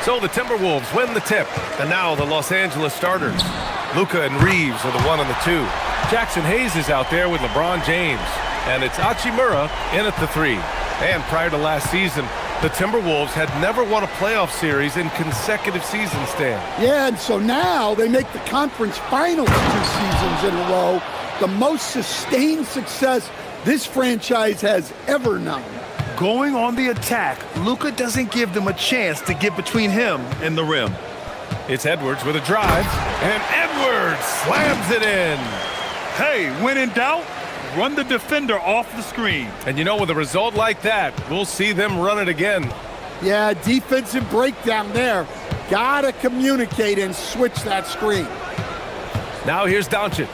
So the Timberwolves win the tip. And now the Los Angeles starters. Luka and Reeves are the 1 and the 2. Jackson Hayes is out there with LeBron James. And it's Hachimura in at the 3. And prior to last season, the Timberwolves had never won a playoff series in consecutive seasons, Stan. Yeah, and so now they make the conference finals 2 seasons in a row. The most sustained success this franchise has ever known. Going on the attack, Luka doesn't give them a chance to get between him and the rim. It's Edwards with a drive, and Edwards slams it in. Hey, when in doubt, run the defender off the screen. And you know, with a result like that, we'll see them run it again. Yeah, defensive breakdown there. Gotta communicate and switch that screen. Now here's Doncic.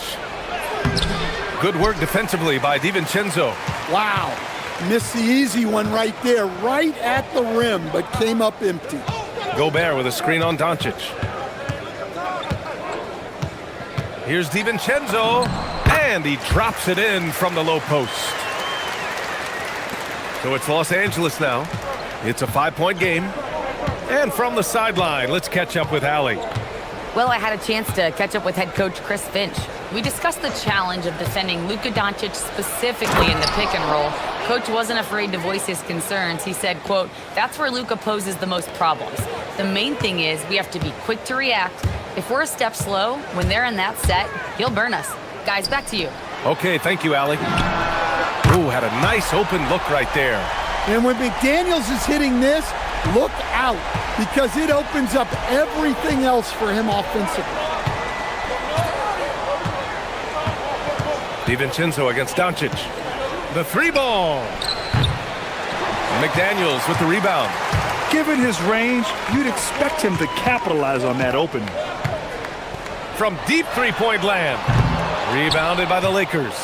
Good work defensively by DiVincenzo. Wow, missed the easy one right there, right at the rim, but came up empty. Gobert with a screen on Doncic. Here's DiVincenzo, and he drops it in from the low post. So it's Los Angeles now. It's a 5-point game. And from the sideline, let's catch up with Allie. Well, I had a chance to catch up with head coach Chris Finch. We discussed the challenge of defending Luka Doncic specifically in the pick and roll. Coach wasn't afraid to voice his concerns. He said, quote, "That's where Luka poses the most problems. The main thing is we have to be quick to react. If we're a step slow, when they're in that set, he'll burn us." Guys, back to you. Okay, thank you, Allie. Ooh, had a nice open look right there. And when McDaniels is hitting this, look out, because it opens up everything else for him offensively. DiVincenzo against Doncic. The 3-ball. McDaniels with the rebound. Given his range, you'd expect him to capitalize on that opening. From deep three-point land. Rebounded by the Lakers.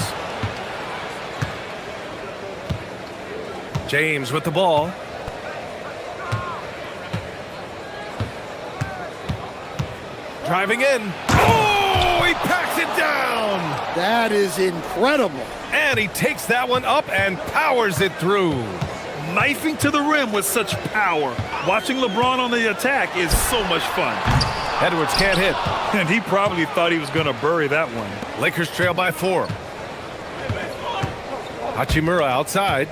James with the ball. Driving in. Oh, he packs it down. That is incredible. And he takes that one up and powers it through. Knifing to the rim with such power. Watching LeBron on the attack is so much fun. Edwards can't hit. And he probably thought he was going to bury that one. Lakers trail by 4. Hachimura outside.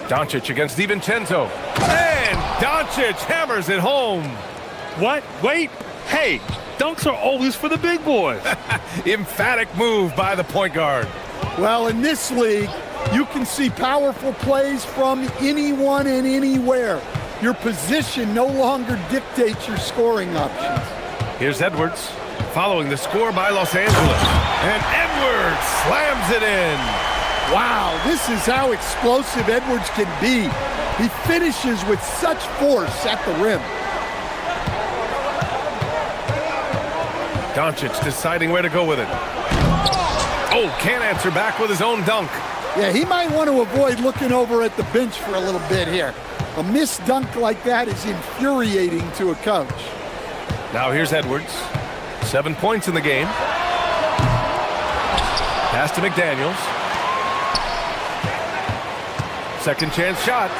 Doncic against DiVincenzo. And Doncic hammers it home. What? Wait. Hey, dunks are always for the big boys. Emphatic move by the point guard. Well, in this league, you can see powerful plays from anyone and anywhere. Your position no longer dictates your scoring options. Here's Edwards, following the score by Los Angeles. And Edwards slams it in. Wow, this is how explosive Edwards can be. He finishes with such force at the rim. Doncic deciding where to go with it. Oh, can't answer back with his own dunk. Yeah, he might want to avoid looking over at the bench for a little bit here. A missed dunk like that is infuriating to a coach. Now here's Edwards. 7 points in the game. Pass to McDaniels. Second chance shot.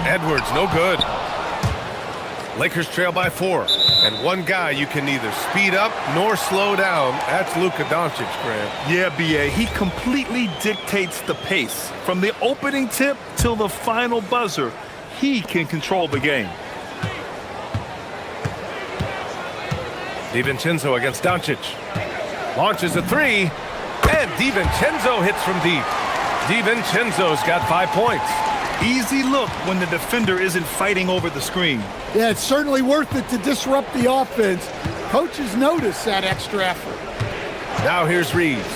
Edwards, no good. Lakers trail by 4. And one guy you can neither speed up nor slow down. That's Luka Doncic, Grant. Yeah, B.A., he completely dictates the pace. From the opening tip till the final buzzer, he can control the game. DiVincenzo against Doncic. Launches a 3. And DiVincenzo hits from deep. DiVincenzo's got 5 points. Easy look when the defender isn't fighting over the screen. Yeah, it's certainly worth it to disrupt the offense. Coaches notice that extra effort. Now here's Reeves.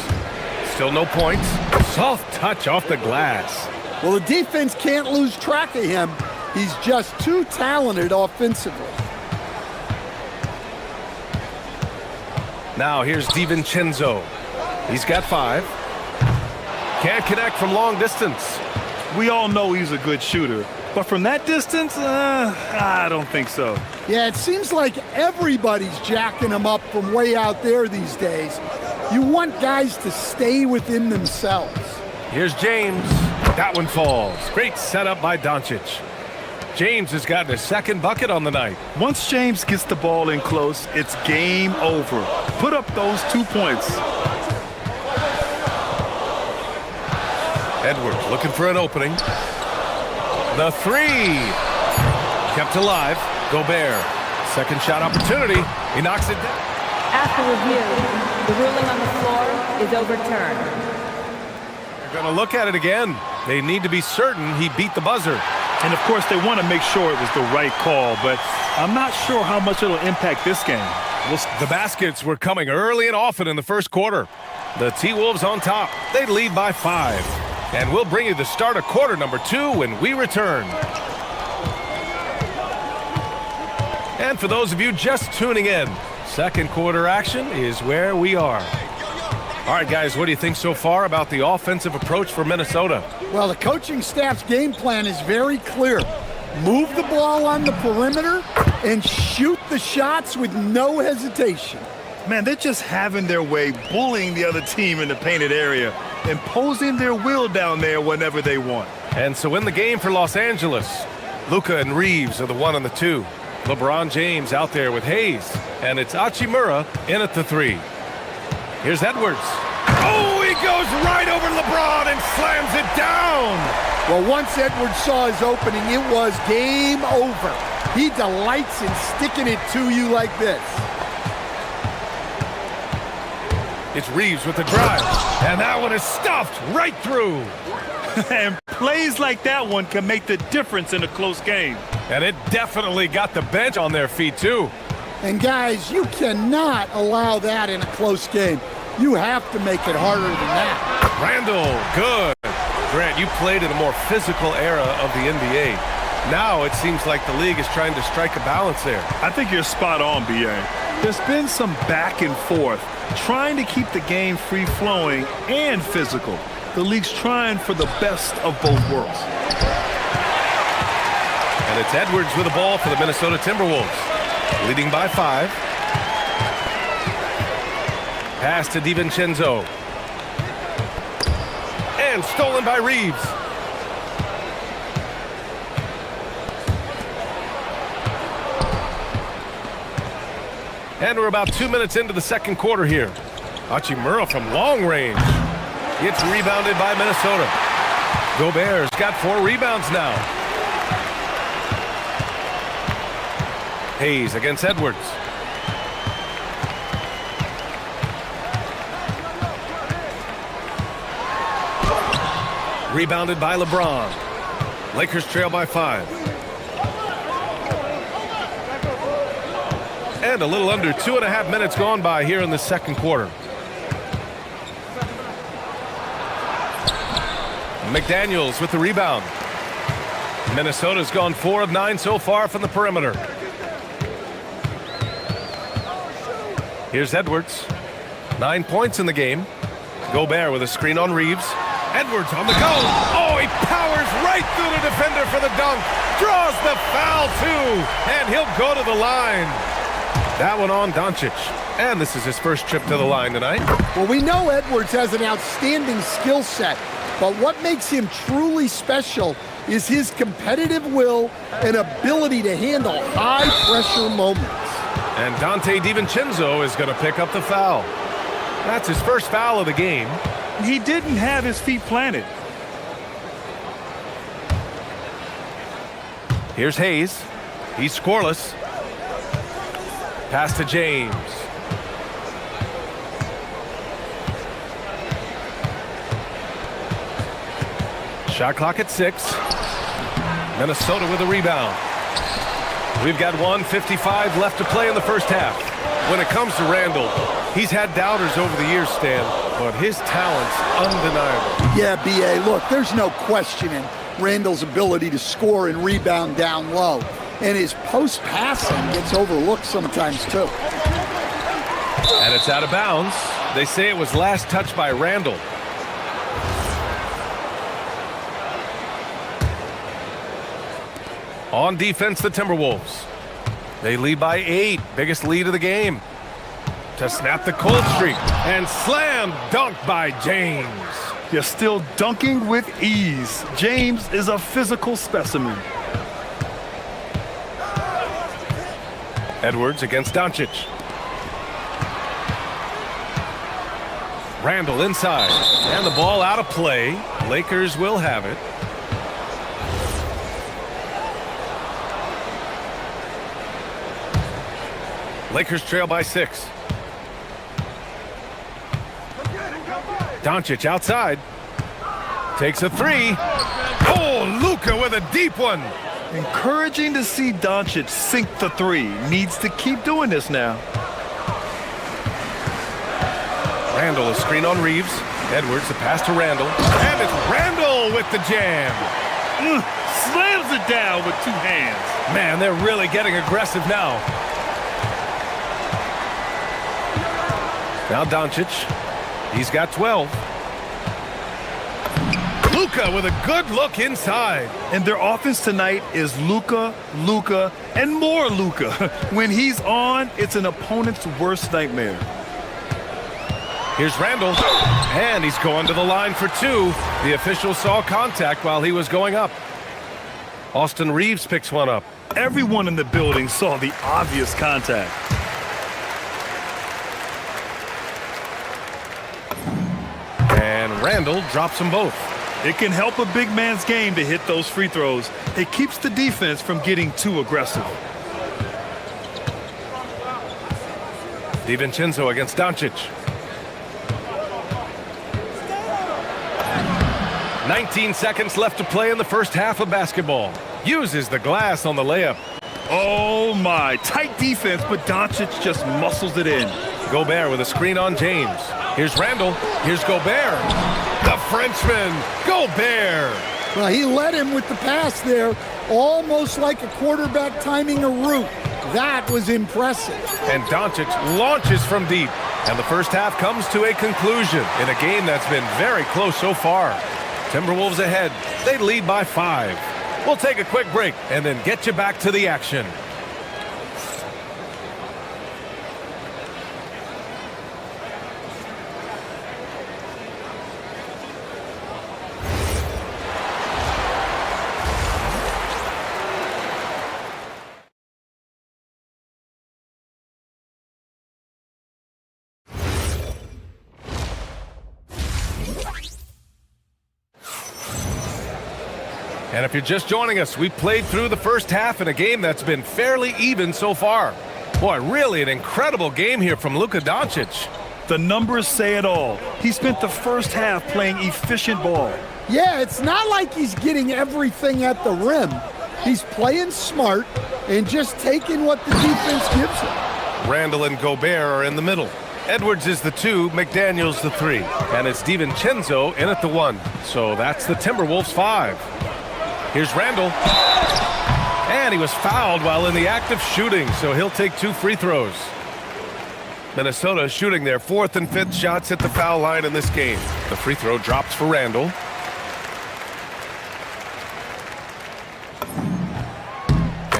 Still no points. Soft touch off the glass. Well, the defense can't lose track of him. He's just too talented offensively. Now here's DiVincenzo. He's got 5. Can't connect from long distance. We all know he's a good shooter, but from that distance, I don't think so. Yeah, it seems like everybody's jacking him up from way out there these days. You want guys to stay within themselves. Here's James. That one falls. Great setup by Doncic. James has gotten his second bucket on the night. Once James gets the ball in close, it's game over. Put up those 2 points. Edwards looking for an opening. The three. Kept alive. Gobert. Second shot opportunity. He knocks it down. After review, the ruling on the floor is overturned. They're going to look at it again. They need to be certain he beat the buzzer. And of course, they want to make sure it was the right call, but I'm not sure how much it'll impact this game. The baskets were coming early and often in the first quarter. The T-Wolves on top. They lead by 5. And we'll bring you the start of quarter number 2 when we return. And for those of you just tuning in, second quarter action is where we are. All right, guys, what do you think so far about the offensive approach for Minnesota? Well, the coaching staff's game plan is very clear. Move the ball on the perimeter and shoot the shots with no hesitation. Man, they're just having their way, bullying the other team in the painted area, imposing their will down there whenever they want. And so in the game for Los Angeles, Luka and Reeves are the 1 and the 2. LeBron James out there with Hayes, and it's Hachimura in at the 3. Here's Edwards. Oh, he goes right over LeBron and slams it down. Well, once Edwards saw his opening, it was game over. He delights in sticking it to you like this. It's Reeves with the drive, and that one is stuffed right through. And plays like that one can make the difference in a close game. And it definitely got the bench on their feet, too. And guys, you cannot allow that in a close game. You have to make it harder than that. Randall, good. Grant, you played in a more physical era of the NBA. Now it seems like the league is trying to strike a balance there. I think you're spot on, B.A. There's been some back and forth, trying to keep the game free-flowing and physical. The league's trying for the best of both worlds. And it's Edwards with the ball for the Minnesota Timberwolves. Leading by 5. Pass to DiVincenzo. And stolen by Reeves. And we're about 2 minutes into the second quarter here. Hachimura from long range. It's rebounded by Minnesota. Gobert's got 4 rebounds now. Hayes against Edwards. Rebounded by LeBron. Lakers trail by 5. And a little under 2.5 minutes gone by here in the second quarter. McDaniels with the rebound. Minnesota's gone 4 of 9 so far from the perimeter. Here's Edwards. 9 points in the game. Gobert with a screen on Reeves. Edwards on the go. Oh, he powers right through the defender for the dunk. Draws the foul, too. And he'll go to the line. That one on Doncic. And this is his first trip to the line tonight. Well, we know Edwards has an outstanding skill set, but what makes him truly special is his competitive will and ability to handle high-pressure moments. And Dante DiVincenzo is going to pick up the foul. That's his first foul of the game. He didn't have his feet planted. Here's Hayes. He's scoreless. Pass to James. Shot clock at 6. Minnesota with a rebound. We've got 1:55 left to play in the first half. When it comes to Randall, he's had doubters over the years, Stan, but his talent's undeniable. Yeah, B.A., look, there's no questioning Randall's ability to score and rebound down low. And his post-passing gets overlooked sometimes, too. And it's out of bounds. They say it was last touched by Randall. On defense, the Timberwolves. They lead by 8. Biggest lead of the game. To snap the cold streak. And slam dunk by James. You're still dunking with ease. James is a physical specimen. Edwards against Doncic. Randall inside. And the ball out of play. Lakers will have it. Lakers trail by 6. Doncic outside. Takes a 3. Oh, Luka with a deep one. Encouraging to see Doncic sink the 3. Needs to keep doing this now. Randall, a screen on Reeves. Edwards, the pass to Randall. And it's Randall with the jam. Slams it down with 2 hands. Man, they're really getting aggressive now. Now Doncic. He's got 12. Luka with a good look inside. And their offense tonight is Luka, Luka, and more Luka. When he's on, it's an opponent's worst nightmare. Here's Randall, and he's going to the line for 2. The official saw contact while he was going up. Austin Reeves picks one up. Everyone in the building saw the obvious contact. And Randall drops them both. It can help a big man's game to hit those free throws. It keeps the defense from getting too aggressive. DiVincenzo against Doncic. 19 seconds left to play in the first half of basketball. Uses the glass on the layup. Oh my, tight defense, but Doncic just muscles it in. Gobert with a screen on James. Here's Randall. Here's Gobert. The Frenchman, Gobert. Well, he led him with the pass there, almost like a quarterback timing a route. That was impressive. And Doncic launches from deep. And the first half comes to a conclusion in a game that's been very close so far. Timberwolves ahead. They lead by 5. We'll take a quick break and then get you back to the action. And if you're just joining us, we played through the first half in a game that's been fairly even so far. Boy, really an incredible game here from Luka Doncic. The numbers say it all. He spent the first half playing efficient ball. Yeah, it's not like he's getting everything at the rim. He's playing smart and just taking what the defense gives him. Randall and Gobert are in the middle. Edwards is the 2, McDaniels the 3. And it's DiVincenzo in at the 1. So that's the Timberwolves 5. Here's Randall. And he was fouled while in the act of shooting, so he'll take 2 free throws. Minnesota shooting their 4th and 5th shots at the foul line in this game. The free throw drops for Randall.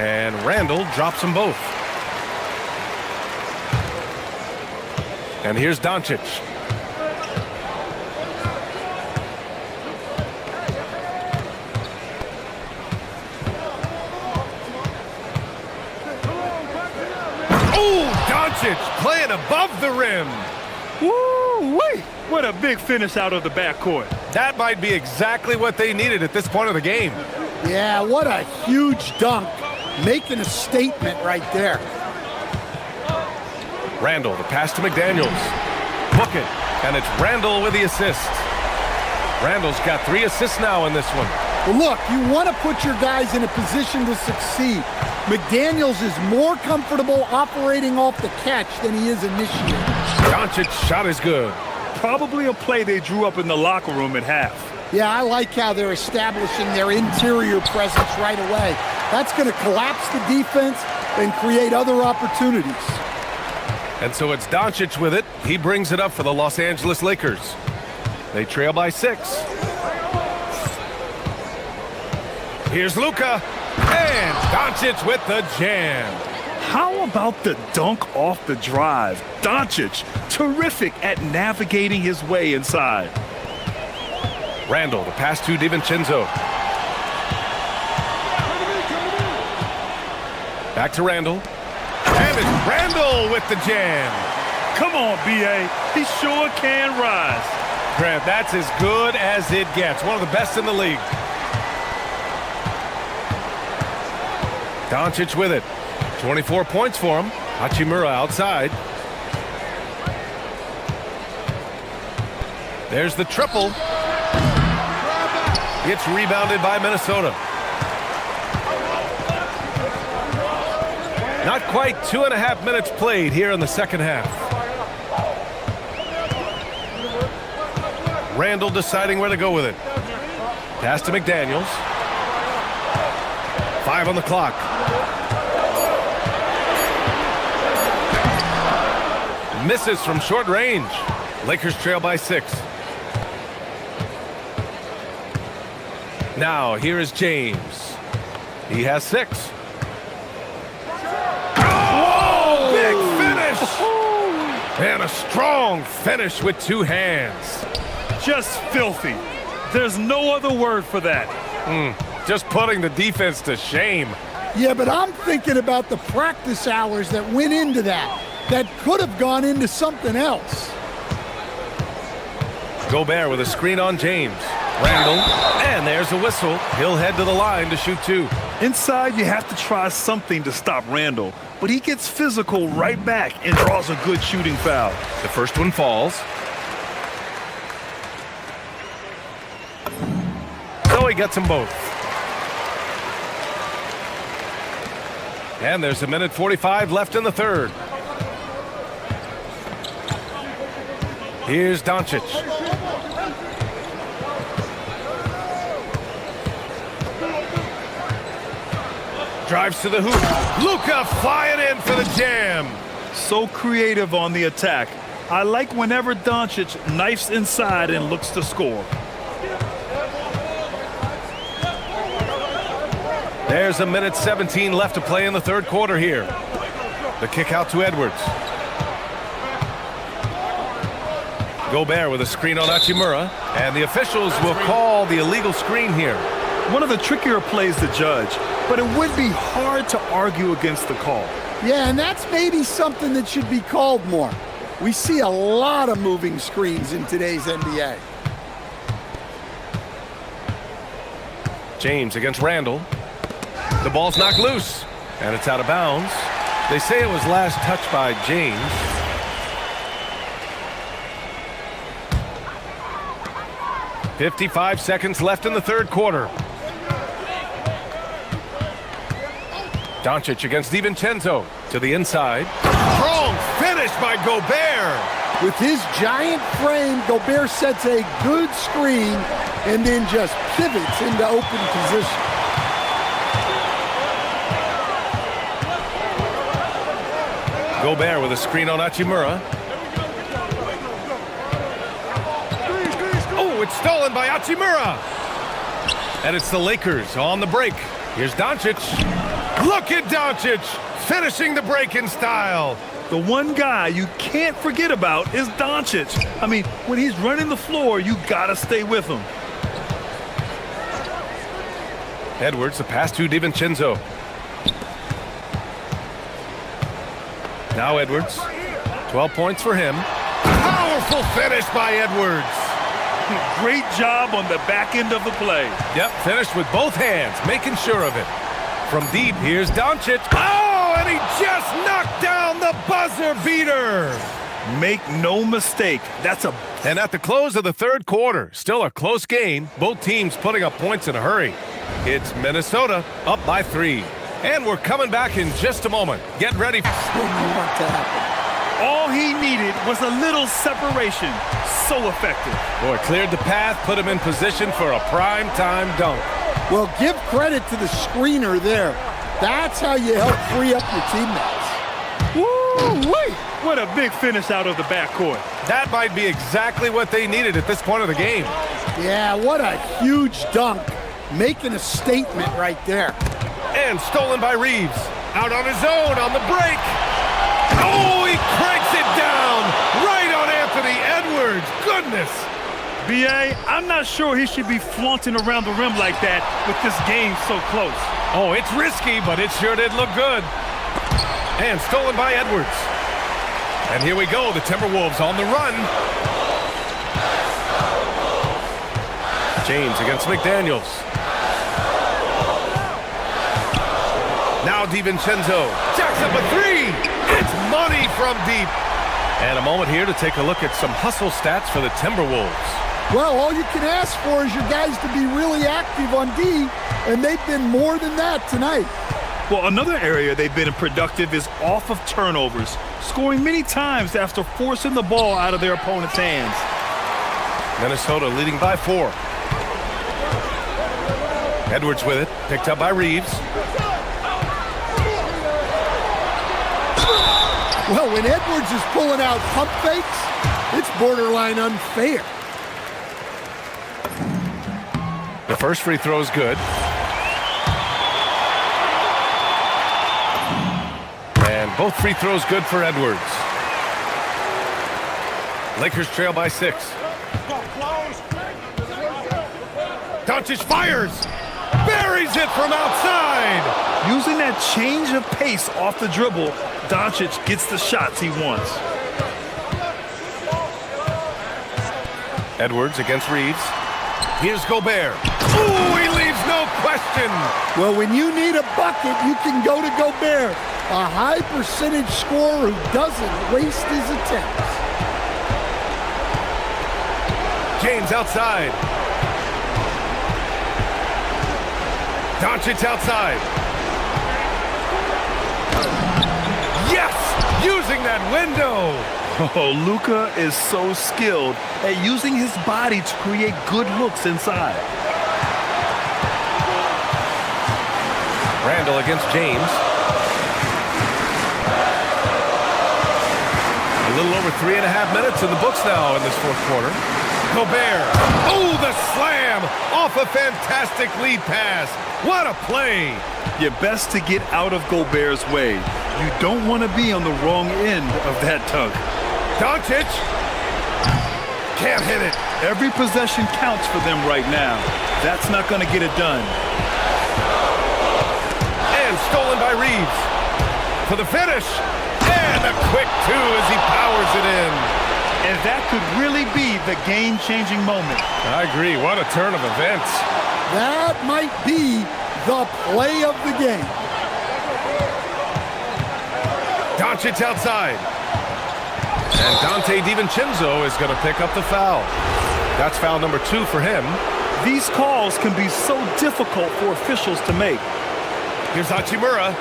And Randall drops them both. And here's Doncic. Doncic playing above the rim. Woo-wee! What a big finish out of the backcourt. That might be exactly what they needed at this point of the game. Yeah, what a huge dunk. Making a statement right there. Randall, the pass to McDaniels. Book it, and it's Randall with the assist. Randall's got 3 assists now in this one. Well, look, you want to put your guys in a position to succeed. McDaniels is more comfortable operating off the catch than he is initiating. Doncic's shot is good. Probably a play they drew up in the locker room at half. Yeah, I like how they're establishing their interior presence right away. That's going to collapse the defense and create other opportunities. And so it's Doncic with it. He brings it up for the Los Angeles Lakers. They trail by 6. Here's Luka. And Doncic with the jam. How about the dunk off the drive? Doncic, terrific at navigating his way inside. Randall, the pass to DiVincenzo. Back to Randall. And it's Randall with the jam. Come on, B.A. He sure can rise. Grant, that's as good as it gets. One of the best in the league. Doncic with it. 24 points for him. Hachimura outside. There's the triple. It's rebounded by Minnesota. Not quite 2.5 minutes played here in the second half. Randall deciding where to go with it. Pass to McDaniels. 5 on the clock. Misses from short range. Lakers trail by 6. Now here is James. He has 6. Oh, big finish! And a strong finish with 2 hands. Just filthy. There's no other word for that. Just putting the defense to shame. Yeah, but I'm thinking about the practice hours that went into that. That could have gone into something else. Gobert with a screen on James. Randall, and there's a whistle. He'll head to the line to shoot 2. Inside, you have to try something to stop Randall, but he gets physical right back and draws a good shooting foul. The first one falls. So he gets them both. And there's 1:45 left in the third. Here's Doncic. Drives to the hoop. Luka flying in for the jam. So creative on the attack. I like whenever Doncic knifes inside and looks to score. There's 1:17 left to play in the third quarter here. The kick out to Edwards. Gobert with a screen on Hachimura, and the officials will call the illegal screen here. One of the trickier plays to judge, but it would be hard to argue against the call. Yeah, and that's maybe something that should be called more. We see a lot of moving screens in today's NBA. James against Randall. The ball's knocked loose, and it's out of bounds. They say it was last touched by James. .55 seconds left in the third quarter. Doncic against DiVincenzo to the inside. Strong finish by Gobert. With his giant frame, Gobert sets a good screen and then just pivots into open position. Gobert with a screen on Hachimura. Oh, it's stolen by Hachimura. And it's the Lakers on the break. Here's Doncic. Look at Doncic finishing the break in style. The one guy you can't forget about is Doncic. I mean, when he's running the floor, you gotta stay with him. Edwards, the pass to DiVincenzo. Now Edwards. 12 points for him. Powerful finish by Edwards. Great job on the back end of the play. Yep, finished with both hands, making sure of it. From deep, here's Doncic. Oh, and he just knocked down the buzzer beater. Make no mistake, that's a... And at the close of the third quarter, still a close game, both teams putting up points in a hurry. It's Minnesota up by 3. And we're coming back in just a moment. Get ready. All he needed was a little separation. So effective. Boy, cleared the path, put him in position for a prime-time dunk. Well, give credit to the screener there. That's how you help free up your teammates. Woo-wee! What a big finish out of the backcourt. That might be exactly what they needed at this point of the game. Yeah, what a huge dunk. Making a statement right there. And stolen by Reeves. Out on his own on the break. Oh, he cranks it down right on Anthony Edwards. Goodness. B.A., I'm not sure he should be flaunting around the rim like that with this game so close. Oh, it's risky, but it sure did look good. And stolen by Edwards. And here we go, the Timberwolves on the run. James against McDaniels. Now DiVincenzo jacks up a three. It's money from deep. And a moment here to take a look at some hustle stats for the Timberwolves. Well, all you can ask for is your guys to be really active on D, and they've been more than that tonight. Well, another area they've been productive is off of turnovers, scoring many times after forcing the ball out of their opponent's hands. Minnesota leading by 4. Edwards with it, picked up by Reeves. Well, when Edwards is pulling out pump fakes, it's borderline unfair. The first free throw is good. And both free throws good for Edwards. Lakers trail by 6. Doncic fires! Buries it from outside! Using that change of pace off the dribble, Doncic gets the shots he wants. Edwards against Reeves. Here's Gobert. Ooh, he leaves no question! Well, when you need a bucket, you can go to Gobert, a high percentage scorer who doesn't waste his attempts. James outside. Doncic outside. Yes! Using that window! Oh, Luka is so skilled at using his body to create good looks inside. Randall against James. A little over 3.5 minutes in the books now in this fourth quarter. Gobert. Oh, the slam off a fantastic lead pass. What a play. You're best to get out of Gobert's way. You don't want to be on the wrong end of that tug. Doncic. Can't hit it. Every possession counts for them right now. That's not going to get it done. And stolen by Reeves. For the finish. And a quick two as he powers it in. And that could really be the game-changing moment. I agree. What a turn of events. That might be the play of the game. Doncic outside. And Dante DiVincenzo is going to pick up the foul. That's foul number 2 for him. These calls can be so difficult for officials to make. Here's Hachimura.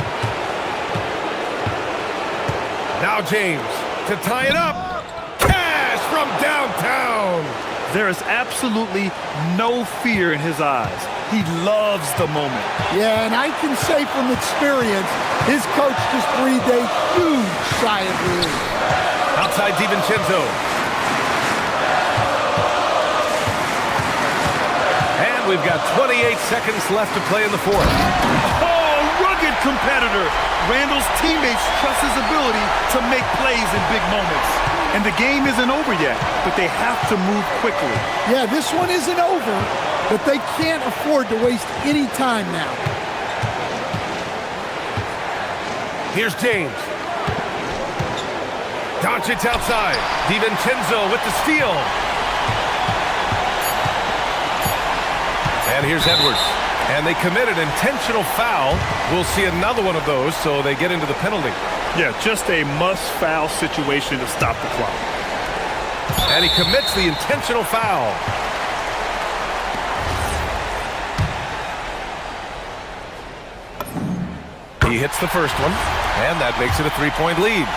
Now James to tie it up. Cash from downtown. There is absolutely no fear in his eyes. He loves the moment. Yeah, and I can say from experience, his coach just breathed a huge sigh of relief. Outside DiVincenzo. And we've got 28 seconds left to play in the fourth. Oh, rugged competitor. Randall's teammates trust his ability to make plays in big moments. And the game isn't over yet, but they have to move quickly. Yeah, this one isn't over, but they can't afford to waste any time now. Here's James. Doncic outside. DiVincenzo with the steal. And here's Edwards. And they committed intentional foul. We'll see another one of those, so they get into the penalty. Yeah, just a must-foul situation to stop the clock. And he commits the intentional foul. He hits the first one, and that makes it a 3-point lead.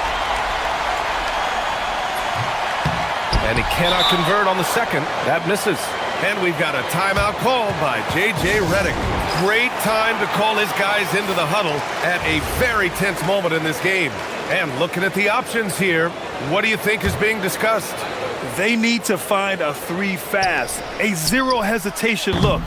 And he cannot convert on the second. That misses. And we've got a timeout called by J.J. Redick. Great time to call his guys into the huddle at a very tense moment in this game. And looking at the options here, what do you think is being discussed? They need to find a 3 fast, a zero hesitation look.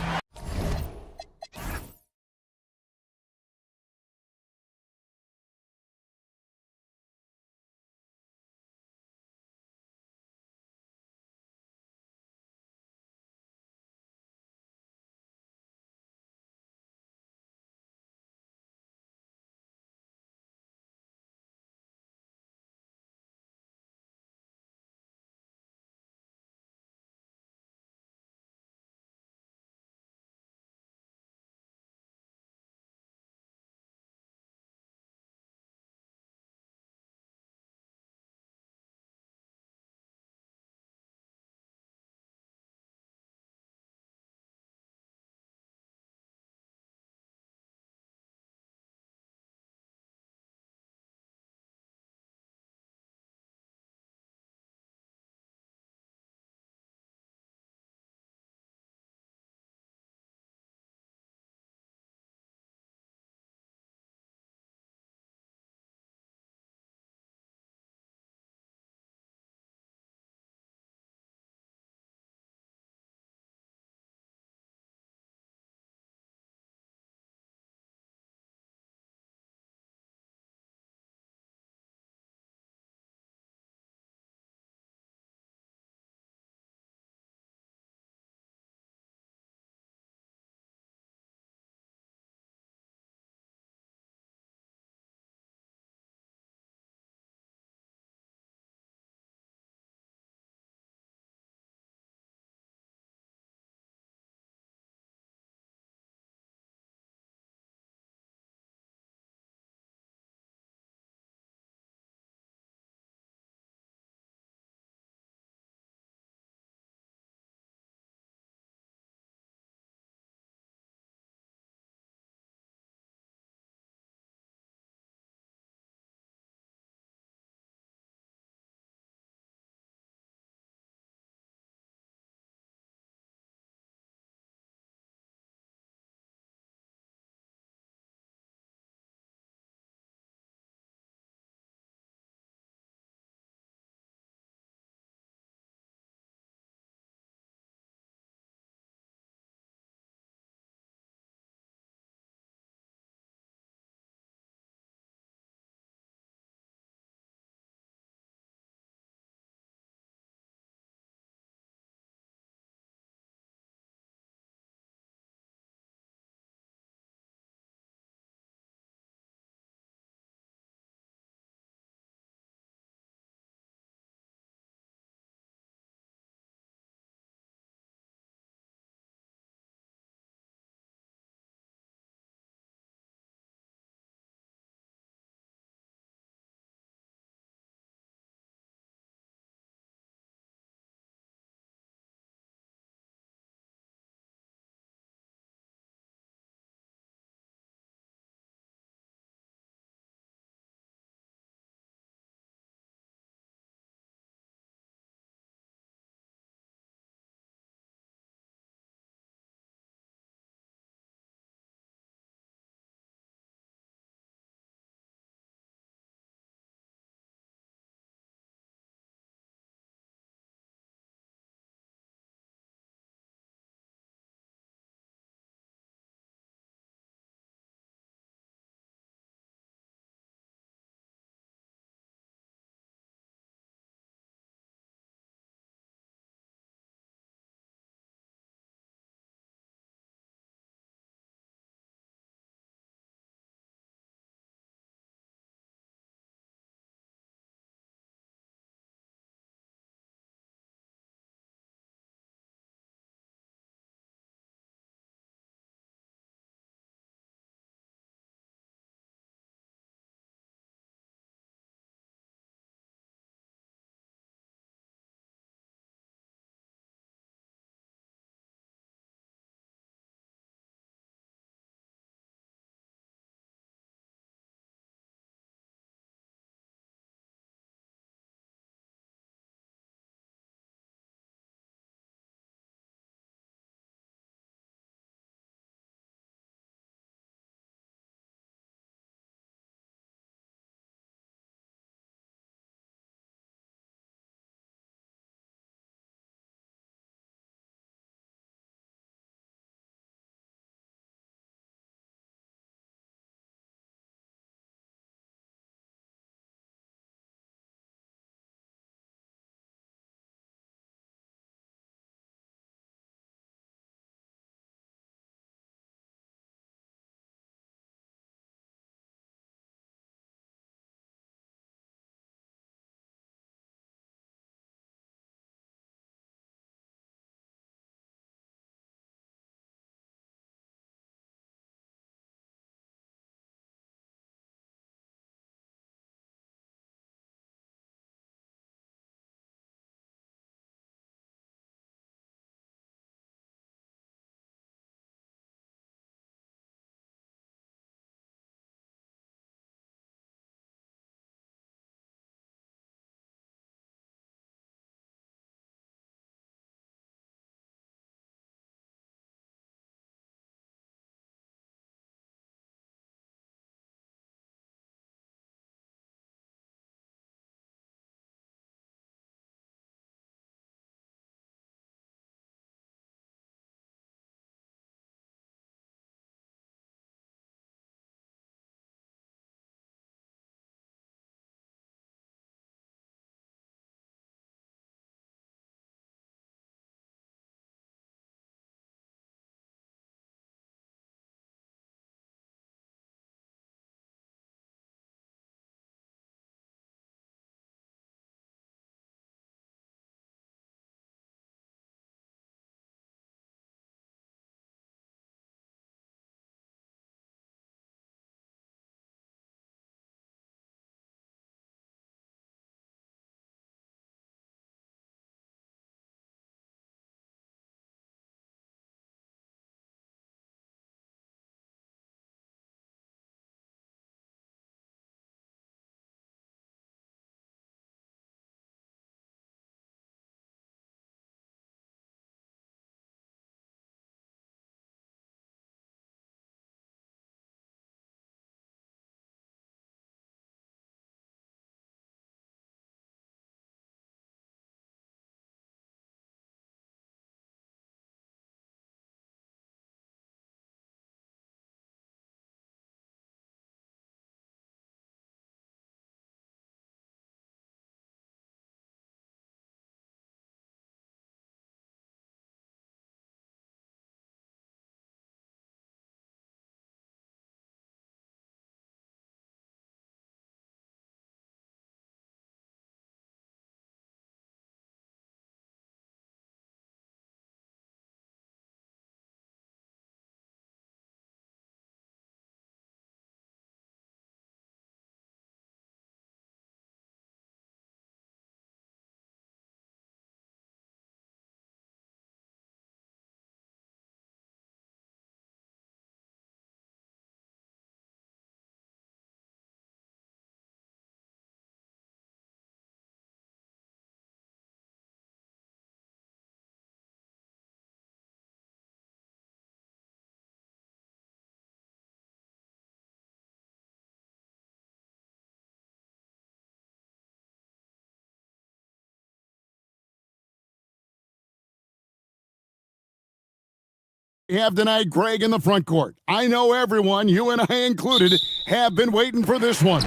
we have tonight Greg in the front court. I know everyone, you and I included, have been waiting for this one.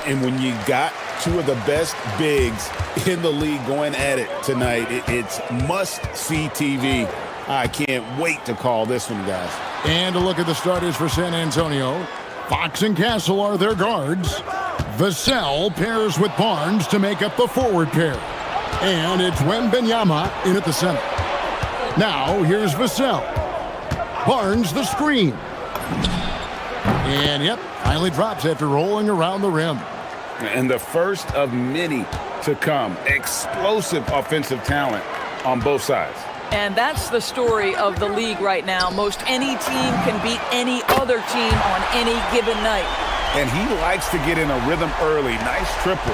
And when you got two of the best bigs in the league going at it tonight, it's must-see TV. I can't wait to call this one, guys. And a look at the starters for San Antonio. Fox and Castle are their guards. Vassell pairs with Barnes to make up the forward pair. And it's Wembanyama in at the center. Now, here's Vassell. Barnes the screen. And, yep, finally drops after rolling around the rim. And the first of many to come. Explosive offensive talent on both sides. And that's the story of the league right now. Most any team can beat any other team on any given night. And he likes to get in a rhythm early. Nice triple.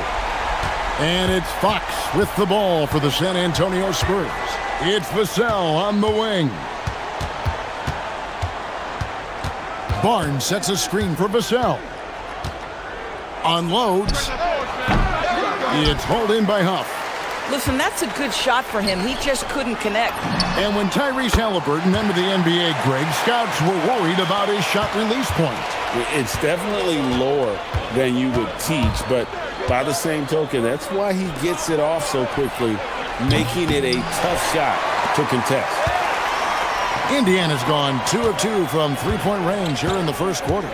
And it's Fox with the ball for the San Antonio Spurs. It's Vassell on the wing. Barnes sets a screen for Vassell. Unloads. It's hauled in by Huff. Listen, that's a good shot for him. He just couldn't connect. And when Tyrese Halliburton entered the NBA, Greg, scouts were worried about his shot release point. It's definitely lower than you would teach, but by the same token, that's why he gets it off so quickly, making it a tough shot to contest. Indiana's gone 2 of 2 from three-point range here in the first quarter.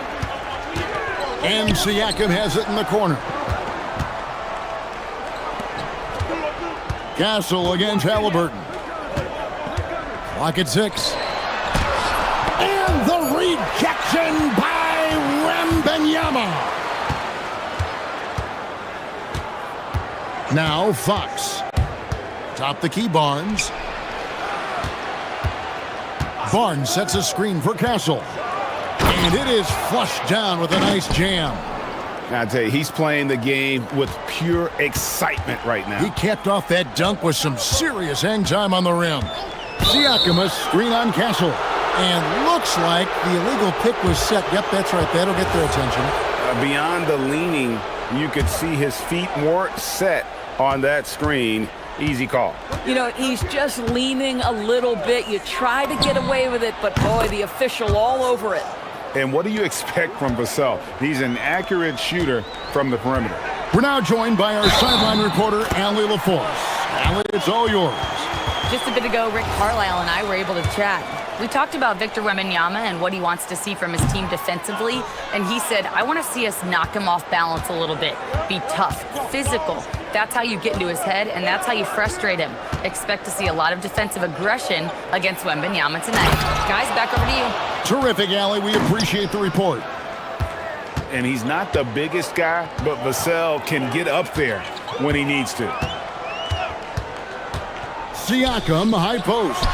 And Siakam has it in the corner. Castle against Halliburton. Clock at 6. And the rejection by Wembanyama. Now Fox. Top the key, Barnes. Barnes sets a screen for Castle. And it is flushed down with a nice jam. I tell you, he's playing the game with pure excitement right now. He capped off that dunk with some serious hang time on the rim. Siakam a screen on Castle. And looks like the illegal pick was set. Yep, that's right. That'll get their attention. Beyond the leaning, you could see his feet weren't set on that screen. Easy call. You know, he's just leaning a little bit. You try to get away with it, but boy, the official all over it. And what do you expect from Vassell? He's an accurate shooter from the perimeter. We're now joined by our sideline reporter, Allie LaForce. Allie, it's all yours. Just a bit ago, Rick Carlisle and I were able to chat. We talked about Victor Wembanyama and what he wants to see from his team defensively, and he said, I want to see us knock him off balance a little bit. Be tough, physical. That's how you get into his head, and that's how you frustrate him. Expect to see a lot of defensive aggression against Wembanyama tonight. Guys, back over to you. Terrific, Allie. We appreciate the report. And he's not the biggest guy, but Vassell can get up there when he needs to. Siakam, high post.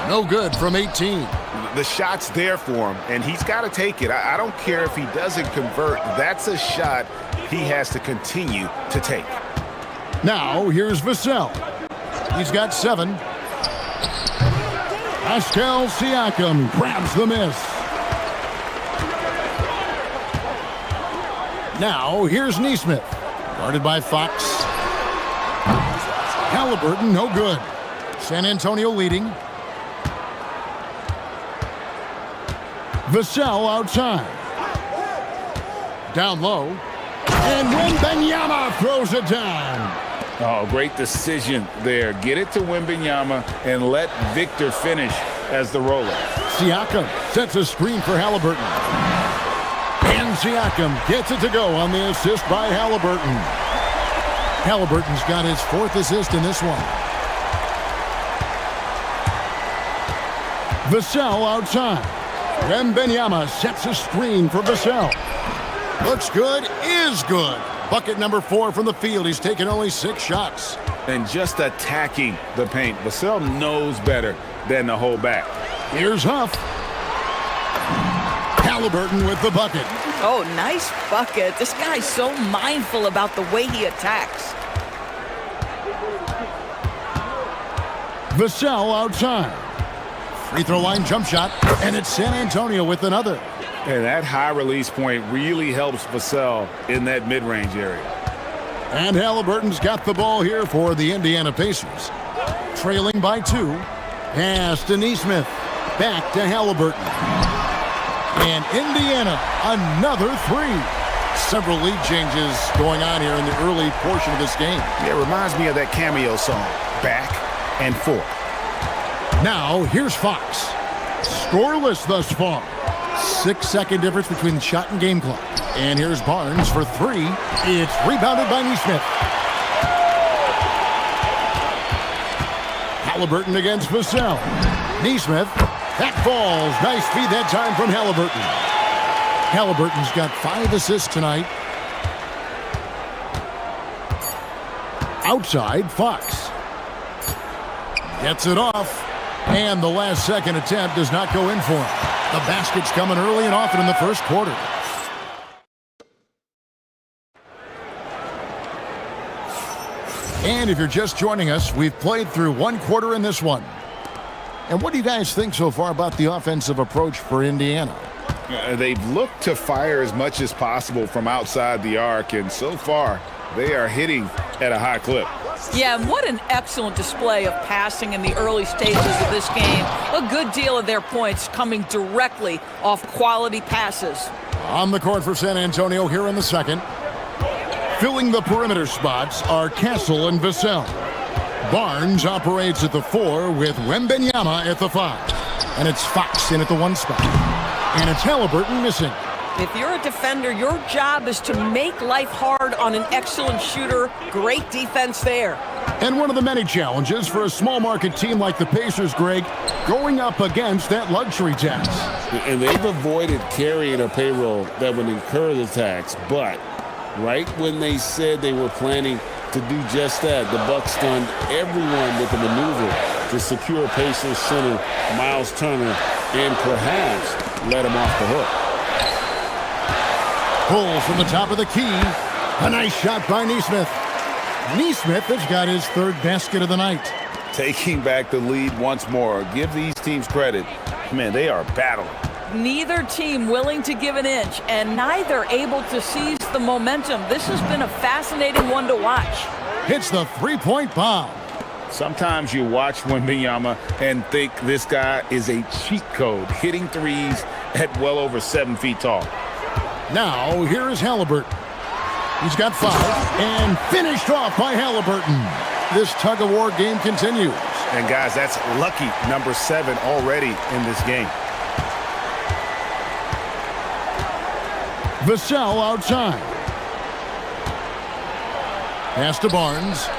No good from 18. The shot's there for him, and he's got to take it. I don't care if he doesn't convert. That's a shot he has to continue to take. Now, here's Vassell. He's got 7. Pascal Siakam grabs the miss. Now, here's Nesmith. Guarded by Fox. Halliburton, no good. San Antonio leading. Vassell outside. Down low. And Wembanyama throws it down. Oh, great decision there. Get it to Wembanyama and let Victor finish as the roller. Siakam sets a screen for Halliburton. And Siakam gets it to go on the assist by Halliburton. Halliburton's got his 4th assist in this one. Vassell outside. Wembanyama sets a screen for Vassell. Looks good, is good. Bucket number 4 from the field. He's taken only 6 shots. And just attacking the paint. Vassell knows better than to hold back. Here's Huff. Halliburton with the bucket. Oh, nice bucket. This guy's so mindful about the way he attacks. Vassell outside. Free throw line jump shot, and it's San Antonio with another. And that high release point really helps Vassell in that mid-range area. And Halliburton's got the ball here for the Indiana Pacers. Trailing by 2. Pass to Nesmith. back to Halliburton. And Indiana, another three. Several lead changes going on here in the early portion of this game. Yeah, it reminds me of that cameo song, Back and Forth. Now, here's Fox. Scoreless thus far. 6-second difference between the shot and game clock. And here's Barnes for three. It's rebounded by Neesmith. Halliburton against Vassell. Neesmith, that falls. Nice feed that time from Halliburton. Halliburton's got 5 assists tonight. Outside, Fox. Gets it off. And the last second attempt does not go in for him. The basket's coming early and often in the first quarter. And if you're just joining us, we've played through one quarter in this one. And what do you guys think so far about the offensive approach for Indiana? They've looked to fire as much as possible from outside the arc, and so far, they are hitting at a high clip. Yeah, and what an excellent display of passing in the early stages of this game. A good deal of their points coming directly off quality passes. On the court for San Antonio here in the second. Filling the perimeter spots are Castle and Vassell. Barnes operates at the 4 with Wembenyama at the 5. And it's Fox in at the 1 spot. And it's Halliburton missing. If you're a defender, your job is to make life hard on an excellent shooter. Great defense there. And one of the many challenges for a small market team like the Pacers, Greg, going up against that luxury tax. And they've avoided carrying a payroll that would incur the tax, but right when they said they were planning to do just that, the Bucks stunned everyone with a maneuver to secure Pacers center Miles Turner and perhaps let him off the hook. Pull from the top of the key. A nice shot by Neesmith. Neesmith has got his 3rd basket of the night. Taking back the lead once more. Give these teams credit. Man, they are battling. Neither team willing to give an inch, and neither able to seize the momentum. This has been a fascinating one to watch. Hits the 3-point bomb. Sometimes you watch Wembanyama and think this guy is a cheat code, hitting threes at well over 7 feet tall. Now, here is Halliburton. He's got 5 and finished off by Halliburton. This tug-of-war game continues. And, guys, that's lucky number 7 already in this game. Vassell outside. Pass to Barnes.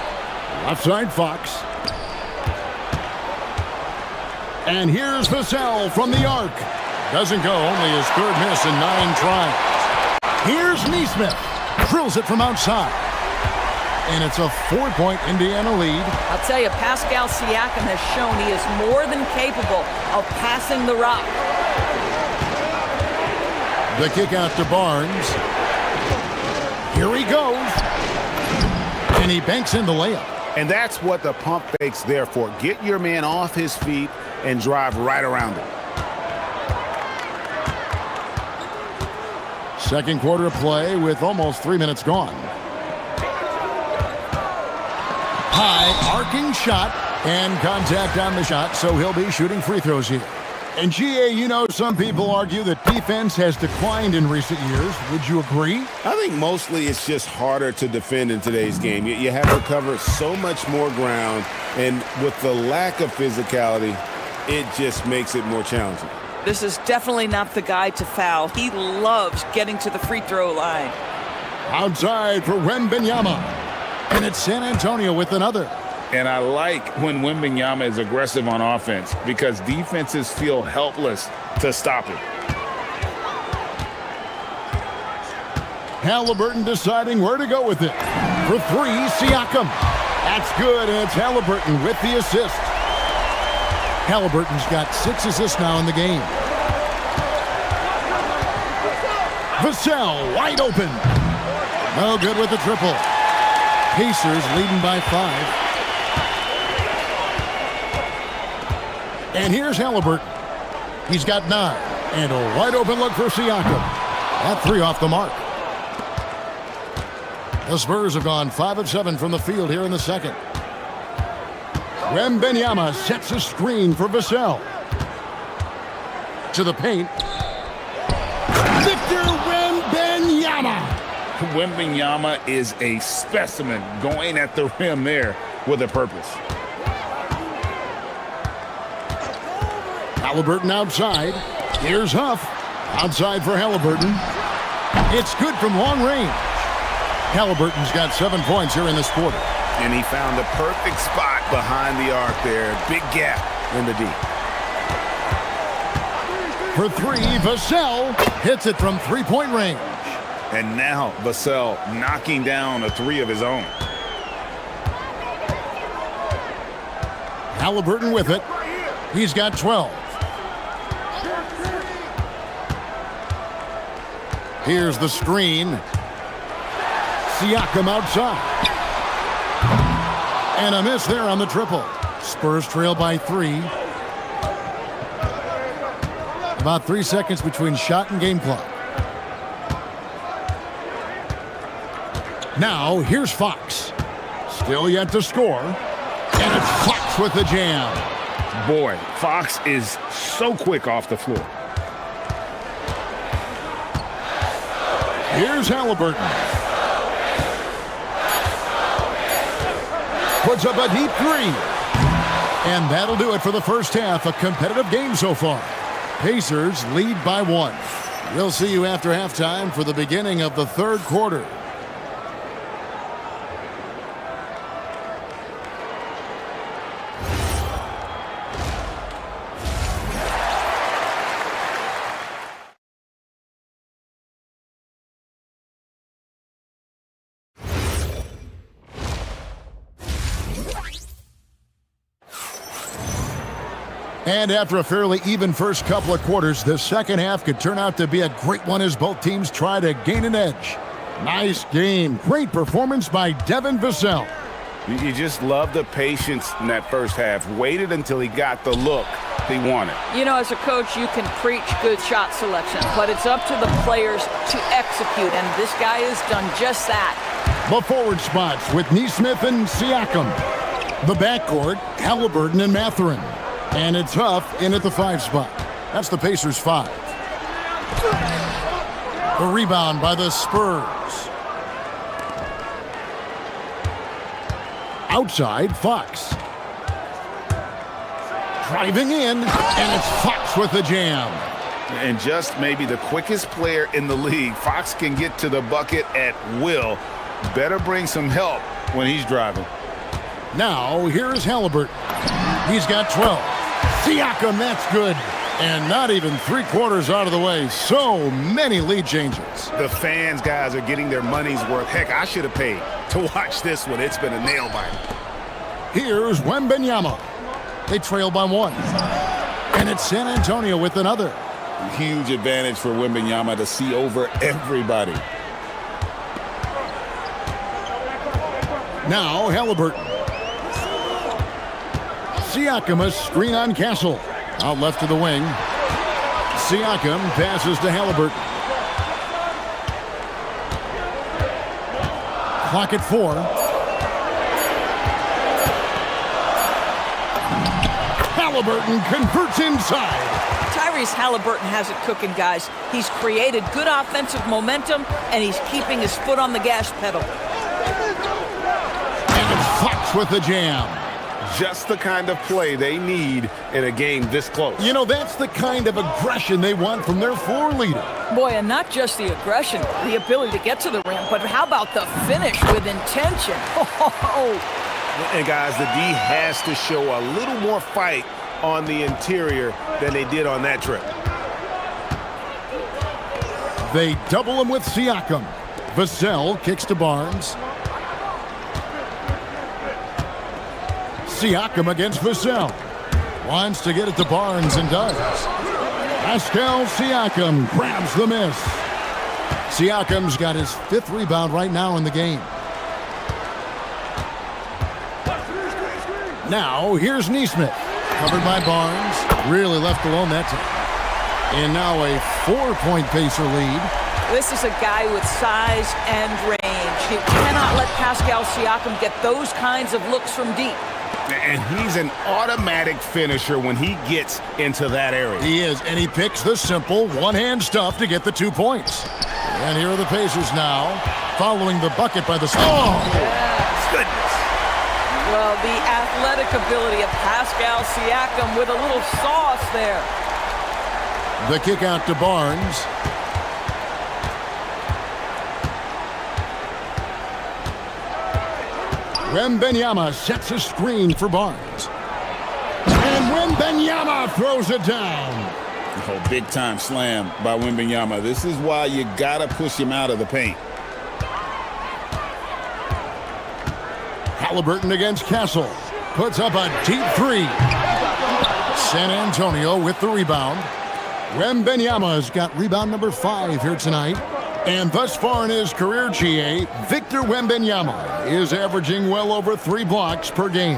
Left side, Fox. And here's Vassell from the arc. Doesn't go, only his 3rd miss in 9 tries. Here's Neesmith. Drills it from outside. And it's a 4-point Indiana lead. I'll tell you, Pascal Siakam has shown he is more than capable of passing the rock. The kick out to Barnes. Here he goes. And he banks in the layup. And that's what the pump fake's there for. Get your man off his feet and drive right around him. Second quarter of play with almost 3 minutes gone. High arcing shot and contact on the shot, so he'll be shooting free throws here. And GA, you know, some people argue that defense has declined in recent years. Would you agree? I think mostly it's just harder to defend in today's game. You have to cover so much more ground, and with the lack of physicality, it just makes it more challenging. This is definitely not the guy to foul. He loves getting to the free throw line. Outside for Wembanyama. And it's San Antonio with another. And I like when Wembanyama is aggressive on offense because defenses feel helpless to stop him. Halliburton deciding where to go with it. For 3, Siakam. That's good, and it's Halliburton with the assist. Halliburton's got 6 assists now in the game. Vassell wide open. No good with the triple. Pacers leading by 5. And here's Halliburton. He's got 9. And a wide open look for Siakam. That 3 off the mark. The Spurs have gone 5 of 7 from the field here in the second. Wembanyama sets a screen for Vassell. to the paint. Victor Wembanyama. Wembanyama is a specimen going at the rim there with a purpose. Halliburton outside. Here's Huff. Outside for Halliburton. It's good from long range. Halliburton's got 7 points here in this quarter. And he found the perfect spot behind the arc there. Big gap in the deep. For three, Vassell hits it from three-point range. And now Vassell knocking down a three of his own. Halliburton with it. He's got 12. Here's the screen. Siakam outside. And a miss there on the triple. Spurs trail by 3. About 3 seconds between shot and game clock. Now, here's Fox. Still yet to score. And it's Fox with the jam. Boy, Fox is so quick off the floor. Here's Halliburton. Puts up a deep three. And that'll do it for the first half. A competitive game so far. Pacers lead by 1. We'll see you after halftime for the beginning of the third quarter. And after a fairly even first couple of quarters, the second half could turn out to be a great one as both teams try to gain an edge. Nice game. Great performance by Devin Vassell. You just love the patience in that first half. Waited until he got the look he wanted. You know, as a coach, you can preach good shot selection, but it's up to the players to execute, and this guy has done just that. The forward spots with Neesmith and Siakam. The backcourt, Halliburton and Mathurin. And it's Huff in at the 5 spot. That's the Pacers' 5. The rebound by the Spurs. Outside, Fox. Driving in, and it's Fox with the jam. And just maybe the quickest player in the league. Fox can get to the bucket at will. Better bring some help when he's driving. Now, here's Halliburton. He's got 12. Siakam, that's good. And not even 3/4 out of the way. So many lead changes. The fans, guys, are getting their money's worth. Heck, I should have paid to watch this one. It's been a nail-biter. Here's Wembanyama. They trail by 1. And it's San Antonio with another. Huge advantage for Wembanyama to see over everybody. Now Halliburton. Siakam, a screen on Castle. Out left to the wing. Siakam passes to Halliburton. Clock at 4. Halliburton converts inside. Tyrese Halliburton has it cooking, guys. He's created good offensive momentum, and he's keeping his foot on the gas pedal. And it's Fox with the jam. Just the kind of play they need in a game this close. You know, that's the kind of aggression they want from their floor leader. Boy, and not just the aggression, the ability to get to the rim, but how about the finish with intention? And guys, the D has to show a little more fight on the interior than they did on that trip. They double him with Siakam. Vassell kicks to Barnes. Siakam against Vassell. Wants to get it to Barnes and does. Pascal Siakam grabs the miss. Siakam's got his 5th rebound right now in the game. Now here's Neesmith. Covered by Barnes. Really left alone that time. And now a 4-point Pacer lead. This is a guy with size and range. You cannot let Pascal Siakam get those kinds of looks from deep. And he's an automatic finisher when he gets into that area. He is, and he picks the simple one-hand stuff to get the 2 points. And here are the Pacers now, following the bucket by the... Oh! Yes. Goodness. Well, the athletic ability of Pascal Siakam with a little sauce there. The kick out to Barnes. Wembanyama sets a screen for Barnes. And Wembanyama throws it down. Oh, big-time slam by Wembanyama. This is why you got to push him out of the paint. Halliburton against Castle. Puts up a deep three. San Antonio with the rebound. Wembanyama's got rebound number 5 here tonight. And thus far in his career, GA, Victor Wembanyama is averaging well over 3 blocks per game.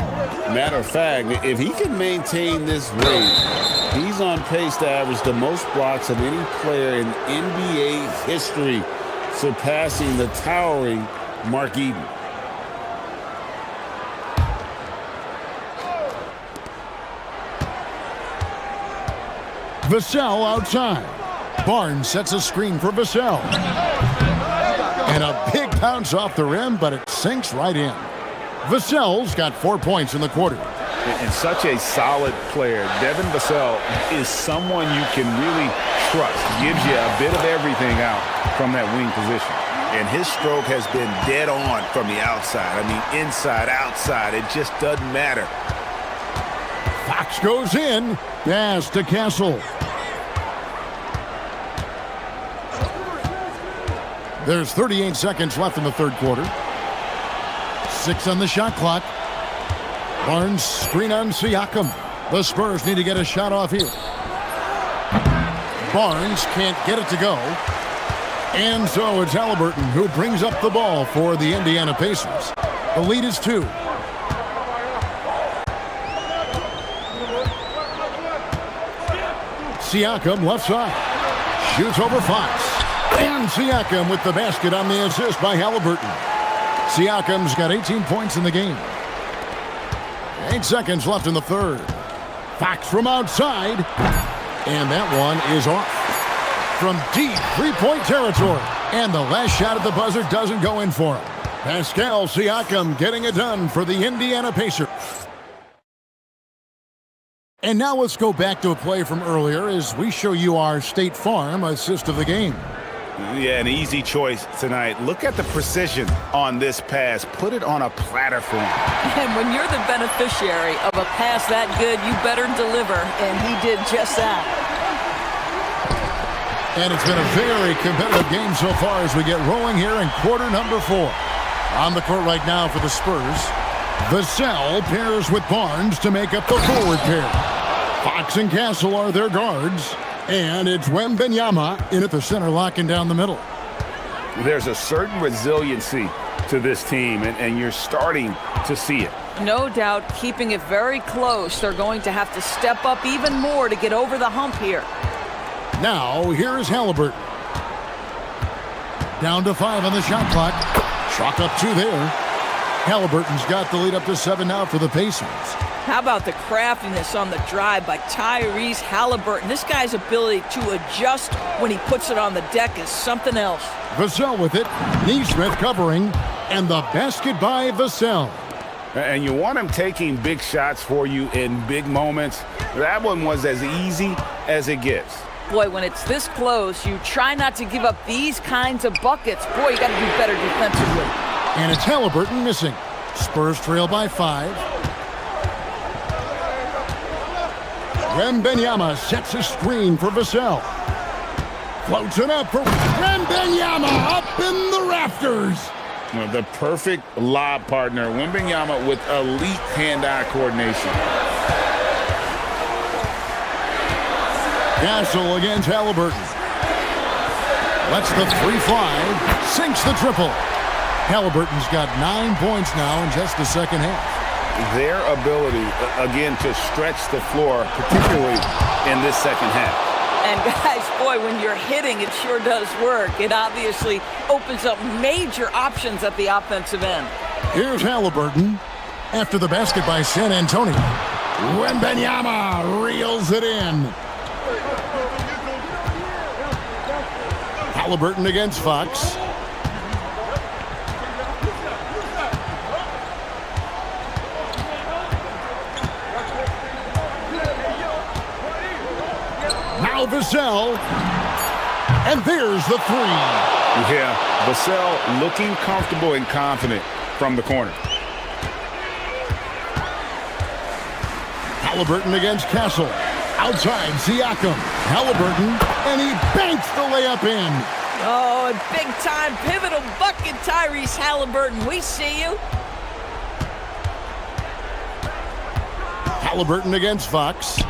Matter of fact, if he can maintain this rate, he's on pace to average the most blocks of any player in NBA history, surpassing the towering Mark Eaton. Vassell outside. Barnes sets a screen for Vassell. And a big bounce off the rim, but it sinks right in. Vassell's got 4 points in the quarter. And such a solid player. Devin Vassell is someone you can really trust. Gives you a bit of everything out from that wing position. And his stroke has been dead on from the outside. I mean, inside, outside, it just doesn't matter. Fox goes in. Pass to Castle. There's 38 seconds left in the third quarter. 6 on the shot clock. Barnes screen on Siakam. The Spurs need to get a shot off here. Barnes can't get it to go. And so it's Halliburton who brings up the ball for the Indiana Pacers. The lead is 2. Siakam left side. Shoots over Fox. And Siakam with the basket on the assist by Halliburton. Siakam's got 18 points in the game. 8 seconds left in the third. Fox from outside. And that one is off. From deep three-point territory. And the last shot at the buzzer doesn't go in for him. Pascal Siakam getting it done for the Indiana Pacers. And now let's go back to a play from earlier as we show you our State Farm assist of the game. Yeah, an easy choice tonight. Look at the precision on this pass. Put it on a platter for him. And when you're the beneficiary of a pass that good, you better deliver, and he did just that. And it's been a very competitive game so far as we get rolling here in quarter number 4. On the court right now for the Spurs, Vassell pairs with Barnes to make up the forward pair. Fox and Castle are their guards. And it's Wembanyama in at the center, locking down the middle. There's a certain resiliency to this team, and you're starting to see it. No doubt, keeping it very close. They're going to have to step up even more to get over the hump here. Now, here's Halliburton. Down to 5 on the shot clock. Chalk up 2 there. Halliburton's got the lead up to 7 now for the Pacers. How about the craftiness on the drive by Tyrese Halliburton? This guy's ability to adjust when he puts it on the deck is something else. Vassell with it. Neesmith covering. And the basket by Vassell. And you want him taking big shots for you in big moments. That one was as easy as it gets. Boy, when it's this close, you try not to give up these kinds of buckets. Boy, you got to do better defensively. And it's Halliburton missing. Spurs trail by 5. Wembanyama sets a screen for Vassell. Floats it up for Wembanyama up in the rafters. Well, the perfect lob partner. Wembanyama with elite hand-eye coordination. Castle against Halliburton. Lets the 3 fly. Sinks the triple. Halliburton's got 9 points now in just the second half. Their ability, again, to stretch the floor, particularly in this second half. And guys, boy, when you're hitting, it sure does work. It obviously opens up major options at the offensive end. Here's Halliburton. after the basket by San Antonio. Wembanyama reels it in. Halliburton against Fox. Now Vassell. And there's the three. Yeah, Vassell looking comfortable and confident from the corner. Halliburton against Castle. Outside, Siakam. Halliburton, and he banks the layup in. Oh, and big-time pivotal bucket, Tyrese Halliburton. We see you. Halliburton against Fox.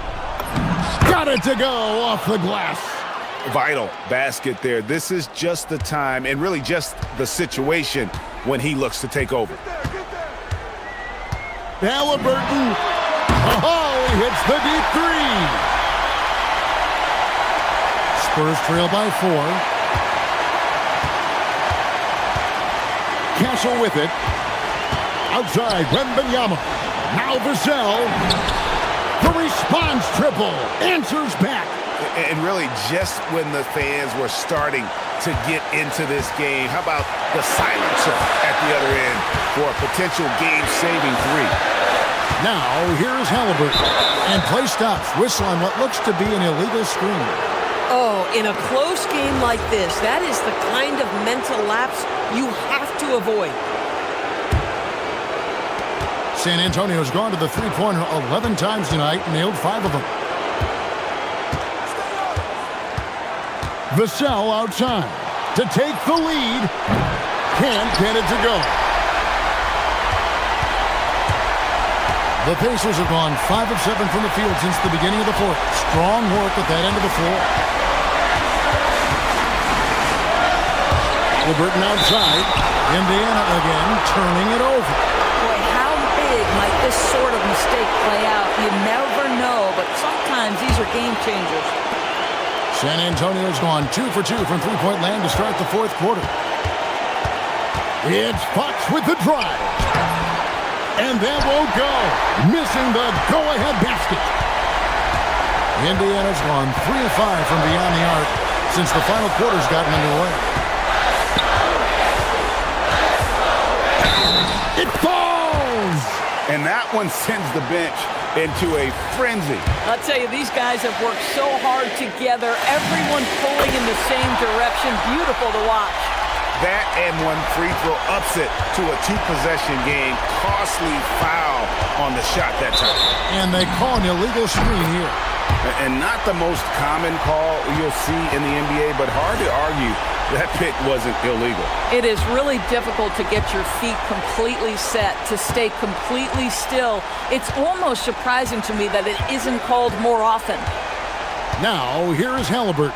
Got it to go off the glass. Vital basket there. This is just the time and really just the situation when he looks to take over. Halliburton. Oh, he hits the deep three. Spurs trail by 4. Castle with it. Outside, Wembanyama. Now Vassell. The response triple. Answers back. And really just when the fans were starting to get into this game, how about the silencer at the other end for a potential game-saving 3? Now, here's Halliburton. And play stops. Whistle on what looks to be an illegal screen. Oh, in a close game like this, that is the kind of mental lapse you have to avoid. San Antonio's gone to the three-pointer 11 times tonight, nailed 5 of them. Vassell outside to take the lead. Can't get it to go. The Pacers have gone 5 of 7 from the field since the beginning of the fourth. Strong work at that end of the floor. Halliburton outside. Indiana again turning it over. Boy, how big might this sort of mistake play out? You never know, but sometimes these are game changers. San Antonio's gone 2 for 2 from three-point land to start the fourth quarter. It's Fox with the drive. And that won't go. Missing the go-ahead basket. Indiana's gone 3 of 5 from beyond the arc since the final quarter's gotten underway. It falls! And that one sends the bench into a frenzy. I'll tell you, these guys have worked so hard together. Everyone pulling in the same direction. Beautiful to watch. That and one free throw upset to a 2-possession game. Costly foul on the shot that time. And they call an illegal screen here. And not the most common call you'll see in the NBA, but hard to argue that pick wasn't illegal. It is really difficult to get your feet completely set, to stay completely still. It's almost surprising to me that it isn't called more often. Now, here is Halliburton.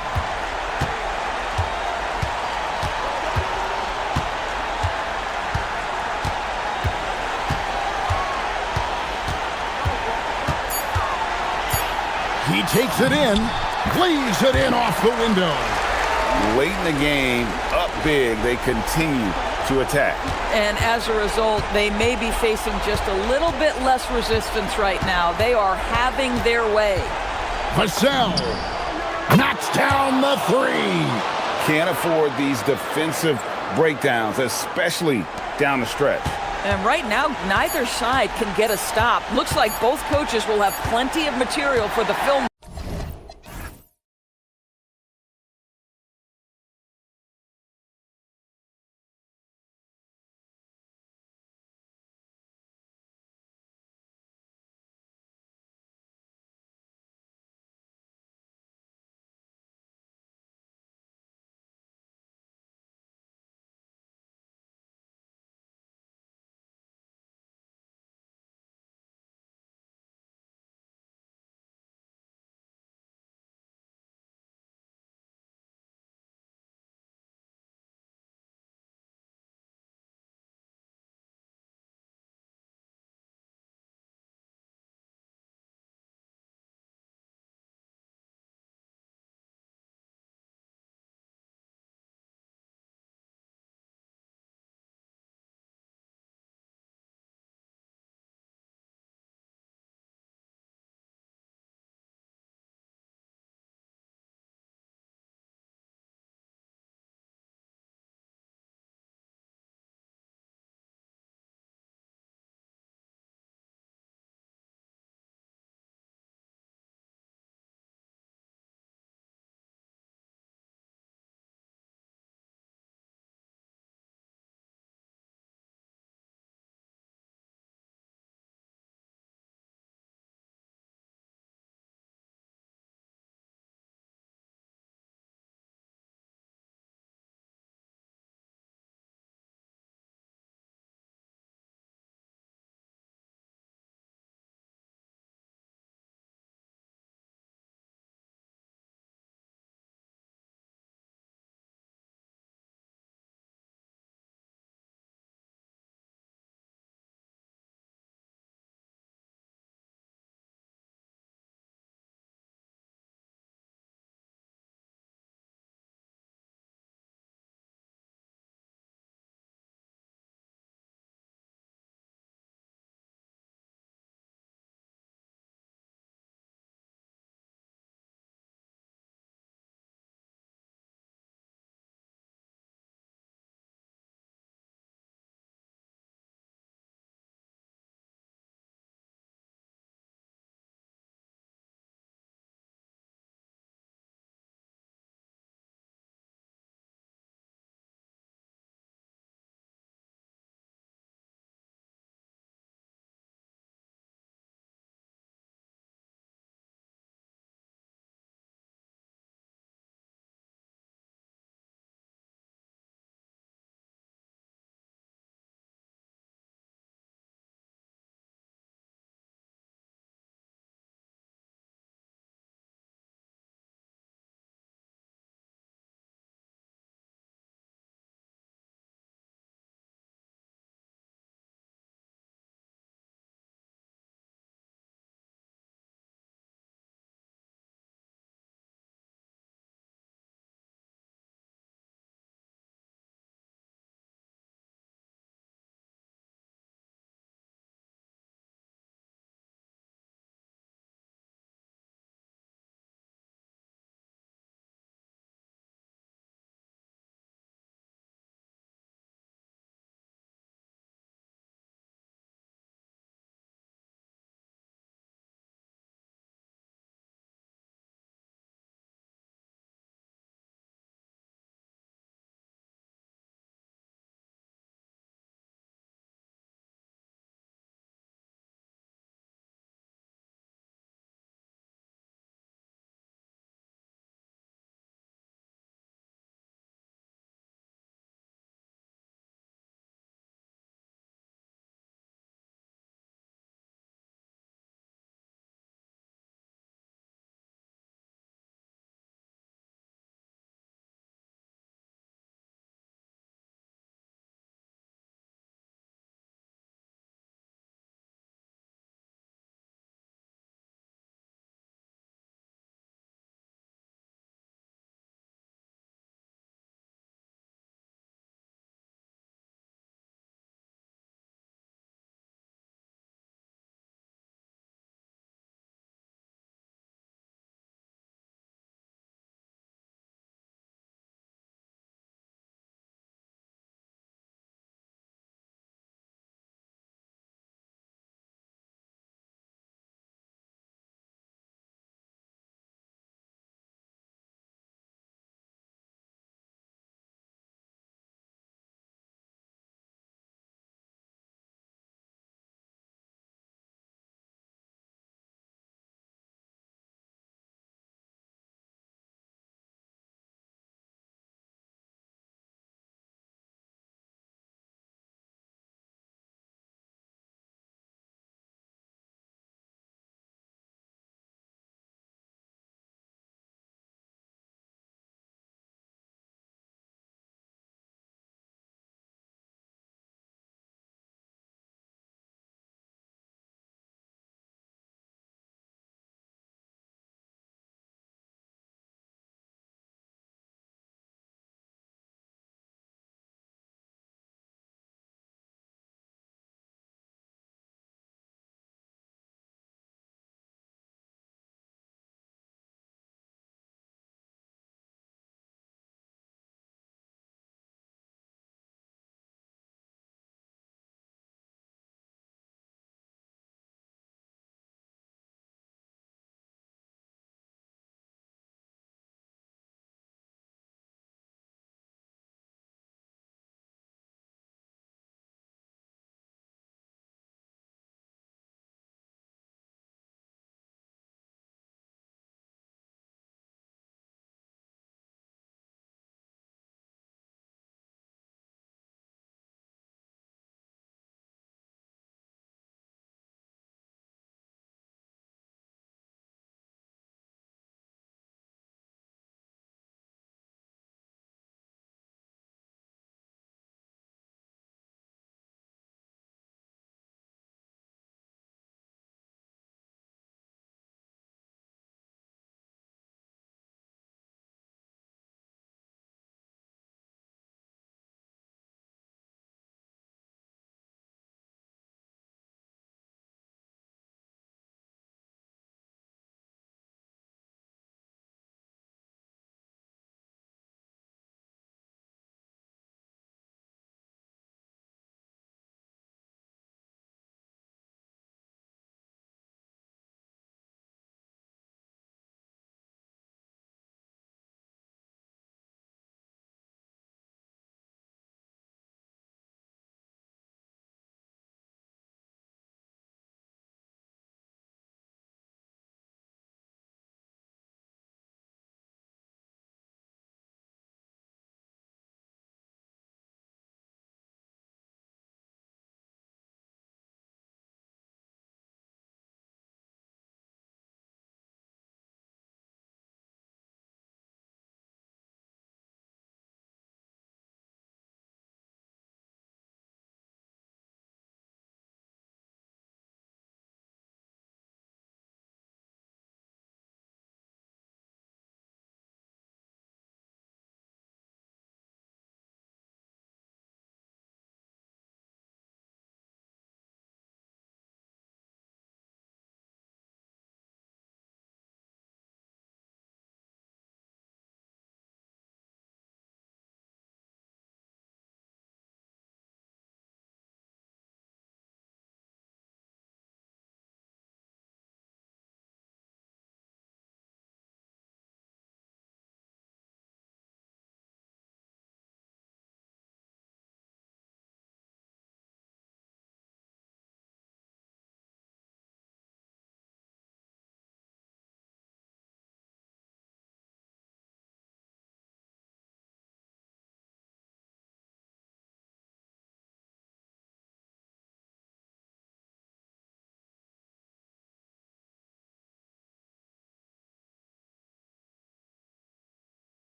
He takes it in, cleaves it in off the window. Late in the game, up big, they continue to attack. And as a result, they may be facing just a little bit less resistance right now. They are having their way. Vassell knocks down the 3. Can't afford these defensive breakdowns, especially down the stretch. And right now, neither side can get a stop. Looks like both coaches will have plenty of material for the film.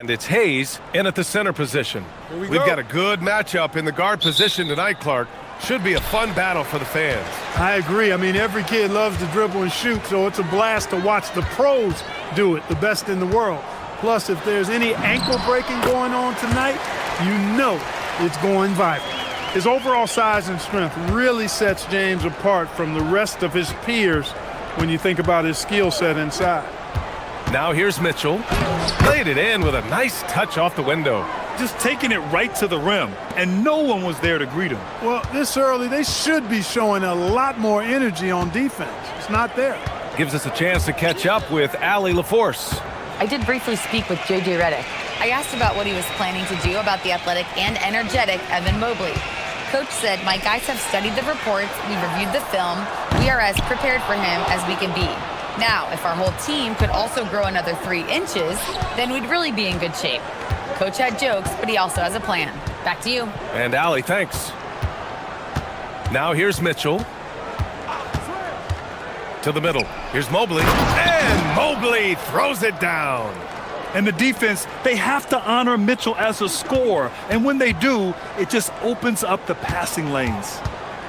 And it's Hayes in at the center position. We've got a good matchup in the guard position tonight, Clark. Should be a fun battle for the fans. I agree. I mean, every kid loves to dribble and shoot, so it's a blast to watch the pros do it, the best in the world. Plus, if there's any ankle breaking going on tonight, you know it's going viral. His overall size and strength really sets James apart from the rest of his peers when you think about his skill set inside. Now here's Mitchell. Played it in with a nice touch off the window. Just taking it right to the rim, and no one was there to greet him. Well, this early, they should be showing a lot more energy on defense. It's not there. Gives us a chance to catch up with Allie LaForce. I did briefly speak with J.J. Redick. I asked about what he was planning to do about the athletic and energetic Evan Mobley. Coach said, my guys have studied the reports, we've reviewed the film, we are as prepared for him as we can be. Now, if our whole team could also grow another 3 inches, then we'd really be in good shape. Coach had jokes, but he also has a plan. Back to you. And Allie, thanks. Now here's Mitchell. To the middle. Here's Mobley. And Mobley throws it down. And the defense, they have to honor Mitchell as a scorer. And when they do, it just opens up the passing lanes.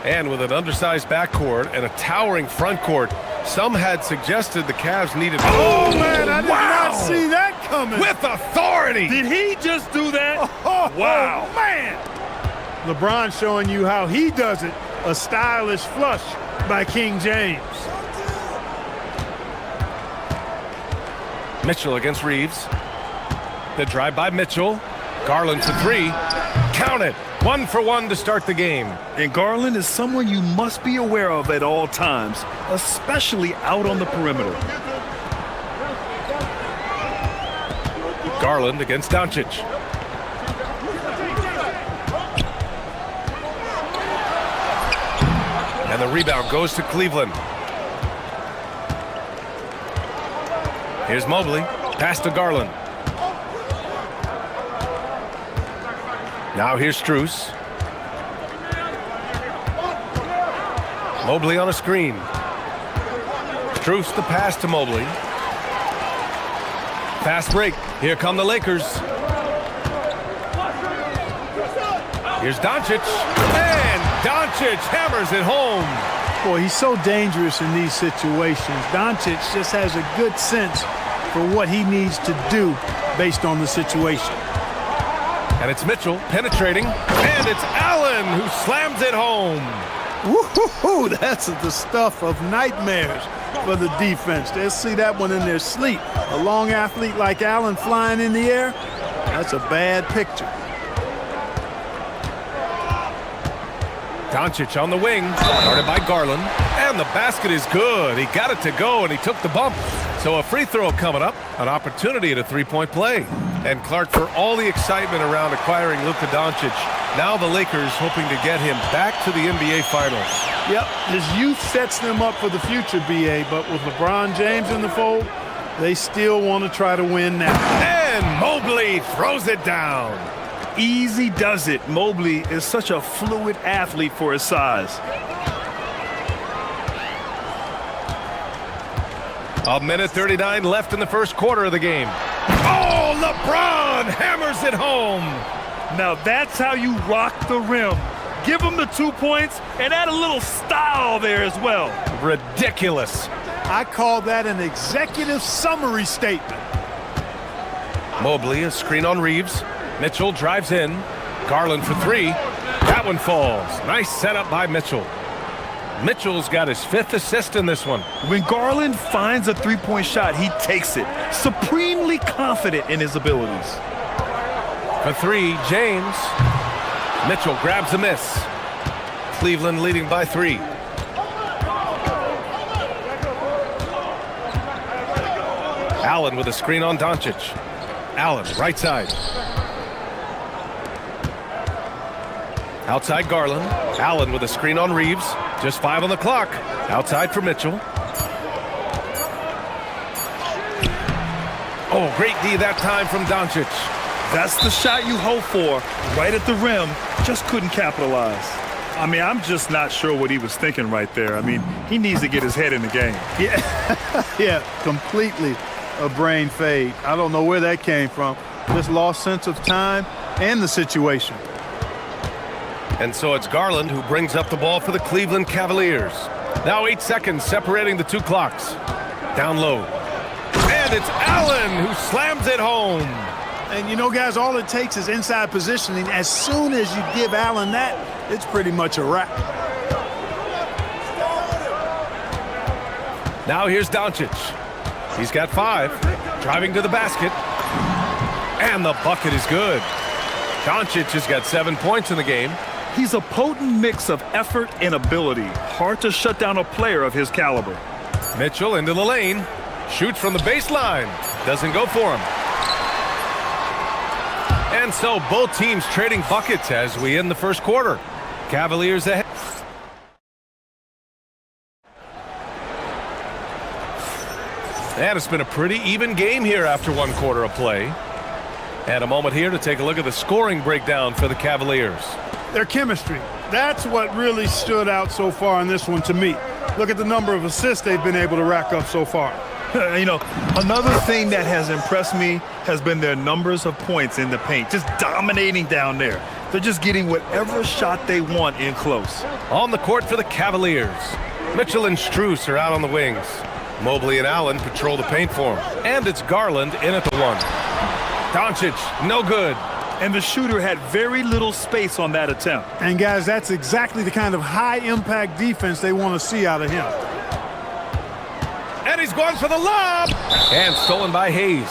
And with an undersized backcourt and a towering front court, some had suggested the Cavs needed... Oh, man, I did not see that coming. With authority. Did he just do that? Wow. Man. LeBron showing you how he does it. A stylish flush by King James. Mitchell against Reeves. The drive by Mitchell. Garland for 3. Count it. 1 for 1 to start the game. And Garland is someone you must be aware of at all times, especially out on the perimeter. Garland against Doncic. And the rebound goes to Cleveland. Here's Mobley. Pass to Garland. Now here's Strus. Mobley on a screen. Strus the pass to Mobley. Fast break. Here come the Lakers. Here's Doncic. And Doncic hammers it home. Boy, he's so dangerous in these situations. Doncic just has a good sense for what he needs to do based on the situation. And it's Mitchell penetrating. And it's Allen who slams it home. Woo-hoo-hoo, that's the stuff of nightmares for the defense. They'll see that one in their sleep. A long athlete like Allen flying in the air, that's a bad picture. Doncic on the wing, guarded by Garland. And the basket is good. He got it to go, and he took the bump. So a free throw coming up, an opportunity at a three-point play. And Clark, for all the excitement around acquiring Luka Doncic, now the Lakers hoping to get him back to the NBA Finals. Yep, his youth sets them up for the future, B.A., but with LeBron James in the fold, they still want to try to win now. And Mobley throws it down. Easy does it. Mobley is such a fluid athlete for his size. A minute 39 left in the first quarter of the game. Oh, LeBron hammers it home. Now that's how you rock the rim. Give him the 2 points and add a little style there as well. Ridiculous. I call that an executive summary statement. Mobley, a screen on Reeves. Mitchell drives in. Garland for 3. That one falls. Nice setup by Mitchell. Mitchell's got his 5th assist in this one. When Garland finds a three-point shot, he takes it, supremely confident in his abilities. For 3, James. Mitchell grabs a miss. Cleveland leading by 3. Allen with a screen on Doncic. Allen, right side. Outside Garland. Allen with a screen on Reeves. Just 5 on the clock. Outside for Mitchell. Oh, great D that time from Doncic. That's the shot you hope for. Right at the rim. Just couldn't capitalize. I mean, I'm just not sure what he was thinking right there. I mean, he needs to get his head in the game. Yeah, completely a brain fade. I don't know where that came from. This lost sense of time and the situation. And so it's Garland who brings up the ball for the Cleveland Cavaliers. Now 8 seconds separating the two clocks. Down low. And it's Allen who slams it home. And you know, guys, all it takes is inside positioning. As soon as you give Allen that, it's pretty much a wrap. Now here's Doncic. He's got 5. Driving to the basket. And the bucket is good. Doncic has got 7 points in the game. He's a potent mix of effort and ability. Hard to shut down a player of his caliber. Mitchell into the lane. Shoots from the baseline. Doesn't go for him. And so both teams trading buckets as we end the first quarter. Cavaliers ahead. And it's been a pretty even game here after 1 quarter of play. And a moment here to take a look at the scoring breakdown for the Cavaliers. Their chemistry. That's what really stood out so far in this one to me. Look at the number of assists they've been able to rack up so far. You know, another thing that has impressed me has been their numbers of points in the paint. Just dominating down there. They're just getting whatever shot they want in close. On the court for the Cavaliers. Mitchell and Strus are out on the wings. Mobley and Allen patrol the paint for him. And it's Garland in at the 1. Doncic, no good. And the shooter had very little space on that attempt. And guys, that's exactly the kind of high-impact defense they want to see out of him. And he's going for the lob. And stolen by Hayes.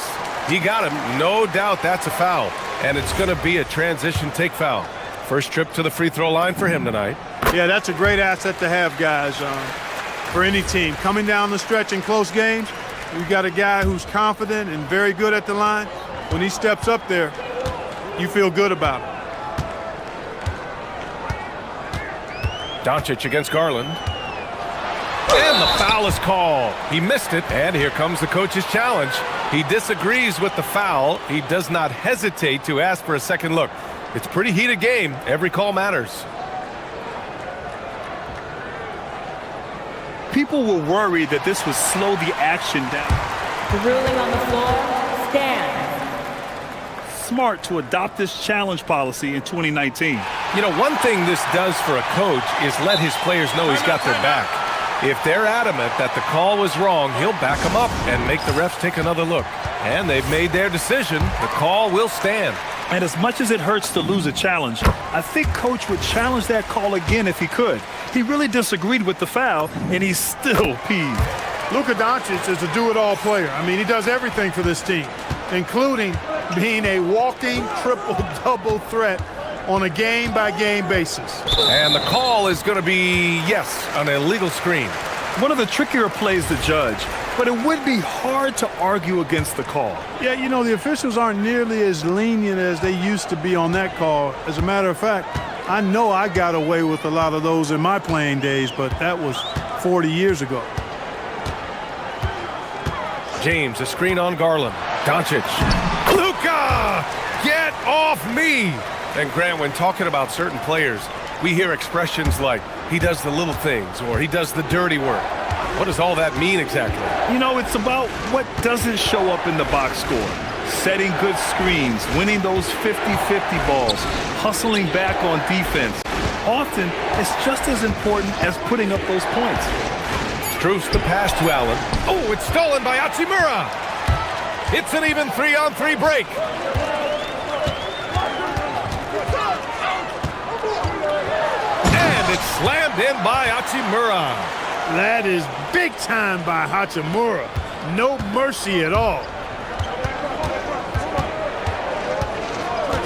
He got him. No doubt that's a foul. And it's going to be a transition take foul. First trip to the free throw line for him tonight. Yeah, that's a great asset to have, guys, for any team. Coming down the stretch in close games, you've got a guy who's confident and very good at the line. When he steps up there, you feel good about it. Doncic against Garland. And the foul is called. He missed it, and here comes the coach's challenge. He disagrees with the foul. He does not hesitate to ask for a second look. It's a pretty heated game. Every call matters. People were worried that this would slow the action down. The ruling on the floor stands. Smart to adopt this challenge policy in 2019. You know, one thing this does for a coach is let his players know he's got their back. If they're adamant that the call was wrong, he'll back them up and make the refs take another look. And they've made their decision. The call will stand. And as much as it hurts to lose a challenge, I think Coach would challenge that call again if he could. He really disagreed with the foul, and he's still peeved. Luka Doncic is a do-it-all player. I mean, he does everything for this team, including being a walking triple-double threat on a game-by-game basis. And the call is going to be, yes, an illegal screen. One of the trickier plays to judge, but it would be hard to argue against the call. Yeah, you know, the officials aren't nearly as lenient as they used to be on that call. As a matter of fact, I know I got away with a lot of those in my playing days, but that was 40 years ago. James, a screen on Garland. Doncic. Luka! Get off me! And Grant, when talking about certain players, we hear expressions like, he does the little things, or he does the dirty work. What does all that mean exactly? You know, it's about what doesn't show up in the box score. Setting good screens, winning those 50-50 balls, hustling back on defense. Often, it's just as important as putting up those points. Strus the pass to Allen. Oh, it's stolen by Hachimura. It's an even 3-on-3 break. And it's slammed in by Hachimura. That is big time by Hachimura. No mercy at all.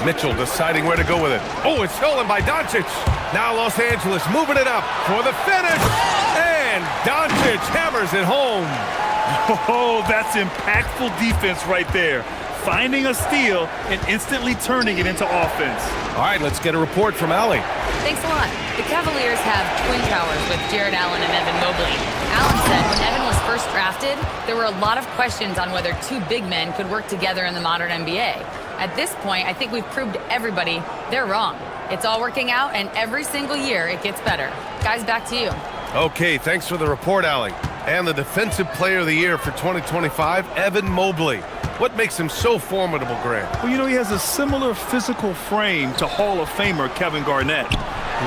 Mitchell deciding where to go with it. Oh, it's stolen by Doncic. Now Los Angeles moving it up for the finish. And Doncic hammers it home. Oh, that's impactful defense right there. Finding a steal and instantly turning it into offense. All right, let's get a report from Allie. Thanks a lot. The Cavaliers have twin towers with Jared Allen and Evan Mobley. Allen said when Evan was first drafted, there were a lot of questions on whether two big men could work together in the modern NBA. At this point, I think we've proved to everybody they're wrong. It's all working out, and every single year it gets better. Guys, back to you. Okay, thanks for the report, Allie. And the Defensive Player of the Year for 2025, Evan Mobley. What makes him so formidable, Grant? Well, you know, he has a similar physical frame to Hall of Famer Kevin Garnett.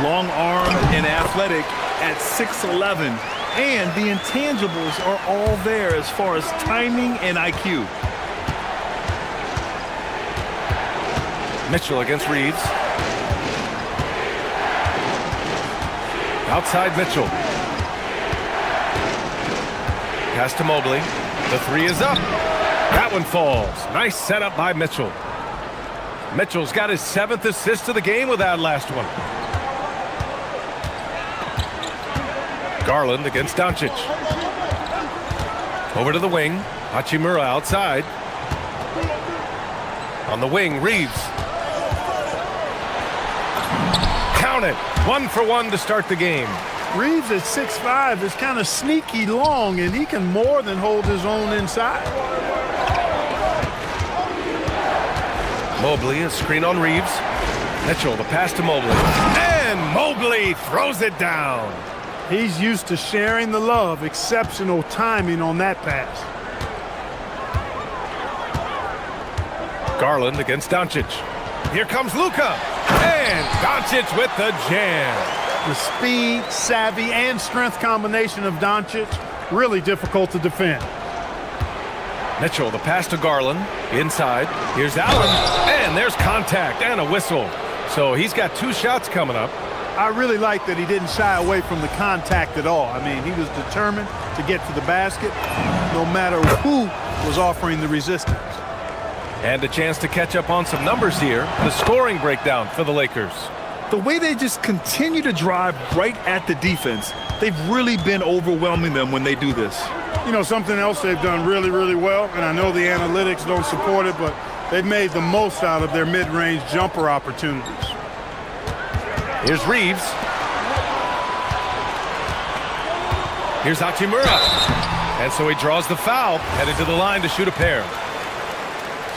Long arm and athletic at 6'11", and the intangibles are all there as far as timing and IQ. Mitchell against Reeves. Outside Mitchell. Pass to Mobley. The three is up. That one falls. Nice setup by Mitchell. Mitchell's got his 7th assist of the game with that last one. Garland against Doncic. Over to the wing. Hachimura outside. On the wing, Reeves. Count it. 1 for 1 to start the game. Reeves at 6'5" is kind of sneaky long, and he can more than hold his own inside. Mobley, a screen on Reeves. Mitchell, the pass to Mobley. And Mobley throws it down. He's used to sharing the love. Exceptional timing on that pass. Garland against Doncic. Here comes Luka. And Doncic with the jam. The speed, savvy, and strength combination of Doncic, really difficult to defend. Mitchell, the pass to Garland. Inside. Here's Allen. And there's contact and a whistle. So he's got 2 shots coming up. I really like that he didn't shy away from the contact at all. I mean, he was determined to get to the basket no matter who was offering the resistance. And a chance to catch up on some numbers here. The scoring breakdown for the Lakers. The way they just continue to drive right at the defense, they've really been overwhelming them when they do this. You know, something else they've done really, really well, and I know the analytics don't support it, but they've made the most out of their mid-range jumper opportunities. Here's Reeves. Here's Hachimura. And so he draws the foul, headed to the line to shoot a pair.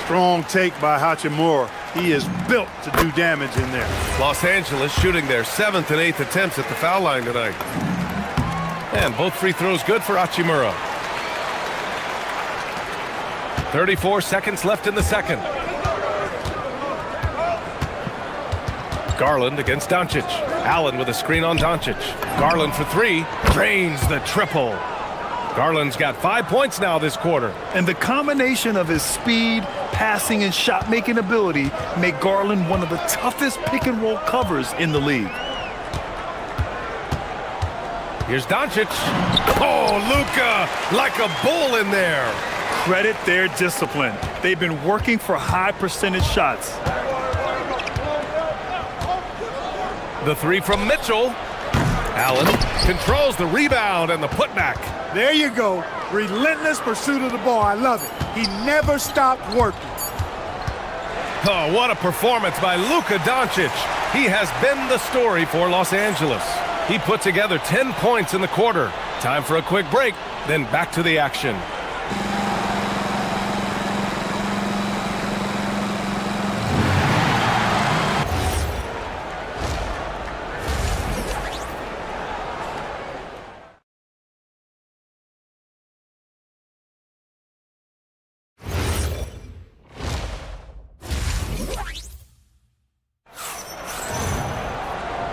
Strong take by Hachimura. He is built to do damage in there. Los Angeles shooting their 7th and 8th attempts at the foul line tonight. And both free throws good for Hachimura. 34 seconds left in the second. Garland against Doncic. Allen with a screen on Doncic. Garland for 3. Drains the triple. Garland's got 5 points now this quarter. And the combination of his speed, passing, and shot-making ability make Garland one of the toughest pick-and-roll covers in the league. Here's Doncic. Oh, Luka, like a bull in there. Credit their discipline. They've been working for high percentage shots. The 3 from Mitchell. Allen controls the rebound and the putback. There you go. Relentless pursuit of the ball. I love it. He never stopped working. Oh, what a performance by Luka Doncic. He has been the story for Los Angeles. He put together 10 points in the quarter. Time for a quick break, then back to the action.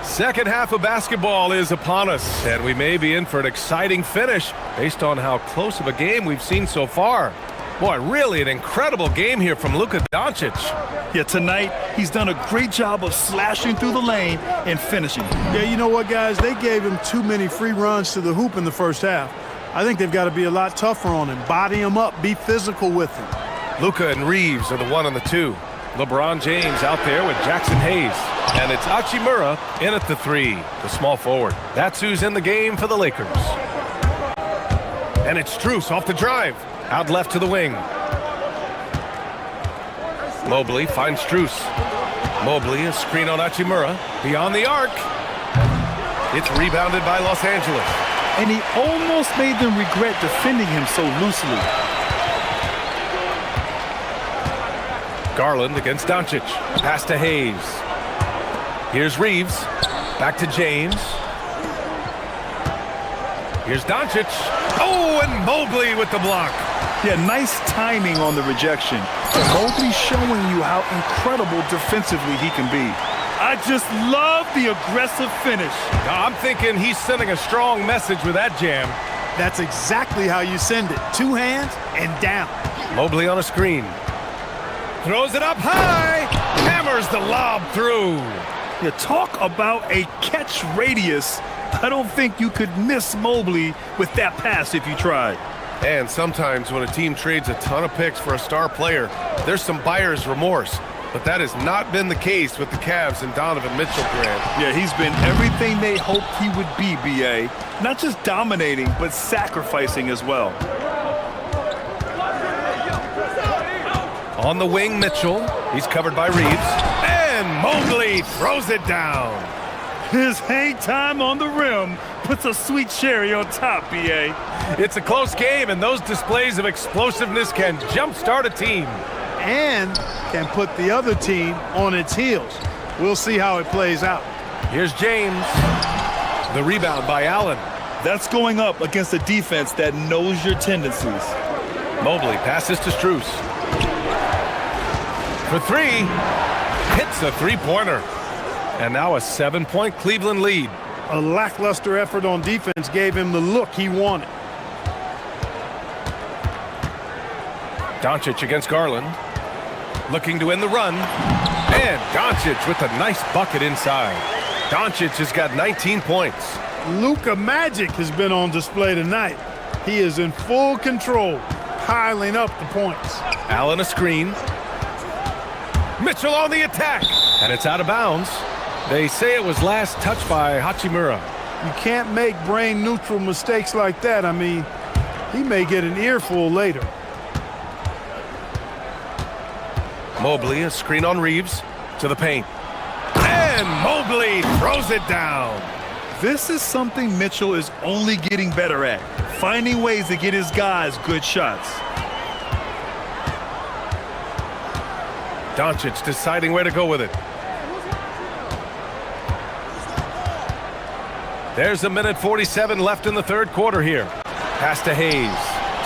Second half of basketball is upon us, and we may be in for an exciting finish based on how close of a game we've seen so far. Boy, really an incredible game here from Luka Doncic. Yeah, tonight he's done a great job of slashing through the lane and finishing. Yeah, you know what, guys? They gave him too many free runs to the hoop in the first half. I think they've got to be a lot tougher on him. Body him up, be physical with him. Luka and Reeves are the 1 and the 2. LeBron James out there with Jackson Hayes. And it's Hachimura in at the 3, the small forward. That's who's in the game for the Lakers. And it's Strus off the drive. Out left to the wing. Mobley finds Strus. Mobley, a screen on Hachimura. Beyond the arc. It's rebounded by Los Angeles. And he almost made them regret defending him so loosely. Garland against Doncic. Pass to Hayes. Here's Reeves. Back to James. Here's Doncic. Oh, and Mobley with the block. Yeah, nice timing on the rejection. Mobley showing you how incredible defensively he can be. I just love the aggressive finish. Now, I'm thinking he's sending a strong message with that jam. That's exactly how you send it. Two hands and down. Mobley on a screen. Throws it up high. Hammers the lob through. You talk about a catch radius. I don't think you could miss Mobley with that pass if you tried. And sometimes when a team trades a ton of picks for a star player, there's some buyer's remorse. But that has not been the case with the Cavs and Donovan Mitchell, Grant. Yeah, he's been everything they hoped he would be, B.A. Not just dominating, but sacrificing as well. On the wing, Mitchell. He's covered by Reeves. And Mobley throws it down. His hang time on the rim puts a sweet cherry on top, B.A. It's a close game, and those displays of explosiveness can jumpstart a team. And can put the other team on its heels. We'll see how it plays out. Here's James. The rebound by Allen. That's going up against a defense that knows your tendencies. Mobley passes to Strus. For three. Hits a three-pointer. And now a 7-point Cleveland lead. A lackluster effort on defense gave him the look he wanted. Doncic against Garland. Looking to end the run. And Doncic with a nice bucket inside. Doncic has got 19 points. Luka Magic has been on display tonight. He is in full control, piling up the points. Allen a screen. Mitchell on the attack. And it's out of bounds. They say it was last touched by Hachimura. You can't make brain-neutral mistakes like that. I mean, he may get an earful later. Mobley, a screen on Reeves, to the paint. And Mobley throws it down. This is something Mitchell is only getting better at, finding ways to get his guys good shots. Doncic deciding where to go with it. There's 1:47 left in the third quarter here. Pass to Hayes.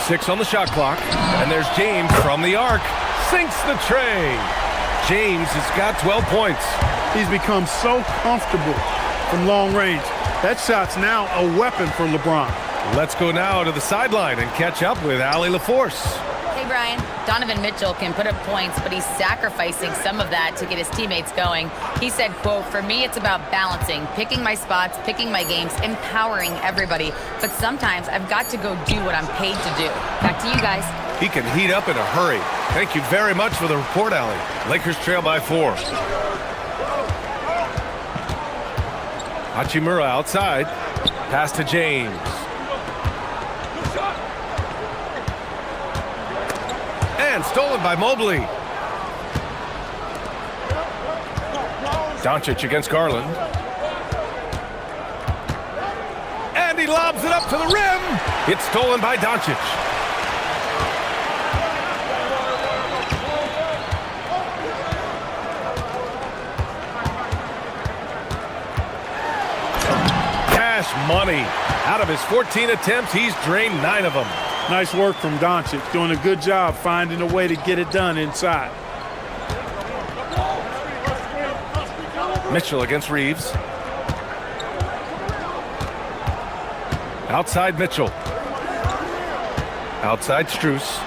6 on the shot clock. And there's James from the arc. Sinks the tray. James has got 12 points. He's become so comfortable from long range. That shot's now a weapon for LeBron. Let's go now to the sideline and catch up with Allie LaForce. Hey, Brian. Donovan Mitchell can put up points, but he's sacrificing some of that to get his teammates going. He said, quote, "For me, it's about balancing, picking my spots, picking my games, empowering everybody. But sometimes I've got to go do what I'm paid to do." Back to you guys. He can heat up in a hurry. Thank you very much for the report, Allie. Lakers trail by 4. Hachimura outside. Pass to James. And stolen by Mobley. Doncic against Garland. And he lobs it up to the rim. It's stolen by Doncic. Cash money. Out of his 14 attempts, he's drained 9 of them. Nice work from Doncic, doing a good job finding a way to get it done inside. Mitchell against Reeves. Outside Mitchell. Outside Strus.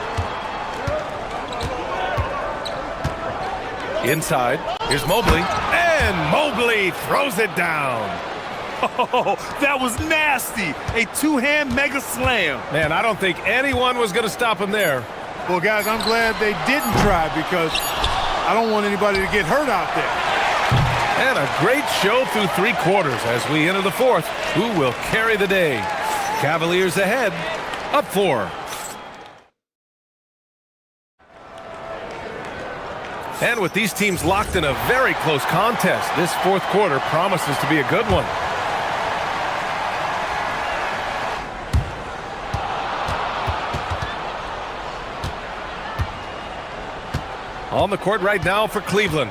Inside. Here's Mobley. And Mobley throws it down. Oh, that was nasty. A two-hand mega slam. Man, I don't think anyone was going to stop him there. Well, guys, I'm glad they didn't try because I don't want anybody to get hurt out there. And a great show through 3 quarters as we enter the 4th. Who will carry the day? Cavaliers ahead, up 4. And with these teams locked in a very close contest, this 4th quarter promises to be a good one. On the court right now for Cleveland.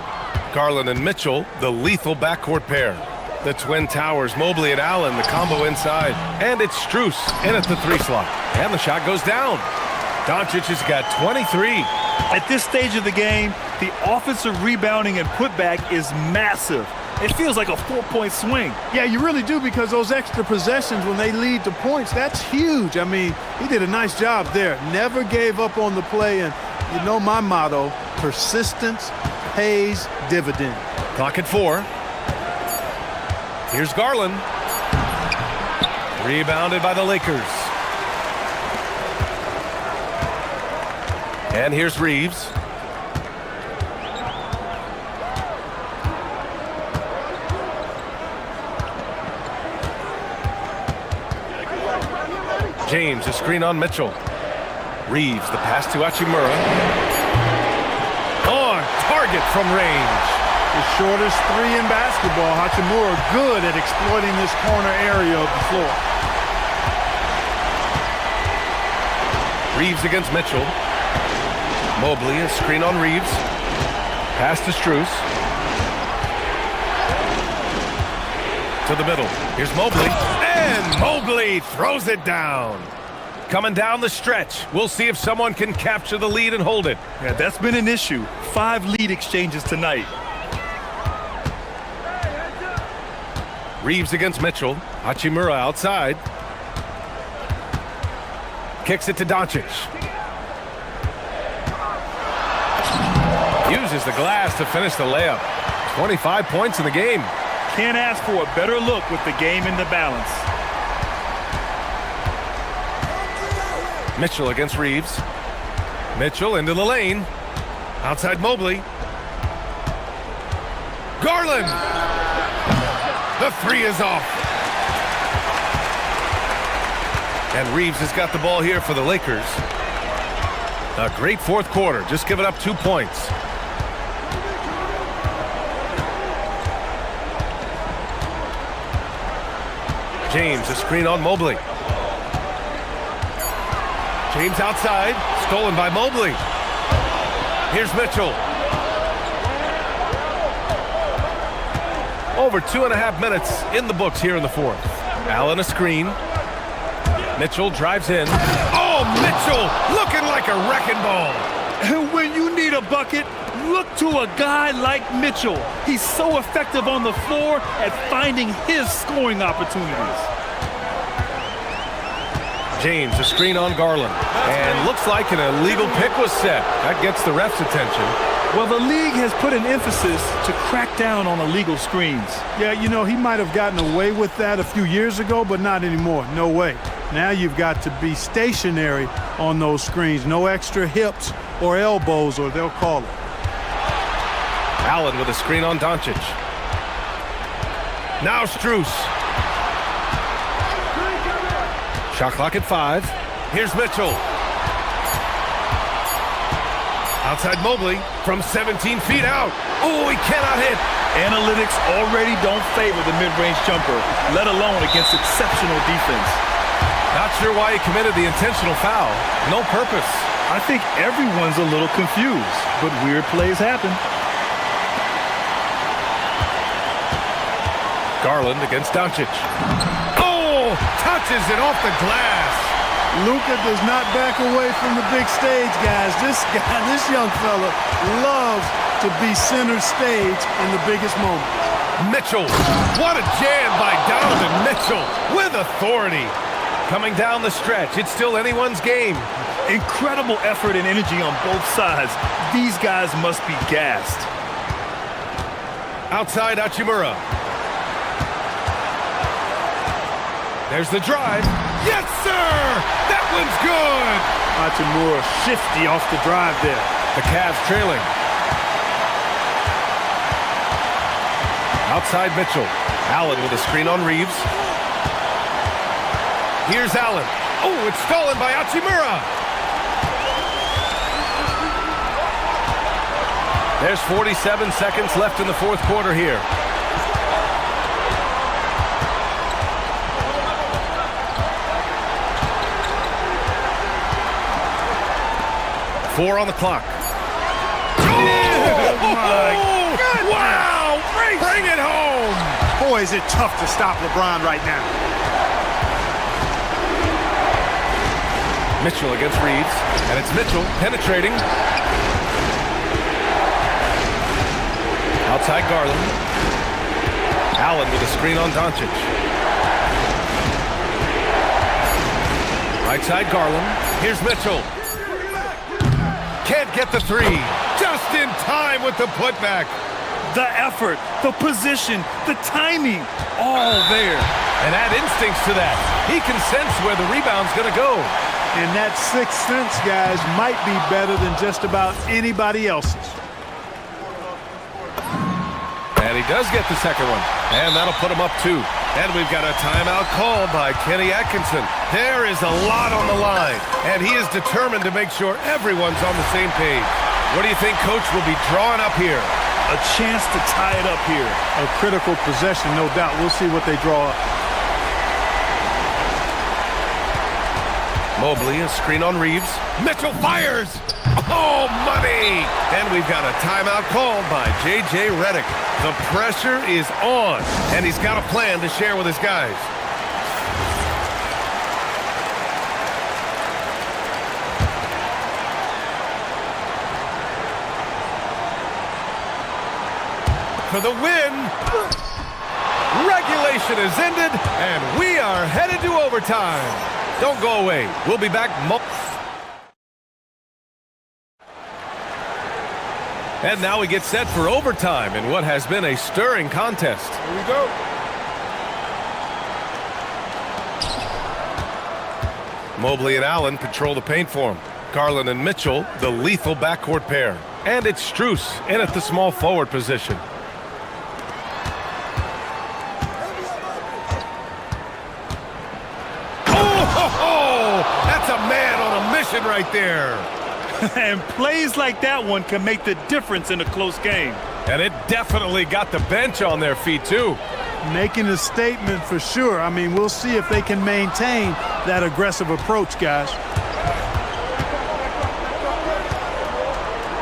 Garland and Mitchell, the lethal backcourt pair. The Twin Towers, Mobley and Allen, the combo inside. And it's Strus in at the 3 slot. And the shot goes down. Doncic has got 23. At this stage of the game, the offensive rebounding and putback is massive. It feels like a 4-point swing. Yeah, you really do, because those extra possessions, when they lead to points, that's huge. I mean, he did a nice job there. Never gave up on the play, and you know my motto, persistence pays dividend. Clock at 4. Here's Garland. Rebounded by the Lakers. And here's Reeves. James, a screen on Mitchell. Reeves, the pass to Hachimura. On target from range. The shortest three in basketball. Hachimura good at exploiting this corner area of the floor. Reeves against Mitchell. Mobley, a screen on Reeves. Pass to Strus. To the middle. Here's Mobley. And Mobley throws it down. Coming down the stretch. We'll see if someone can capture the lead and hold it. Yeah, that's been an issue. 5 lead exchanges tonight. Reeves against Mitchell. Hachimura outside. Kicks it to Doncic. Uses the glass to finish the layup. 25 points in the game. Can't ask for a better look with the game in the balance. Mitchell against Reeves. Mitchell into the lane. Outside Mobley. Garland! The three is off. And Reeves has got the ball here for the Lakers. A great fourth quarter, just giving up 2 points. James, a screen on Mobley. James outside, stolen by Mobley. Here's Mitchell. Over 2.5 minutes in the books here in the fourth. Allen a screen. Mitchell drives in. Oh, Mitchell looking like a wrecking ball. And when you need a bucket, look to a guy like Mitchell. He's so effective on the floor at finding his scoring opportunities. James, a screen on Garland. And looks like an illegal pick was set. That gets the ref's attention. Well, the league has put an emphasis to crack down on illegal screens. Yeah, you know, he might have gotten away with that a few years ago, but not anymore. No way. Now you've got to be stationary on those screens. No extra hips or elbows, or they'll call it. Allen with a screen on Doncic. Now Strus. Shot clock at 5. Here's Mitchell. Outside Mobley from 17 feet out. Oh, he cannot hit. Analytics already don't favor the mid-range jumper, let alone against exceptional defense. Not sure why he committed the intentional foul. No purpose. I think everyone's a little confused, but weird plays happen. Garland against Doncic. Oh, touches it off the glass. Luka does not back away from the big stage, guys. This young fella loves to be center stage in the biggest moments. Mitchell, what a jam by Donovan Mitchell with authority. Coming down the stretch, it's still anyone's game. Incredible effort and energy on both sides. These guys must be gassed. Outside Hachimura. There's the drive. Yes, sir! That one's good! Hachimura shifty off the drive there. The Cavs trailing. Outside Mitchell. Allen with a screen on Reeves. Here's Allen. Oh, it's stolen by Hachimura. There's 47 seconds left in the fourth quarter here. Four on the clock. Oh, my God. Wow! Bring it home! Boy, is it tough to stop LeBron right now. Mitchell against Reeves, and it's Mitchell penetrating. Outside Garland. Allen with a screen on Doncic. Right side Garland. Here's Mitchell. Can't get the three. Just in time with the putback. The effort, the position, the timing, all there. And add instincts to that. He can sense where the rebound's going to go. And that sixth sense, guys, might be better than just about anybody else's. And he does get the second one. And that'll put him up 2. And we've got a timeout called by Kenny Atkinson. There is a lot on the line. And he is determined to make sure everyone's on the same page. What do you think Coach will be drawing up here? A chance to tie it up here. A critical possession, no doubt. We'll see what they draw up. Mobley, a screen on Reeves. Mitchell fires! Oh, money! And we've got a timeout called by J.J. Redick. The pressure is on, and he's got a plan to share with his guys. For the win! Regulation is ended, and we are headed to overtime. Don't go away. We'll be back. And now we get set for overtime in what has been a stirring contest. Here we go. Mobley and Allen control the paint for him. Garland and Mitchell, the lethal backcourt pair. And it's Strus in at the small forward position. That's a man on a mission right there. And plays like that one can make the difference in a close game. And it definitely got the bench on their feet, too. Making a statement for sure. I mean, we'll see if they can maintain that aggressive approach, guys.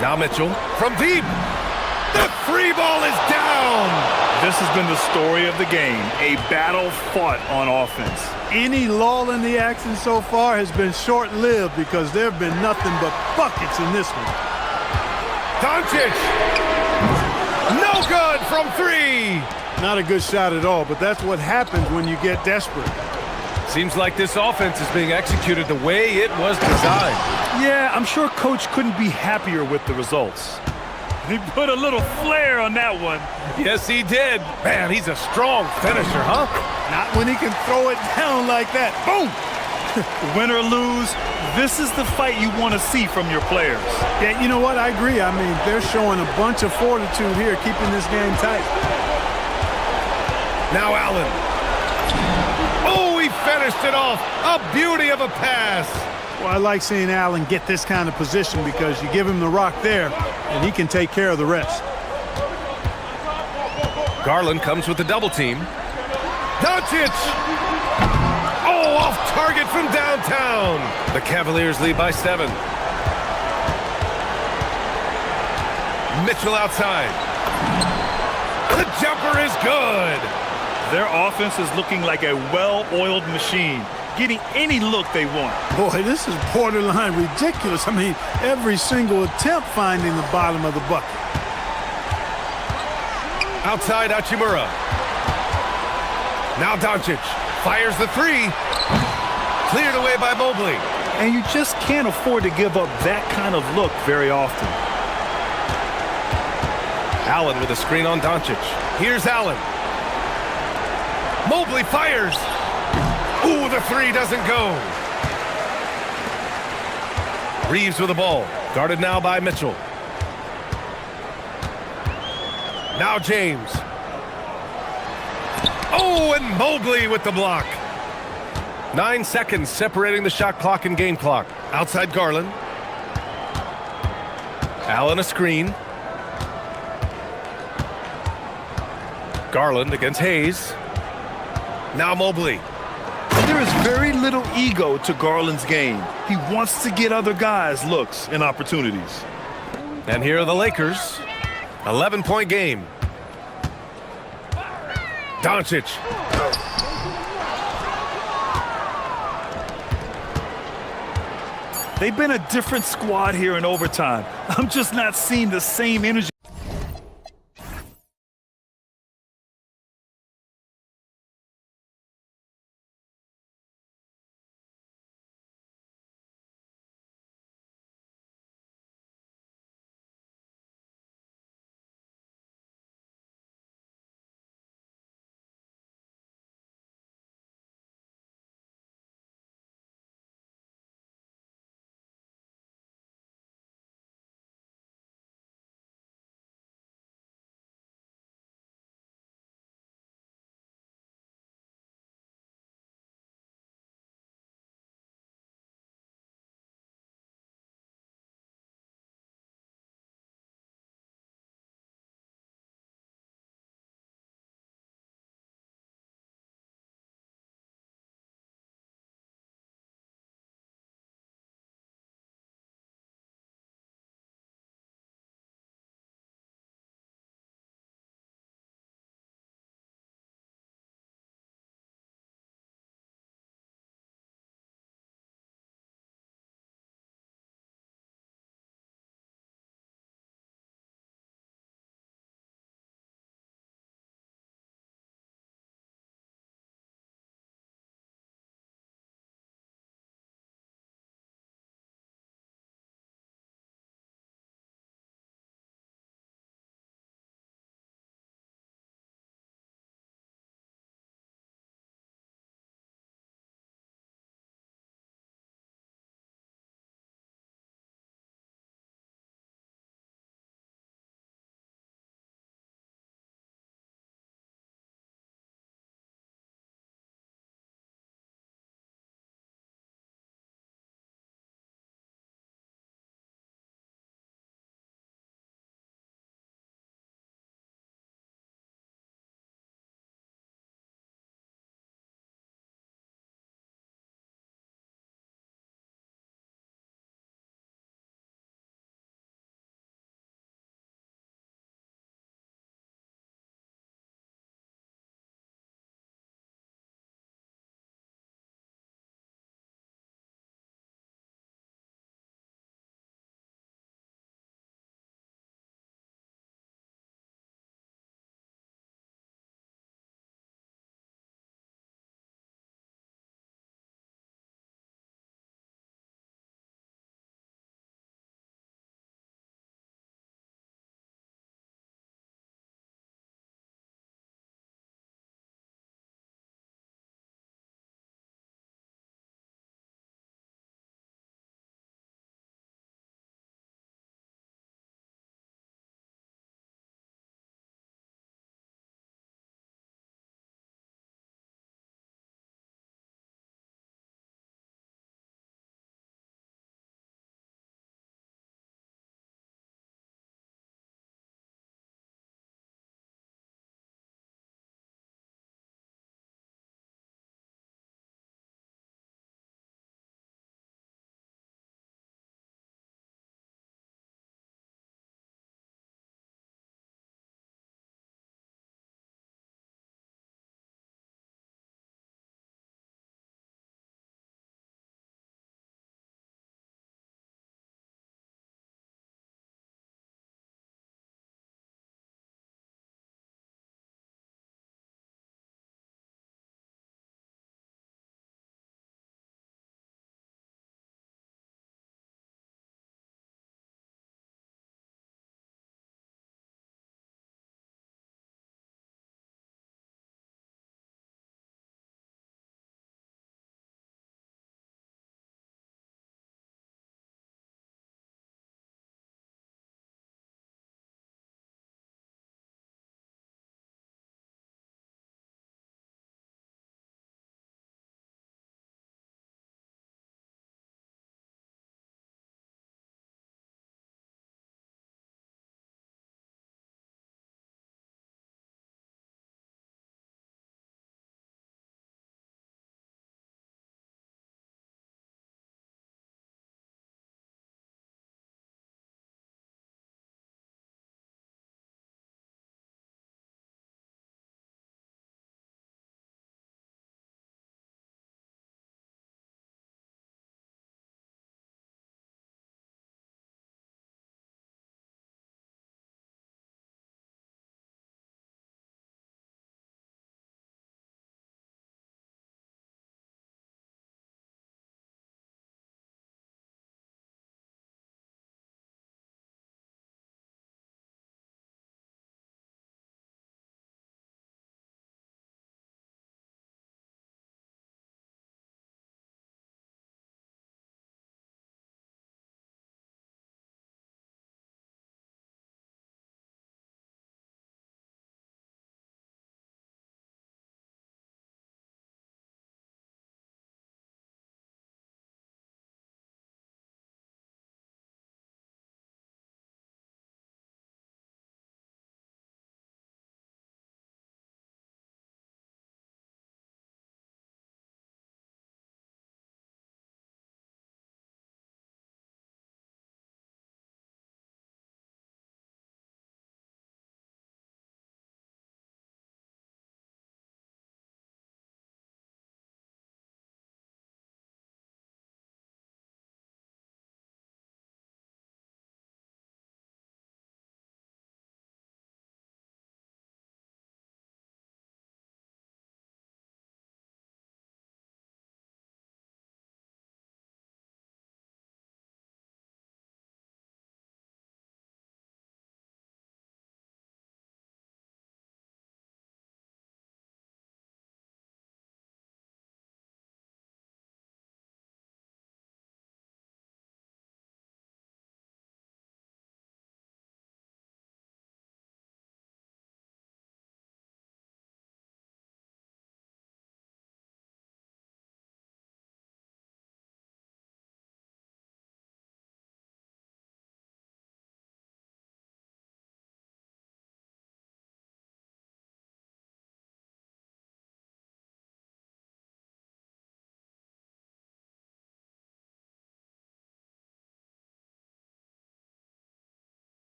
Now Mitchell from deep. The free ball is down. This has been the story of the game, a battle fought on offense. Any lull in the action so far has been short-lived because there have been nothing but buckets in this one. Doncic! No good from 3! Not a good shot at all, but that's what happens when you get desperate. Seems like this offense is being executed the way it was designed. Yeah, I'm sure Coach couldn't be happier with the results. He put a little flair on that one. Yes, he did. Man, he's a strong finisher, huh? Not when he can throw it down like that. Boom! Win or lose, this is the fight you want to see from your players. Yeah, you know what? I agree. I mean, they're showing a bunch of fortitude here, keeping this game tight. Now Allen. Oh, he finished it off. A beauty of a pass. Well, I like seeing Allen get this kind of position because you give him the rock there, and he can take care of the rest. Garland comes with the double team. Doncic! Oh, off target from downtown. The Cavaliers lead by 7. Mitchell outside. The jumper is good. Their offense is looking like a well-oiled machine, getting any look they want. Boy, this is borderline ridiculous. I mean, every single attempt finding the bottom of the bucket. Outside Hachimura. Now Doncic fires the 3. Cleared away by Mobley. And you just can't afford to give up that kind of look very often. Allen with a screen on Doncic. Here's Allen. Mobley fires. Ooh, the 3 doesn't go. Reeves with the ball. Guarded now by Mitchell. Now James. Oh, and Mobley with the block. 9 seconds separating the shot clock and game clock. Outside Garland. Allen a screen. Garland against Hayes. Now Mobley. There is very little ego to Garland's game. He wants to get other guys looks and opportunities. And here are the Lakers. 11-point game. Doncic. They've been a different squad here in overtime. I'm just not seeing the same energy.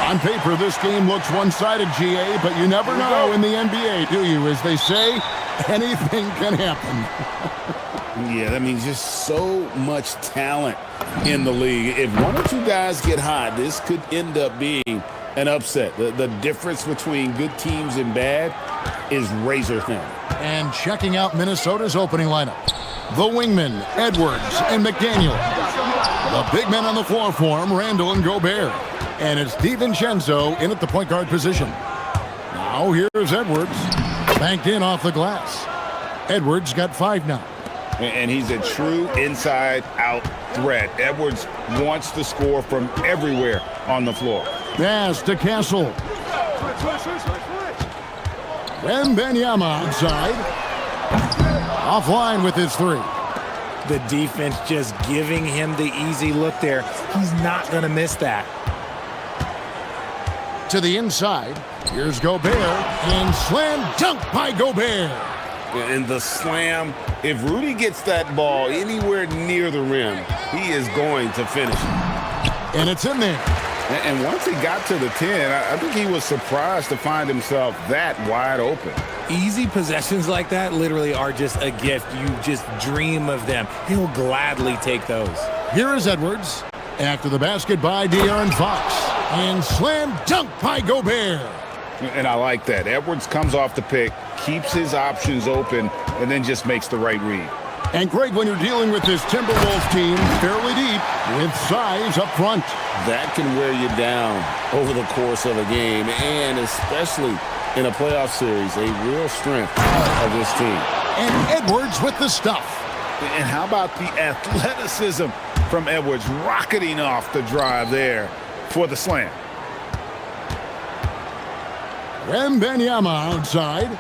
On paper, this game looks one-sided, GA, but you never know in the NBA, do you? As they say, anything can happen. Yeah, I mean, just so much talent in the league. If one or two guys get hot, this could end up being an upset. The difference between good teams and bad is razor thin. And checking out Minnesota's opening lineup, the wingmen, Edwards and McDaniel. The big men on the floor for him, Randall and Gobert. And it's DiVincenzo in at the point guard position. Now here's Edwards. Banked in off the glass. Edwards got 5 now. And he's a true inside-out threat. Edwards wants to score from everywhere on the floor. Pass to Castle. Wembanyama outside. Offline with his 3. The defense just giving him the easy look there. He's not going to miss that. To the inside. Here's Gobert. And slam dunk by Gobert. And the slam, if Rudy gets that ball anywhere near the rim, he is going to finish it. And it's in there. And once he got to the 10, I think he was surprised to find himself that wide open. Easy possessions like that literally are just a gift. You just dream of them. He'll gladly take those. Here is Edwards. After the basket by De'Aaron Fox. And slam dunk by Gobert. And I like that. Edwards comes off the pick, keeps his options open, and then just makes the right read. And Greg, when you're dealing with this Timberwolves team, fairly deep, with size up front. That can wear you down over the course of a game, and especially in a playoff series, a real strength of this team. And Edwards with the stuff. And how about the athleticism from Edwards, rocketing off the drive there for the slam. Wembanyama outside.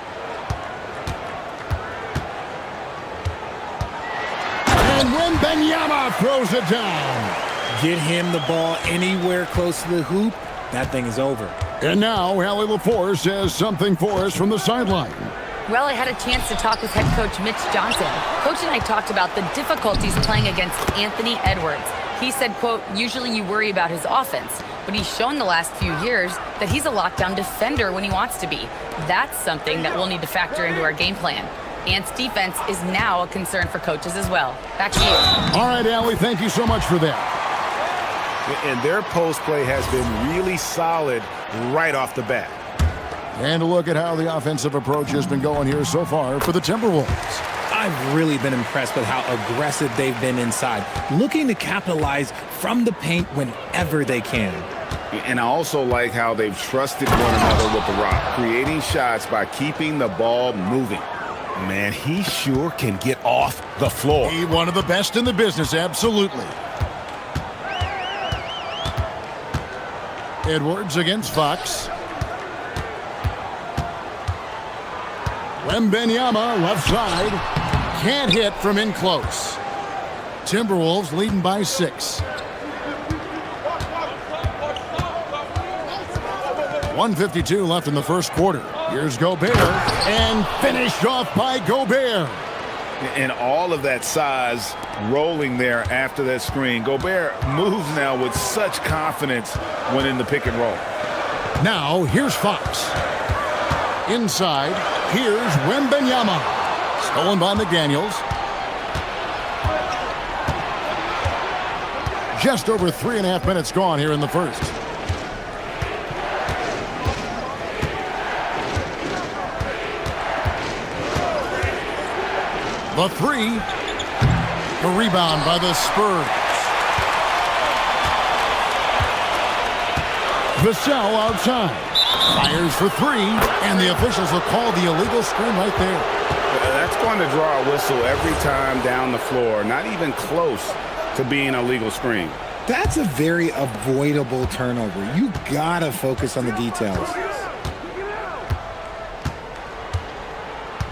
And Wembanyama throws it down. Get him the ball anywhere close to the hoop. That thing is over. And now Allie LaForce says something for us from the sideline. Well, I had a chance to talk with head coach Mitch Johnson. Coach and I talked about the difficulties playing against Anthony Edwards. He said, quote, usually you worry about his offense, but he's shown the last few years that he's a lockdown defender when he wants to be. That's something that we'll need to factor into our game plan. Ant's defense is now a concern for coaches as well. Back to you. All right, Allie, thank you so much for that. And their post play has been really solid right off the bat. And a look at how the offensive approach has been going here so far for the Timberwolves. I've really been impressed with how aggressive they've been inside, looking to capitalize from the paint whenever they can. And I also like how they've trusted one another with the rock, creating shots by keeping the ball moving. Man, he sure can get off the floor. He's one of the best in the business, absolutely. Edwards against Fox. Wembanyama left side. Can't hit from in close. Timberwolves leading by 6. 1:52 left in the first quarter. Here's Gobert, and finished off by Gobert. And all of that size rolling there after that screen. Gobert moves now with such confidence when in the pick and roll. Now, here's Fox. Inside, here's Wembanyama. Stolen by McDaniels. Just over 3.5 minutes gone here in the first. The 3. The rebound by the Spurs. Vassell outside. Fires for 3, and the officials will call the illegal screen right there. That's going to draw a whistle every time down the floor. Not even close to being a legal screen. That's a very avoidable turnover. You gotta focus on the details.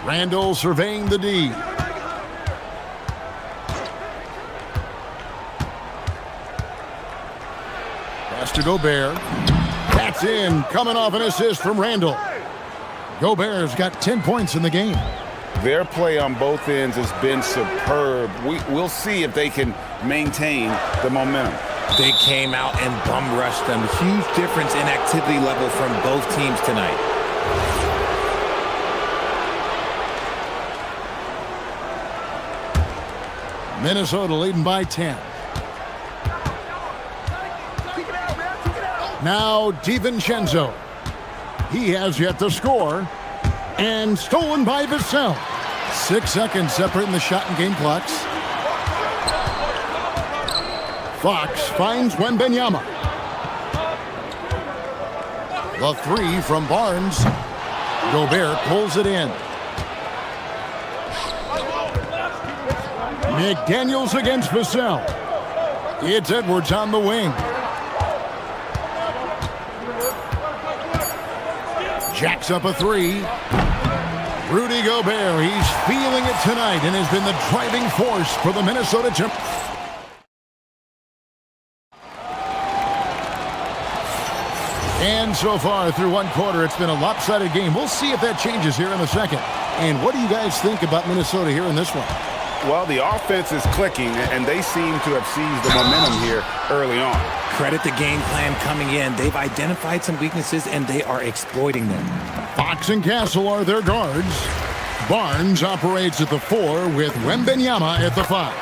Randall surveying the D. Pass to Gobert. That's in, coming off an assist from Randall. Gobert's got 10 points in the game. Their play on both ends has been superb. We'll see if they can maintain the momentum. They came out and bum rushed them. Huge difference in activity level from both teams tonight. Minnesota leading by 10. Now DiVincenzo. He has yet to score. And stolen by Vassell. 6 seconds separating the shot and game clocks. Fox finds Wembanyama. The three from Barnes. Gobert pulls it in. McDaniels against Vassell. It's Edwards on the wing. Jacks up a three. Rudy Gobert, he's feeling it tonight and has been the driving force for the Minnesota Timberwolves. And so far through one quarter, it's been a lopsided game. We'll see if that changes here in the second. And what do you guys think about Minnesota here in this one? Well, the offense is clicking, and they seem to have seized the momentum here early on. Credit the game plan coming in. They've identified some weaknesses, and they are exploiting them. Fox and Castle are their guards. Barnes operates at the 4 with Wembanyama at the 5.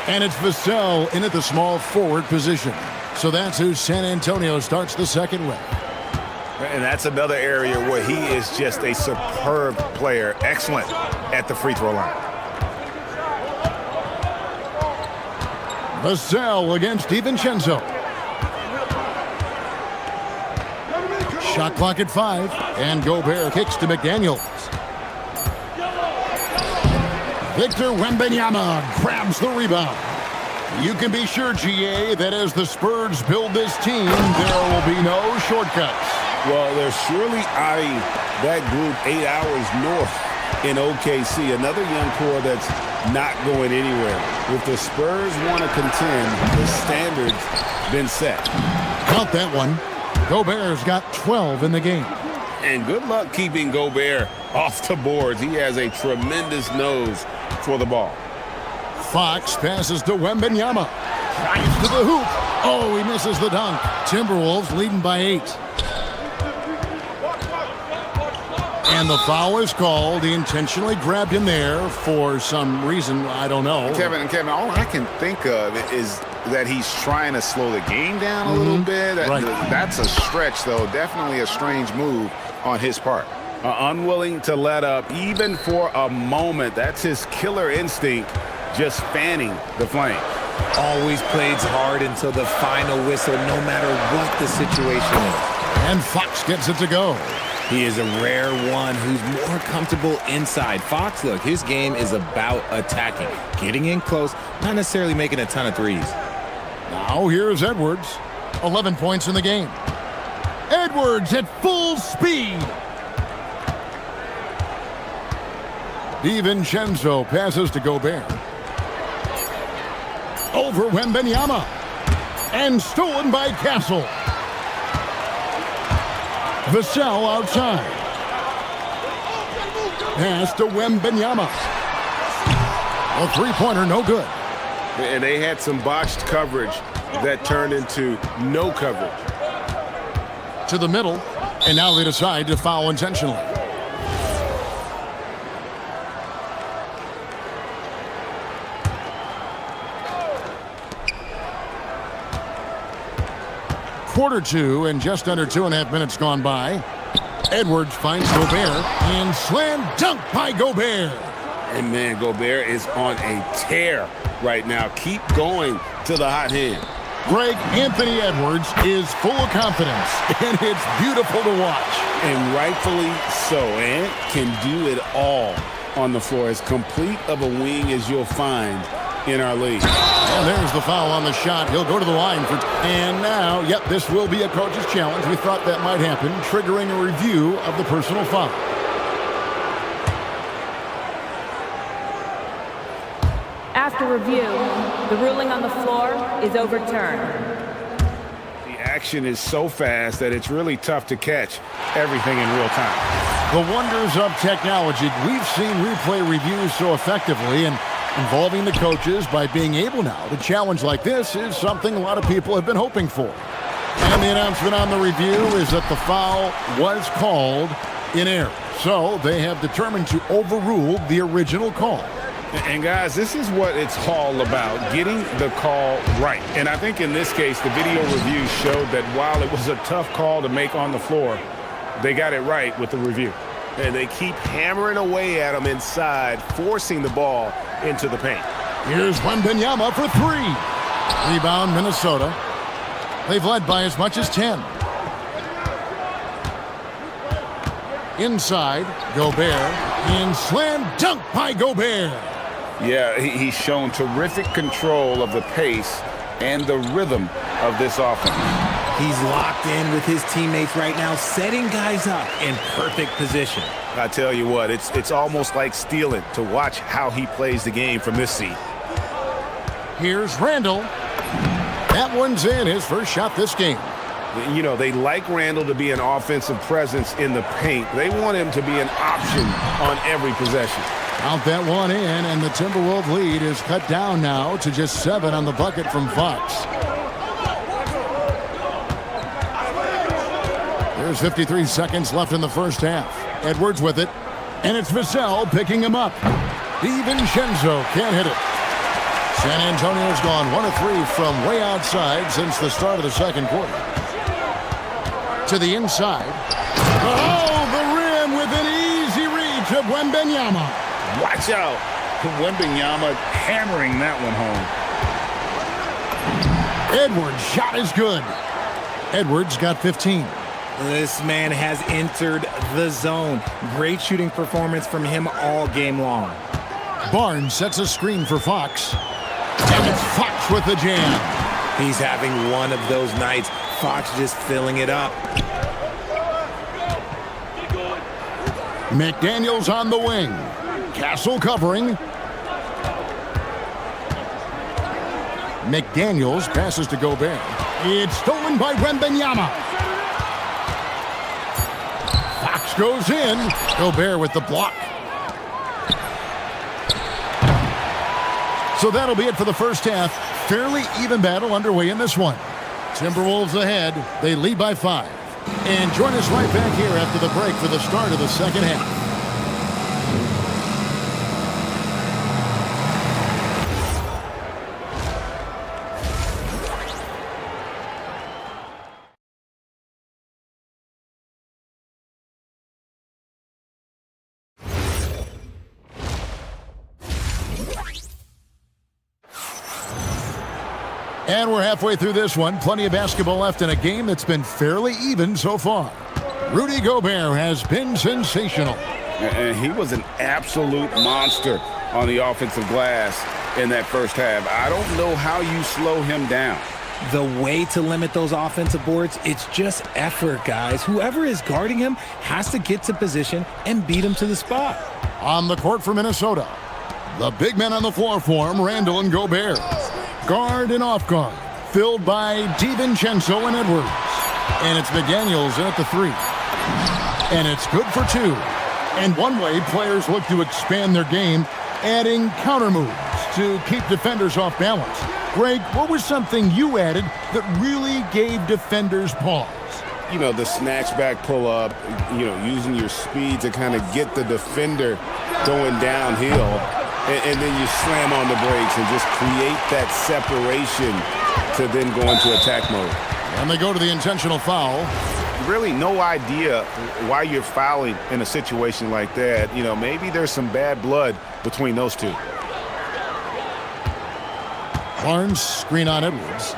And it's Vassell in at the small forward position. So that's who San Antonio starts the second with. And that's another area where he is just a superb player. Excellent at the free throw line. Vassell against DiVincenzo. Shot clock at 5, and Gobert kicks to McDaniels. Victor Wembanyama grabs the rebound. You can be sure, GA, that as the Spurs build this team, there will be no shortcuts. Well, they're surely eyeing that group 8 hours north in OKC. Another young core that's not going anywhere. If the Spurs want to contend, the standard's been set. Count that one. Gobert's got 12 in the game. And good luck keeping Gobert off the boards. He has a tremendous nose for the ball. Fox passes to Wembanyama. Drives to the hoop. Oh, he misses the dunk. Timberwolves leading by 8. And the foul is called. He intentionally grabbed him there for some reason. I don't know. Kevin, all I can think of is that he's trying to slow the game down a little bit. Right. That's a stretch, though. Definitely a strange move on his part. Unwilling to let up even for a moment. That's his killer instinct, just fanning the flame. Always plays hard until the final whistle, no matter what the situation is. And Fox gets it to go. He is a rare one who's more comfortable inside. Fox, look, his game is about attacking, getting in close, not necessarily making a ton of threes. Now here's Edwards. 11 points in the game. Edwards at full speed. DiVincenzo passes to Gobert. Over Wembanyama. And stolen by Castle. Vassell outside. Pass to Wembanyama. A three-pointer, no good. And they had some botched coverage that turned into no coverage. To the middle, and now they decide to foul intentionally. Quarter 2 and just under 2.5 minutes gone by. Edwards finds Gobert and slam dunk by Gobert. And man, Gobert is on a tear right now. Keep going to the hot hand. Greg, Anthony Edwards is full of confidence, and it's beautiful to watch. And rightfully so. And can do it all on the floor. As complete of a wing as you'll find in our league. And there's the foul on the shot. He'll go to the line for... And now, yep, this will be a coach's challenge. We thought that might happen, triggering a review of the personal foul. After review, the ruling on the floor is overturned. The action is so fast that it's really tough to catch everything in real time. The wonders of technology. We've seen replay reviews so effectively, and Involving the coaches by being able now to challenge like this is something a lot of people have been hoping for. And the announcement on the review is that the foul was called in error. So they have determined to overrule the original call. And guys, this is what it's all about, getting the call right. And I think in this case, the video review showed that while it was a tough call to make on the floor, they got it right with the review. And they keep hammering away at him inside, forcing the ball into the paint. Here's Wembanyama for three. Rebound, Minnesota. They've led by as much as 10. Inside, Gobert. And slam dunk by Gobert. Yeah, he's shown terrific control of the pace and the rhythm of this offense. He's locked in with his teammates right now, setting guys up in perfect position. I tell you what, it's almost like stealing to watch how he plays the game from this seat. Here's Randall. That one's in, his first shot this game. You know, they like Randall to be an offensive presence in the paint. They want him to be an option on every possession. Count that one in, and the Timberwolves lead is cut down now to just 7 on the bucket from Fox. There's 53 seconds left in the first half. Edwards with it, and it's Vassell picking him up. DiVincenzo can't hit it. San Antonio's gone 1 of 3 from way outside since the start of the second quarter. To the inside. Oh, the rim with an easy reach of Wembanyama. Watch out. Wembanyama hammering that one home. Edwards' shot is good. Edwards got 15. This man has entered the zone. Great shooting performance from him all game long. Barnes sets a screen for Fox. And it's Fox with the jam. He's having one of those nights. Fox just filling it up. McDaniels on the wing. Castle covering. McDaniels passes to Gobert. It's stolen by Wembanyama. Fox goes in. Gobert with the block. So that'll be it for the first half. Fairly even battle underway in this one. Timberwolves ahead. They lead by 5. And join us right back here after the break for the start of the second half. And we're halfway through this one. Plenty of basketball left in a game that's been fairly even so far. Rudy Gobert has been sensational. And he was an absolute monster on the offensive glass in that first half. I don't know how you slow him down. The way to limit those offensive boards, it's just effort, guys. Whoever is guarding him has to get to position and beat him to the spot. On the court for Minnesota, the big men on the floor for him, Randall and Gobert. Guard and off guard, filled by DiVincenzo and Edwards. And it's McDaniels in at the 3. And it's good for 2. And one way players look to expand their game, adding counter moves to keep defenders off balance. Greg, what was something you added that really gave defenders pause? You know, the snatch back pull up, you know, using your speed to kind of get the defender going downhill. And then you slam on the brakes and just create that separation to then go into attack mode. And they go to the intentional foul. Really no idea why you're fouling in a situation like that. You know, maybe there's some bad blood between those two. Barnes, screen on Edwards.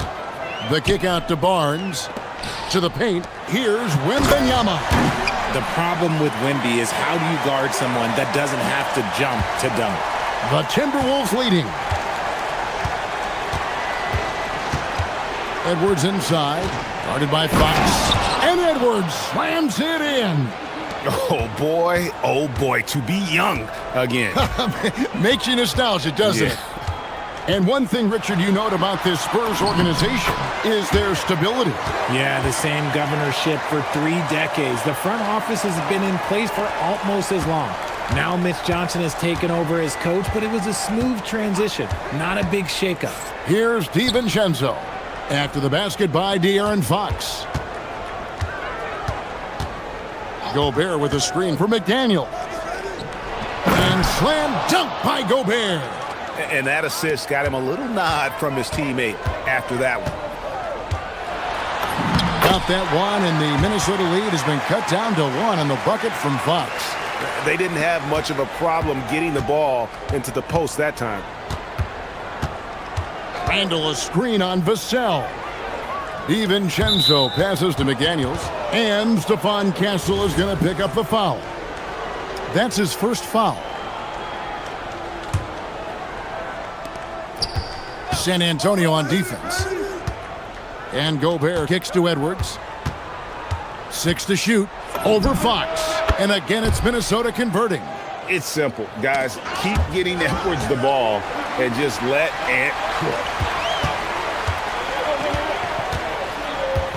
The kick out to Barnes. To the paint. Here's Wembanyama. The problem with Wemby is how do you guard someone that doesn't have to jump to dunk? The Timberwolves leading. Edwards inside. Guarded by Fox. And Edwards slams it in. Oh, boy, to be young again. Makes you nostalgic, doesn't it? And one thing, Richard, you note about this Spurs organization is their stability. Yeah, the same governorship for 3 decades. The front office has been in place for almost as long. Now Mitch Johnson has taken over as coach, but it was a smooth transition, not a big shakeup. Here's DiVincenzo. After the basket by De'Aaron Fox. Gobert with a screen for McDaniel. And slam dunk by Gobert. And that assist got him a little nod from his teammate after that one. Got that one, and the Minnesota lead has been cut down to 1 on the bucket from Fox. They didn't have much of a problem getting the ball into the post that time. Randall a screen on Vassell. DiVincenzo passes to McDaniels, and Stephon Castle is going to pick up the foul. That's his first foul. San Antonio on defense. And Gobert kicks to Edwards. 6 to shoot. Over Fox. And again, it's Minnesota converting. It's simple, guys. Keep getting Edwards the ball and just let Ant cook.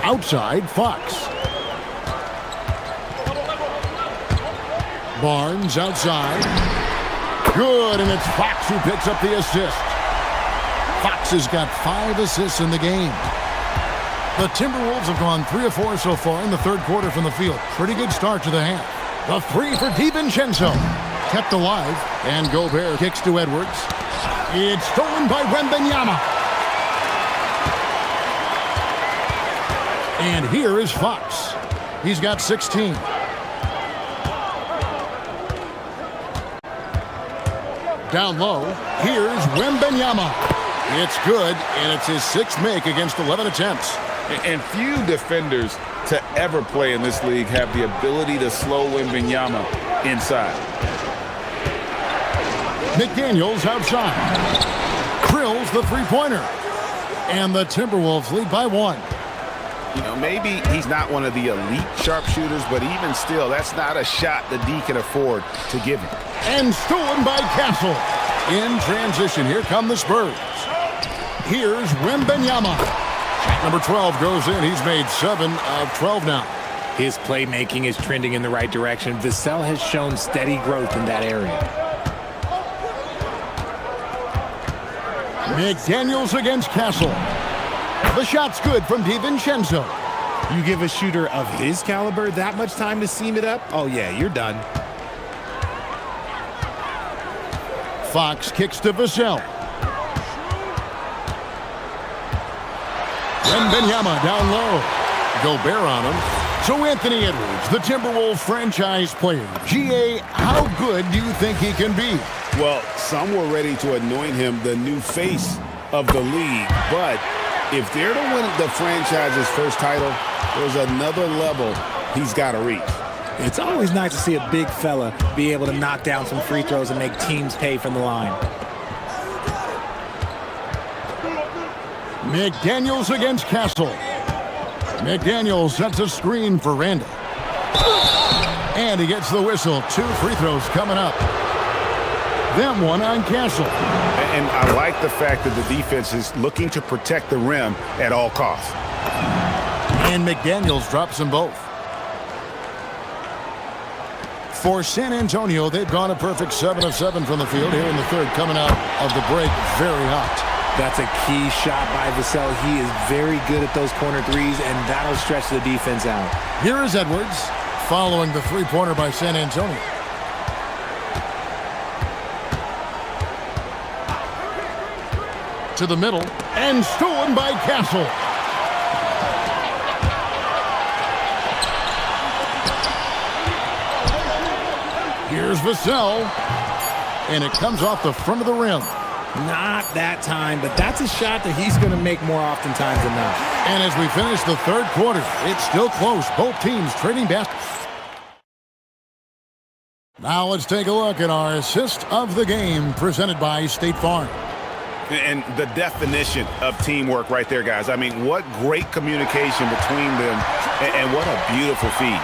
Outside, Fox. Barnes outside. Good, and it's Fox who picks up the assist. Fox has got 5 assists in the game. The Timberwolves have gone 3 of 4 so far in the third quarter from the field. Pretty good start to the half. The 3 for DiVincenzo. Kept alive, and Gobert kicks to Edwards. It's stolen by Wembanyama. And here is Fox. He's got 16. Down low, here's Wembanyama. It's good, and it's his 6th make against 11 attempts. And few defenders to ever play in this league have the ability to slow Wembanyama inside. McDaniels outside. Drills the three-pointer. And the Timberwolves lead by 1. You know, maybe he's not one of the elite sharpshooters, but even still, that's not a shot the D can afford to give him. And stolen by Castle. In transition, here come the Spurs. Here's Wembanyama. Shot number 12 goes in. He's made 7 of 12 now. His playmaking is trending in the right direction. Vassell has shown steady growth in that area. McDaniels against Castle. The shot's good from DiVincenzo. You give a shooter of his caliber that much time to seam it up? Oh, yeah, you're done. Fox kicks to Vassell. Wembanyama down low. Gobert on him. So Anthony Edwards, the Timberwolves franchise player. GA, how good do you think he can be? Well, some were ready to anoint him the new face of the league, but if they're to win the franchise's first title, there's another level he's got to reach. It's always nice to see a big fella be able to knock down some free throws and make teams pay from the line. McDaniels against Castle. McDaniels sets a screen for Randall. And he gets the whistle. 2 free throws coming up. Then one on Castle. And I like the fact that the defense is looking to protect the rim at all costs. And McDaniels drops them both. For San Antonio, they've gone a perfect 7 of 7 from the field here in the third, coming out of the break very hot. That's a key shot by Vassell. He is very good at those corner threes, and that'll stretch the defense out. Here is Edwards, following the three-pointer by San Antonio. To the middle, and stolen by Castle. Here's Vassell, and it comes off the front of the rim. Not that time, but that's a shot that he's going to make more oftentimes than not. And as we finish the third quarter, it's still close. Both teams trading baskets. Now let's take a look at our assist of the game presented by State Farm. And the definition of teamwork right there, guys. I mean, what great communication between them, and what a beautiful feed.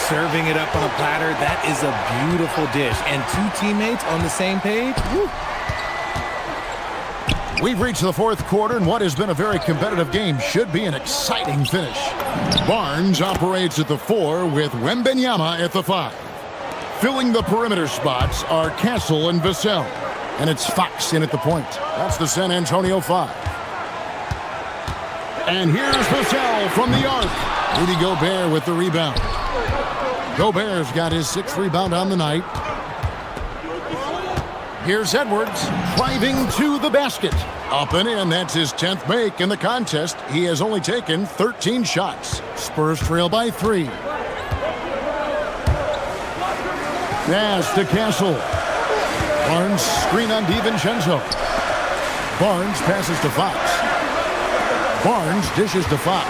Serving it up on a platter, that is a beautiful dish. And 2 teammates on the same page. Woo. We've reached the fourth quarter, and what has been a very competitive game should be an exciting finish. Barnes operates at the 4 with Wembanyama at the 5. Filling the perimeter spots are Castle and Vassell. And it's Fox in at the point. That's the San Antonio 5. And here's Vassell from the arc. Rudy Gobert with the rebound. Gobert's got his 6th rebound on the night. Here's Edwards driving to the basket. Up and in, that's his 10th make in the contest. He has only taken 13 shots. Spurs trail by 3. Pass to Castle. Barnes screen on DiVincenzo. Barnes passes to Fox. Barnes dishes to Fox.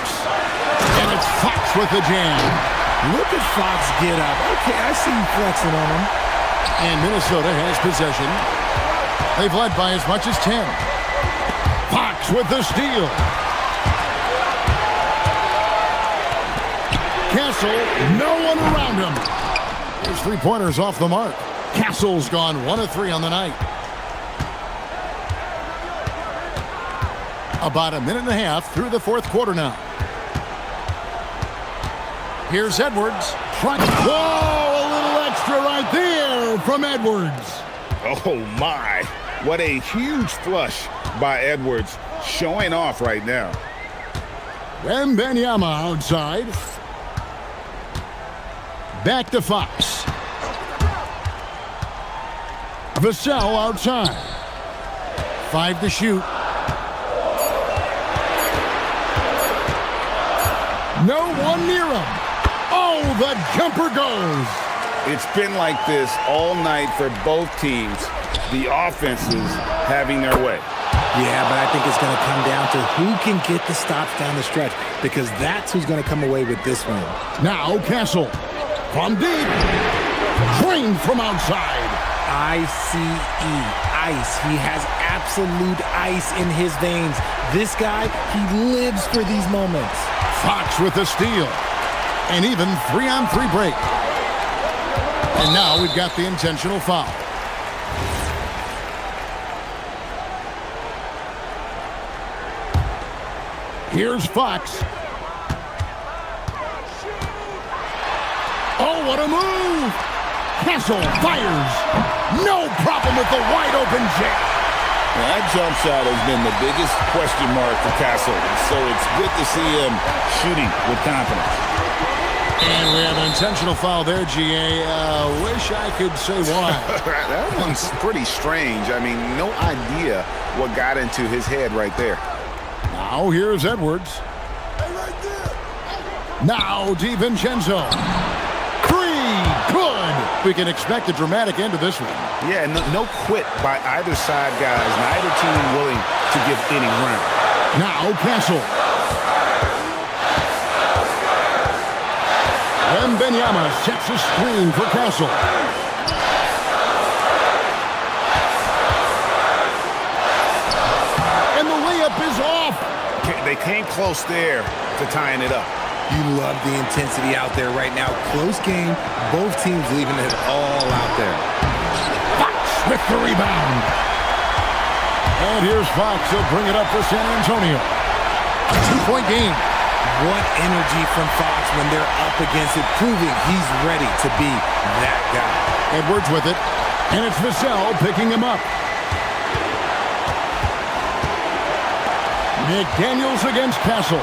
And it's Fox with the jam. Look at Fox get up. Okay, I see you flexing on him. And Minnesota has possession. They've led by as much as 10. Fox with the steal. Castle, no one around him. His three-pointers off the mark. Castle's gone 1 of 3 on the night. About a minute and a half through the 4th quarter now. Here's Edwards. Whoa, a little extra right there from Edwards. Oh, my. What a huge flush by Edwards, showing off right now. Wembanyama outside. Back to Fox. Vassell outside. 5 to shoot. No one near him. Oh, the jumper goes. It's been like this all night for both teams. The offenses having their way. Yeah, but I think it's going to come down to who can get the stops down the stretch, because that's who's going to come away with this one. Now Castle from deep. Drained from outside. ICE, ice. He has absolute ice in his veins. This guy, he lives for these moments. Fox with the steal. And even 3-on-3 break. And now we've got the intentional foul. Here's Fox. Oh, what a move! Castle fires. No problem with the wide open jam. Well, that jump shot has been the biggest question mark for Castle, so it's good to see him shooting with confidence. And we have an intentional foul there, GA. Wish I could say why. That one's pretty strange. I mean, no idea what got into his head right there. Now here's Edwards. Now DiVincenzo. 3, good. We can expect a dramatic end to this one. Yeah, no quit by either side, guys. Neither team willing to give any ground. Now Castle. Wembanyama sets a screen for Castle. And the layup is off. They came close there to tying it up. You love the intensity out there right now. Close game. Both teams leaving it all out there. Fox with the rebound. And here's Fox. He'll bring it up for San Antonio. A 2-point game. What energy from Fox when they're up against it, proving he's ready to be that guy. Edwards with it. And it's Vassell picking him up. McDaniels against Castle.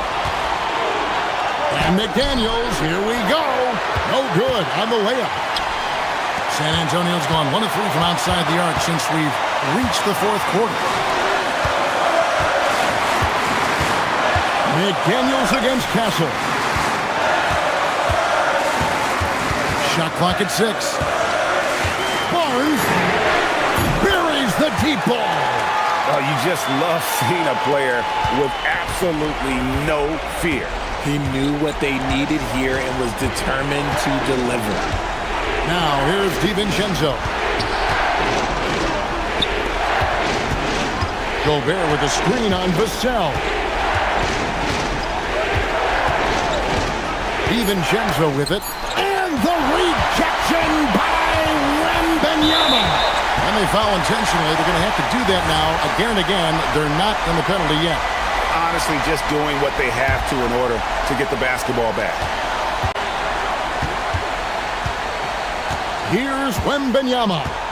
And McDaniels, here we go. No good on the layup. San Antonio's gone 1 of 3 from outside the arc since we've reached the 4th quarter. McDaniels against Castle. Shot clock at 6. Barnes buries the deep ball. Oh, you just love seeing a player with absolutely no fear. He knew what they needed here and was determined to deliver. Now, here's DiVincenzo. Gobert with a screen on Vassell. DiVincenzo with it. And the rejection by Wembanyama. And they foul intentionally. They're going to have to do that now again and again. They're not in the penalty yet. Honestly, just doing what they have to in order to get the basketball back. Here's Wembanyama.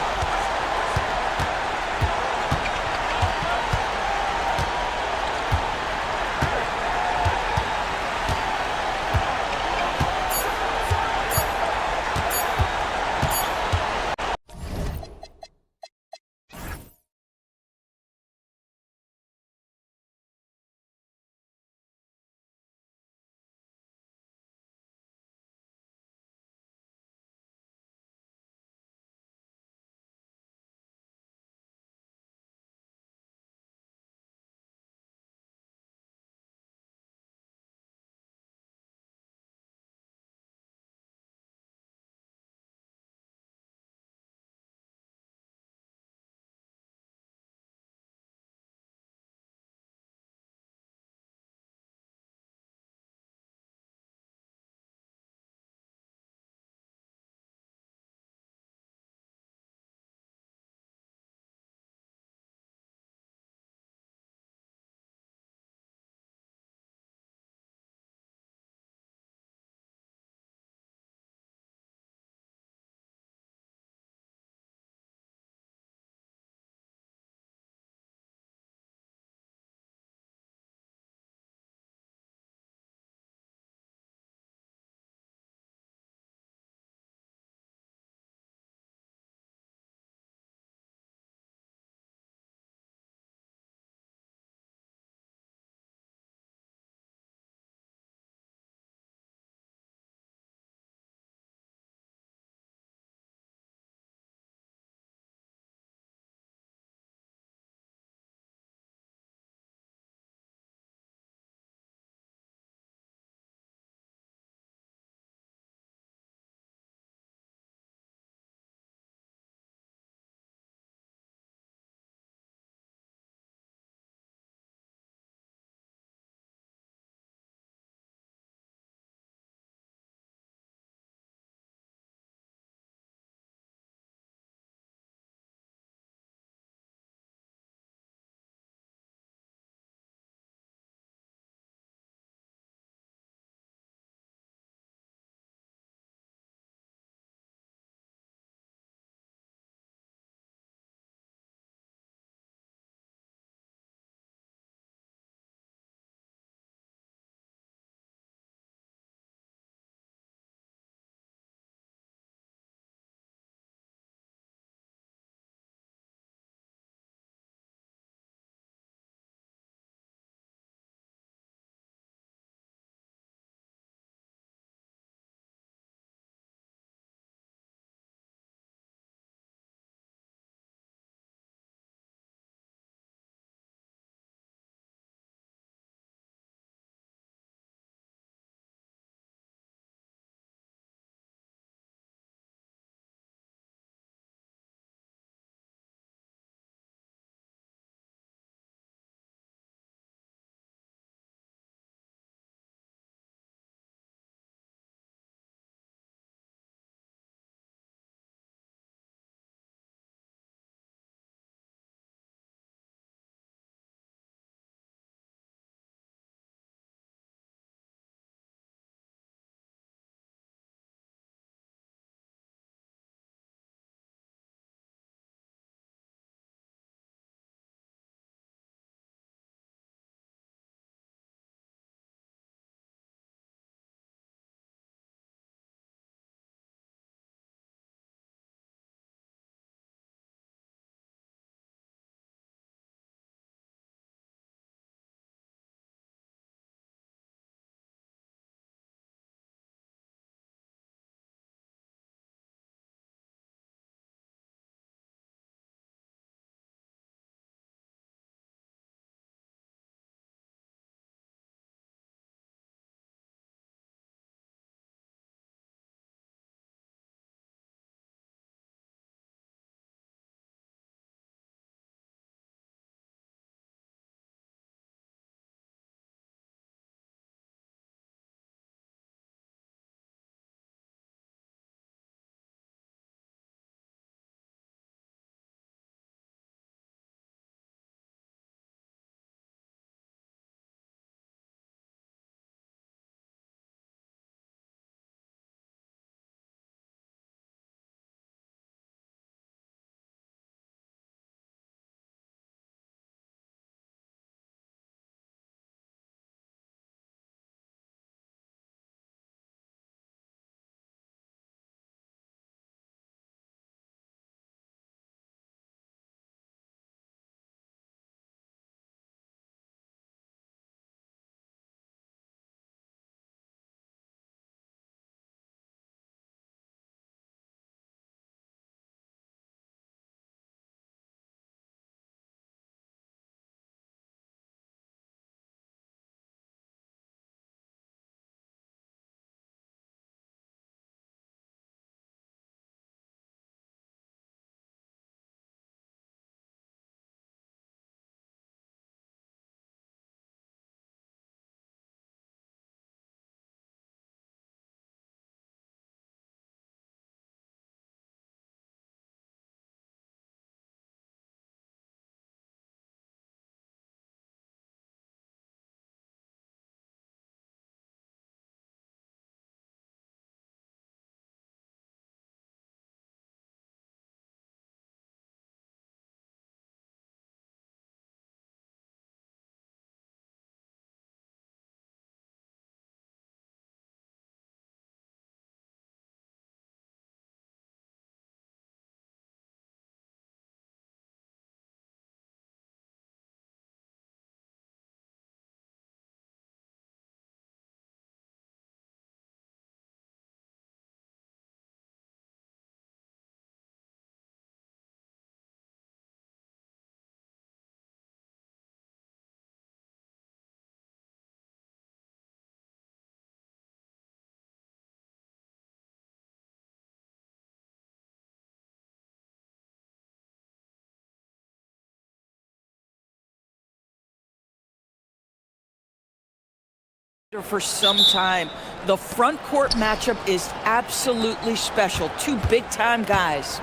For some time. The front court matchup is absolutely special. Two big-time guys.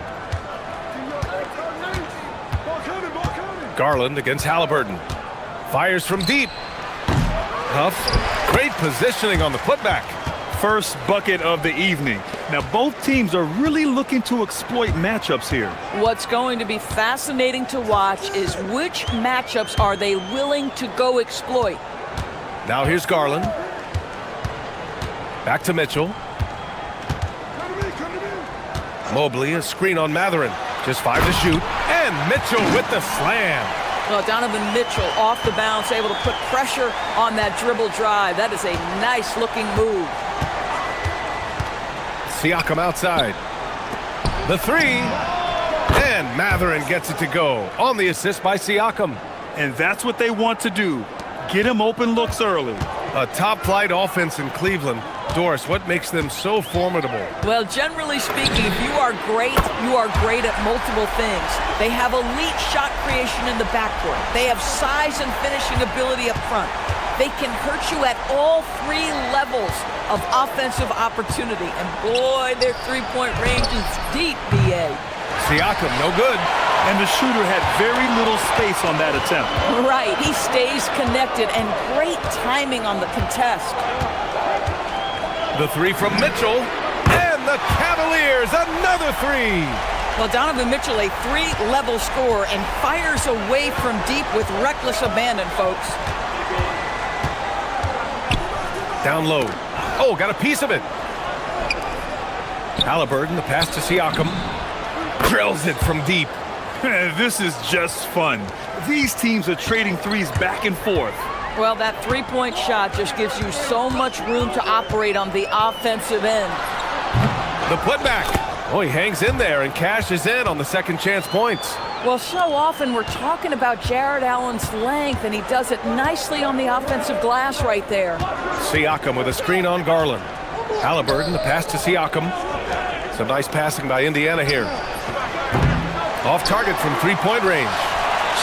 Garland against Halliburton. Fires from deep. Huff. Great positioning on the putback. First bucket of the evening. Now, both teams are really looking to exploit matchups here. What's going to be fascinating to watch is which matchups are they willing to go exploit. Now here's Garland. Back to Mitchell. Mobley, a screen on Matherin. Just 5 to shoot. And Mitchell with the slam. Well, Donovan Mitchell off the bounce, able to put pressure on that dribble drive. That is a nice-looking move. Siakam outside. The three. And Matherin gets it to go on the assist by Siakam. And that's what they want to do. Get him open looks early. A top-flight offense in Cleveland. Doris, what makes them so formidable? Well, generally speaking, if you are great at multiple things. They have elite shot creation in the backcourt. They have size and finishing ability up front. They can hurt you at all 3 levels of offensive opportunity. And boy, their three-point range is deep, B.A. Siakam, no good. And the shooter had very little space on that attempt. Right, he stays connected, and great timing on the contest. The three from Mitchell, and the Cavaliers, another three. Well, Donovan Mitchell, a 3-level scorer, and fires away from deep with reckless abandon, folks. Down low. Oh, got a piece of it. Halliburton, the pass to Siakam. Drills it from deep. This is just fun. These teams are trading threes back and forth. Well, that three-point shot just gives you so much room to operate on the offensive end. The putback. Oh, he hangs in there and cashes in on the second chance points. Well, so often we're talking about Jared Allen's length, and he does it nicely on the offensive glass right there. Siakam with a screen on Garland. Halliburton, the pass to Siakam. Some nice passing by Indiana here. Off target from three-point range.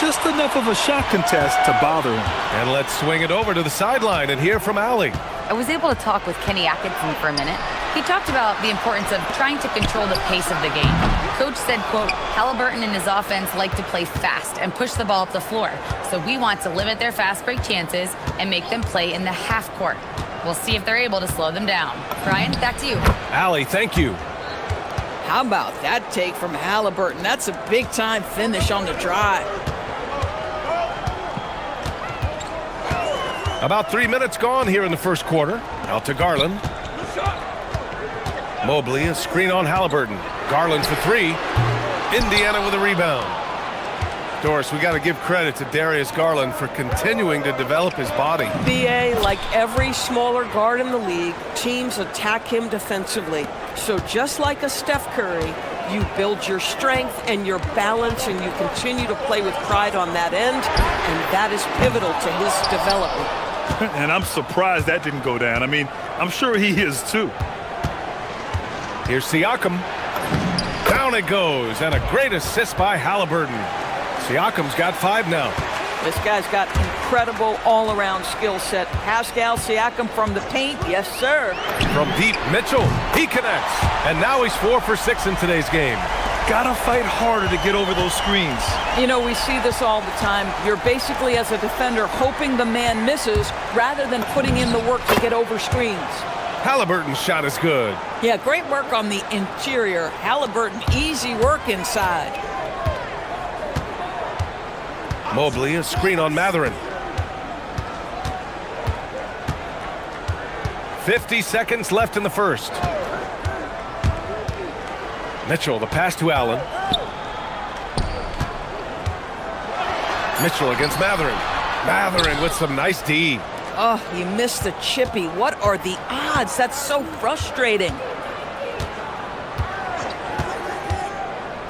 Just enough of a shot contest to bother him. And let's swing it over to the sideline and hear from Allie. I was able to talk with Kenny Atkinson for a minute. He talked about the importance of trying to control the pace of the game. Coach said, quote, Halliburton and his offense like to play fast and push the ball up the floor. So we want to limit their fast break chances and make them play in the half court. We'll see if they're able to slow them down. Brian, back to you. Allie, thank you. How about that take from Halliburton? That's a big-time finish on the drive. About 3 minutes gone here in the first quarter. Out to Garland. Mobley, a screen on Halliburton. Garland for three. Indiana with a rebound. Doris, we got to give credit to Darius Garland for continuing to develop his body. BA, like every smaller guard in the league, teams attack him defensively. So just like a Steph Curry, you build your strength and your balance, and you continue to play with pride on that end, and that is pivotal to his development. And I'm surprised that didn't go down. I mean, I'm sure he is too. Here's Siakam. Down it goes, and a great assist by Halliburton. Siakam's got 5 now. This guy's got incredible all-around skill set. Pascal Siakam from the paint, yes, sir. From deep, Mitchell, he connects. And now he's 4 for 6 in today's game. Gotta fight harder to get over those screens. You know, we see this all the time. You're basically, as a defender, hoping the man misses rather than putting in the work to get over screens. Halliburton's shot is good. Yeah, great work on the interior. Halliburton, easy work inside. Mobley, a screen on Matherin. 50 seconds left in the first. Mitchell, the pass to Allen. Mitchell against Matherin. Matherin with some nice D. Oh, you missed the chippy. What are the odds? That's so frustrating.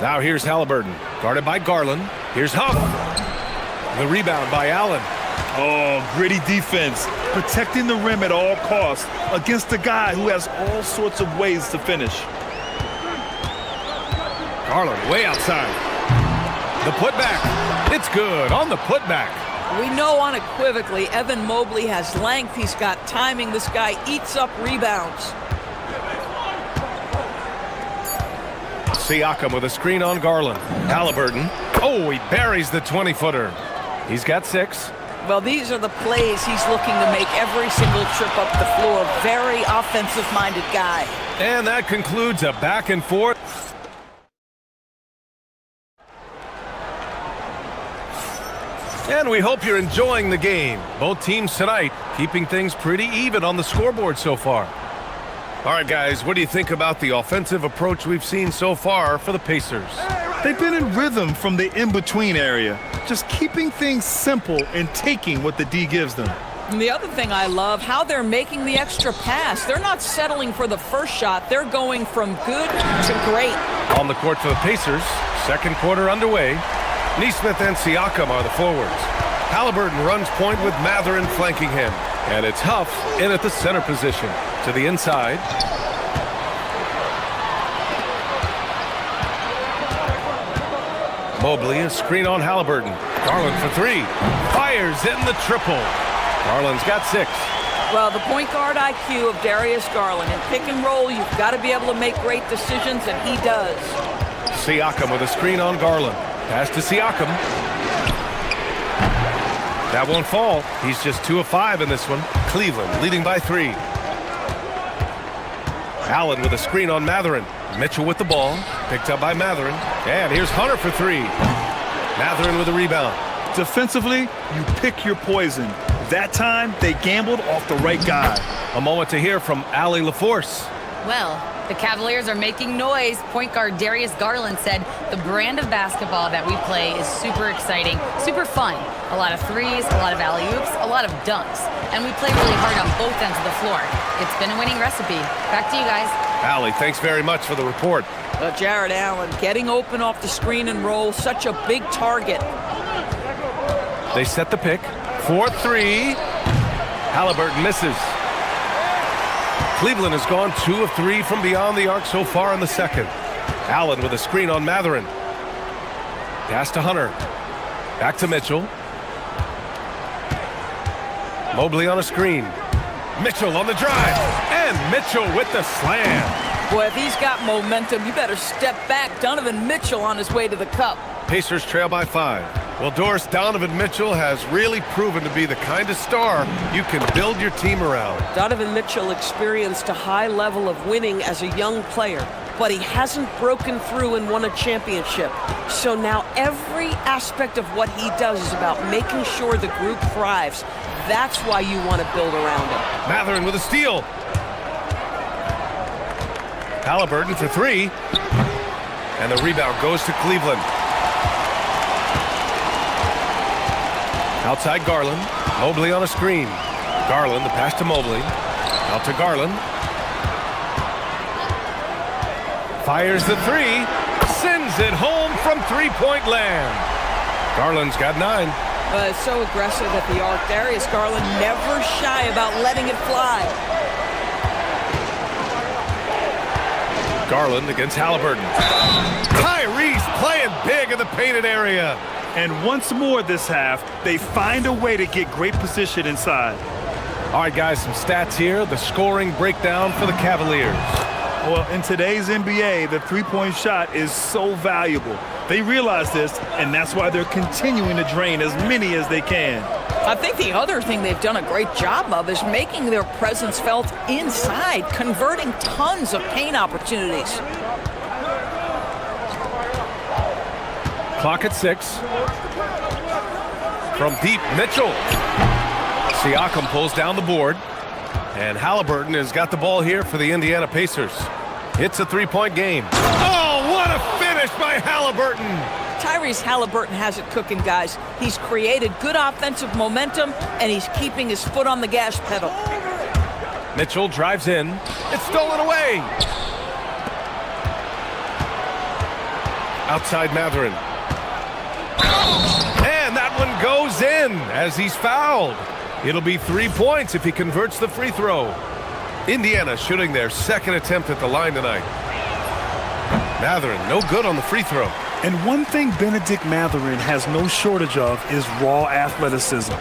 Now here's Halliburton, guarded by Garland. Here's Huff. The rebound by Allen. Oh, gritty defense. Protecting the rim at all costs against a guy who has all sorts of ways to finish. Garland way outside. The putback. It's good on the putback. We know unequivocally Evan Mobley has length. He's got timing. This guy eats up rebounds. Siakam with a screen on Garland. Halliburton. Oh, he buries the 20-footer. He's got 6. Well, these are the plays he's looking to make every single trip up the floor. Very offensive-minded guy. And that concludes a back and forth. And we hope you're enjoying the game. Both teams tonight keeping things pretty even on the scoreboard so far. All right, guys, what do you think about the offensive approach we've seen so far for the Pacers? They've been in rhythm from the in-between area, just keeping things simple and taking what the D gives them. And the other thing I love, how they're making the extra pass. They're not settling for the first shot. They're going from good to great. On the court for the Pacers, second quarter underway. Nesmith and Siakam are the forwards. Halliburton runs point with Mathurin flanking him. And it's Huff in at the center position. To the inside. Mobley, a screen on Halliburton. Garland for 3. Fires in the triple. Garland's got 6. Well, the point guard IQ of Darius Garland. In pick and roll, you've got to be able to make great decisions, and he does. Siakam with a screen on Garland. Pass to Siakam. That won't fall. He's just 2 of 5 in this one. Cleveland leading by 3. Allen with a screen on Mathurin. Mitchell with the ball. Picked up by Mathurin. And here's Hunter for 3. Mathurin with a rebound. Defensively, you pick your poison. That time, they gambled off the right guy. A moment to hear from Allie LaForce. Well, the Cavaliers are making noise. Point guard Darius Garland said the brand of basketball that we play is super exciting, super fun. A lot of threes, a lot of alley-oops, a lot of dunks. And we play really hard on both ends of the floor. It's been a winning recipe. Back to you guys. Allie, thanks very much for the report. Jared Allen getting open off the screen and roll. Such a big target. They set the pick. 4-3. Halliburton misses. Cleveland has gone 2 of 3 from beyond the arc so far in the second. Allen with a screen on Mathurin. Pass to Hunter. Back to Mitchell. Mobley on a screen. Mitchell on the drive. And Mitchell with the slam. Boy, if he's got momentum, you better step back. Donovan Mitchell on his way to the cup. Pacers trail by 5. Well, Doris, Donovan Mitchell has really proven to be the kind of star you can build your team around. Donovan Mitchell experienced a high level of winning as a young player, but he hasn't broken through and won a championship. So now every aspect of what he does is about making sure the group thrives. That's why you want to build around him. Mathurin with a steal. Halliburton for 3. And the rebound goes to Cleveland. Outside Garland. Mobley on a screen. Garland, the pass to Mobley. Out to Garland. Fires the 3. Sends it home from three-point land. Garland's got 9. It's so aggressive at the arc. Darius Garland never shy about letting it fly. Garland against Halliburton. Tyrese playing big in the painted area. And once more this half, they find a way to get great position inside. All right, guys, some stats here. The scoring breakdown for the Cavaliers. Well, in today's NBA, the three-point shot is so valuable. They realize this, and that's why they're continuing to drain as many as they can. I think the other thing they've done a great job of is making their presence felt inside, converting tons of paint opportunities. Clock at 6. From deep, Mitchell. Siakam pulls down the board. And Halliburton has got the ball here for the Indiana Pacers. It's a three-point game. Oh, what a finish by Halliburton! Tyrese Halliburton has it cooking, guys. He's created good offensive momentum, and he's keeping his foot on the gas pedal. Mitchell drives in. It's stolen away. Outside Mathurin. And that one goes in as he's fouled. It'll be 3 points if he converts the free throw. Indiana shooting their second attempt at the line tonight. Mathurin, no good on the free throw. And one thing Benedict Mathurin has no shortage of is raw athleticism.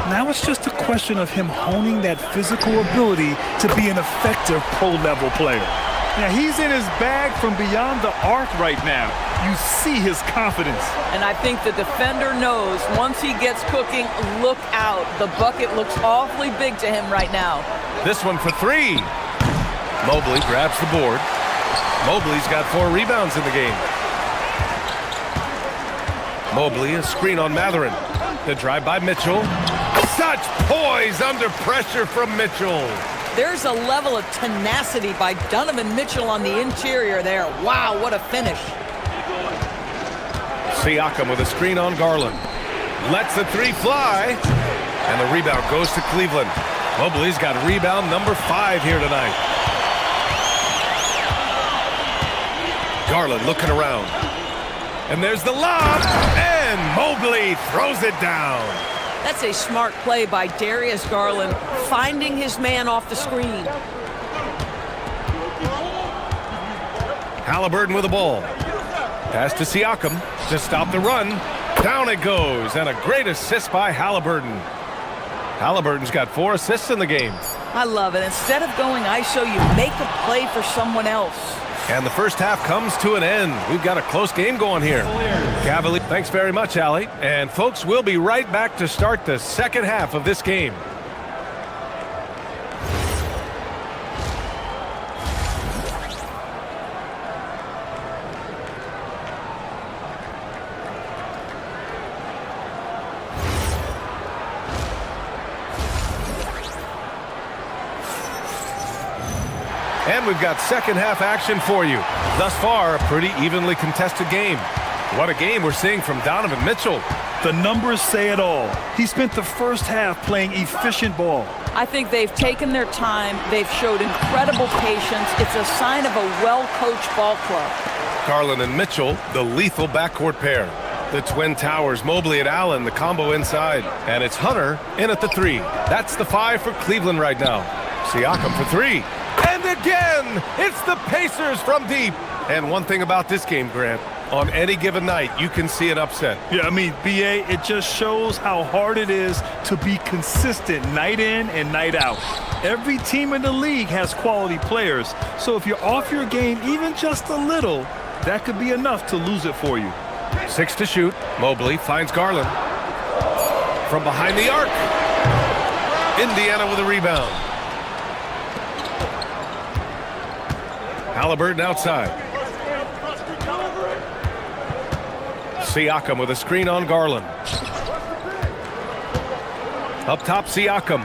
Now it's just a question of him honing that physical ability to be an effective pro-level player. Now, he's in his bag from beyond the arc right now. You see his confidence. And I think the defender knows once he gets cooking, look out. The bucket looks awfully big to him right now. This one for three. Mobley grabs the board. Mobley's got 4 rebounds in the game. Mobley, a screen on Mathurin. The drive by Mitchell. Such poise under pressure from Mitchell. There's a level of tenacity by Donovan Mitchell on the interior there. Wow, what a finish. Siakam with a screen on Garland. Lets the 3 fly. And the rebound goes to Cleveland. Mobley's got rebound number 5 here tonight. Garland looking around. And there's the lob. And Mobley throws it down. That's a smart play by Darius Garland, finding his man off the screen. Halliburton with the ball. Pass to Siakam to stop the run. Down it goes, and a great assist by Halliburton. Halliburton's got 4 assists in the game. I love it. Instead of going ISO, you make a play for someone else. And the first half comes to an end. We've got a close game going here. Cavaliers. Thanks very much, Allie. And folks, we'll be right back to start the second half of this game. And we've got second half action for you. Thus far, a pretty evenly contested game. What a game we're seeing from Donovan Mitchell. The numbers say it all. He spent the first half playing efficient ball. I think they've taken their time. They've showed incredible patience. It's a sign of a well-coached ball club. Garland and Mitchell, the lethal backcourt pair. The Twin Towers, Mobley and Allen, the combo inside. And it's Hunter in at the 3. That's the 5 for Cleveland right now. Siakam for 3. And again, it's the Pacers from deep. And one thing about this game, Grant, on any given night, you can see an upset. Yeah, I mean, BA, it just shows how hard it is to be consistent night in and night out. Every team in the league has quality players. So if you're off your game even just a little, that could be enough to lose it for you. 6 to shoot. Mobley finds Garland. From behind the arc. Indiana with a rebound. Halliburton outside. Siakam with a screen on Garland. Up top, Siakam.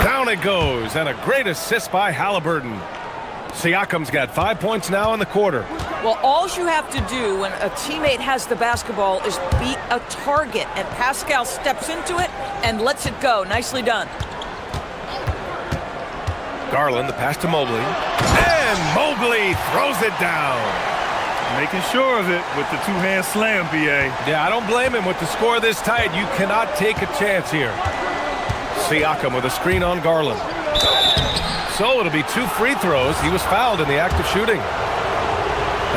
Down it goes, and a great assist by Halliburton. Siakam's got 5 points now in the quarter. Well, all you have to do when a teammate has the basketball is beat a target, and Pascal steps into it and lets it go. Nicely done. Garland, the pass to Mobley. And Mobley throws it down. Making sure of it with the 2-hand slam, BA. Yeah, I don't blame him. With the score this tight, you cannot take a chance here. Siakam with a screen on Garland. So it'll be 2 free throws. He was fouled in the act of shooting.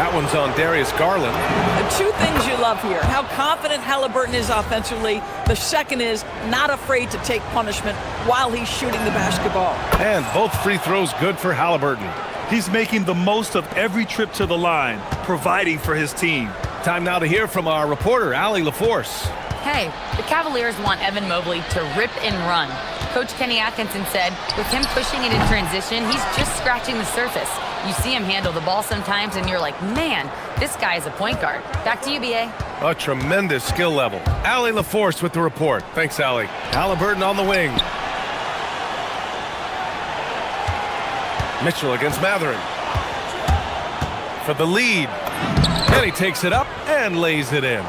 That one's on Darius Garland. The 2 things you love here, how confident Halliburton is offensively. The second is not afraid to take punishment while he's shooting the basketball. And both free throws good for Halliburton. He's making the most of every trip to the line, providing for his team. Time now to hear from our reporter, Allie LaForce. Hey, the Cavaliers want Evan Mobley to rip and run. Coach Kenny Atkinson said, with him pushing it in transition, he's just scratching the surface. You see him handle the ball sometimes, and you're like, man, this guy is a point guard. Back to you, BA. A tremendous skill level. Allie LaForce with the report. Thanks, Allie. Halliburton on the wing. Mitchell against Mathurin. For the lead. And he takes it up and lays it in.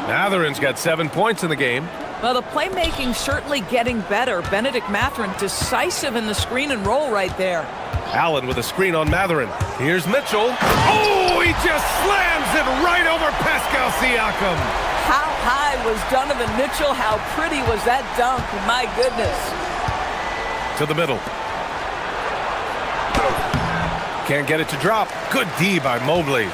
Mathurin's got 7 points in the game. Well, the playmaking certainly getting better. Benedict Mathurin decisive in the screen and roll right there. Allen with a screen on Mathurin. Here's Mitchell. Oh, he just slams it right over Pascal Siakam. How high was Donovan Mitchell? How pretty was that dunk? My goodness. To the middle. Can't get it to drop. Good D by Mobley.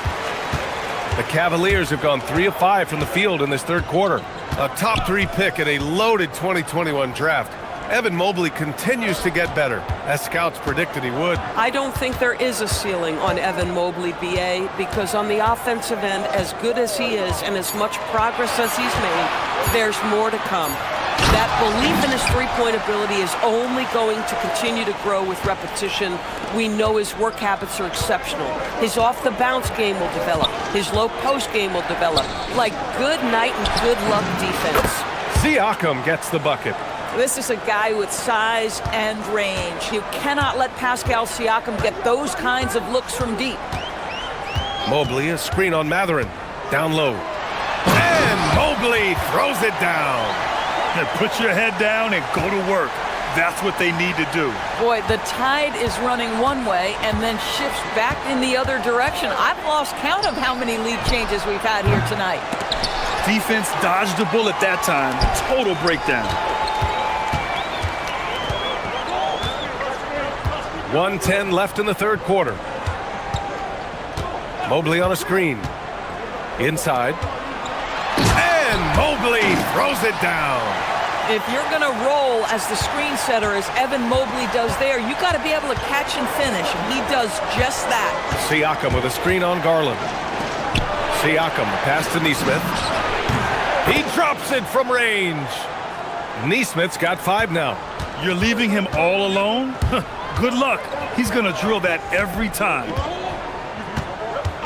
The Cavaliers have gone 3 of 5 from the field in this third quarter. A top 3 pick in a loaded 2021 draft. Evan Mobley continues to get better, as scouts predicted he would. I don't think there is a ceiling on Evan Mobley, BA, because on the offensive end, as good as he is and as much progress as he's made, there's more to come. That belief in his three-point ability is only going to continue to grow with repetition. We know his work habits are exceptional. His off-the-bounce game will develop. His low-post game will develop. Like good night and good luck defense. Siakam gets the bucket. This is a guy with size and range. You cannot let Pascal Siakam get those kinds of looks from deep. Mobley, a screen on Matherin. Down low. And Mobley throws it down. Now put your head down and go to work. That's what they need to do. Boy, the tide is running one way and then shifts back in the other direction. I've lost count of how many lead changes we've had here tonight. Defense dodged the bullet that time. Total breakdown. 1:10 left in the third quarter. Mobley on a screen. Inside. And Mobley throws it down. If you're going to roll as the screen setter as Evan Mobley does there, you got to be able to catch and finish, and he does just that. Siakam with a screen on Garland. Siakam, pass to Neesmith. He drops it from range. Neesmith's got 5 now. You're leaving him all alone? Good luck. He's going to drill that every time.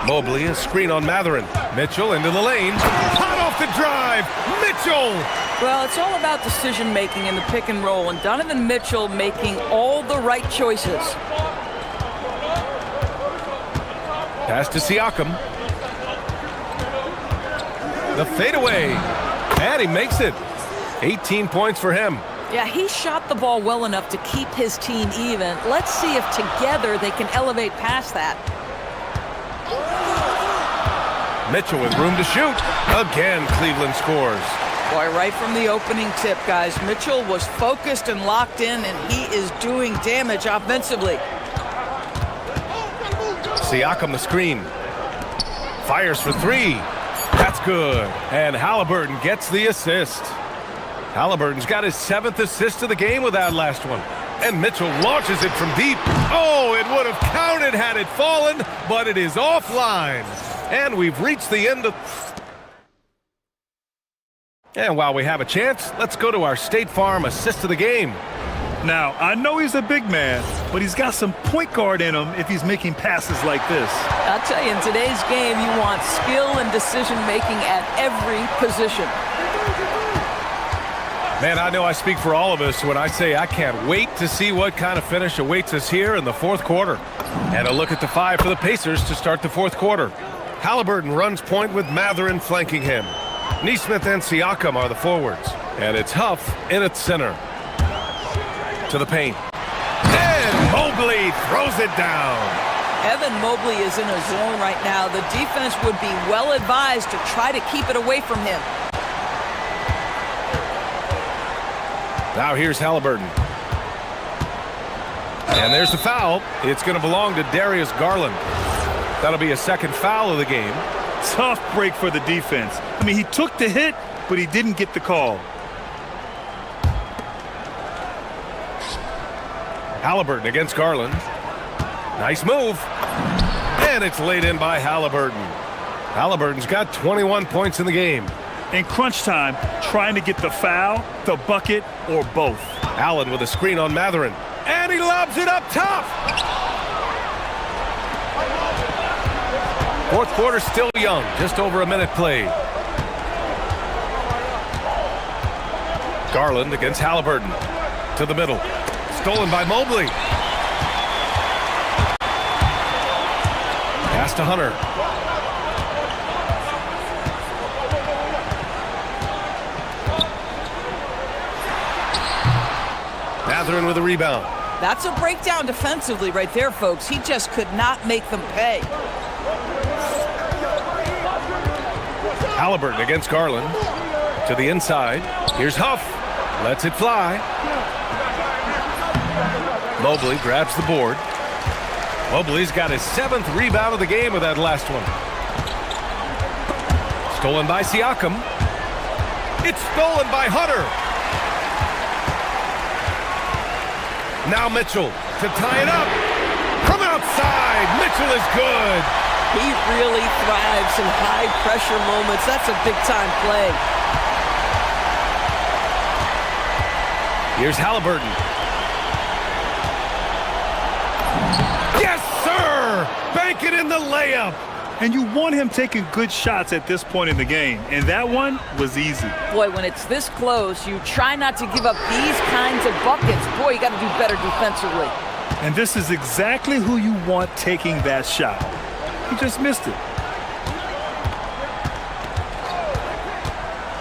Mobley, a screen on Matherin. Mitchell into the lane. Hot off the drive. Mitchell! Well, it's all about decision-making in the pick and roll, and Donovan Mitchell making all the right choices. Pass to Siakam. The fadeaway. And he makes it. 18 points for him. Yeah, he shot the ball well enough to keep his team even. Let's see if together they can elevate past that. Mitchell with room to shoot. Again, Cleveland scores. Boy, right from the opening tip, guys, Mitchell was focused and locked in, and he is doing damage offensively. Siakam the screen. Fires for 3. That's good. And Halliburton gets the assist. Halliburton's got his 7th assist of the game with that last one. And Mitchell launches it from deep. Oh, it would have counted had it fallen, but it is offline. And we've reached the end of... And while we have a chance, let's go to our State Farm assist of the game. Now, I know he's a big man, but he's got some point guard in him if he's making passes like this. I'll tell you, in today's game, you want skill and decision-making at every position. Man, I know I speak for all of us when I say I can't wait to see what kind of finish awaits us here in the fourth quarter. And a look at the 5 for the Pacers to start the fourth quarter. Halliburton runs point with Matherin flanking him. Neesmith and Siakam are the forwards. And it's Huff in its center. To the paint. And Mobley throws it down. Evan Mobley is in a zone right now. The defense would be well advised to try to keep it away from him. Now here's Halliburton. And there's the foul. It's going to belong to Darius Garland. That'll be a second foul of the game. Tough break for the defense. I mean, he took the hit, but he didn't get the call. Halliburton against Garland. Nice move. And it's laid in by Halliburton. Halliburton's got 21 points in the game. In crunch time, trying to get the foul, the bucket, or both. Allen with a screen on Matherin. And he lobs it up top. Fourth quarter still young. Just over a minute played. Garland against Halliburton. To the middle. Stolen by Mobley. Pass to Hunter. Matherin with a rebound. That's a breakdown defensively right there, folks. He just could not make them pay. Halliburton against Garland. To the inside. Here's Huff. Lets it fly. Mobley grabs the board. Mobley's got his 7th rebound of the game with that last one. Stolen by Siakam. It's stolen by Hunter. Now Mitchell to tie it up. From outside, Mitchell is good. He really thrives in high-pressure moments. That's a big-time play. Here's Halliburton. Yes, sir! Bank it in the layup. And you want him taking good shots at this point in the game, and that one was easy. Boy, when it's this close, you try not to give up these kinds of buckets. Boy, you got to do better defensively. And this is exactly who you want taking that shot. He just missed it.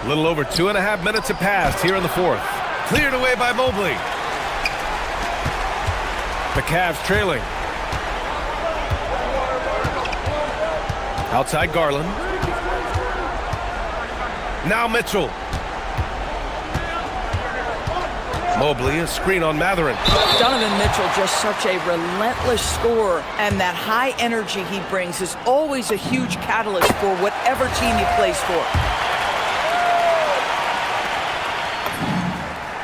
A little over 2.5 minutes have passed here in the fourth. Cleared away by Mobley. The Cavs trailing. Outside Garland. Now Mitchell. Mobley, a screen on Matherin. Donovan Mitchell, just such a relentless scorer, and that high energy he brings is always a huge catalyst for whatever team he plays for.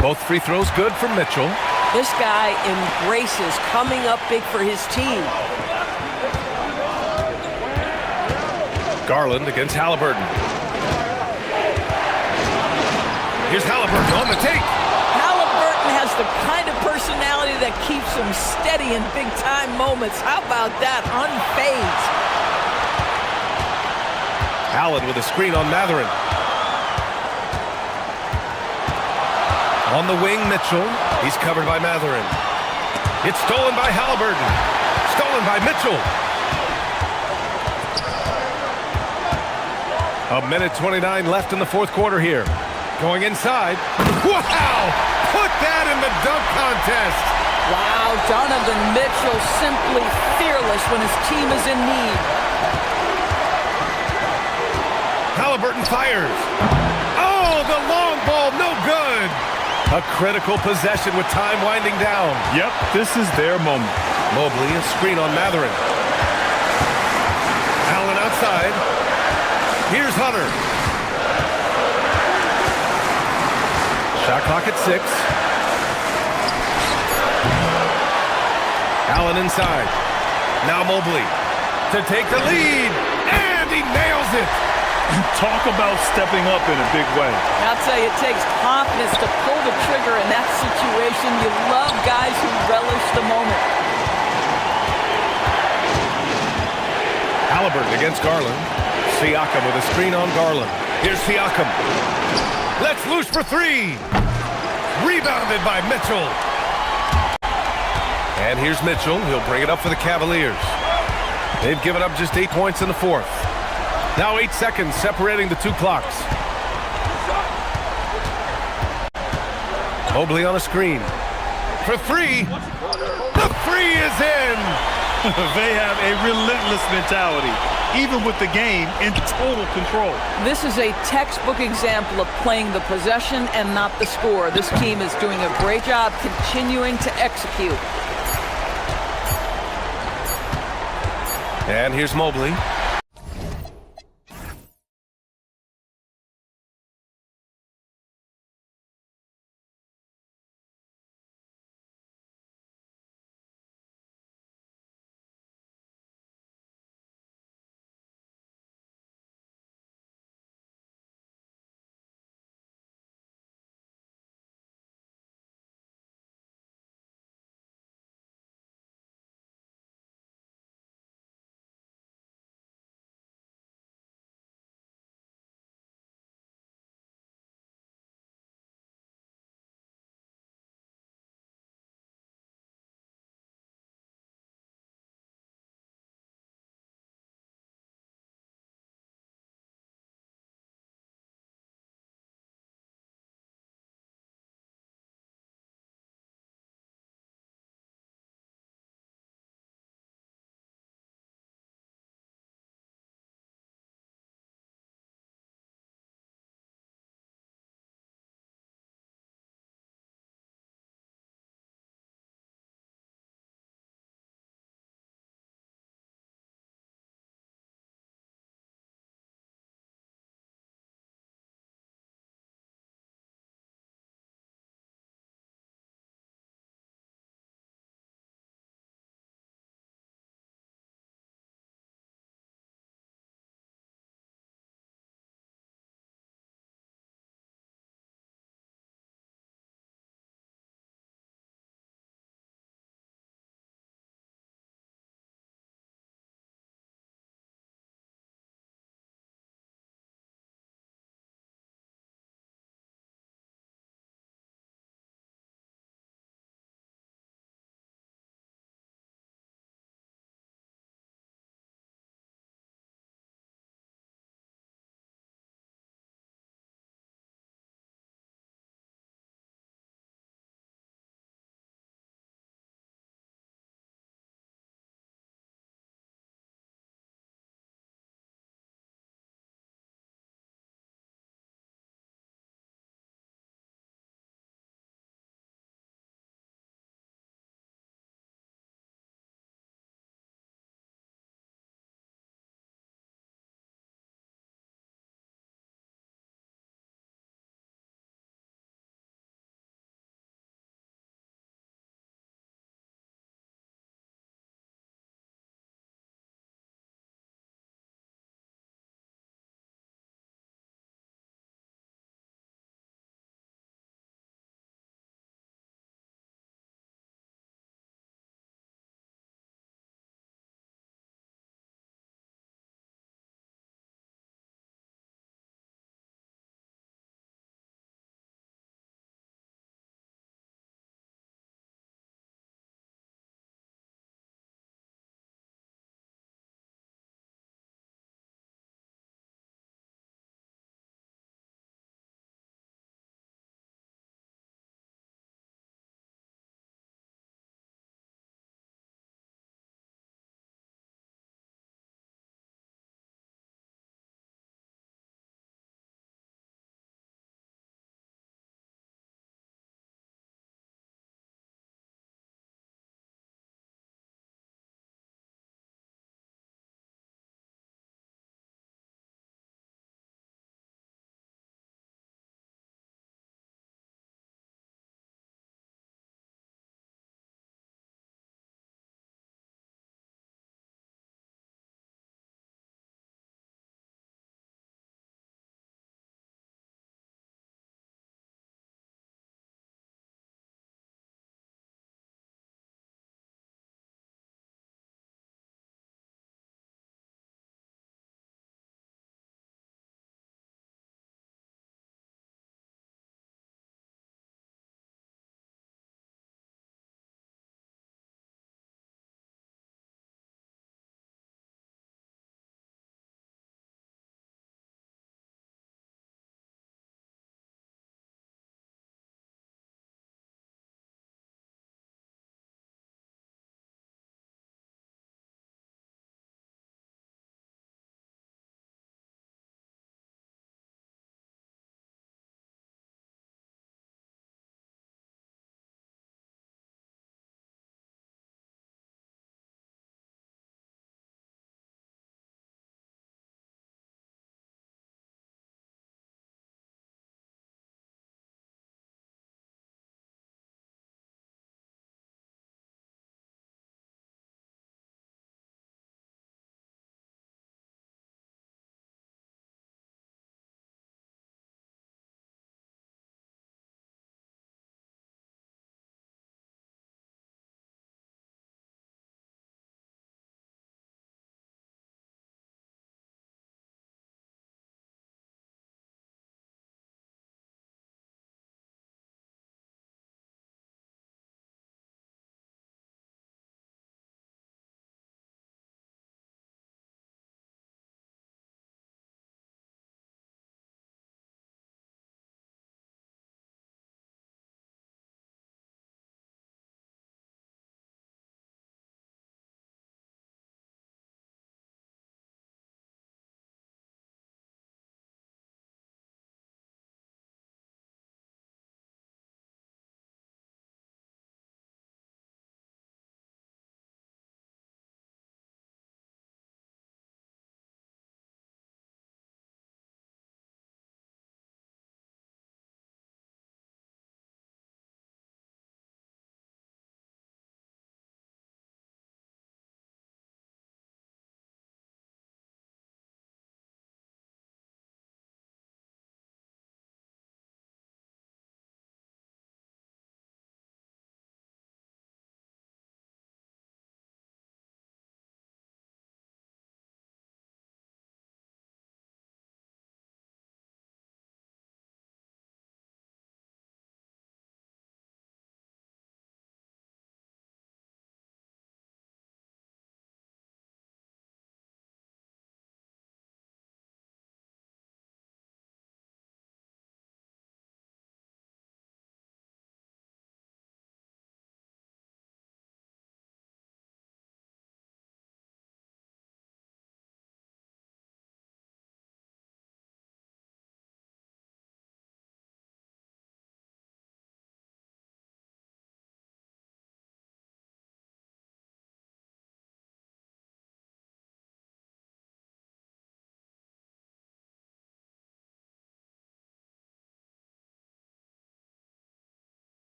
Both free throws good for Mitchell. This guy embraces coming up big for his team. Garland against Halliburton. Here's Halliburton on the take. Halliburton has the kind of personality that keeps him steady in big-time moments. How about that? Unfazed. Allen with a screen on Matherin. On the wing, Mitchell. He's covered by Matherin. It's stolen by Halliburton. Stolen by Mitchell. A minute 29 left in the fourth quarter here. Going inside. Wow! Put that in the dunk contest. Wow, Donovan Mitchell simply fearless when his team is in need. Halliburton fires. Oh, the long ball, no good. A critical possession with time winding down. Yep, this is their moment. Mobley, a screen on Matherin. Allen outside. Here's Hunter. Shot clock at 6. Allen inside. Now Mobley to take the lead. And he nails it. Talk about stepping up in a big way. I'll tell you, it takes confidence to pull the trigger in that situation. You love guys who relish the moment. Halliburton against Garland. Siakam with a screen on Garland. Here's Siakam. Let's loose for 3. Rebounded by Mitchell. And here's Mitchell. He'll bring it up for the Cavaliers. They've given up just 8 points in the fourth. Now 8 seconds separating the two clocks. Mobley on a screen. For 3. The 3 is in. They have a relentless mentality, even with the game in total control. This is a textbook example of playing the possession and not the score. This team is doing a great job continuing to execute. And here's Mobley.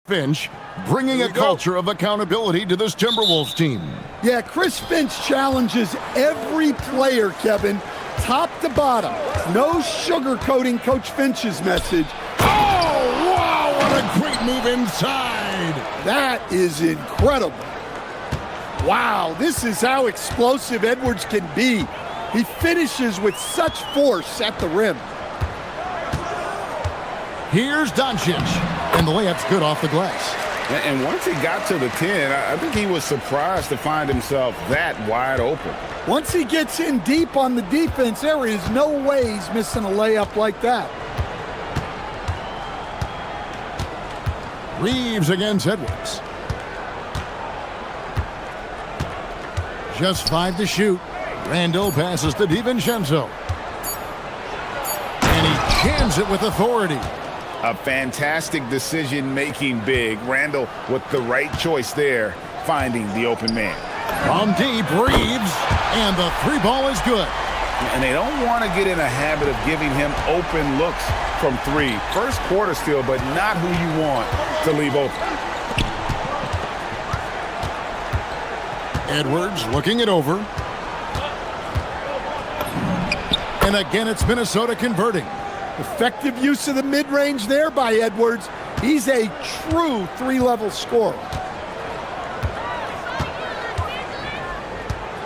Finch, bringing a culture of accountability to this Timberwolves team. Yeah, Chris Finch challenges every player, Kevin, top to bottom. No sugarcoating Coach Finch's message. Oh, wow, what a great move inside. That is incredible. Wow, this is how explosive Edwards can be. He finishes with such force at the rim. Here's Doncic, and the layup's good off the glass. And once he got to the 10, I think he was surprised to find himself that wide open. Once he gets in deep on the defense, there is no way he's missing a layup like that. Reeves against Edwards. Just 5 to shoot. Randall passes to DiVincenzo. And he jams it with authority. A fantastic decision-making big. Randall with the right choice there, finding the open man. From deep, Reeves, and the 3 ball is good. And they don't want to get in a habit of giving him open looks from 3. First quarter still, but not who you want to leave open. Edwards looking it over. And again, it's Minnesota converting. Effective use of the mid-range there by Edwards. He's a true 3-level scorer.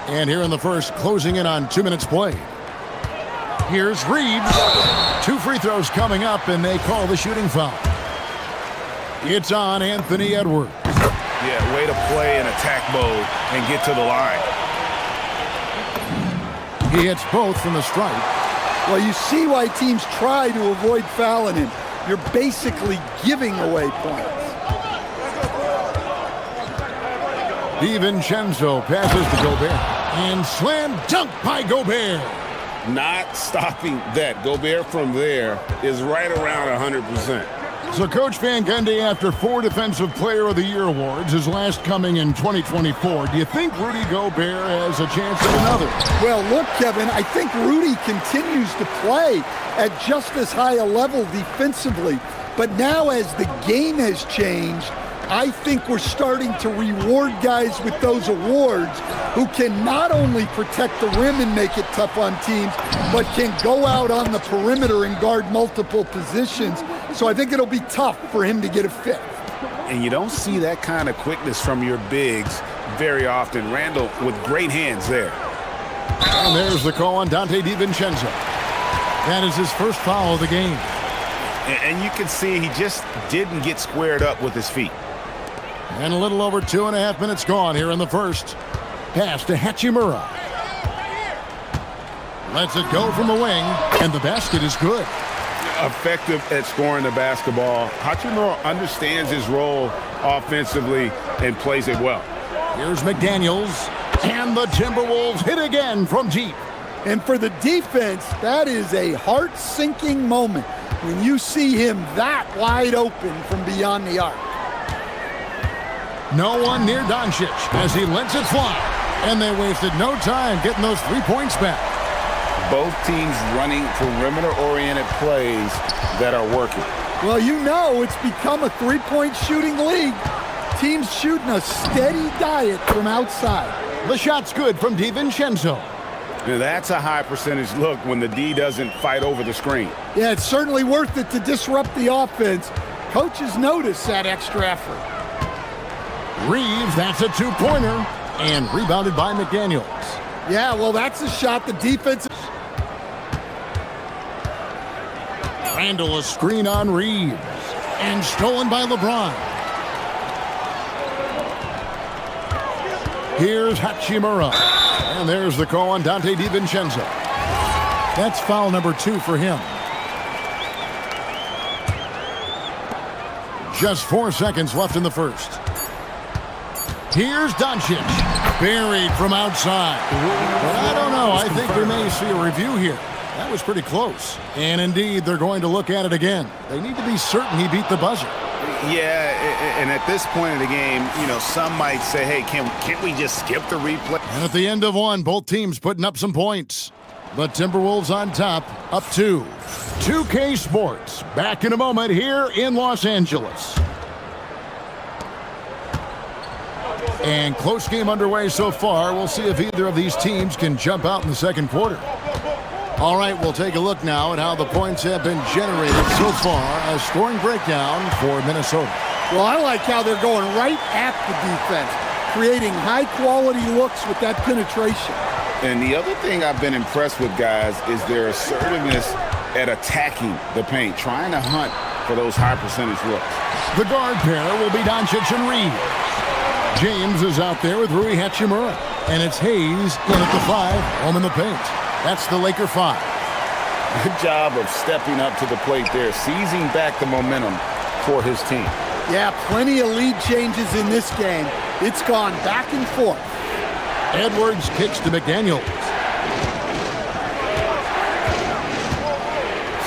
And here in the first, closing in on 2 minutes played. Here's Reeves. 2 free throws coming up, and they call the shooting foul. It's on Anthony Edwards. Yeah, way to play in attack mode and get to the line. He hits both from the stripe. Well, you see why teams try to avoid fouling him. You're basically giving away points. DiVincenzo passes to Gobert. And slam dunk by Gobert. Not stopping that. Gobert from there is right around 100%. So Coach Van Gundy, after 4 Defensive Player of the Year awards, his last coming in 2024, do you think Rudy Gobert has a chance at another? Well, look, Kevin, I think Rudy continues to play at just as high a level defensively. But now as the game has changed, I think we're starting to reward guys with those awards who can not only protect the rim and make it tough on teams, but can go out on the perimeter and guard multiple positions. So I think it'll be tough for him to get a 5th. And you don't see that kind of quickness from your bigs very often. Randall with great hands there. And there's the call on Dante DiVincenzo. That is his first foul of the game. And you can see he just didn't get squared up with his feet. And a little over 2.5 minutes gone here in the first. Pass to Hachimura. Lets it go from the wing, and the basket is good. Effective at scoring the basketball. Hachimura understands his role offensively and plays it well. Here's McDaniels, and the Timberwolves hit again from deep. And for the defense, that is a heart-sinking moment when you see him that wide open from beyond the arc. No one near Doncic as he lets it fly. And they wasted no time getting those 3 points back. Both teams running perimeter-oriented plays that are working. Well, you know it's become a 3-point shooting league. Teams shooting a steady diet from outside. The shot's good from DiVincenzo. That's a high percentage look when the D doesn't fight over the screen. Yeah, it's certainly worth it to disrupt the offense. Coaches notice that extra effort. Reeves, that's a 2-pointer, and rebounded by McDaniels. Yeah, well, that's a shot the defense... Randall, a screen on Reeves, and stolen by LeBron. Here's Hachimura, and there's the call on Dante DiVincenzo. That's foul number 2 for him. Just 4 seconds left in the first. Here's Doncic, buried from outside. But I don't know, I think we may see a review here. That was pretty close. And indeed, they're going to look at it again. They need to be certain he beat the buzzer. Yeah, and at this point in the game, you know, some might say, hey, can't we just skip the replay? And at the end of one, both teams putting up some points. The Timberwolves on top, up 2. 2K Sports, back in a moment here in Los Angeles. And close game underway so far. We'll see if either of these teams can jump out in the second quarter. All right, we'll take a look now at how the points have been generated so far. A scoring breakdown for Minnesota. Well, I like how they're going right at the defense, creating high-quality looks with that penetration. And the other thing I've been impressed with, guys, is their assertiveness at attacking the paint, trying to hunt for those high-percentage looks. The guard pair will be Doncic and Reeves. James is out there with Rui Hachimura. And it's Hayes in at the 5, home in the paint. That's the Laker 5. Good job of stepping up to the plate there, seizing back the momentum for his team. Yeah, plenty of lead changes in this game. It's gone back and forth. Edwards kicks to McDaniels.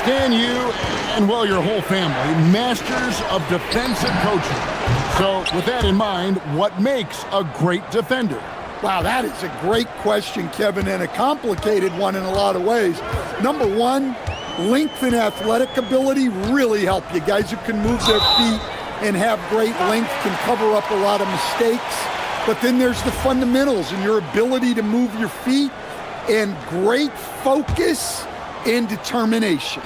Stan, you and, well, your whole family, masters of defensive coaching. So with that in mind, what makes a great defender? Wow, that is a great question, Kevin, and a complicated one in a lot of ways. Number one, length and athletic ability really help you. Guys who can move their feet and have great length can cover up a lot of mistakes. But then there's the fundamentals and your ability to move your feet and great focus and determination.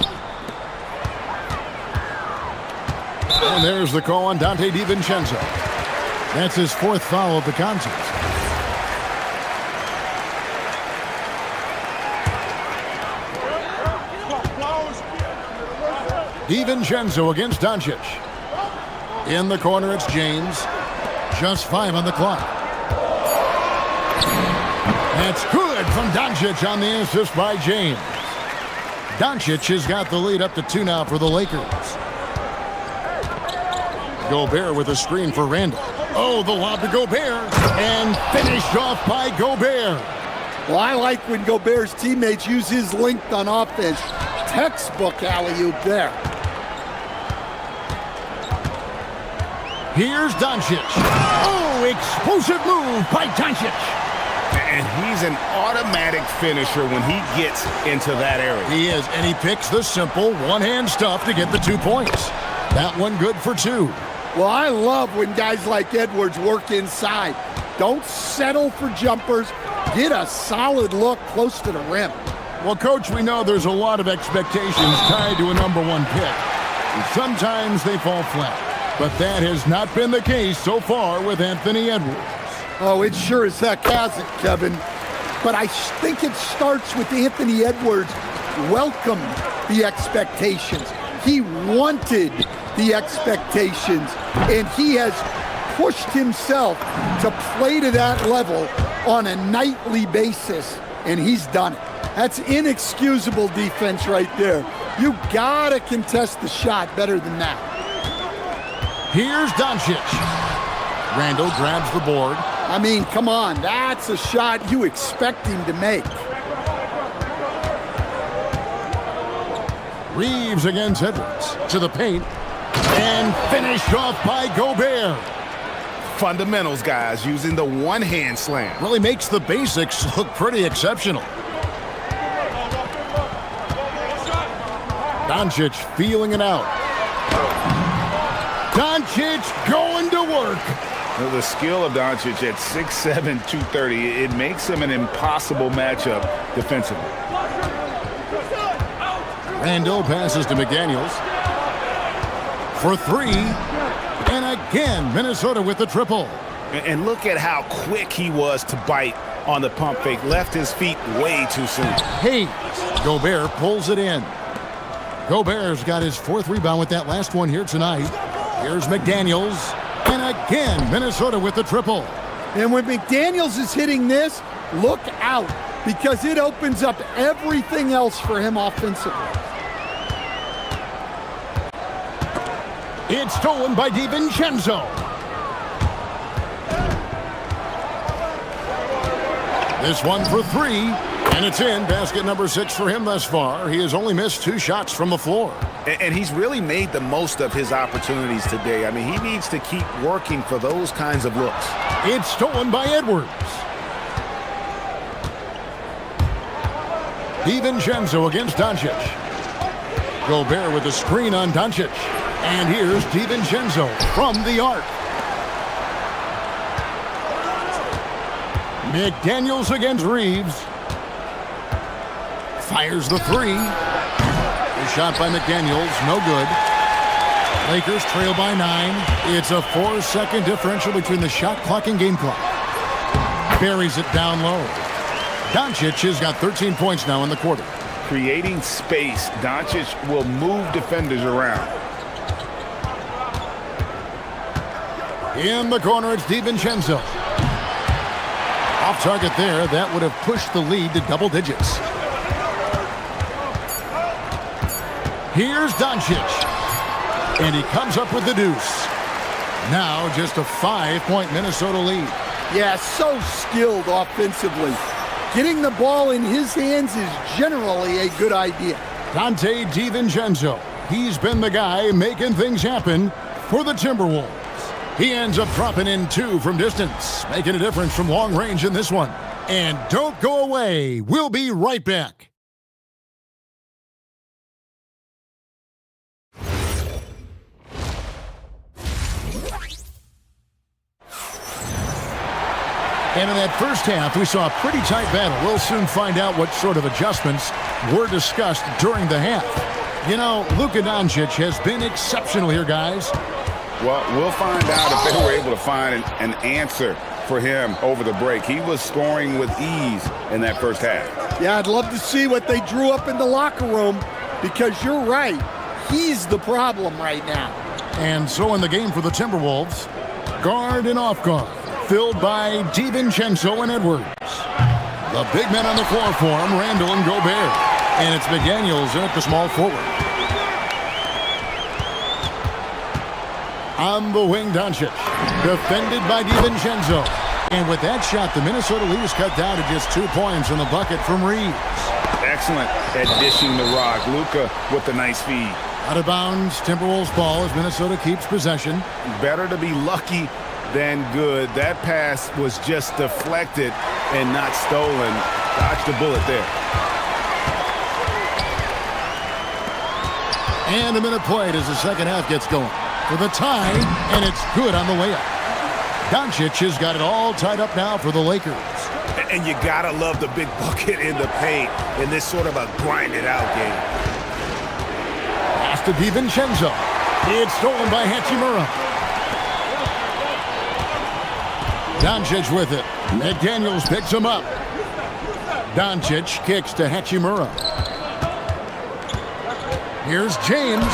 And there's the call on Dante DiVincenzo. That's his 4th foul of the contest. DiVincenzo against Doncic. In the corner, it's James. Just 5 on the clock. That's good from Doncic on the assist by James. Doncic has got the lead up to 2 now for the Lakers. Gobert with a screen for Randall. Oh, the lob to Gobert. And finished off by Gobert. Well, I like when Gobert's teammates use his length on offense. Textbook alley-oop there. Here's Doncic. Oh, explosive move by Doncic. And he's an automatic finisher when he gets into that area. He is, and he picks the simple one-hand stuff to get the 2 points. That one good for 2. Well, I love when guys like Edwards work inside. Don't settle for jumpers. Get a solid look close to the rim. Well, Coach, we know there's a lot of expectations tied to a number 1 pick. And sometimes they fall flat. But that has not been the case so far with Anthony Edwards. Oh, it sure as heck hasn't, Kevin. But I think it starts with Anthony Edwards welcomed the expectations. He wanted the expectations, and he has pushed himself to play to that level on a nightly basis, and he's done it. That's inexcusable defense right there. You gotta contest the shot better than that. Here's Doncic. Randall grabs the board. I mean, come on, that's a shot you expect him to make. Reeves against Edwards to the paint. And finished off by Gobert. Fundamentals, guys, using the one-hand slam. Really makes the basics look pretty exceptional. Doncic feeling it out. Doncic going to work. Well, the skill of Doncic at 6'7", 230, it makes him an impossible matchup defensively. Randall passes to McDaniels for 3. And again, Minnesota with the triple. And look at how quick he was to bite on the pump fake. Left his feet way too soon. Hayes. Gobert pulls it in. Gobert's got his 4th rebound with that last one here tonight. Here's McDaniels. And again, Minnesota with the triple. And when McDaniels is hitting this, look out, because it opens up everything else for him offensively. It's stolen by DiVincenzo. This one for 3, and it's in. Basket number 6 for him thus far. He has only missed 2 shots from the floor. And he's really made the most of his opportunities today. I mean, he needs to keep working for those kinds of looks. It's stolen by Edwards. DiVincenzo against Doncic. Gobert with a screen on Doncic. And here's DiVincenzo from the arc. McDaniels against Reeves. Fires the three. The shot by McDaniels, no good. Lakers trail by 9. It's a 4-second differential between the shot clock and game clock. Buries it down low. Doncic has got 13 points now in the quarter. Creating space, Doncic will move defenders around. In the corner, it's DiVincenzo. Off target there. That would have pushed the lead to double digits. Here's Doncic. And he comes up with the deuce. Now just a 5-point Minnesota lead. Yeah, so skilled offensively. Getting the ball in his hands is generally a good idea. Dante DiVincenzo. He's been the guy making things happen for the Timberwolves. He ends up dropping in 2 from distance, making a difference from long range in this one. And don't go away. We'll be right back. And in that first half, we saw a pretty tight battle. We'll soon find out what sort of adjustments were discussed during the half. You know, Luka Doncic has been exceptional here, guys. Well, we'll find out if they were able to find an answer for him over the break. He was scoring with ease in that first half. Yeah, I'd love to see what they drew up in the locker room, because you're right. He's the problem right now. And so in the game for the Timberwolves, guard and off guard, filled by DiVincenzo and Edwards. The big men on the floor for him, Randall and Gobert. And it's McDaniels in at the small forward. On the wing, Doncic. Defended by DiVincenzo. And with that shot, the Minnesota lead is cut down to just 2 points in the bucket from Reeves. Excellent at dishing the rock. Luka with the nice feed. Out of bounds, Timberwolves ball as Minnesota keeps possession. Better to be lucky than good. That pass was just deflected and not stolen. Dodged the bullet there. And a minute played as the second half gets going. For the tie, and it's good on the way up. Doncic has got it all tied up now for the Lakers. And you gotta love the big bucket in the paint in this sort of a grind-it-out game. Pass to DiVincenzo. It's stolen by Hachimura. Doncic with it. McDaniels picks him up. Doncic kicks to Hachimura. Here's James.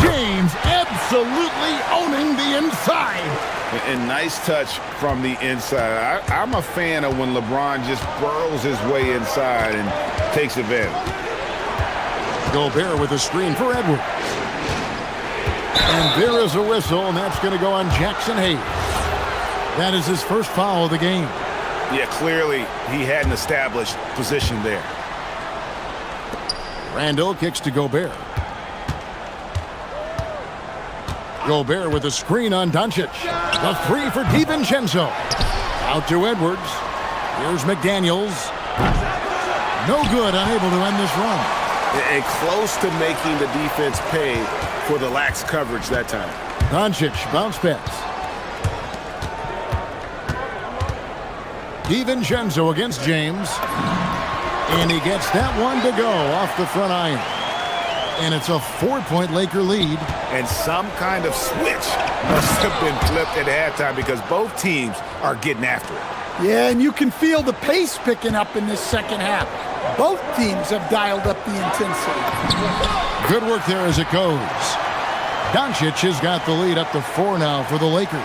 James absolutely owning the inside. And nice touch from the inside. I'm a fan of when LeBron just burrows his way inside and takes advantage. Gobert with a screen for Edwards. And there is a whistle, and that's going to go on Jackson Hayes. That is his first foul of the game. Yeah, clearly he had an established position there. Randall kicks to Gobert. Gobert with a screen on Doncic. The three for DiVincenzo. Out to Edwards. Here's McDaniels. No good, unable to end this run. And close to making the defense pay for the lax coverage that time. Doncic, bounce pass. DiVincenzo against James. And he gets that one to go off the front iron. And it's a 4-point Laker lead. And some kind of switch must have been flipped at halftime because both teams are getting after it. Yeah, and you can feel the pace picking up in this second half. Both teams have dialed up the intensity. Good work there as it goes. Doncic has got the lead up to 4 now for the Lakers.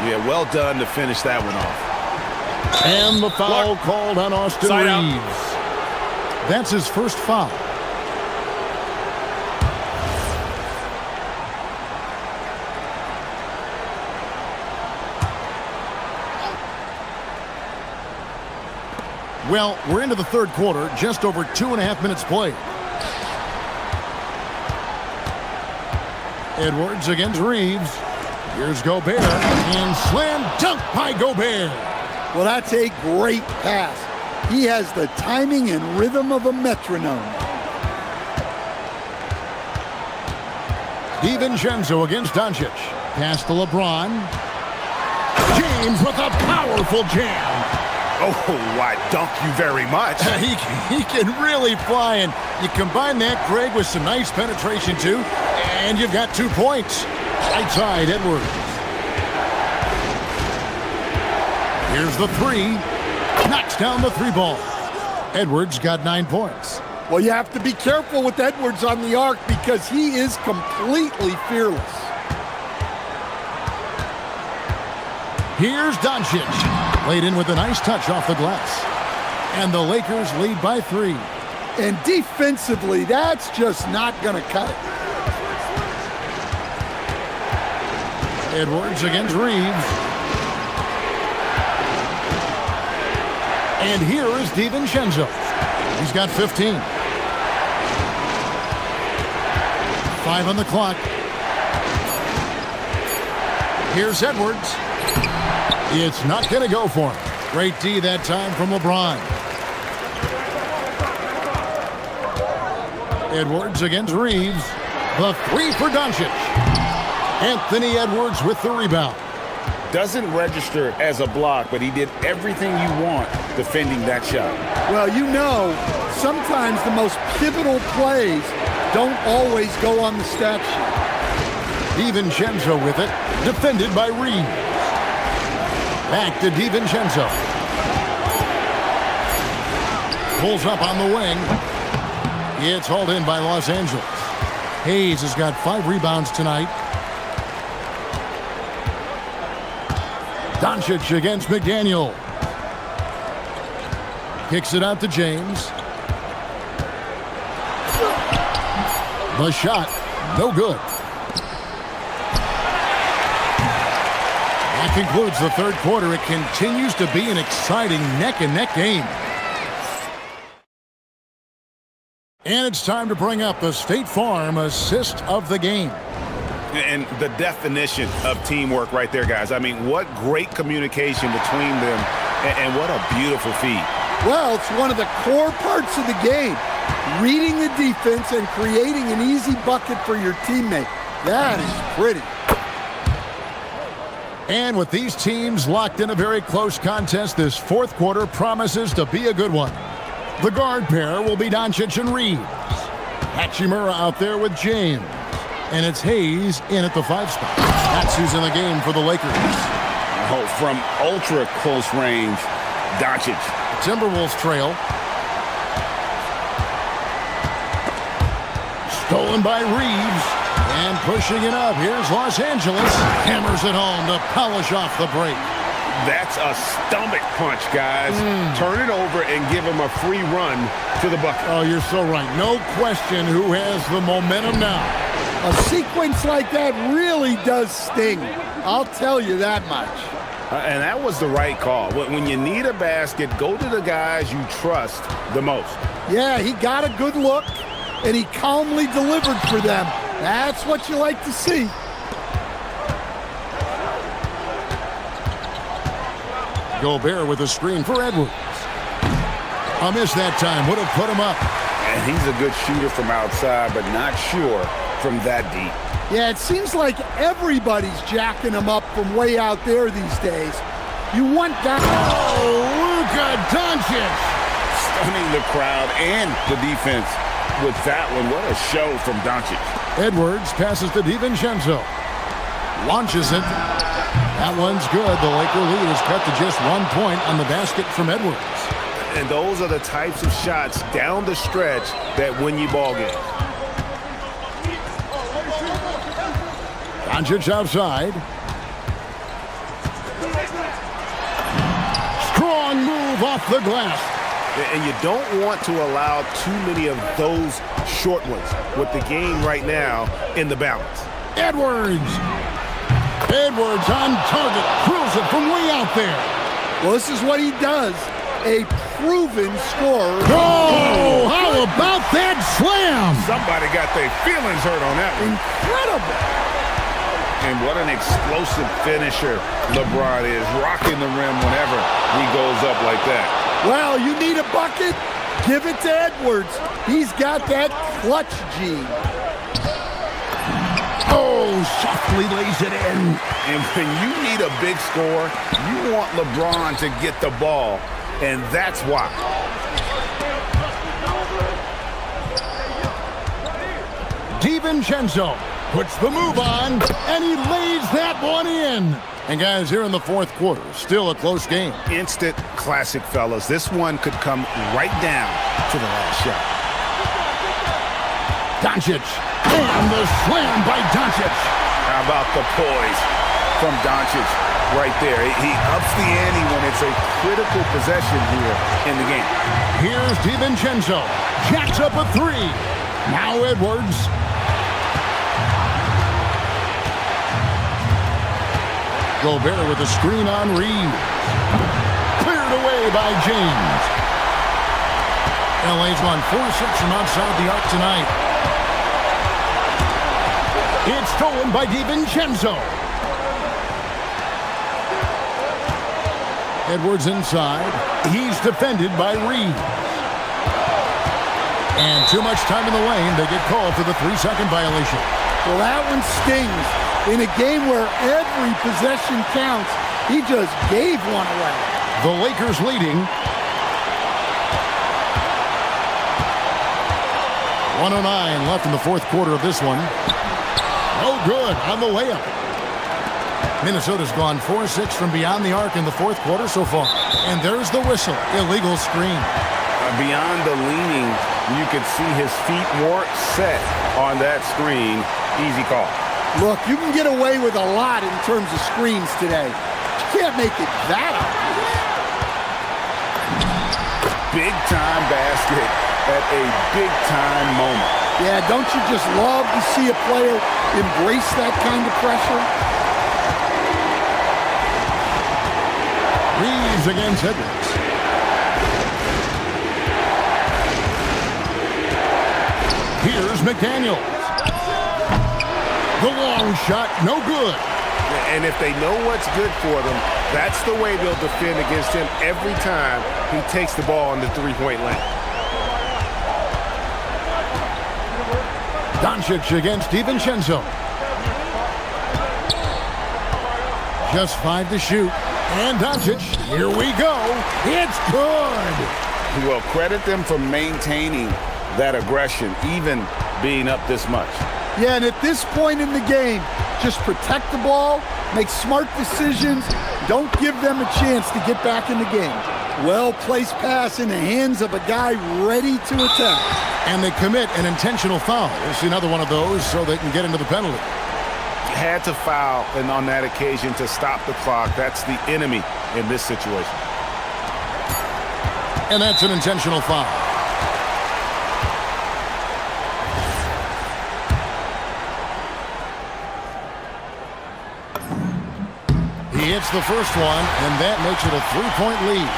Yeah, well done to finish that one off. And the foul called on Austin Side Reeves. out. That's his first foul. Well, we're into the third quarter, just over 2.5 minutes played. Edwards against Reeves. Here's Gobert, and slam dunk by Gobert. Well, that's a great pass. He has the timing and rhythm of a metronome. DiVincenzo against Doncic. Pass to LeBron. James with a powerful jam. Oh, why, dunk you very much. He can really fly, and you combine that, Greg, with some nice penetration, too, and you've got 2 points. Right side, Edwards. Here's the three. Knocks down the three ball. Edwards got 9 points. Well, you have to be careful with Edwards on the arc because he is completely fearless. Here's Doncic. Laid in with a nice touch off the glass. And the Lakers lead by 3. And defensively, that's just not going to cut it. Edwards against Reeves. And here is DiVincenzo. He's got 15. 5 on the clock. Here's Edwards. It's not going to go for him. Great D that time from LeBron. Edwards against Reeves. The three for Doncic. Anthony Edwards with the rebound. Doesn't register as a block, but he did everything you want defending that shot. Well, you know, sometimes the most pivotal plays don't always go on the stat sheet. DiVincenzo with it, defended by Reeves. Back to DiVincenzo. Pulls up on the wing. It's hauled in by Los Angeles. Hayes has got 5 rebounds tonight. Doncic against McDaniel. Kicks it out to James. The shot, no good. That concludes the third quarter. It continues to be an exciting neck-and-neck game. And it's time to bring up the State Farm assist of the game. And the definition of teamwork right there, guys. I mean, what great communication between them, and what a beautiful feed. Well, it's one of the core parts of the game. Reading the defense and creating an easy bucket for your teammate. That is pretty. And with these teams locked in a very close contest, this fourth quarter promises to be a good one. The guard pair will be Doncic and Reeves. Hachimura out there with James. And it's Hayes in at the 5 spot. That's who's in the game for the Lakers. Oh, from ultra close range, Doncic. Timberwolves trail. Stolen by Reeves. And pushing it up. Here's Los Angeles. Hammers it home to polish off the break. That's a stomach punch, guys. Turn it over and give him a free run to the bucket. Oh, you're so right. No question who has the momentum now. A sequence like that really does sting. I'll tell you that much. And that was the right call. When you need a basket, go to the guys you trust the most. Yeah, he got a good look, and he calmly delivered for them. That's what you like to see. Gobert with a screen for Edwards. A miss that time. Would have put him up. And he's a good shooter from outside, but not sure from that deep. Yeah, it seems like everybody's jacking him up from way out there these days. You want that. Oh, Luka Doncic. Stunning the crowd and the defense with that one. What a show from Doncic. Edwards passes to DiVincenzo. Launches it. That one's good. The Laker lead is cut to just 1 point on the basket from Edwards. And those are the types of shots down the stretch that win you ball games. Doncic outside. Strong move off the glass. And you don't want to allow too many of those short ones with the game right now in the balance. Edwards. Edwards on target. Drills it from way out there. Well, this is what he does. A proven scorer. Oh, how about that slam? Somebody got their feelings hurt on that one. Incredible. And what an explosive finisher LeBron is, rocking the rim whenever he goes up like that. Well, you need a bucket? Give it to Edwards. He's got that clutch gene. Oh, softly lays it in. And when you need a big score, you want LeBron to get the ball and that's why. DiVincenzo puts the move on, and he lays that one in. And guys, here in the fourth quarter, still a close game. Instant classic, fellas. This one could come right down to the last shot. Doncic, and the slam by Doncic. How about the poise from Doncic right there? He ups the ante when it's a critical possession here in the game. Here's DiVincenzo. Jacks up a three. Now Edwards. Gobert with a screen on Reeves. Cleared away by James. LA's won 4-6 from outside the arc tonight. It's stolen by DiVincenzo. Edwards inside. He's defended by Reeves. And too much time in the lane. They get called for the 3-second violation. Well, that one stings. In a game where every possession counts, he just gave one away. The Lakers leading. 1:09 left in the fourth quarter of this one. No good on the layup. Minnesota's gone 4-6 from beyond the arc in the fourth quarter so far. And there's the whistle. Illegal screen. Beyond the leaning, you could see his feet more set on that screen. Easy call. Look, you can get away with a lot in terms of screens today. You can't make it that obvious. Big-time basket at a big-time moment. Yeah, don't you just love to see a player embrace that kind of pressure? Reeves against Edwards. Here's McDaniel. The long shot, no good. And if they know what's good for them, that's the way they'll defend against him every time he takes the ball in the three-point lane. Doncic against DiVincenzo. Just 5 to shoot. And Doncic, here we go. It's good. Well, credit them for maintaining that aggression, even being up this much. Yeah, and at this point in the game, just protect the ball, make smart decisions, don't give them a chance to get back in the game. Well-placed pass in the hands of a guy ready to attempt. And they commit an intentional foul. It's another one of those so they can get into the penalty. Had to foul, and on that occasion to stop the clock. That's the enemy in this situation. And that's an intentional foul. He hits the first one, and that makes it a 3-point lead.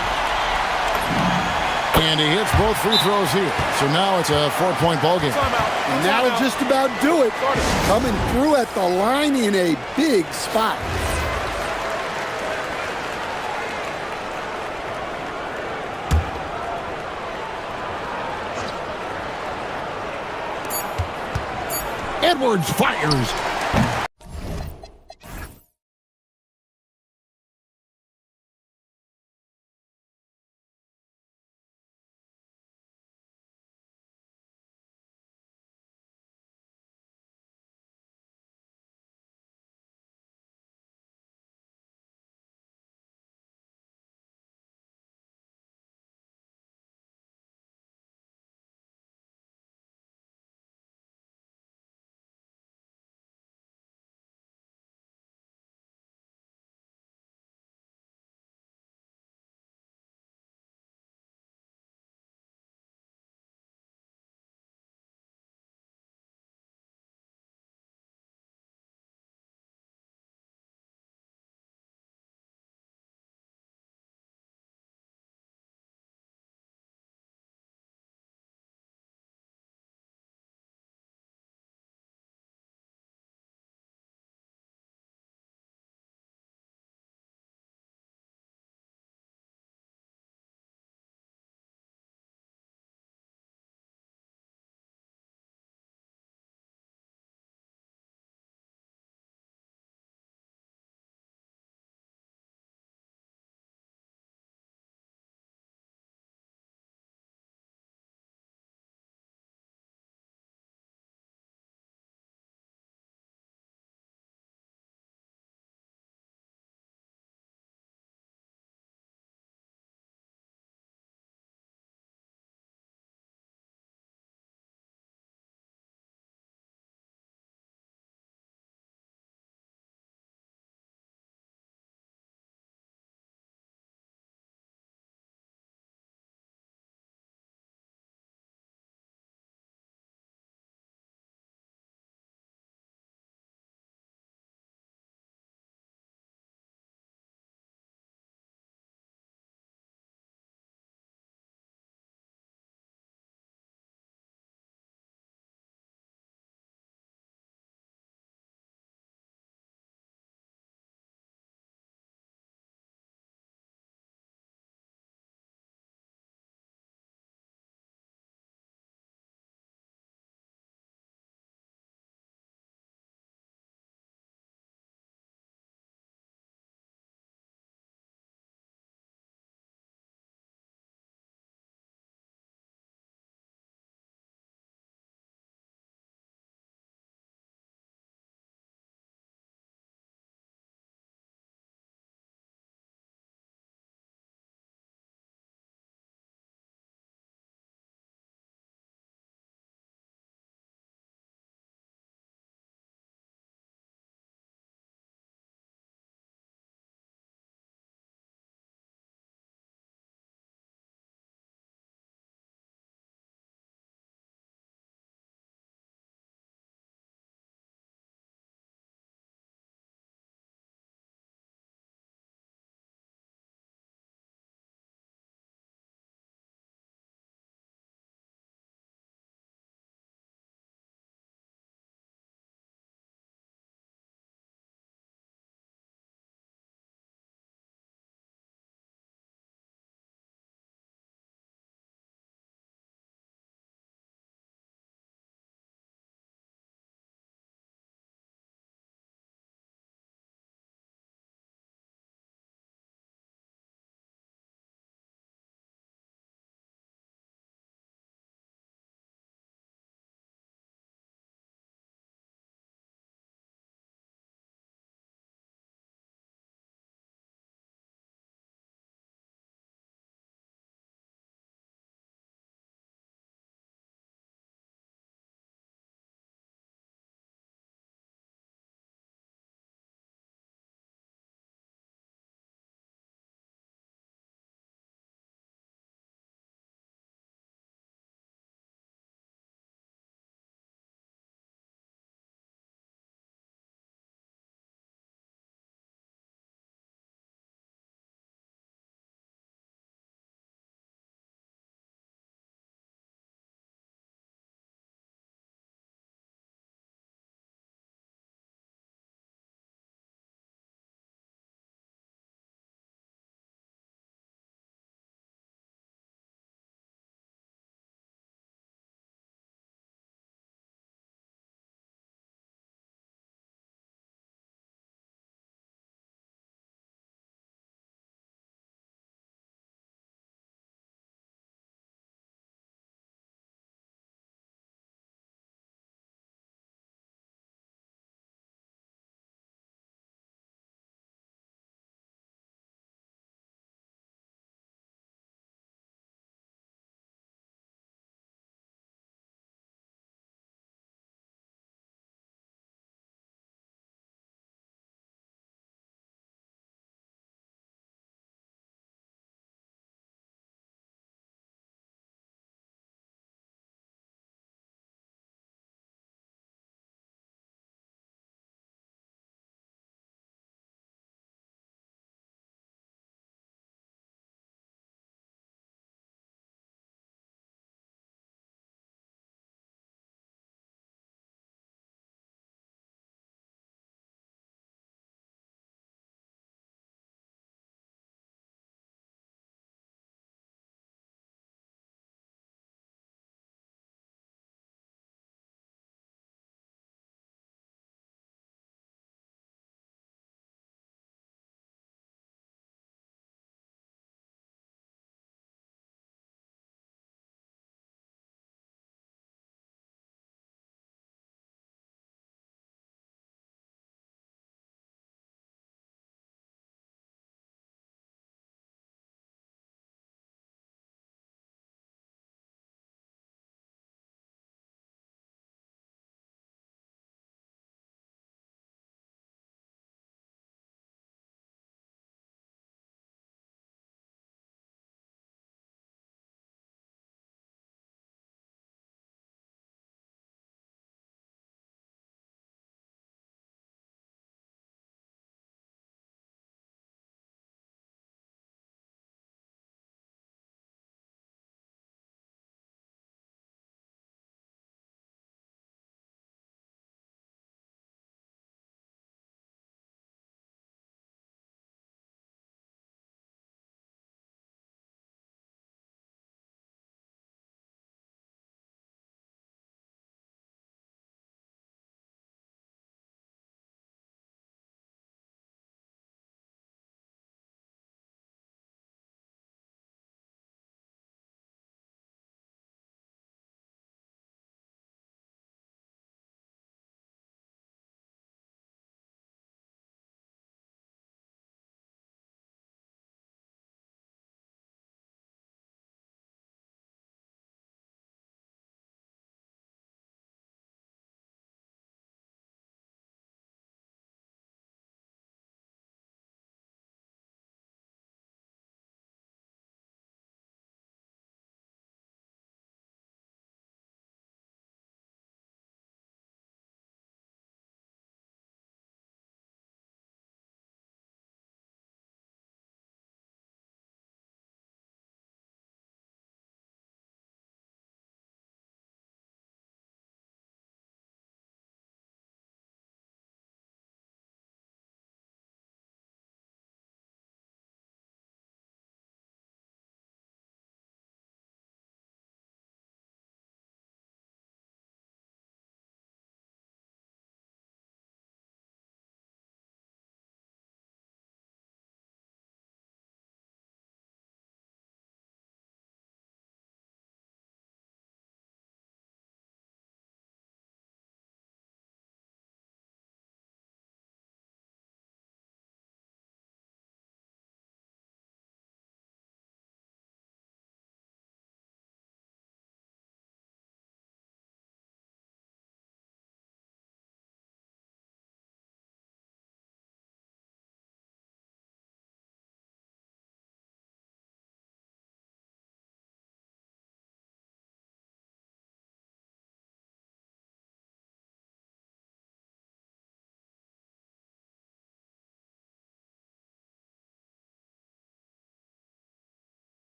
And he hits both free throws here. So now it's a 4-point ball game. And that'll just about do it. Coming through at the line in a big spot. Edwards fires.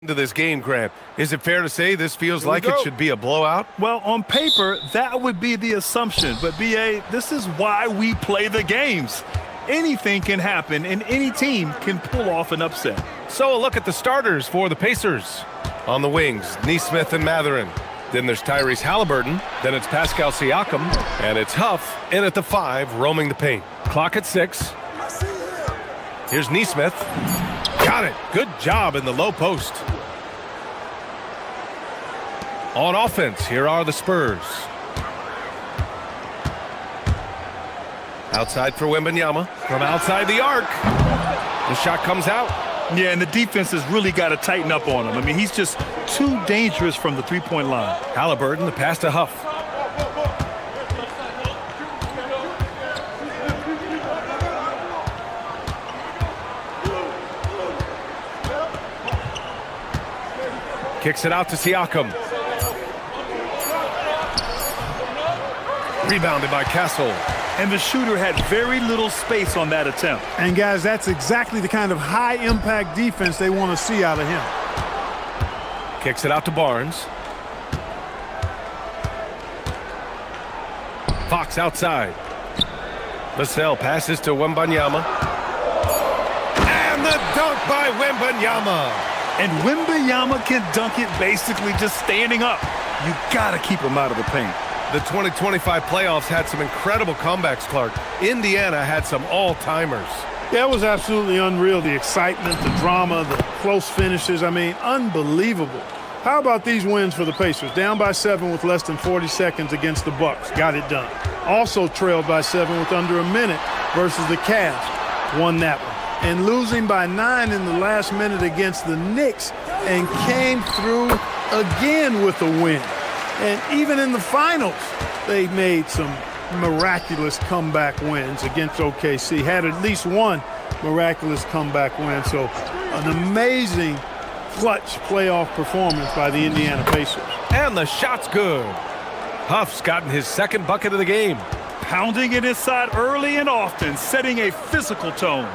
To this game, Grant. Is it fair to say this feels like it should be a blowout? Well, on paper, that would be the assumption. But, B.A., this is why we play the games. Anything can happen, and any team can pull off an upset. So a look at the starters for the Pacers. On the wings, Neesmith and Matherin. Then there's Tyrese Halliburton. Then it's Pascal Siakam. And it's Huff in at the 5, roaming the paint. Clock at 6. Here's Neesmith. Got it. Good job in the low post. On offense, here are the Spurs. Outside for Wembanyama. From outside the arc. The shot comes out. Yeah, and the defense has really got to tighten up on him. I mean, he's just too dangerous from the three-point line. Halliburton, the pass to Huff. Kicks it out to Siakam. Rebounded by Castle. And the shooter had very little space on that attempt. And, guys, that's exactly the kind of high-impact defense they want to see out of him. Kicks it out to Barnes. Fox outside. Vassell passes to Wembanyama. And the dunk by Wembanyama. And Wembanyama can dunk it basically just standing up. You got to keep him out of the paint. The 2025 playoffs had some incredible comebacks, Clark. Indiana had some all-timers. Yeah, it was absolutely unreal. The excitement, the drama, the close finishes. I mean, unbelievable. How about these wins for the Pacers? Down by 7 with less than 40 seconds against the Bucks. Got it done. Also trailed by 7 with under a minute versus the Cavs. Won that one. And losing by 9 in the last minute against the Knicks and came through again with a win. And even in the finals, they made some miraculous comeback wins against OKC. Had at least one miraculous comeback win. So an amazing clutch playoff performance by the Indiana Pacers. And the shot's good. Huff's gotten his second bucket of the game. Pounding it inside early and often, setting a physical tone.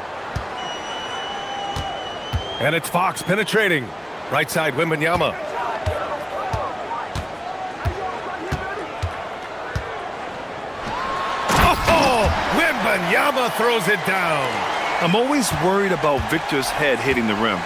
And it's Fox penetrating. Right side, Wembanyama. Wembanyama throws it down. I'm always worried about Victor's head hitting the rim.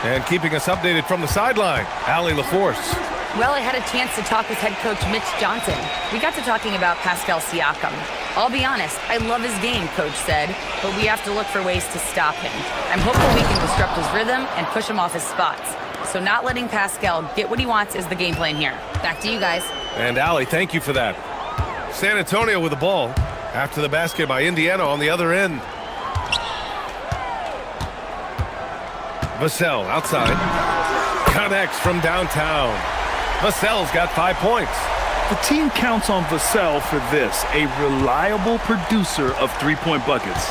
And keeping us updated from the sideline, Allie LaForce. Well, I had a chance to talk with head coach Mitch Johnson. We got to talking about Pascal Siakam. I'll be honest, I love his game, coach said, but we have to look for ways to stop him. I'm hopeful we can disrupt his rhythm and push him off his spots. So not letting Pascal get what he wants is the game plan here. Back to you guys. And Allie, thank you for that. San Antonio with the ball. After the basket by Indiana on the other end. Vassell outside. Connects from downtown. Vassell's got 5 points. The team counts on Vassell for this, a reliable producer of three-point buckets.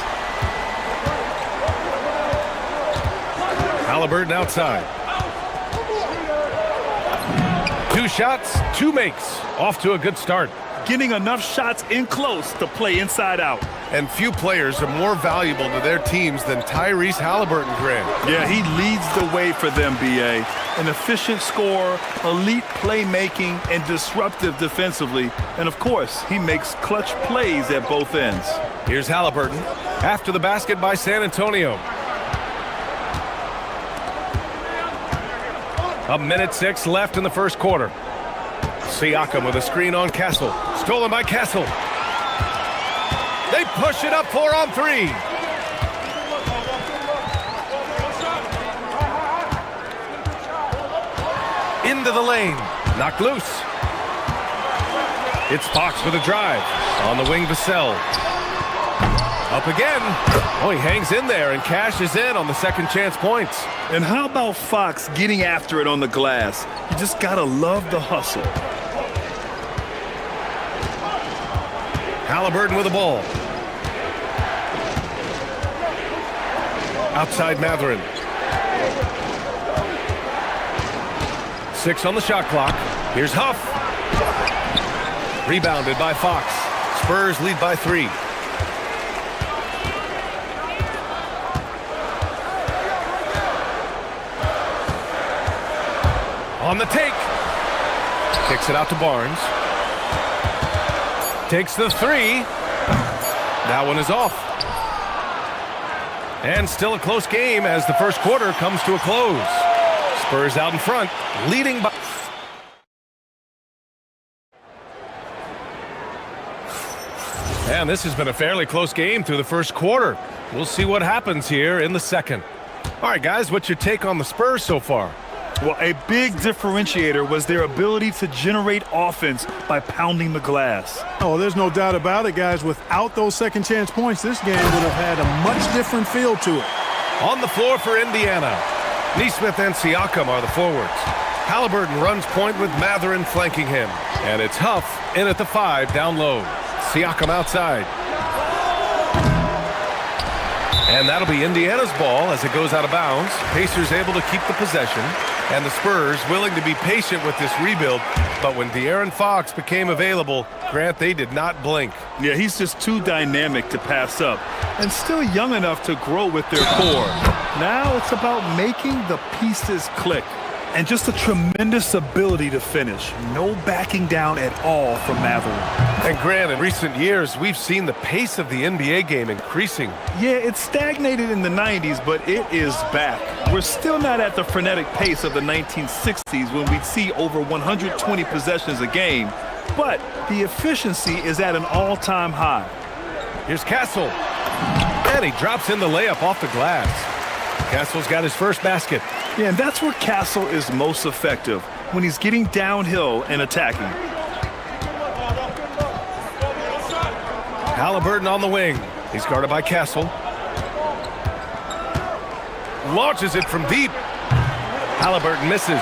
Halliburton outside. 2 shots, 2 makes. Off to a good start. Getting enough shots in close to play inside out. And few players are more valuable to their teams than Tyrese Halliburton, Grant. Yeah, he leads the way for them, B.A. An efficient scorer, elite playmaking, and disruptive defensively. And, of course, he makes clutch plays at both ends. Here's Halliburton. After the basket by San Antonio. 1:06 left in the first quarter. Siakam with a screen on Castle. Stolen by Castle. They push it up 4-on-3. Into the lane. Knocked loose. It's Fox with a drive. On the wing, Vassell. Up again. Oh, he hangs in there and cashes in on the second chance points. And how about Fox getting after it on the glass? You just gotta love the hustle. Halliburton with the ball. Outside Matherin. 6 on the shot clock. Here's Huff. Rebounded by Fox. Spurs lead by 3. On the take. Kicks it out to Barnes. Takes the three. That one is off. And still a close game as the first quarter comes to a close. Spurs out in front, leading by... And this has been a fairly close game through the first quarter. We'll see what happens here in the second. All right, guys, what's your take on the Spurs so far? Well, a big differentiator was their ability to generate offense by pounding the glass. Oh, there's no doubt about it, guys. Without those second chance points, this game would have had a much different feel to it. On the floor for Indiana, Nesmith and Siakam are the forwards. Halliburton runs point with Mathurin flanking him. And it's Huff in at the 5 down low. Siakam outside. And that'll be Indiana's ball as it goes out of bounds. Pacers able to keep the possession. And the Spurs willing to be patient with this rebuild. But when De'Aaron Fox became available, Grant, they did not blink. Yeah, he's just too dynamic to pass up. And still young enough to grow with their core. Now it's about making the pieces click. And just a tremendous ability to finish. No backing down at all from Mathurin. And Grant, in recent years, we've seen the pace of the NBA game increasing. Yeah, it stagnated in the 90s, but it is back. We're still not at the frenetic pace of the 1960s when we'd see over 120 possessions a game. But the efficiency is at an all-time high. Here's Castle. And he drops in the layup off the glass. Castle's got his first basket. Yeah, and that's where Castle is most effective, when he's getting downhill and attacking. Halliburton on the wing. He's guarded by Castle. Launches it from deep. Halliburton misses.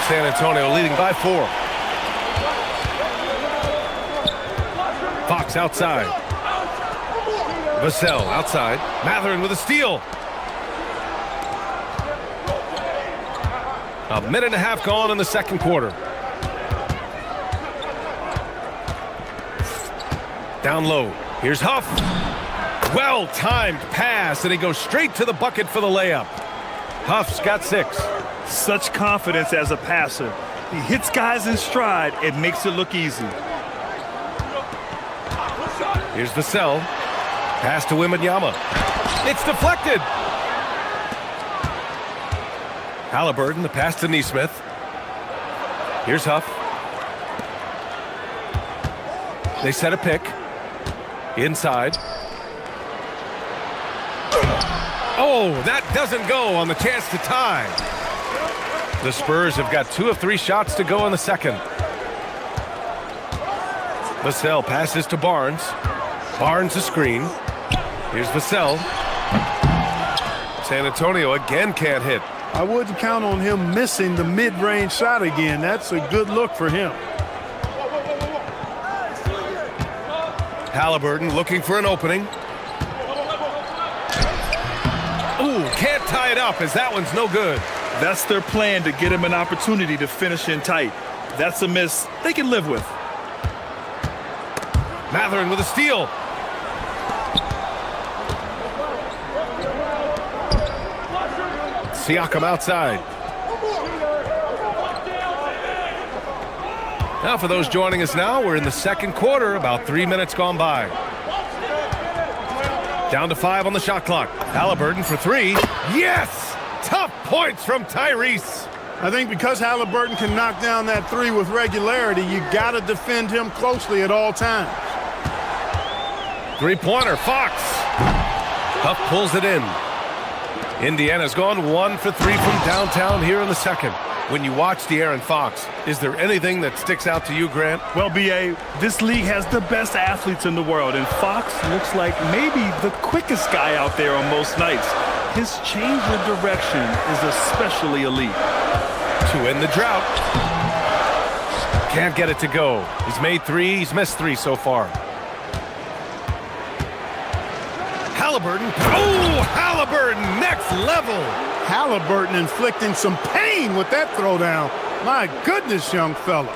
San Antonio leading by 4. Fox outside. Vassell outside. Mathurin with a steal. A minute and a half gone in the second quarter. Down low. Here's Huff. Well-timed pass, and he goes straight to the bucket for the layup. Huff's got 6. Such confidence as a passer. He hits guys in stride. It makes it look easy. Here's Vassell. Pass to Wembanyama. It's deflected. Halliburton, the pass to Nesmith. Here's Huff. They set a pick. Inside. Oh, that doesn't go on the chance to tie. The Spurs have got 2 of 3 shots to go in the second. Vassell passes to Barnes. Barnes a screen. Here's Vassell. San Antonio again can't hit. I wouldn't count on him missing the mid-range shot again. That's a good look for him. Halliburton looking for an opening. Ooh, can't tie it up as that one's no good. That's their plan, to get him an opportunity to finish in tight. That's a miss they can live with. Mathurin with a steal. Siakam outside. Now for those joining us now, we're in the second quarter, about 3 minutes gone by. Down to 5 on the shot clock. Halliburton for 3. Yes! Tough points from Tyrese. I think because Halliburton can knock down that 3 with regularity, you got to defend him closely at all times. Three-pointer, Fox. Huff pulls it in. Indiana's gone 1 for 3 from downtown here in the second. When you watch De'Aaron Fox, is there anything that sticks out to you, Grant? Well, B.A., this league has the best athletes in the world, and Fox looks like maybe the quickest guy out there on most nights. His change of direction is especially elite. To end the drought. Can't get it to go. He's made 3, he's missed 3 so far. Halliburton. Oh, Halliburton, next level. Halliburton inflicting some pain with that throwdown. My goodness, young fella.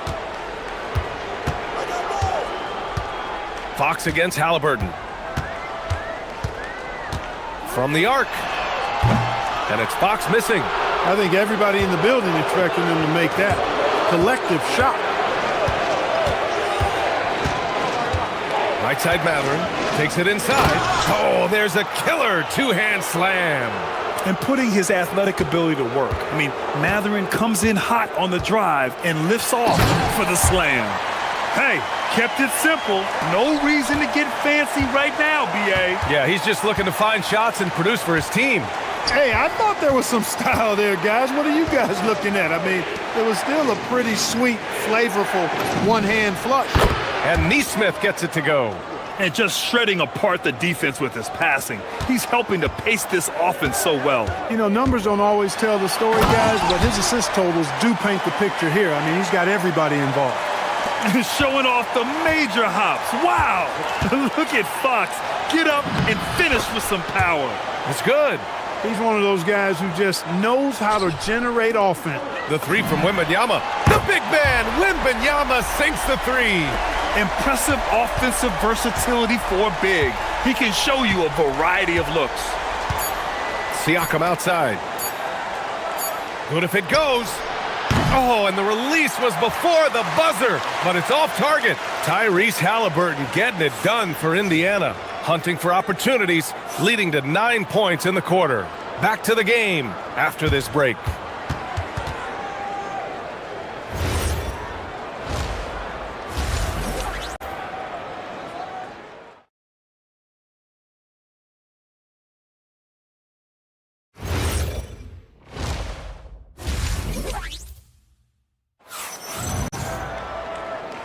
Fox against Halliburton. From the arc. And it's Fox missing. I think everybody in the building expecting them to make that collective shot. Right side Matherin takes it inside. Oh, there's a killer two-hand slam. And putting his athletic ability to work. I mean, Matherin comes in hot on the drive and lifts off for the slam. Hey, kept it simple. No reason to get fancy right now, B.A. Yeah, he's just looking to find shots and produce for his team. Hey, I thought there was some style there, guys. What are you guys looking at? I mean, it was still a pretty sweet, flavorful one-hand flush. And Neesmith gets it to go. And just shredding apart the defense with his passing. He's helping to pace this offense so well. You know, numbers don't always tell the story, guys, but his assist totals do paint the picture here. I mean, he's got everybody involved. And showing off the major hops. Wow! Look at Fox. Get up and finish with some power. It's good. He's one of those guys who just knows how to generate offense. The three from Wembanyama. The big man, Wembanyama, sinks the three. Impressive offensive versatility for big. He can show you a variety of looks. Siakam outside. Good if it goes. Oh, and the release was before the buzzer, but it's off target. Tyrese Halliburton getting it done for Indiana. Hunting for opportunities, leading to 9 points in the quarter. Back to the game after this break.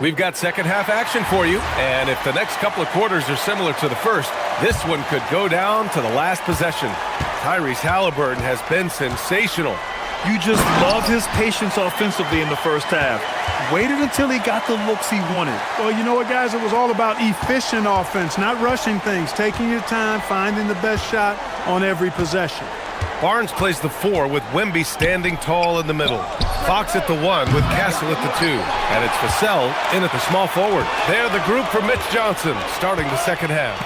We've got second half action for you, and if the next couple of quarters are similar to the first, this one could go down to the last possession. Tyrese Halliburton has been sensational. You just love his patience offensively in the first half. Waited until he got the looks he wanted. Well, you know what, guys? It was all about efficient offense, not rushing things, taking your time, finding the best shot on every possession. Barnes plays the 4 with Wemby standing tall in the middle. Fox at the 1 with Castle at the 2. And it's Vassell in at the small forward. They're the group for Mitch Johnson starting the second half.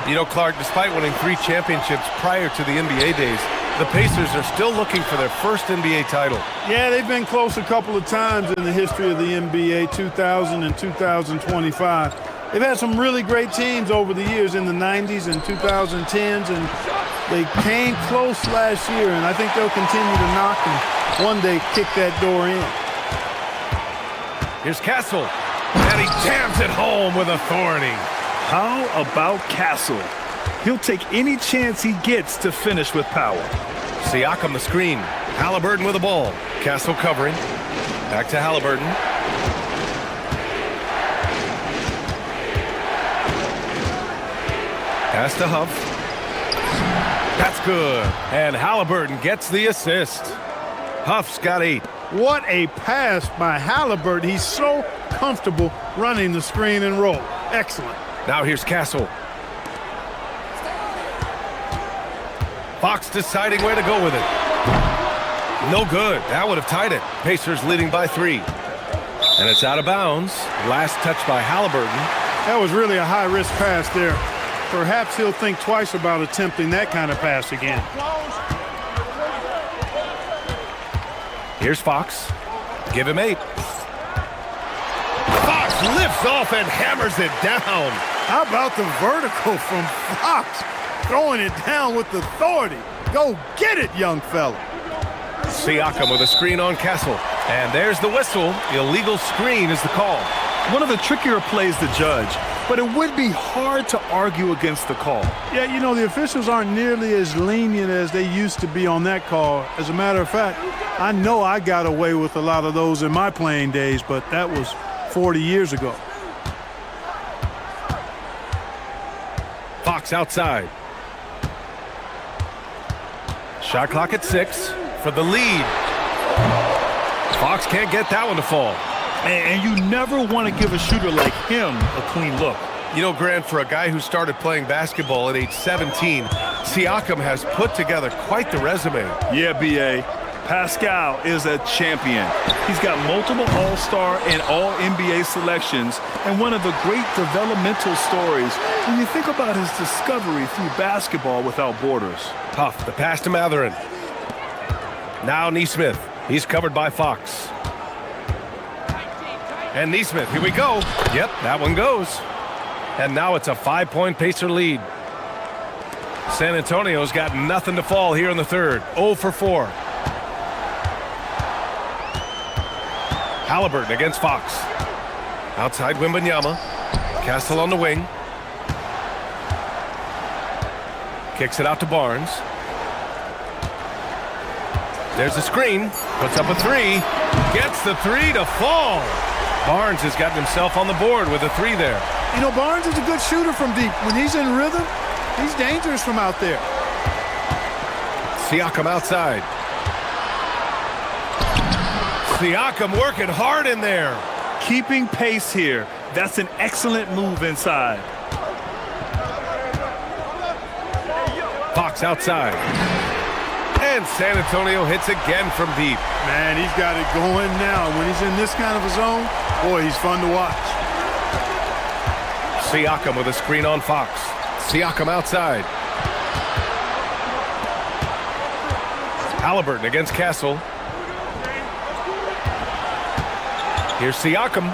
You know, Clark, despite winning 3 championships prior to the NBA days, the Pacers are still looking for their first NBA title. Yeah, they've been close a couple of times in the history of the NBA, 2000 and 2025. They've had some really great teams over the years in the 90s and 2010s, and they came close last year, and I think they'll continue to knock and one day kick that door in. Here's Castle, and he jams it home with authority. How about Castle? He'll take any chance he gets to finish with power. Siakam the screen. Halliburton with the ball. Castle covering. Back to Halliburton. Pass to Huff. That's good. And Halliburton gets the assist. Huff's got 8. What a pass by Halliburton. He's so comfortable running the screen and roll. Excellent. Now here's Castle. Fox deciding where to go with it. No good. That would have tied it. Pacers leading by 3. And it's out of bounds. Last touch by Halliburton. That was really a high-risk pass there. Perhaps he'll think twice about attempting that kind of pass again. Here's Fox. Give him 8. Fox lifts off and hammers it down. How about the vertical from Fox? Throwing it down with authority. Go get it, young fella. Siakam with a screen on Castle. And there's the whistle. Illegal screen is the call. One of the trickier plays to judge, but it would be hard to argue against the call. Yeah, you know, the officials aren't nearly as lenient as they used to be on that call. As a matter of fact, I know I got away with a lot of those in my playing days, but that was 40 years ago. Fox outside. Shot clock at 6 for the lead. Fox can't get that one to fall. And you never want to give a shooter like him a clean look. You know, Grant, for a guy who started playing basketball at age 17, Siakam has put together quite the resume. Yeah, B.A. Pascal is a champion. He's got multiple All-Star and All-NBA selections, and one of the great developmental stories when you think about his discovery through basketball without borders. Huff, the pass to Matherin. Now Neesmith. He's covered by Fox. And Neesmith, here we go. Yep, that one goes. And now it's a 5-point Pacer lead. San Antonio's got nothing to fall here in the third. 0 for 4. Halliburton against Fox. Outside Wembanyama. Castle on the wing. Kicks it out to Barnes. There's a screen. Puts up a three. Gets the three to fall. Barnes has gotten himself on the board with a three there. You know, Barnes is a good shooter from deep. When he's in rhythm, he's dangerous from out there. Siakam outside. Siakam working hard in there. Keeping pace here. That's an excellent move inside. Fox outside. And San Antonio hits again from deep. Man, he's got it going now. When he's in this kind of a zone, boy, he's fun to watch. Siakam with a screen on Fox. Siakam outside. Halliburton against Castle. Here's Siakam.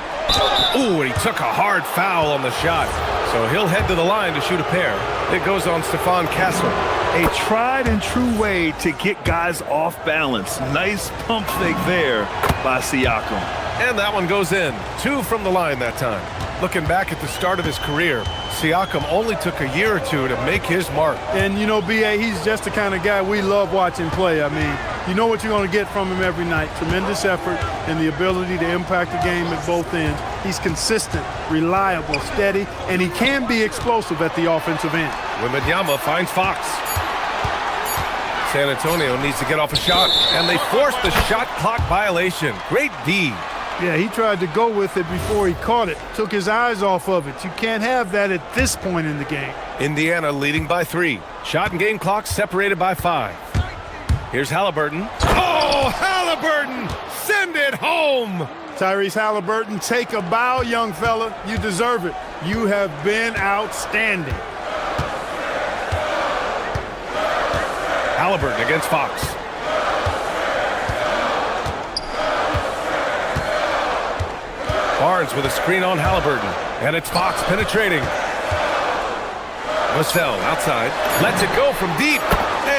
Ooh, and he took a hard foul on the shot. So he'll head to the line to shoot a pair. It goes on Stephon Castle. A tried and true way to get guys off balance. Nice pump fake there by Siakam. And that one goes in. 2 from the line that time. Looking back at the start of his career, Siakam only took a year or two to make his mark. And, you know, B.A., he's just the kind of guy we love watching play. I mean, you know what you're going to get from him every night. Tremendous effort and the ability to impact the game at both ends. He's consistent, reliable, steady, and he can be explosive at the offensive end. Wembanyama finds Fox. San Antonio needs to get off a shot, and they forced the shot clock violation. Great D. Yeah, he tried to go with it before he caught it. Took his eyes off of it. You can't have that at this point in the game. Indiana leading by 3. Shot and game clock separated by 5. Here's Halliburton. Oh, Halliburton! Send it home! Tyrese Halliburton, take a bow, young fella. You deserve it. You have been outstanding. Halliburton against Fox. Barnes with a screen on Halliburton. And it's Fox penetrating. Vassell outside. Lets it go from deep.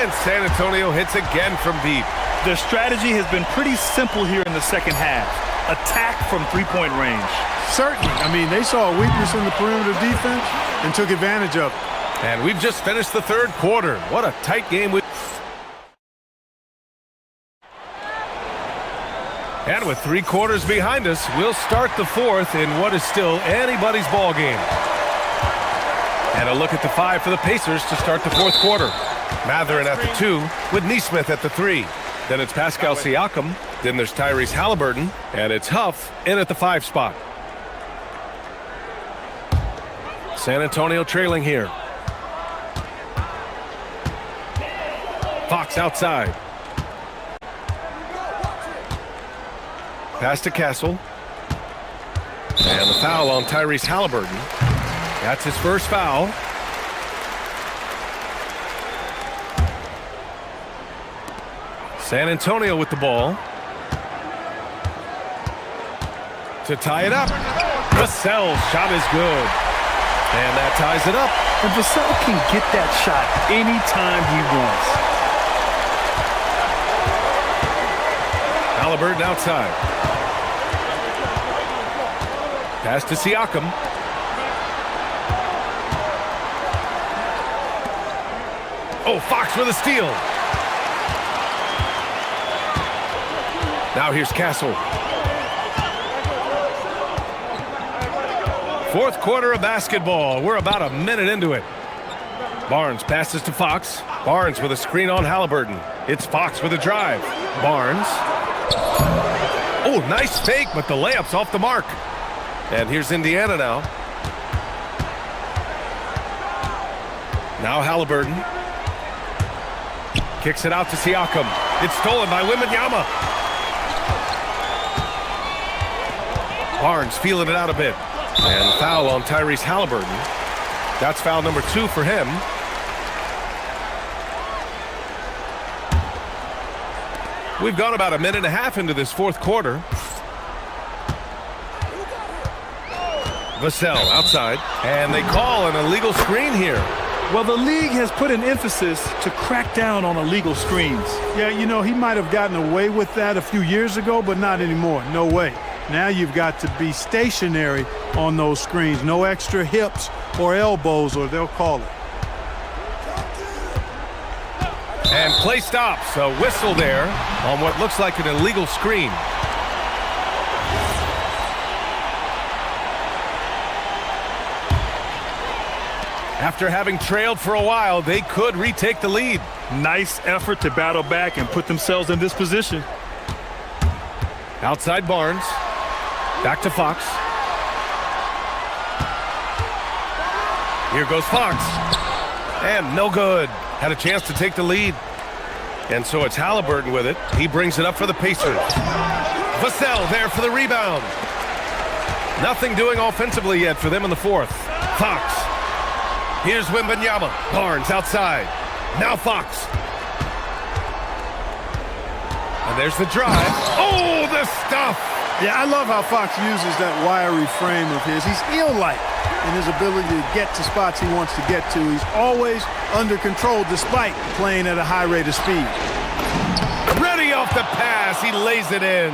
And San Antonio hits again from deep. Their strategy has been pretty simple here in the second half. Attack from three-point range. Certainly. I mean, they saw a weakness in the perimeter defense and took advantage of it. And we've just finished the third quarter. What a tight game. And with 3 quarters behind us, we'll start the fourth in what is still anybody's ball game. And a look at the 5 for the Pacers to start the fourth quarter. Matherin at the 2 with Neesmith at the 3. Then it's Pascal Siakam. Then there's Tyrese Halliburton. And it's Huff in at the 5 spot. San Antonio trailing here. Fox outside. Pass to Castle. And the foul on Tyrese Halliburton. That's his first foul. San Antonio with the ball. To tie it up. Vassell's shot is good. And that ties it up. And Vassell can get that shot anytime he wants. Halliburton outside. Pass to Siakam. Oh, Fox with a steal. Now here's Castle. Fourth quarter of basketball. We're about a minute into it. Barnes passes to Fox. Barnes with a screen on Halliburton. It's Fox with a drive. Barnes. Oh, nice fake, but the layup's off the mark. And here's Indiana now. Now Halliburton. Kicks it out to Siakam. It's stolen by Wembanyama. Barnes feeling it out a bit. And foul on Tyrese Halliburton. That's foul number 2 for him. We've gone about a minute and a half into this fourth quarter. Vassell outside, and they call an illegal screen here. Well, the league has put an emphasis to crack down on illegal screens. Yeah, you know, he might have gotten away with that a few years ago, but not anymore. No way. Now you've got to be stationary on those screens. No extra hips or elbows, or they'll call it. And play stops. A whistle there on what looks like an illegal screen. After having trailed for a while, they could retake the lead. Nice effort to battle back and put themselves in this position. Outside Barnes. Back to Fox. Here goes Fox. And no good. Had a chance to take the lead. And so it's Halliburton with it. He brings it up for the Pacers. Vassell there for the rebound. Nothing doing offensively yet for them in the fourth. Fox. Here's Wembanyama. Barnes outside. Now Fox. And there's the drive. Oh, the stuff! Yeah, I love how Fox uses that wiry frame of his. He's eel-like in his ability to get to spots he wants to get to. He's always under control despite playing at a high rate of speed. Ready off the pass. He lays it in.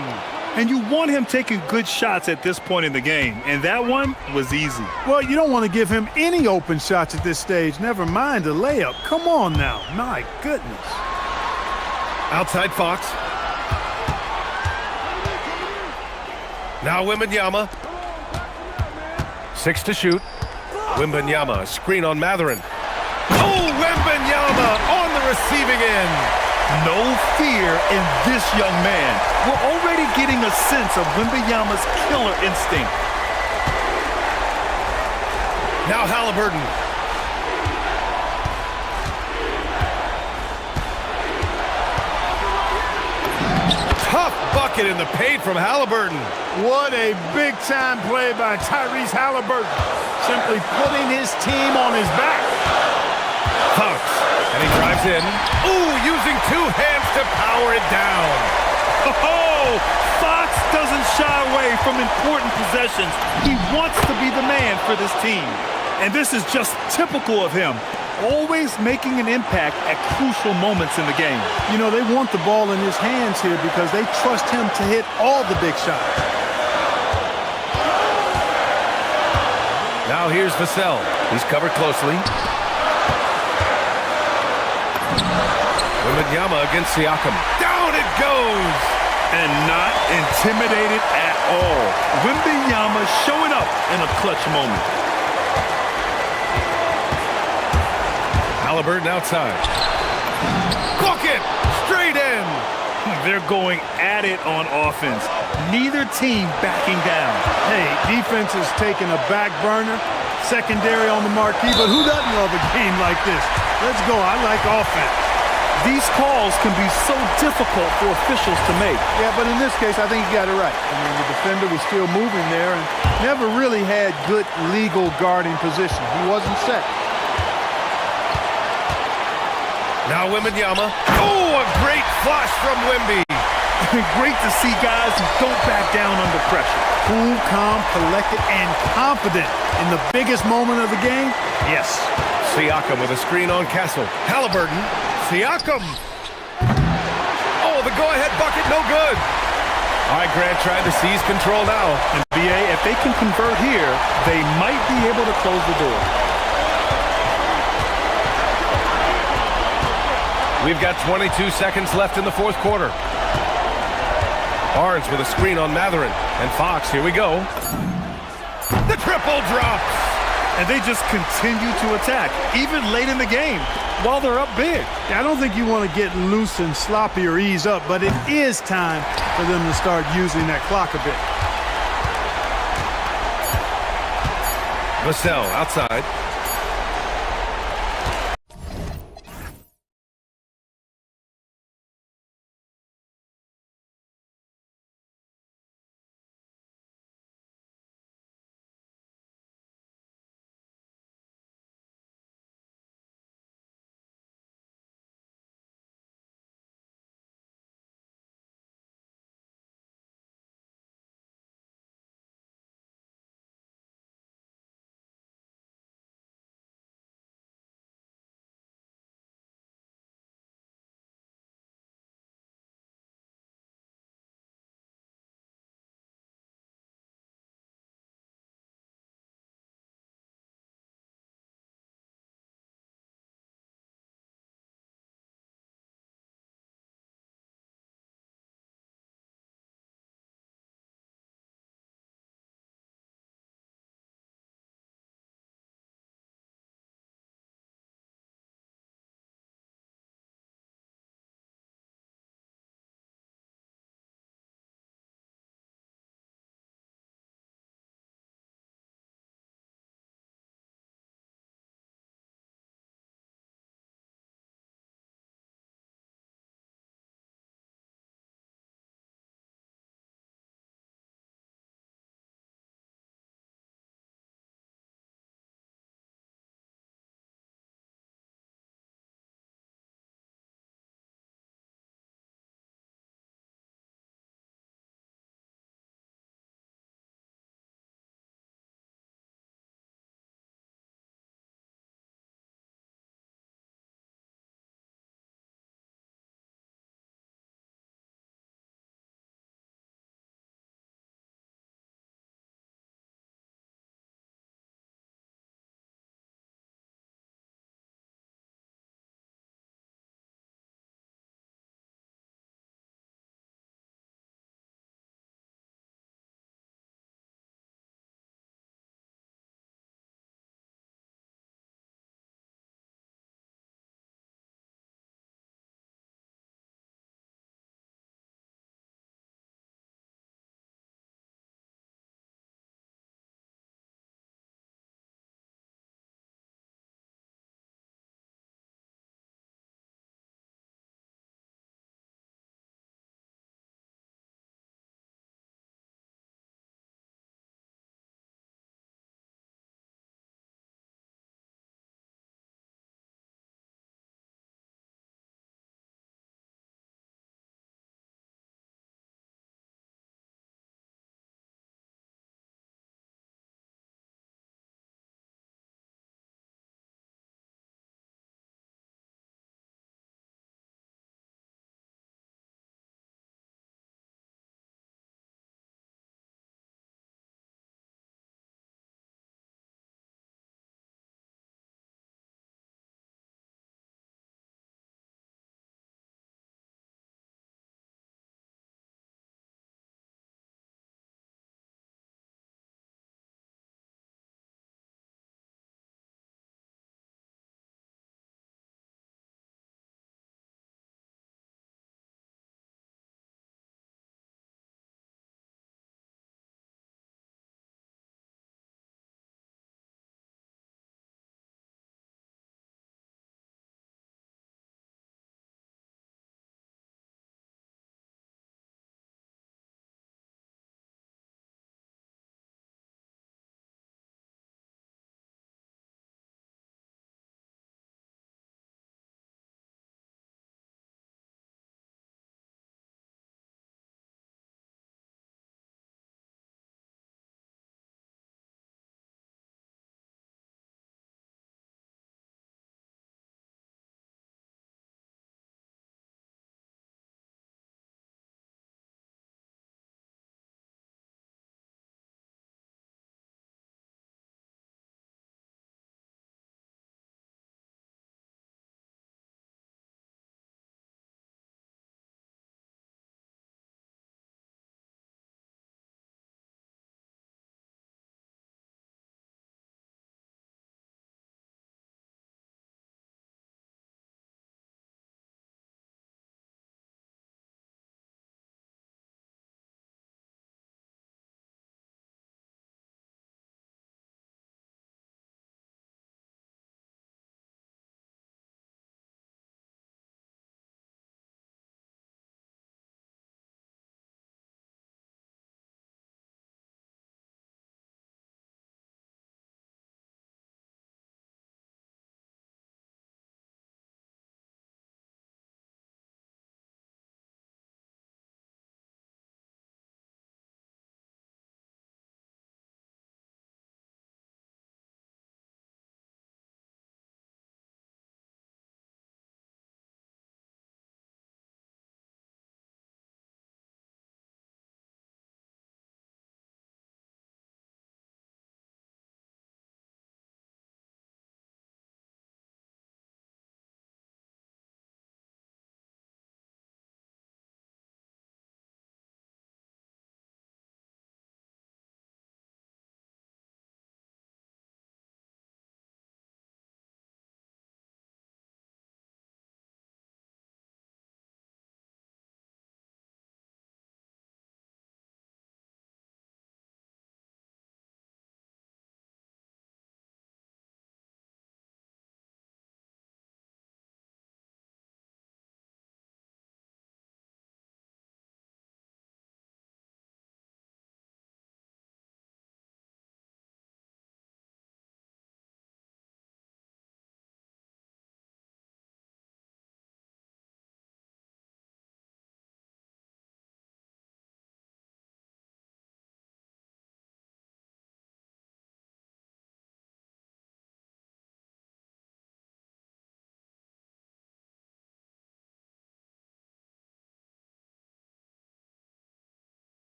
And you want him taking good shots at this point in the game, and that one was easy. Well, you don't want to give him any open shots at this stage, never mind a layup. Come on now. My goodness. Outside Fox. Now Wembanyama. 6 to shoot. Wembanyama, screen on Mathurin. Oh, Wembanyama on the receiving end. No fear in this young man. We're already getting a sense of Wembanyama's killer instinct. Now Halliburton. Tough bucket in the paint from Halliburton. What a big-time play by Tyrese Halliburton. Simply putting his team on his back. Fox. And he drives in. Ooh, using 2 hands to power it down. Oh, Fox doesn't shy away from important possessions. He wants to be the man for this team. And this is just typical of him. Always making an impact at crucial moments in the game. You know, they want the ball in his hands here because they trust him to hit all the big shots. Now here's Vassell. He's covered closely. Wembanyama against Siakam. Down it goes! And not intimidated at all. Wembanyama showing up in a clutch moment. Halliburton outside. Bucket! Straight in! They're going at it on offense. Neither team backing down. Hey, defense is taking a back burner. Secondary on the marquee, but who doesn't love a game like this? Let's go. I like offense. These calls can be so difficult for officials to make. Yeah, but in this case, I think you got it right. I mean, the defender was still moving there and never really had good legal guarding position. He wasn't set. Now Wembanyama. Oh, a great flush from Wemby. Great to see guys who don't back down under pressure. Cool, calm, collected, and confident in the biggest moment of the game. Yes. Siakam with a screen on Castle. Halliburton. Siakam. Oh, the go-ahead bucket, no good. All right, Grant trying to seize control now. And BA, if they can convert here, they might be able to close the door. We've got 22 seconds left in the fourth quarter. Barnes with a screen on Mathurin. And Fox, here we go. The triple drops. And they just continue to attack, even late in the game, while they're up big. I don't think you want to get loose and sloppy or ease up, but it is time for them to start using that clock a bit. Vassell outside.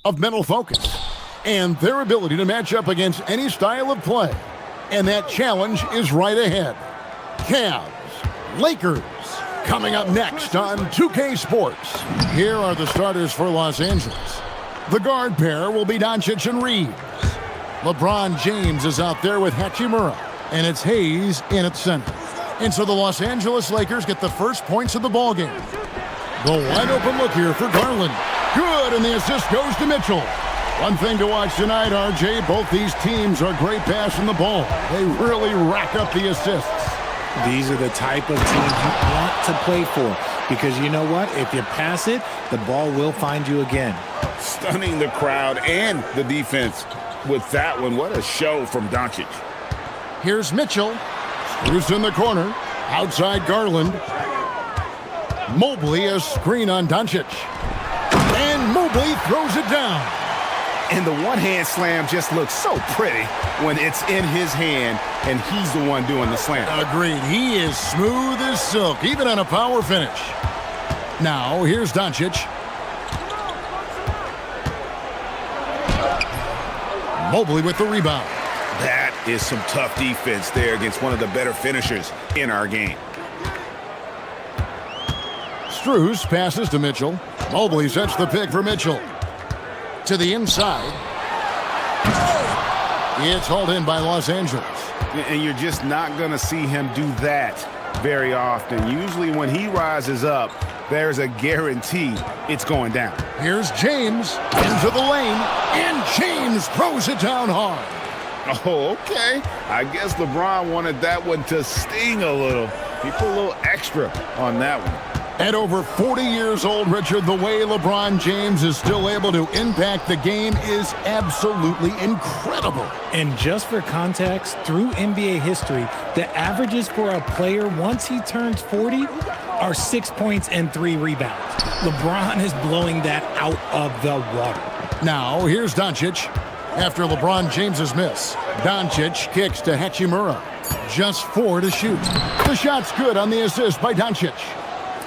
of mental focus and their ability to match up against any style of play. And that challenge is right ahead. Cavs, Lakers, coming up next on 2K Sports. Here are the starters for Los Angeles. The guard pair will be Doncic and Reeves. LeBron James is out there with Hachimura, and it's Hayes in at center. And so the Los Angeles Lakers get the first points of the ballgame. The wide open look here for Garland. Good, and the assist goes to Mitchell. One thing to watch tonight, RJ, both these teams are great passing the ball. They really rack up the assists. These are the type of teams you want to play for because you know what? If you pass it, the ball will find you again. Stunning the crowd and the defense with that one. What a show from Doncic. Here's Mitchell. Screws in the corner. Outside Garland. Mobley, a screen on Doncic. And Mobley throws it down. And the one-hand slam just looks so pretty when it's in his hand and he's the one doing the slam. Agreed. He is smooth as silk, even on a power finish. Now, here's Doncic. Mobley with the rebound. That is some tough defense there against one of the better finishers in our game. Strus passes to Mitchell. Mobley sets the pick for Mitchell. To the inside. It's hauled in by Los Angeles. And you're just not going to see him do that very often. Usually when he rises up, there's a guarantee it's going down. Here's James into the lane, and James throws it down hard. Oh, okay. I guess LeBron wanted that one to sting a little. He put a little extra on that one. At over 40 years old, Richard, the way LeBron James is still able to impact the game is absolutely incredible. And just for context, through NBA history, the averages for a player once he turns 40 are 6 points and 3 rebounds. LeBron is blowing that out of the water. Now, here's Doncic. After LeBron James's miss, Doncic kicks to Hachimura. Just 4 to shoot. The shot's good on the assist by Doncic.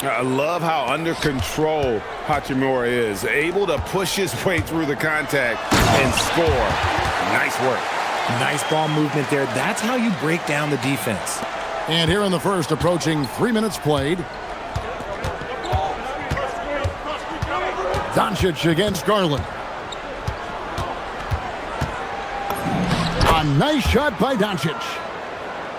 I love how under control Hachimura is. Able to push his way through the contact and score. Nice work. Nice ball movement there. That's how you break down the defense. And here in the first, approaching 3 minutes played. Doncic against Garland. A nice shot by Doncic.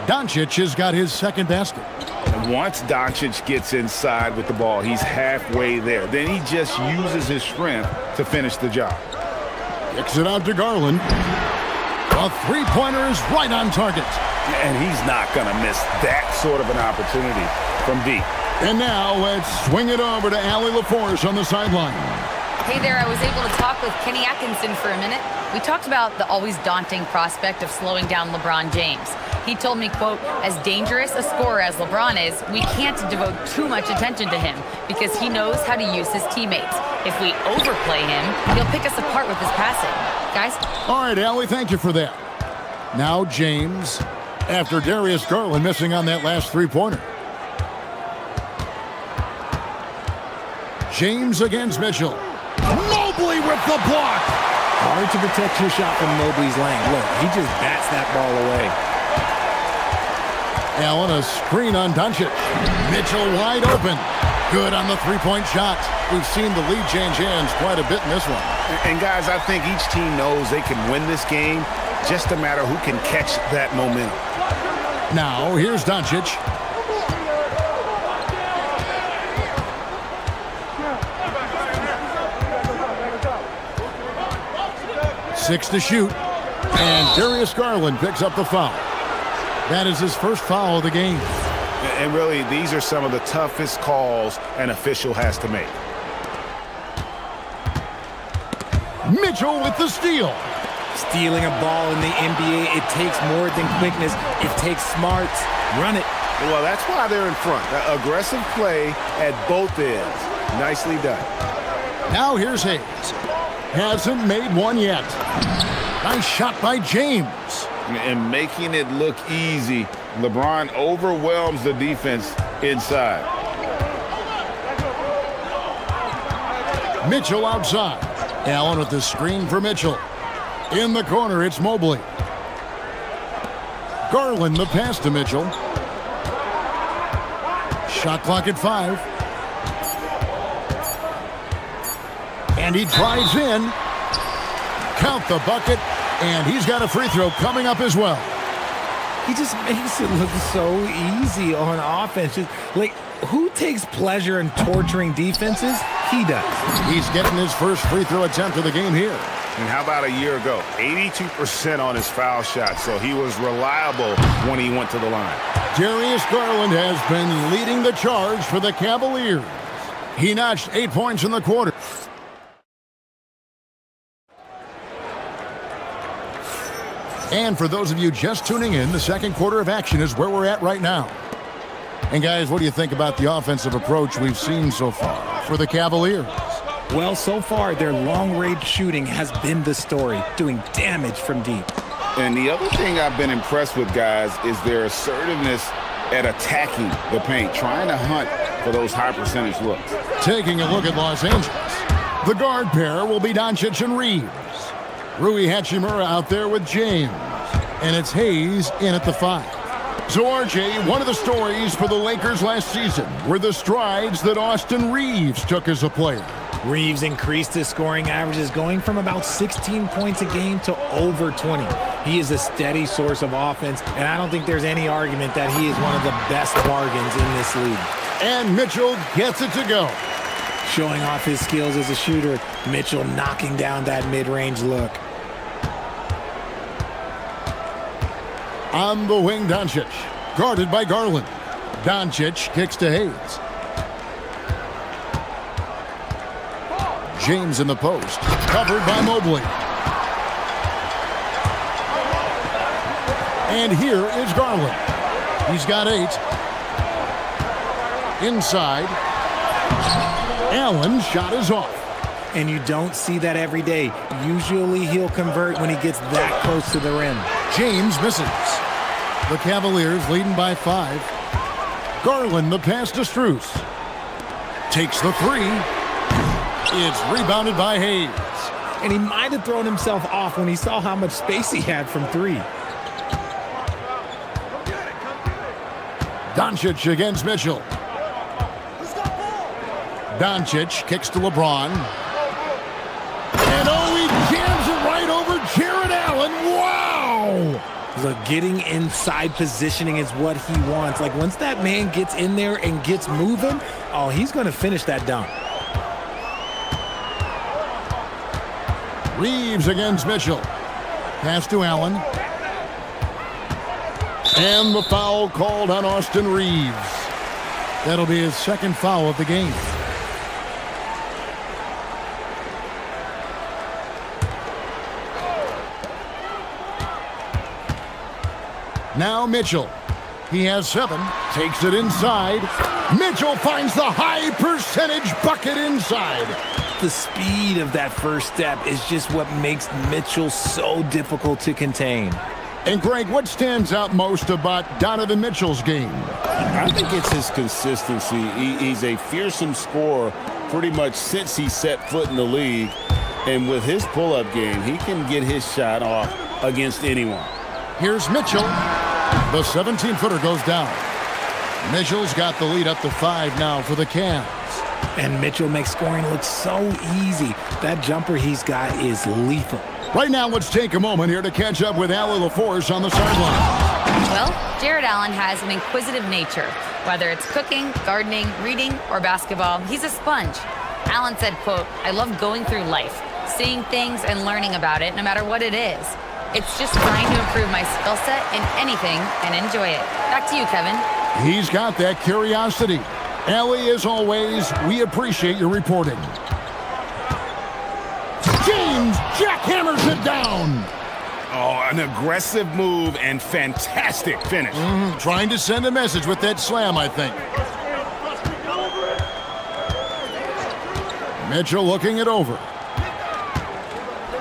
Doncic has got his second basket. And once Doncic gets inside with the ball, he's halfway there. Then he just uses his strength to finish the job. Kicks it out to Garland. A three-pointer is right on target. And he's not going to miss that sort of an opportunity from deep. And now let's swing it over to Allie LaForce on the sideline. Hey there, I was able to talk with Kenny Atkinson for a minute. We talked about the always daunting prospect of slowing down LeBron James. He told me, quote, as dangerous a scorer as LeBron is, we can't devote too much attention to him because he knows how to use his teammates. If we overplay him, he'll pick us apart with his passing. Guys? All right, Allie, thank you for that. Now James, after Darius Garland missing on that last three-pointer. James against Mitchell. Mobley with the block. Hard to protect your shot from Mobley's lane. Look, he just bats that ball away. Allen, a screen on Doncic. Mitchell wide open. Good on the three-point shot. We've seen the lead change hands quite a bit in this one. And guys, I think each team knows they can win this game. Just a matter who can catch that momentum. Now, here's Doncic. Six to shoot. And Darius Garland picks up the foul. That is his first foul of the game. And really, these are some of the toughest calls an official has to make. Mitchell with the steal. Stealing a ball in the NBA, it takes more than quickness. It takes smarts. Run it. Well, that's why they're in front. Aggressive play at both ends. Nicely done. Now here's Hayes. Hasn't made one yet. Nice shot by James. And making it look easy, LeBron overwhelms the defense inside. Mitchell outside. Allen with the screen for Mitchell. In the corner, it's Mobley. Garland the pass to Mitchell. Shot clock at 5. And he drives in. Count the bucket. And he's got a free throw coming up as well. He just makes it look so easy on offense. Like, who takes pleasure in torturing defenses? He does. He's getting his first free throw attempt of the game here. And how about a year ago? 82% on his foul shot, so he was reliable when he went to the line. Darius Garland has been leading the charge for the Cavaliers. He notched 8 points in the quarter. And for those of you just tuning in, the second quarter of action is where we're at right now. And guys, what do you think about the offensive approach we've seen so far for the Cavaliers? Well, so far, their long-range shooting has been the story, doing damage from deep. And the other thing I've been impressed with, guys, is their assertiveness at attacking the paint, trying to hunt for those high percentage looks. Taking a look at Los Angeles, the guard pair will be Doncic and Reeves. Rui Hachimura out there with James. And it's Hayes in at the 5. So, RJ, one of the stories for the Lakers last season were the strides that Austin Reeves took as a player. Reeves increased his scoring averages, going from about 16 points a game to over 20. He is a steady source of offense, and I don't think there's any argument that he is one of the best bargains in this league. And Mitchell gets it to go. Showing off his skills as a shooter, Mitchell knocking down that mid-range look. On the wing, Doncic, guarded by Garland. Doncic kicks to Hayes. James in the post, covered by Mobley. And here is Garland. He's got 8. Inside. Allen's shot is off. And you don't see that every day. Usually he'll convert when he gets that close to the rim. James misses. The Cavaliers leading by 5. Garland the pass to Strus. Takes the 3. It's rebounded by Hayes. And he might have thrown himself off when he saw how much space he had from 3. Doncic against Mitchell. Doncic kicks to LeBron. And he jams it right over Jared Allen. Wow! Look, getting inside positioning is what he wants. Like, once that man gets in there and gets moving, oh, he's going to finish that dunk. Reeves against Mitchell. Pass to Allen. And the foul called on Austin Reeves. That'll be his second foul of the game. Now Mitchell. He has 7. Takes it inside. Mitchell finds the high percentage bucket inside. The speed of that first step is just what makes Mitchell so difficult to contain. And Greg, what stands out most about Donovan Mitchell's game? I think it's his consistency. He's a fearsome scorer pretty much since he set foot in the league. And with his pull-up game, he can get his shot off against anyone. Here's Mitchell. The 17-footer goes down. Mitchell's got the lead up to 5 now for the Cavs. And Mitchell makes scoring look so easy. That jumper he's got is lethal. Right now, let's take a moment here to catch up with Allie LaForce on the sideline. Well, Jared Allen has an inquisitive nature. Whether it's cooking, gardening, reading, or basketball, he's a sponge. Allen said, quote, "I love going through life, seeing things and learning about it, no matter what it is. It's just trying to improve my skill set in anything and enjoy it." Back to you, Kevin. He's got that curiosity. Allie, as always, we appreciate your reporting. James jackhammers it down. Oh, an aggressive move and fantastic finish. Trying to send a message with that slam, I think. Mitchell looking it over.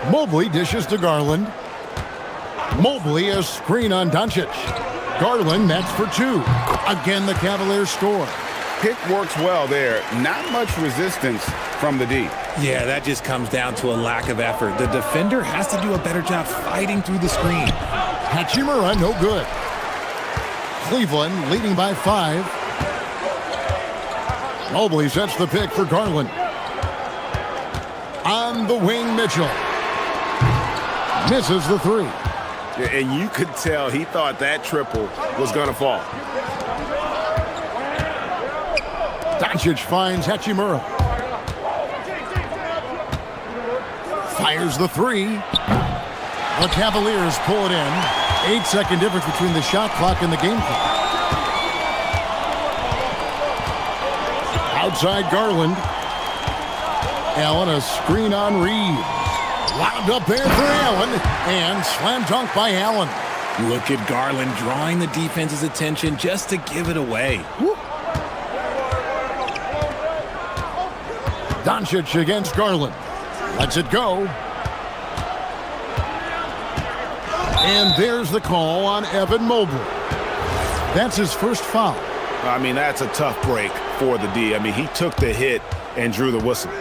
Mobley dishes to Garland. Mobley a screen on Doncic. Garland, that's for 2. Again, the Cavaliers score. pick works well there. Not much resistance from the D. Yeah, that just comes down to a lack of effort. The defender has to do a better job fighting through the screen. Hachimura, no good. Cleveland leading by 5. Mobley sets the pick for Garland. On the wing, Mitchell. Misses the 3. And you could tell he thought that triple was going to fall. Doncic finds Hachimura. Fires the 3. The Cavaliers pull it in. 8-second difference between the shot clock and the game clock. Outside Garland. Allen, a screen on Reeves. Wound up there for Allen. And slam dunk by Allen. Look at Garland drawing the defense's attention just to give it away. Whoop. Doncic against Garland. Lets it go. And there's the call on Evan Mobley. That's his first foul. I mean, that's a tough break for the D. I mean, he took the hit and drew the whistle.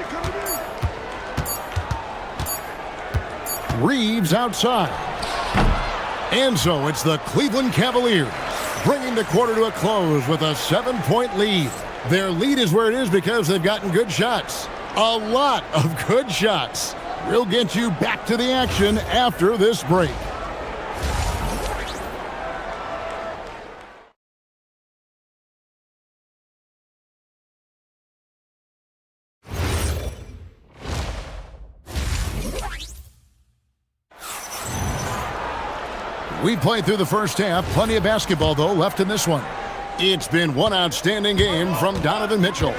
Reeves outside. And so it's the Cleveland Cavaliers bringing the quarter to a close with a 7-point lead. Their lead is where it is because they've gotten good shots. A lot of good shots. We'll get you back to the action after this break. We played through the first half. Plenty of basketball, though, left in this one. It's been one outstanding game from Donovan Mitchell.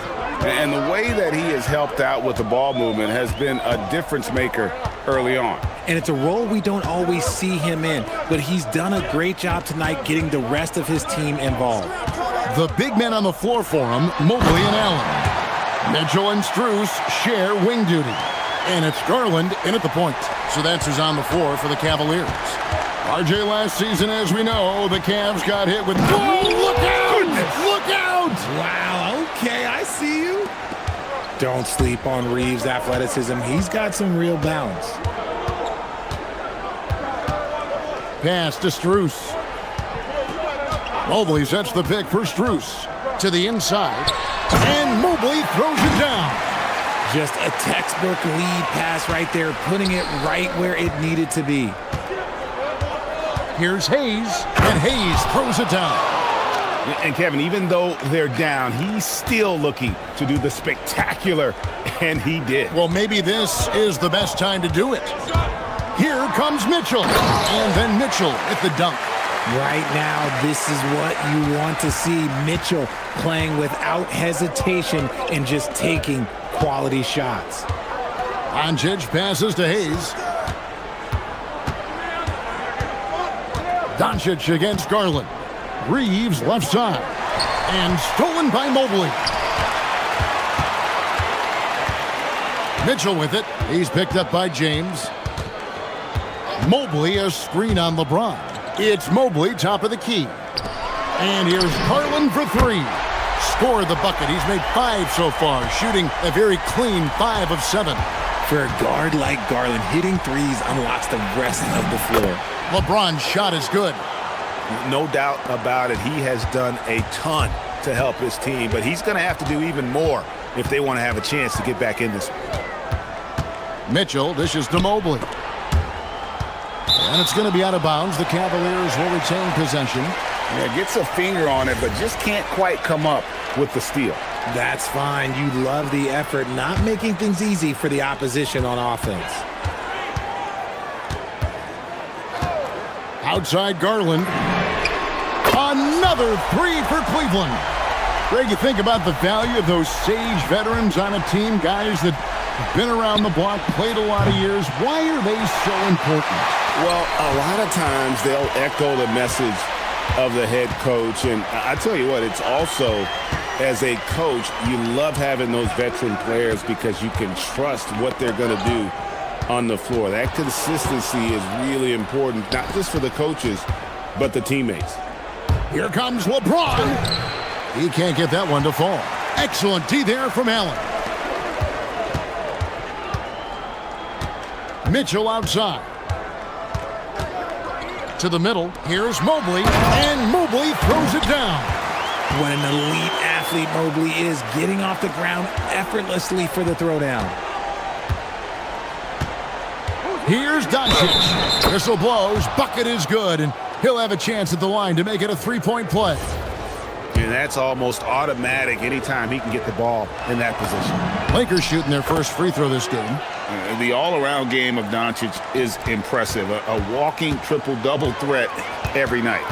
And the way that he has helped out with the ball movement has been a difference maker early on. And it's a role we don't always see him in, but he's done a great job tonight getting the rest of his team involved. The big men on the floor for him, Mobley and Allen. Mitchell and Strus share wing duty. And it's Garland in at the point. So that's who's on the floor for the Cavaliers. RJ, last season, as we know, the Cavs got hit with... Oh, look out! Look out! Wow, okay, I see you. Don't sleep on Reeves' athleticism. He's got some real bounce. Pass to Strus. Mobley sets the pick for Strus. To the inside. And Mobley throws it down. Just a textbook lead pass right there, putting it right where it needed to be. Here's Hayes, and Hayes throws it down. And Kevin, even though they're down, he's still looking to do the spectacular, and he did. Well, maybe this is the best time to do it. Here comes Mitchell, and then Mitchell at the dunk. Right now, this is what you want to see. Mitchell playing without hesitation and just taking quality shots. Doncic passes to Hayes. Doncic against Garland. Reeves left side. And stolen by Mobley. Mitchell with it. He's picked up by James. Mobley, a screen on LeBron. It's Mobley, top of the key. And here's Garland for 3. Scored the bucket. He's made 5 so far, shooting a very clean 5 of 7. For a guard like Garland, hitting threes unlocks the rest of the floor. LeBron's shot is good. No doubt about it. He has done a ton to help his team, but he's going to have to do even more if they want to have a chance to get back in this one. Mitchell dishes to Mobley. And it's going to be out of bounds. The Cavaliers will retain possession. Yeah, gets a finger on it, but just can't quite come up with the steal. That's fine. You love the effort, not making things easy for the opposition on offense. Outside Garland. Another 3 for Cleveland. Greg, you think about the value of those sage veterans on a team, guys that have been around the block, played a lot of years. Why are they so important? Well, a lot of times they'll echo the message of the head coach. And I tell you what, it's also, as a coach, you love having those veteran players because you can trust what they're going to do on the floor. That consistency is really important, not just for the coaches, but the teammates. Here comes LeBron. He can't get that one to fall. Excellent D there from Allen. Mitchell outside. To the middle. Here's Mobley. And Mobley throws it down. What an elite athlete Mobley is, getting off the ground effortlessly for the throwdown. Here's Doncic. Whistle blows. Bucket is good. And he'll have a chance at the line to make it a three-point play. And that's almost automatic anytime he can get the ball in that position. Lakers shooting their first free throw this game. The all-around game of Doncic is impressive. A walking triple-double threat every night.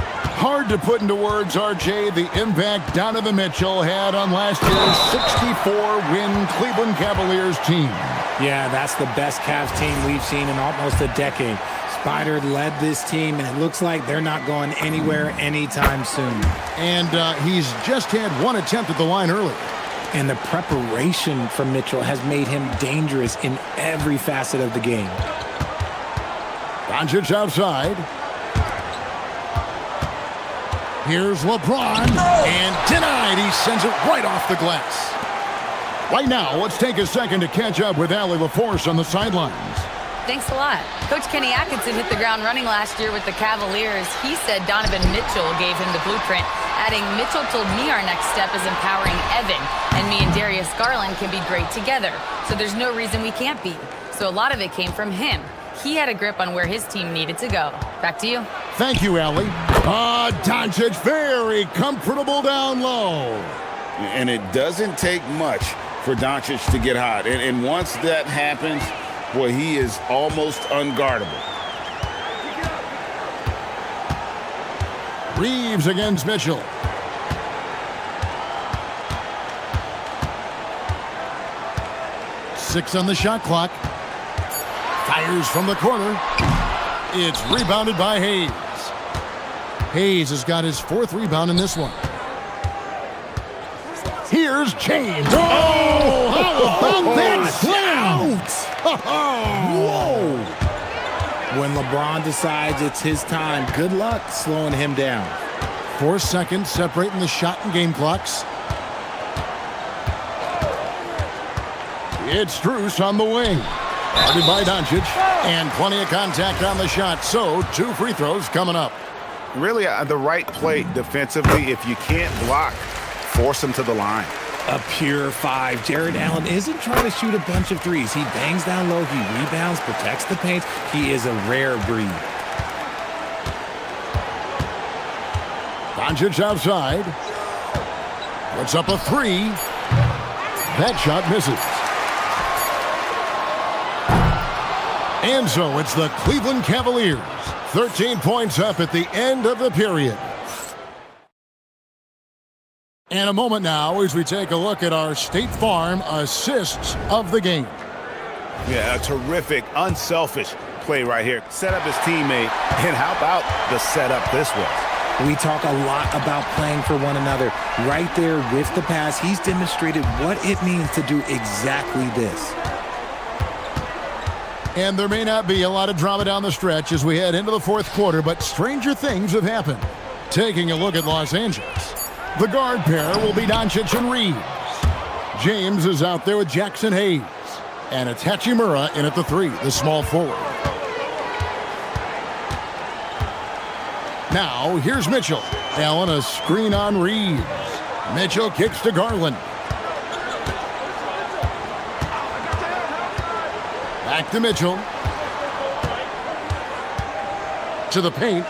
Hard to put into words, RJ, the impact Donovan Mitchell had on last year's 64-win Cleveland Cavaliers team. Yeah, that's the best Cavs team we've seen in almost a decade. Spider led this team, and it looks like they're not going anywhere anytime soon. And he's just had one attempt at the line early. And the preparation from Mitchell has made him dangerous in every facet of the game. Doncic outside. Here's LeBron. And denied. He sends it right off the glass. Right now, let's take a second to catch up with Allie LaForce on the sidelines. Thanks a lot. Coach Kenny Atkinson hit the ground running last year with the Cavaliers. He said Donovan Mitchell gave him the blueprint, adding, Mitchell told me our next step is empowering Evan, and me and Darius Garland can be great together. So there's no reason we can't be. So a lot of it came from him. He had a grip on where his team needed to go. Back to you. Thank you, Allie. Doncic very comfortable down low. And it doesn't take much for Doncic to get hot. And once that happens, boy, he is almost unguardable. Reeves against Mitchell. Six on the shot clock. Fires from the corner. It's rebounded by Hayes. Hayes has got his fourth rebound in this one. Here's James. Oh, how about that slam? Whoa! When LeBron decides it's his time, good luck slowing him down. 4 seconds separating the shot and game clocks. It's Strus on the wing. Guarded by Doncic. And plenty of contact on the shot. So 2 free throws coming up. Really the right play defensively. If you can't block, force him to the line. A pure 5. Jared Allen isn't trying to shoot a bunch of threes. He bangs down low, he rebounds, protects the paint. He is a rare breed. Doncic outside. Puts up a 3. That shot misses. And so it's the Cleveland Cavaliers. 13 points up at the end of the period. And a moment now as we take a look at our State Farm assists of the game. Yeah, a terrific, unselfish play right here. Set up his teammate, and how about the setup this was? We talk a lot about playing for one another. Right there with the pass, he's demonstrated what it means to do exactly this. And there may not be a lot of drama down the stretch as we head into the fourth quarter, but stranger things have happened. Taking a look at Los Angeles. The guard pair will be Doncic and Reeves. James is out there with Jackson Hayes. And it's Hachimura in at the 3, the small forward. Now, here's Mitchell. Allen a screen on Reeves. Mitchell kicks to Garland. Back to Mitchell. To the paint.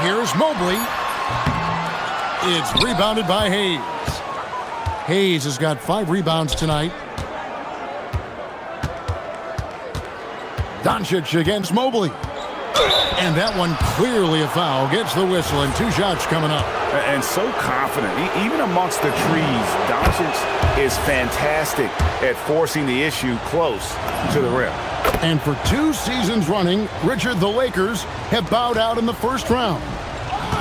Here's Mobley. It's rebounded by Hayes. Hayes has got 5 rebounds tonight. Doncic against Mobley. And that one clearly a foul. Gets the whistle and 2 shots coming up. And so confident. Even amongst the trees, Doncic is fantastic at forcing the issue close to the rim. And for 2 seasons running, Richard, the Lakers have bowed out in the first round.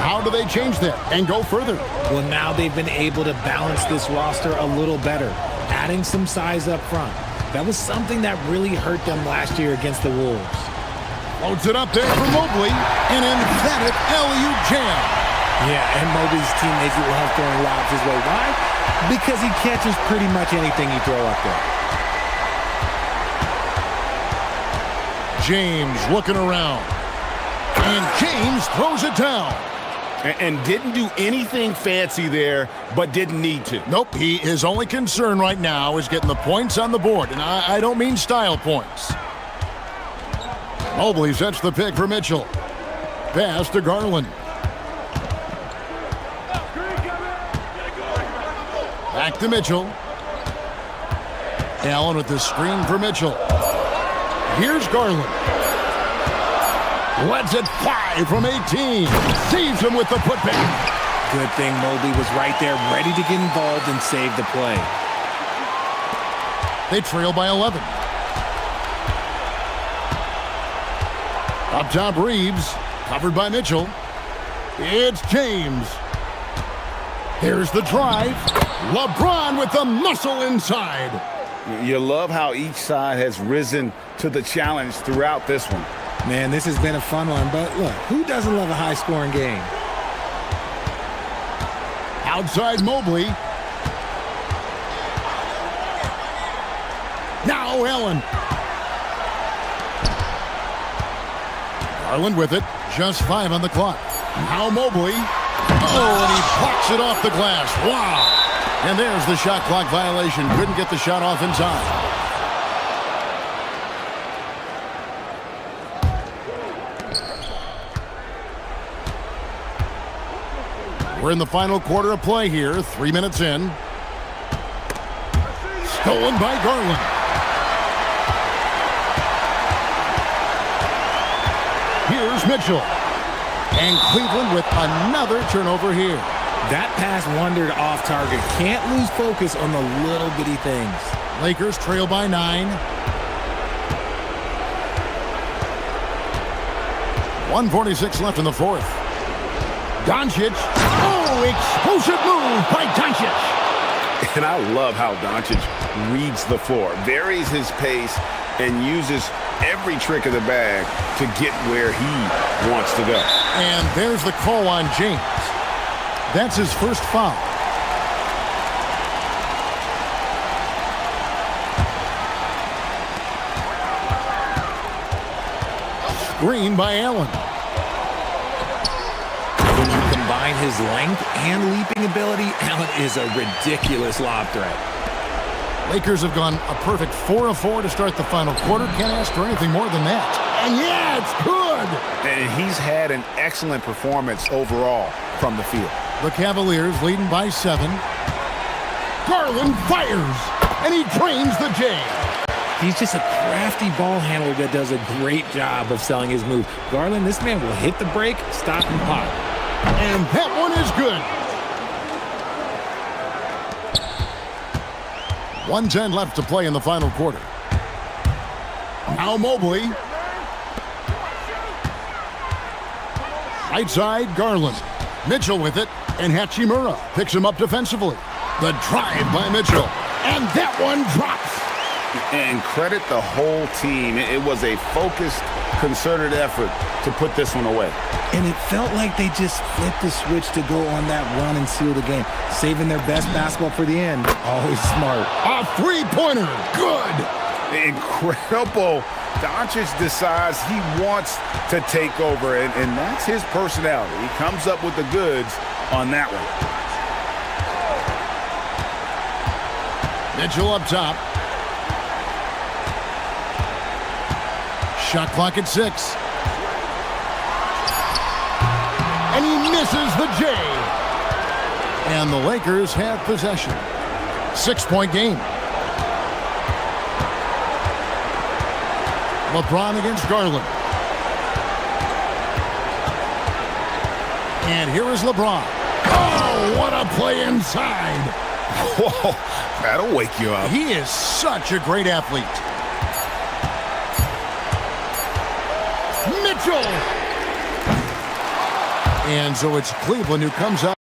How do they change that and go further? Well, now they've been able to balance this roster a little better, adding some size up front. That was something that really hurt them last year against the Wolves. Loads it up there for Mobley. An emphatic alley-oop jam. Yeah, and Mobley's teammates love throwing lobs his way. Why? Because he catches pretty much anything you throw up there. James looking around. And James throws it down. And didn't do anything fancy there, but didn't need to. Nope, his only concern right now is getting the points on the board. And I don't mean style points. Mobley sets the pick for Mitchell. Pass to Garland. Back to Mitchell. Allen with the screen for Mitchell. Here's Garland. Lets it fly from 18. Saves him with the putback. Good thing Mobley was right there, ready to get involved and save the play. They trail by 11. Up top, Reeves. Covered by Mitchell. It's James. Here's the drive. LeBron with the muscle inside. You love how each side has risen to the challenge throughout this one. Man, this has been a fun one, but look, who doesn't love a high-scoring game? Outside Mobley. Now Allen. Garland with it. Just 5 on the clock. Now Mobley. Oh, and he plucks it off the glass. Wow. And there's the shot clock violation. Couldn't get the shot off in time. We're in the final quarter of play here. 3 minutes in. Stolen by Garland. Here's Mitchell. And Cleveland with another turnover here. That pass wandered off target. Can't lose focus on the little bitty things. Lakers trail by 9. 1:46 left in the fourth. Doncic. Oh, explosive move by Doncic. And I love how Doncic reads the floor, varies his pace, and uses every trick of the bag to get where he wants to go. And there's the call on James. That's his first foul. Screen by Allen. When you combine his length and leaping ability, Allen is a ridiculous lob threat. Lakers have gone a perfect 4 of 4 to start the final quarter. Can't ask for anything more than that. And yeah, it's good. And he's had an excellent performance overall from the field. The Cavaliers leading by 7. Garland fires, and he drains the J. He's just a crafty ball handler that does a great job of selling his move. Garland, this man will hit the break, stop, and pop. And that one is good. 1:10 left to play in the final quarter. Now Mobley. Right side, Garland. Mitchell with it, and Hachimura picks him up defensively. The drive by Mitchell, and that one drops. And credit the whole team. It was a focused, concerted effort to put this one away. And it felt like they just flipped the switch to go on that run and seal the game, saving their best basketball for the end. Always smart. A three-pointer. Good. Incredible. Doncic decides he wants to take over, and that's his personality. He comes up with the goods on that one. Mitchell up top. Shot clock at 6. And he misses the J. And the Lakers have possession. 6-point game. LeBron against Garland. And here is LeBron. Oh, what a play inside. Whoa, that'll wake you up. He is such a great athlete. Mitchell. And so it's Cleveland who comes up.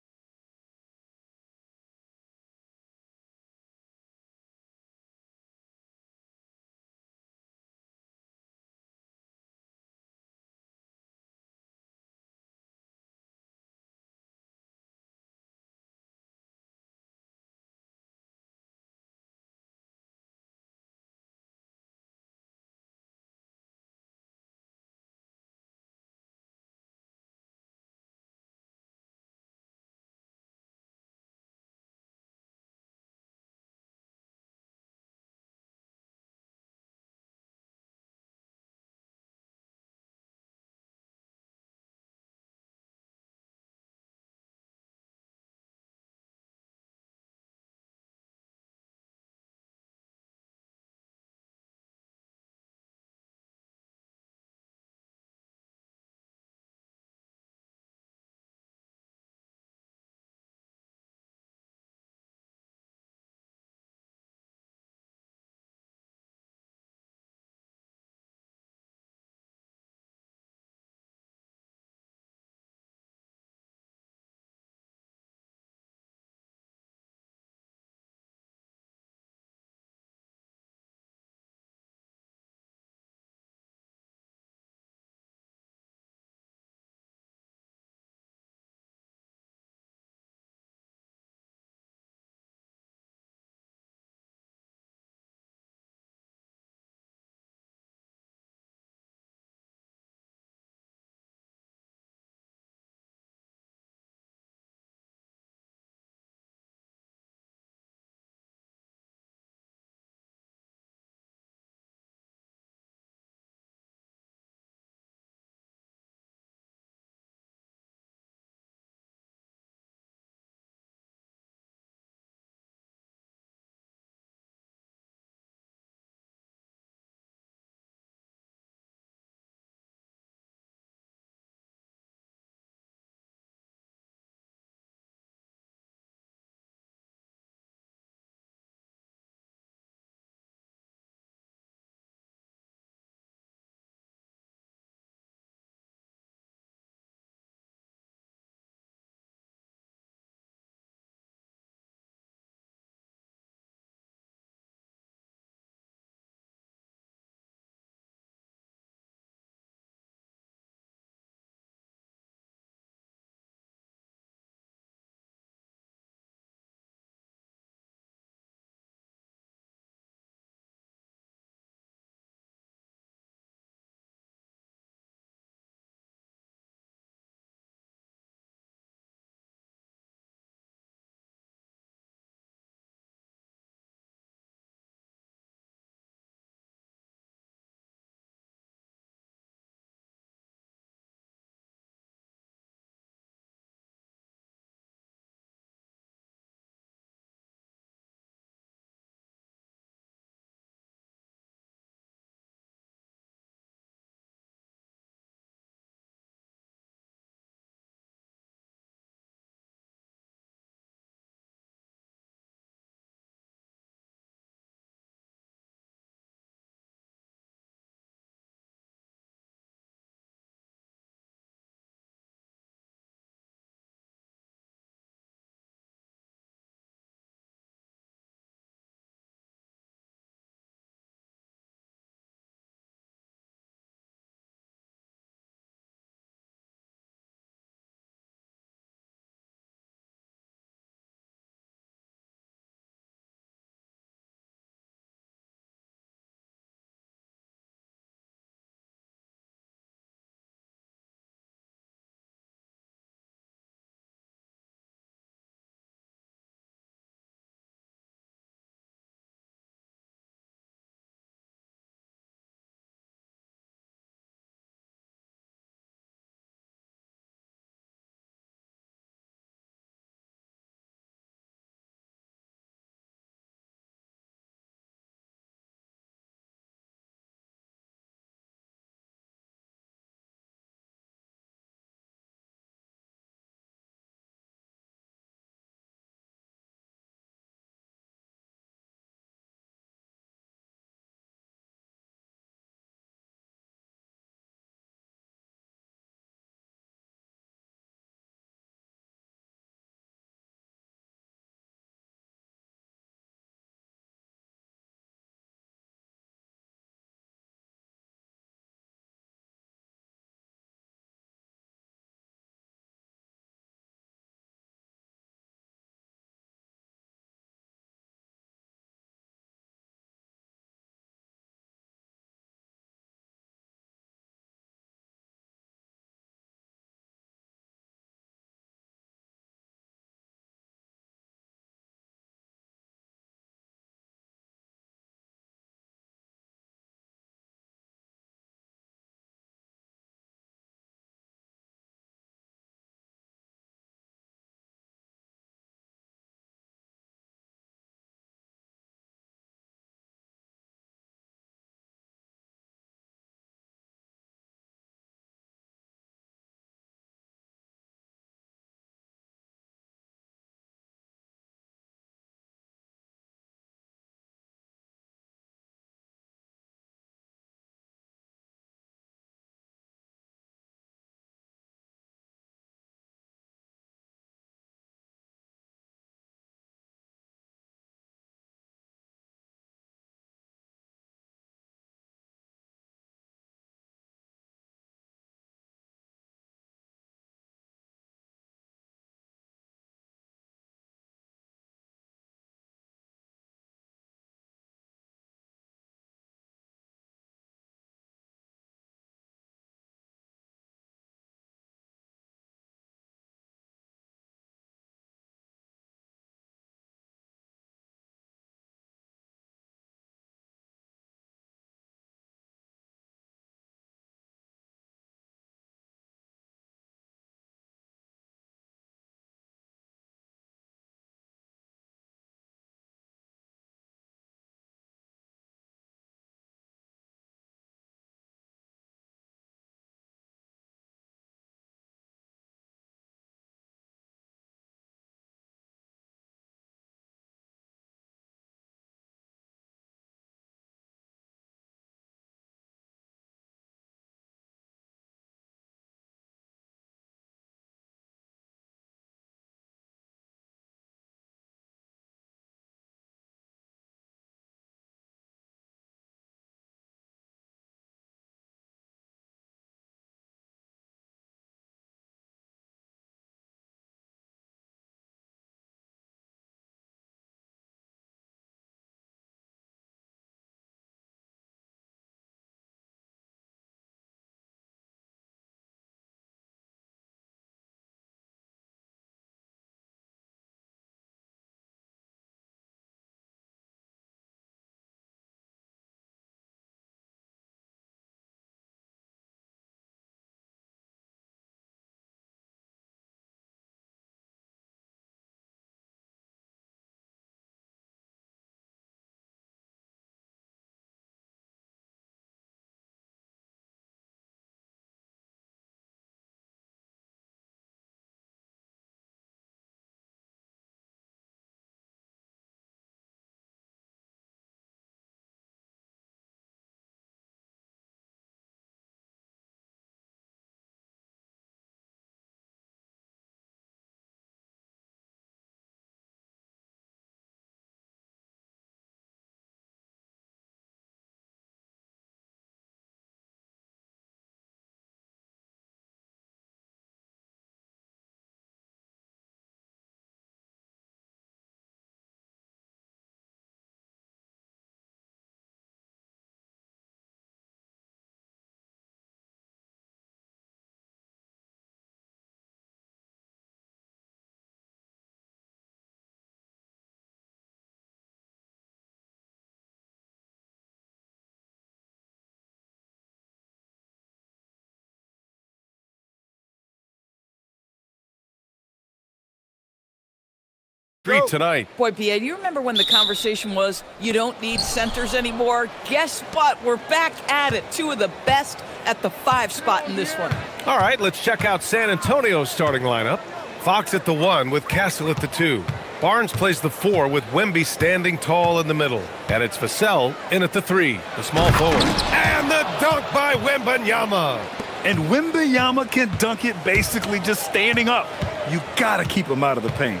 street tonight. Boy, B.A., do you remember when the conversation was, you don't need centers anymore? Guess what? We're back at it. Two of the best at the 5 spot in this one. All right, let's check out San Antonio's starting lineup. Fox at the 1 with Castle at the 2. Barnes plays the 4 with Wemby standing tall in the middle. And it's Vassell in at the 3, the small forward. And the dunk by Wembanyama. And Wembanyama can dunk it basically just standing up. You gotta keep him out of the paint.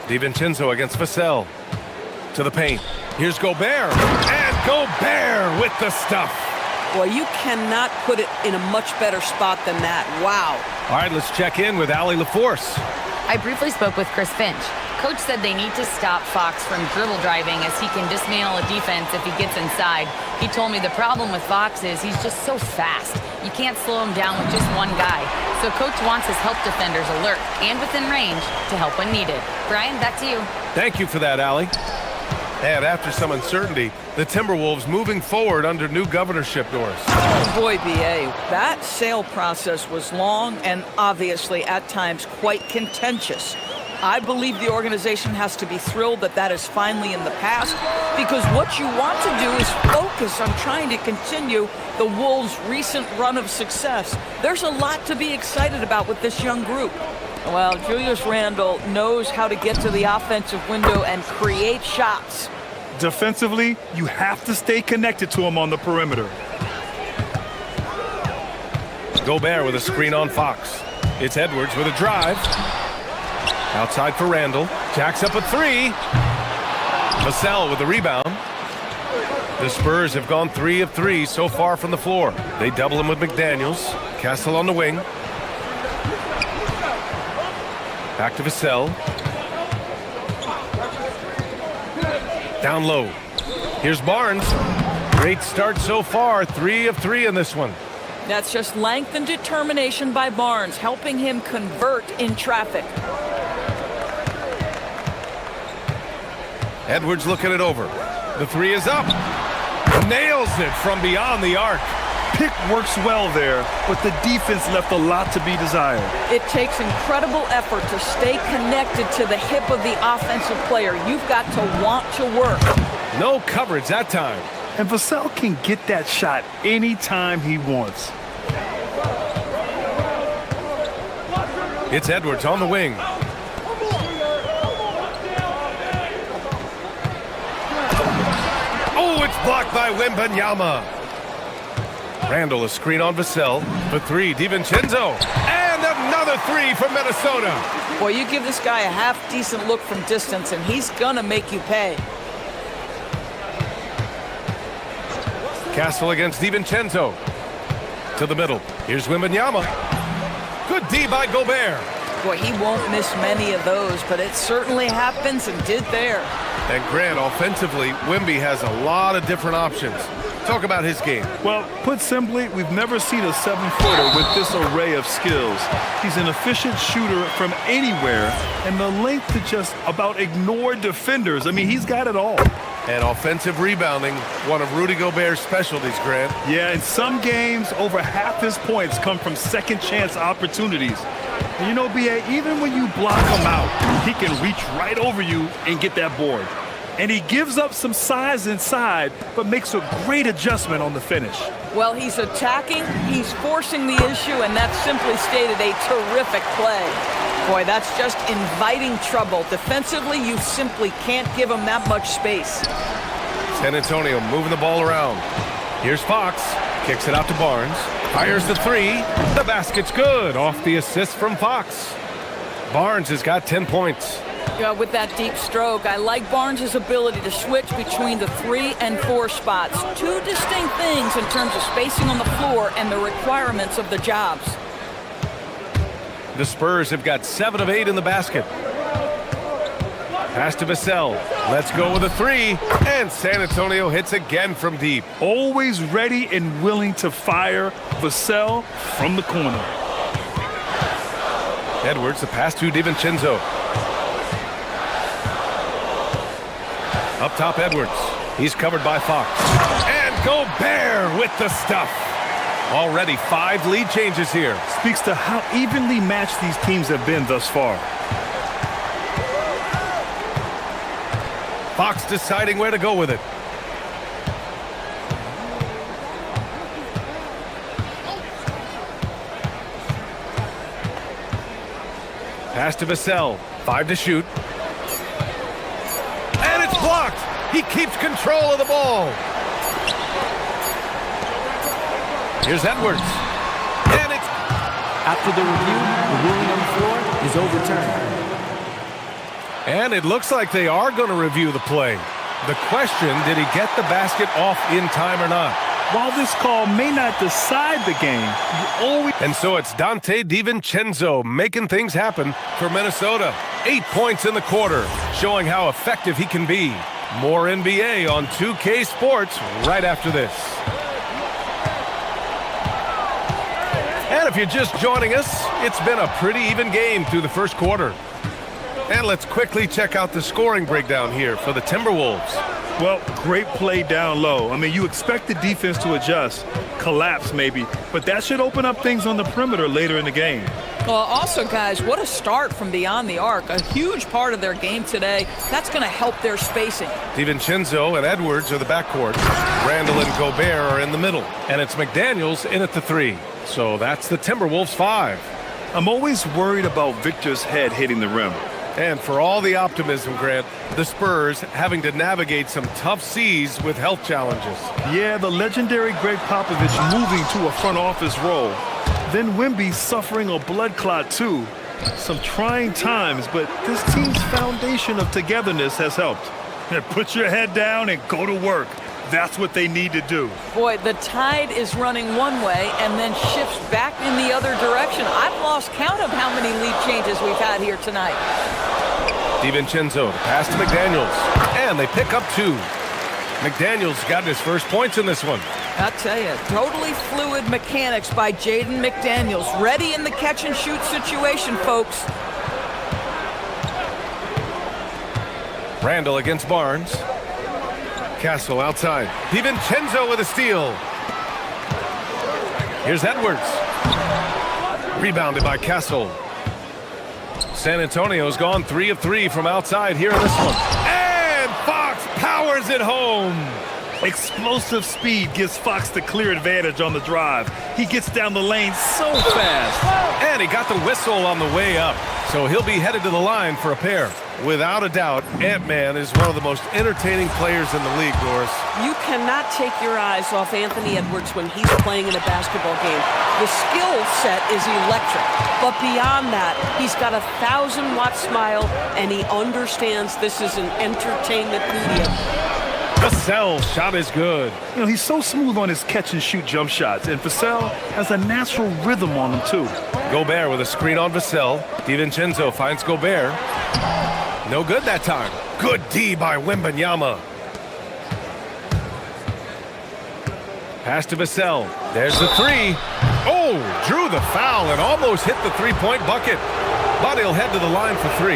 DiVincenzo against Vassell. To the paint. Here's Gobert. And Gobert with the stuff. Boy, you cannot put it in a much better spot than that. Wow. All right, let's check in with Allie LaForce. I briefly spoke with Chris Finch. Coach said they need to stop Fox from dribble driving as he can dismantle a defense if he gets inside. He told me the problem with Fox is he's just so fast. You can't slow him down with just one guy. So Coach wants his help defenders alert and within range to help when needed. Brian, back to you. Thank you for that, Allie. And after some uncertainty, the Timberwolves moving forward under new governorship doors. Oh boy, B.A., that sale process was long and obviously at times quite contentious. I believe the organization has to be thrilled that that is finally in the past, because what you want to do is focus on trying to continue the Wolves' recent run of success. There's a lot to be excited about with this young group. Well, Julius Randle knows how to get to the offensive window and create shots. Defensively, you have to stay connected to him on the perimeter. Gobert with a screen on Fox. It's Edwards with a drive. Outside for Randle. Jacks up a 3. Vassell with a rebound. The Spurs have gone 3 of 3 so far from the floor. They double him with McDaniels. Castle on the wing. Back to Vassell. Down low. Here's Barnes. Great start so far. 3 of 3 in this one. That's just length and determination by Barnes, helping him convert in traffic. Edwards looking it over. The 3 is up. Nails it from beyond the arc. Pick works well there, but the defense left a lot to be desired. It takes incredible effort to stay connected to the hip of the offensive player. You've got to want to work. No coverage that time. And Vassell can get that shot anytime he wants. It's Edwards on the wing. Oh, it's blocked by Wembanyama. Randle a screen on Vassell. For 3, DiVincenzo. And another 3 from Minnesota. Boy, you give this guy a half-decent look from distance, and he's gonna make you pay. Castle against DiVincenzo. To the middle. Here's Wembanyama. Good D by Gobert. Boy, he won't miss many of those, but it certainly happens and did there. And Grant, offensively, Wemby has a lot of different options. Talk about his game. Well, put simply, we've never seen a 7-footer with this array of skills. He's an efficient shooter from anywhere, and the length to just about ignore defenders. I mean, he's got it all. And offensive rebounding, one of Rudy Gobert's specialties, Grant. Yeah, in some games, over half his points come from second-chance opportunities. And you know, B.A., even when you block him out, he can reach right over you and get that board. And he gives up some size inside, but makes a great adjustment on the finish. Well, he's attacking, he's forcing the issue, and that's simply stated a terrific play. Boy, that's just inviting trouble. Defensively, you simply can't give him that much space. San Antonio moving the ball around. Here's Fox. Kicks it out to Barnes. Fires the 3. The basket's good. Off the assist from Fox. Barnes has got 10 points. With that deep stroke, I like Barnes' ability to switch between the 3 and 4 spots. Two distinct things in terms of spacing on the floor and the requirements of the jobs. The Spurs have got 7 of 8 in the basket. Pass to Vassell. Let's go with a 3. And San Antonio hits again from deep. Always ready and willing to fire. Vassell from the corner. Edwards, the pass to DiVincenzo. Up top, Edwards. He's covered by Fox. And Gobert with the stuff. Already 5 lead changes here. Speaks to how evenly matched these teams have been thus far. Fox deciding where to go with it. Pass to Vassell. 5 to shoot. And it's blocked. He keeps control of the ball. Here's Edwards. And it's... After the review, the ruling on the floor is overturned. And it looks like they are going to review the play. The question, did he get the basket off in time or not? While this call may not decide the game, you always... And so it's Dante DiVincenzo making things happen for Minnesota. 8 points in the quarter, showing how effective he can be. More NBA on 2K Sports right after this. And if you're just joining us, it's been a pretty even game through the first quarter. And let's quickly check out the scoring breakdown here for the Timberwolves. Well, great play down low. I mean, you expect the defense to adjust, collapse maybe, but that should open up things on the perimeter later in the game. Well, also, guys, what a start from beyond the arc. A huge part of their game today. That's going to help their spacing. DiVincenzo and Edwards are the backcourt. Randall and Gobert are in the middle. And it's McDaniels in at the 3. So that's the Timberwolves 5. I'm always worried about Victor's head hitting the rim. And for all the optimism, Grant, the Spurs having to navigate some tough seas with health challenges. Yeah, the legendary Greg Popovich moving to a front office role. Then Wemby suffering a blood clot too. Some trying times, but this team's foundation of togetherness has helped. And put your head down and go to work. That's what they need to do. Boy, the tide is running one way and then shifts back in the other direction. I've lost count of how many lead changes we've had here tonight. DiVincenzo to pass to McDaniels. And they pick up 2. McDaniels got his first points in this one. I'll tell you, totally fluid mechanics by Jaden McDaniels. Ready in the catch-and-shoot situation, folks. Randall against Barnes. Castle outside. DiVincenzo with a steal. Here's Edwards. Rebounded by Castle. San Antonio's gone 3 of 3 from outside here in this one. And Fox powers it home. Explosive speed gives Fox the clear advantage on the drive. He gets down the lane so fast. And he got the whistle on the way up. So he'll be headed to the line for a pair. Without a doubt, Ant-Man is one of the most entertaining players in the league, Doris. You cannot take your eyes off Anthony Edwards when he's playing in a basketball game. The skill set is electric, but beyond that, he's got a 1,000-watt smile, and he understands this is an entertainment medium. Vassell shot is good. You know, he's so smooth on his catch-and-shoot jump shots, and Vassell has a natural rhythm on him, too. Gobert with a screen on Vassell. DiVincenzo finds Gobert. No good that time. Good D by Wembanyama. Pass to Vassell. There's the 3. Oh, drew the foul and almost hit the 3-point bucket. But he'll head to the line for 3.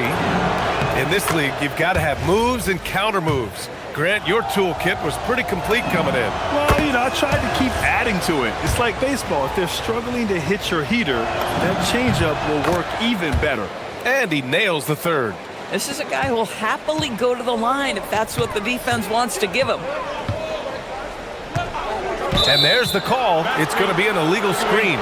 In this league, you've got to have moves and counter moves. Grant, your toolkit was pretty complete coming in. Well, you know, I tried to keep adding to it. It's like baseball. If they're struggling to hit your heater, that changeup will work even better. And he nails the 3rd. This is a guy who will happily go to the line if that's what the defense wants to give him. And there's the call. It's going to be an illegal screen.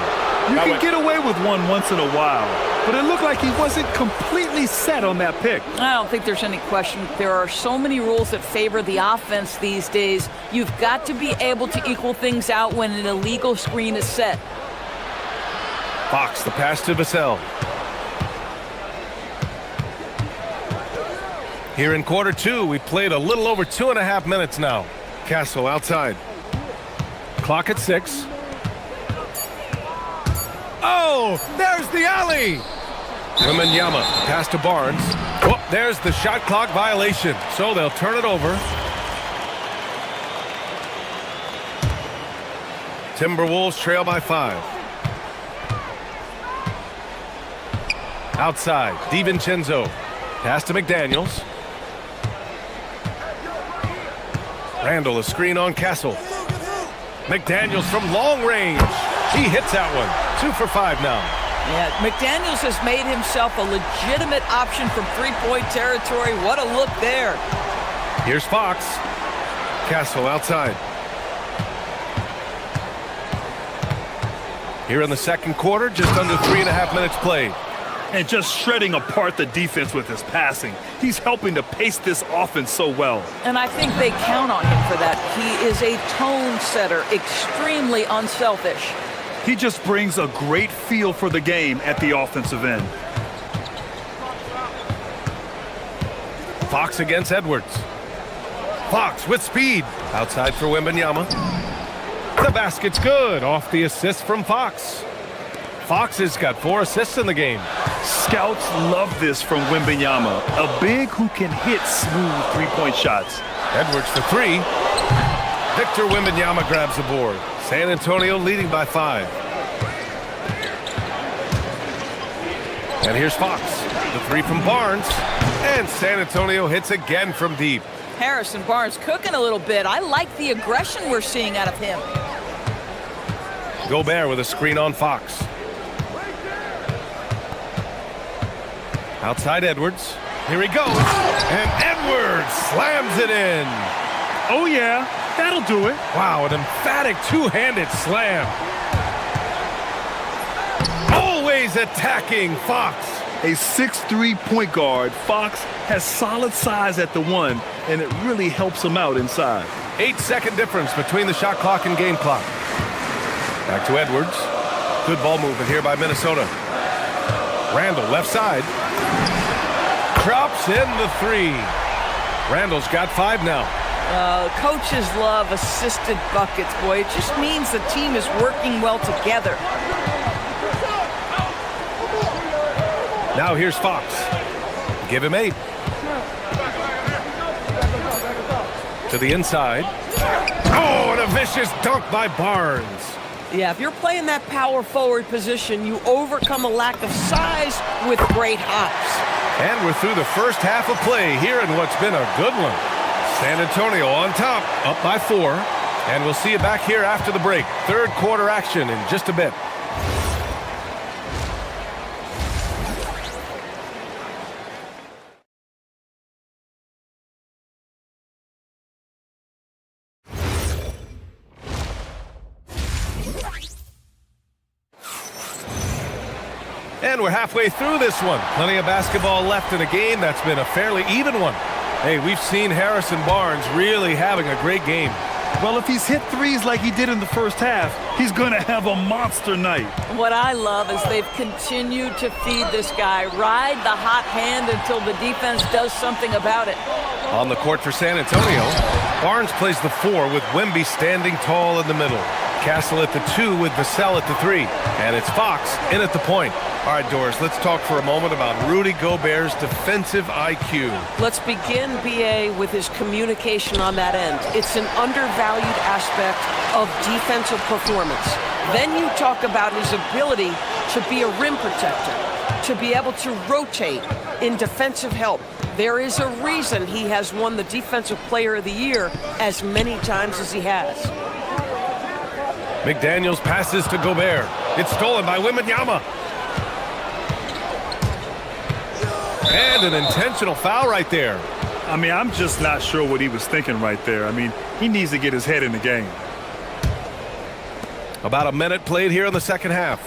You can get away with one once in a while, but it looked like he wasn't completely set on that pick. I don't think there's any question. There are so many rules that favor the offense these days. You've got to be able to equal things out when an illegal screen is set. Fox, the pass to Vassell. Here in quarter 2, we played a little over 2.5 minutes now. Castle outside. Clock at 6. Oh, there's the alley. Wembanyama, pass to Barnes. Oh, there's the shot clock violation. So they'll turn it over. Timberwolves trail by 5. Outside, DiVincenzo. Pass to McDaniels. Randall, a screen on Castle. McDaniels from long range. He hits that one. 2 for 5 now. Yeah, McDaniels has made himself a legitimate option from three-point territory. What a look there. Here's Fox. Castle outside. Here in the second quarter, just under 3.5 minutes played. And just shredding apart the defense with his passing. He's helping to pace this offense so well. And I think they count on him for that. He is a tone setter, extremely unselfish. He just brings a great feel for the game at the offensive end. Fox against Edwards. Fox with speed. Outside for Wembanyama. The basket's good. Off the assist from Fox. Fox has got 4 assists in the game. Scouts love this from Wembanyama, a big who can hit smooth three-point shots. Edwards for 3. Victor Wembanyama grabs the board. San Antonio leading by 5. And here's Fox. The 3 from Barnes. And San Antonio hits again from deep. Harrison Barnes cooking a little bit. I like the aggression we're seeing out of him. Gobert with a screen on Fox. Outside Edwards. Here he goes. And Edwards slams it in. Oh, yeah. That'll do it. Wow, an emphatic two-handed slam. Always attacking Fox. A 6'3" point guard, Fox has solid size at the 1, and it really helps him out inside. 8-second difference between the shot clock and game clock. Back to Edwards. Good ball movement here by Minnesota. Randall left side. Drops in the 3. Randall's got 5 now. Coaches love assisted buckets, boy. It just means the team is working well together. Now here's Fox. Give him 8. To the inside. Oh, and a vicious dunk by Barnes. Yeah, if you're playing that power forward position, you overcome a lack of size with great hops. And we're through the first half of play here in what's been a good one. San Antonio on top, up by 4. And we'll see you back here after the break. Third quarter action in just a bit. And we're halfway through this one. Plenty of basketball left in a game that's been a fairly even one. Hey, we've seen Harrison Barnes really having a great game. Well, if he's hit threes like he did in the first half, he's going to have a monster night. What I love is they've continued to feed this guy. Ride the hot hand until the defense does something about it. On the court for San Antonio, Barnes plays the 4 with Wemby standing tall in the middle. Castle at the 2 with Vassell at the 3. And it's Fox in at the point. All right, Doris, let's talk for a moment about Rudy Gobert's defensive IQ. Let's begin, B.A., with his communication on that end. It's an undervalued aspect of defensive performance. Then you talk about his ability to be a rim protector, to be able to rotate in defensive help. There is a reason he has won the Defensive Player of the Year as many times as he has. McDaniels passes to Gobert. It's stolen by Wembanyama. And an intentional foul right there. I mean, I'm just not sure what he was thinking right there. I mean, he needs to get his head in the game. About a minute played here in the second half.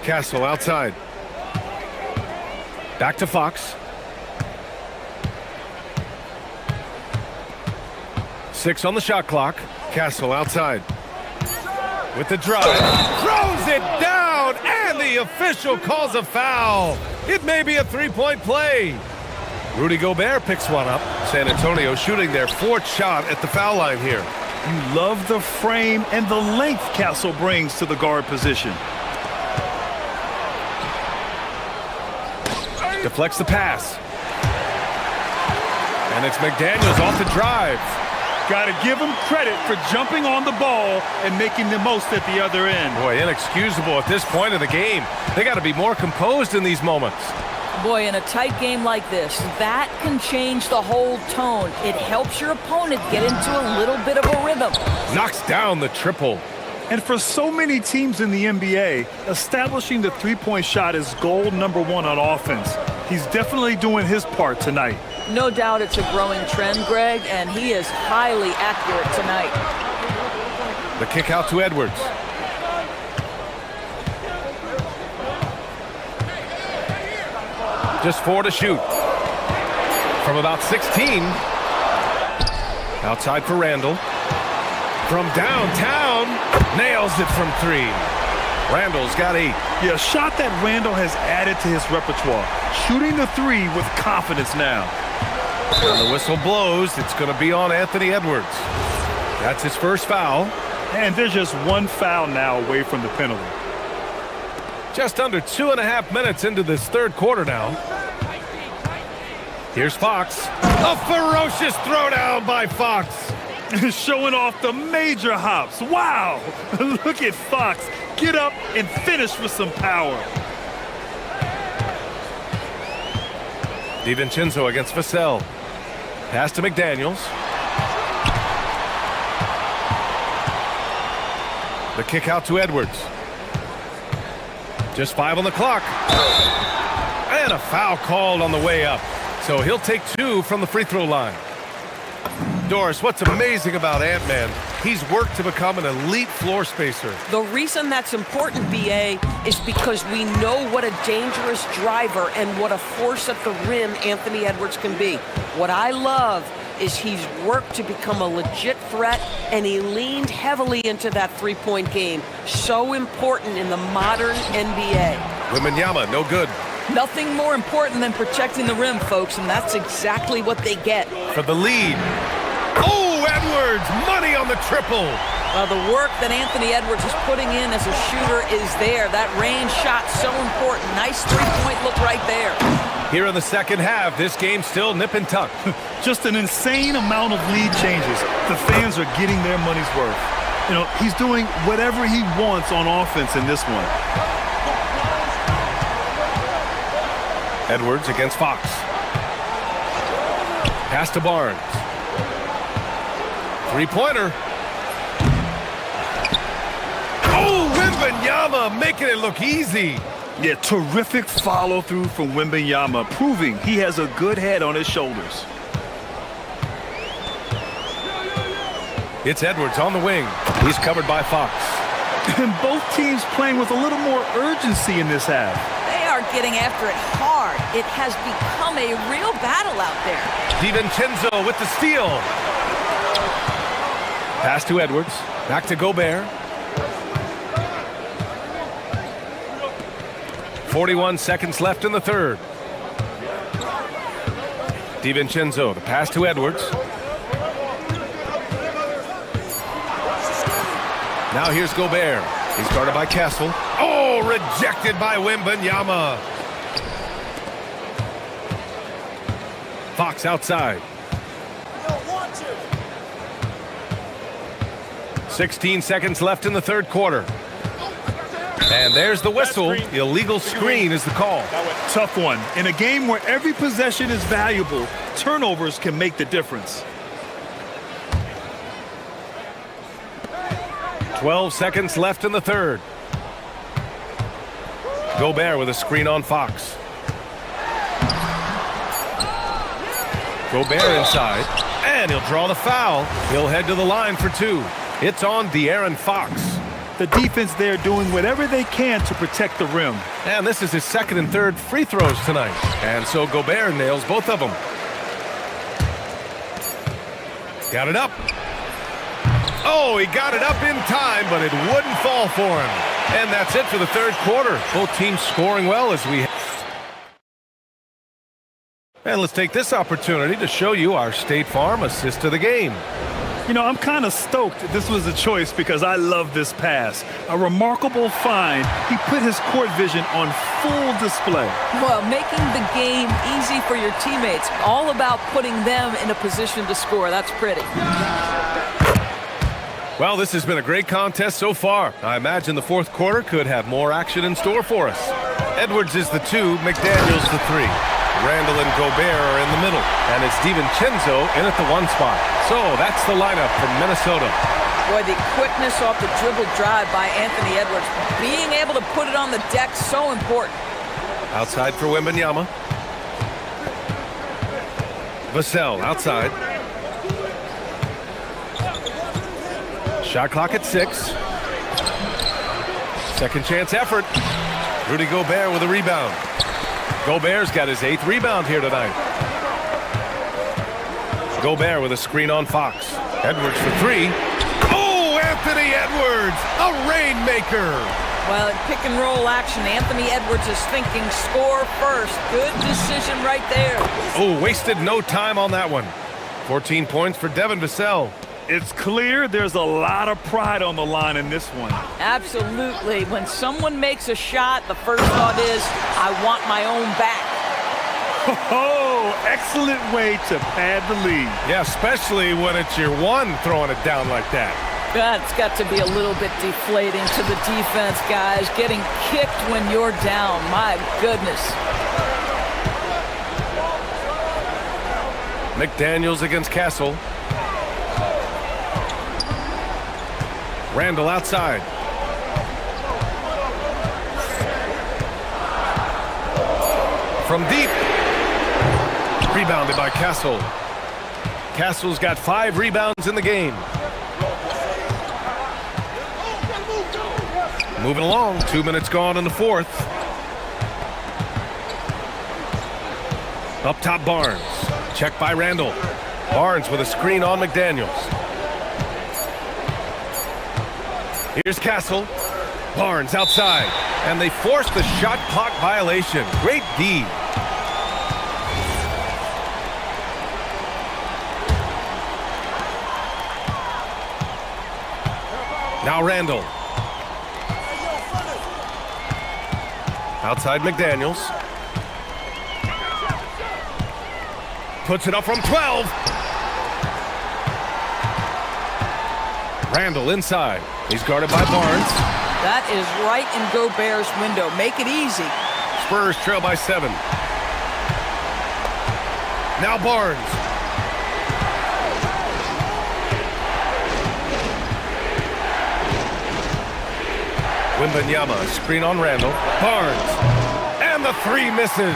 Castle outside. Back to Fox. 6 on the shot clock. Castle outside. With the drive. Throws it down, and the official calls a foul. It may be a 3-point play. Rudy Gobert picks one up. San Antonio shooting their 4th shot at the foul line here. You love the frame and the length Castle brings to the guard position. Deflects the pass. And it's McDaniels off the drive. Got to give him credit for jumping on the ball and making the most at the other end. Boy, inexcusable at this point of the game. They got to be more composed in these moments. Boy, in a tight game like this, that can change the whole tone. It helps your opponent get into a little bit of a rhythm. Knocks down the triple. And for so many teams in the NBA, establishing the three-point shot is goal number one on offense. He's definitely doing his part tonight. No doubt it's a growing trend, Greg, and he is highly accurate tonight. The kick out to Edwards. Just 4 to shoot. From about 16. Outside for Randall. From downtown, nails it from 3. Randall's got 8. Yeah, a shot that Randall has added to his repertoire. Shooting the 3 with confidence now. When the whistle blows, it's going to be on Anthony Edwards. That's his first foul. And there's just one foul now away from the penalty. Just under 2.5 minutes into this third quarter now. Here's Fox. A ferocious throwdown by Fox. Showing off the major hops. Wow! Look at Fox. Get up and finish with some power. DiVincenzo against Vassell. Pass to McDaniels. The kick out to Edwards. Just 5 on the clock. And a foul called on the way up. So he'll take 2 from the free throw line. Doris, what's amazing about Ant-Man, he's worked to become an elite floor spacer. The reason that's important, BA, is because we know what a dangerous driver and what a force at the rim Anthony Edwards can be. What I love is he's worked to become a legit threat, and he leaned heavily into that three-point game. So important in the modern NBA. Wembanyama, no good. Nothing more important than protecting the rim, folks, and that's exactly what they get. For the lead. Oh, Edwards, money on the triple. The work that Anthony Edwards is putting in as a shooter is there. That range shot so important. Nice three-point look right there. Here in the second half, this game still nip and tuck. Just an insane amount of lead changes. The fans are getting their money's worth. You know, he's doing whatever he wants on offense in this one. Edwards against Fox. Pass to Barnes. Three-pointer. Oh, Wembanyama making it look easy. Yeah, terrific follow-through from Wembanyama, proving he has a good head on his shoulders. It's Edwards on the wing. He's covered by Fox. And both teams playing with a little more urgency in this half. They are getting after it hard. It has become a real battle out there. DiVincenzo with the steal. Pass to Edwards. Back to Gobert. 41 seconds left in the third. DiVincenzo, the pass to Edwards. Now here's Gobert. He's guarded by Castle. Oh, rejected by Wembanyama. Fox outside. 16 seconds left in the third quarter. And there's the whistle. Illegal screen is the call. Tough one. In a game where every possession is valuable, turnovers can make the difference. 12 seconds left in the third. Gobert with a screen on Fox. Gobert inside. And he'll draw the foul. He'll head to the line for 2. It's on De'Aaron Fox. The defense there doing whatever they can to protect the rim. And this is his second and third free throws tonight. And so Gobert nails both of them. Got it up. Oh, he got it up in time, but it wouldn't fall for him. And that's it for the third quarter. Both teams scoring well as we... And let's take this opportunity to show you our State Farm assist of the game. You know, I'm kind of stoked this was a choice because I love this pass. A remarkable find. He put his court vision on full display. Well, making the game easy for your teammates. All about putting them in a position to score. That's pretty. Well, this has been a great contest so far. I imagine the fourth quarter could have more action in store for us. Edwards is the 2, McDaniels the 3. Randall and Gobert are in the middle, and it's DiVincenzo in at the 1 spot. So that's the lineup from Minnesota. Boy, the quickness off the dribble drive by Anthony Edwards. Being able to put it on the deck, so important. Outside for Wembanyama. Vassell outside. Shot clock at 6. Second chance effort. Rudy Gobert with a rebound. Gobert's got his 8th rebound here tonight. Gobert with a screen on Fox. Edwards for 3. Oh, Anthony Edwards, a rainmaker. Well, in pick and roll action, Anthony Edwards is thinking score first. Good decision right there. Oh, wasted no time on that one. 14 points for Devin Vassell. It's clear there's a lot of pride on the line in this one. Absolutely. When someone makes a shot, the first thought is, I want my own back. Oh, excellent way to pad the lead. Yeah, especially when it's your one throwing it down like that. That's got to be a little bit deflating to the defense, guys. Getting kicked when you're down. My goodness. McDaniels against Castle. Randall outside. From deep. Rebounded by Castle. Castle's got 5 rebounds in the game. Moving along. 2 minutes gone in the 4th. Up top, Barnes. Checked by Randall. Barnes with a screen on McDaniels. Here's Castle. Barnes outside. And they forced the shot clock violation. Great D. Now Randall. Outside McDaniels. Puts it up from 12. Randall inside. He's guarded by Barnes. That is right in Gobert's window. Make it easy. Spurs trail by 7. Now Barnes. Wembanyama, screen on Randall. Barnes. And the 3 misses.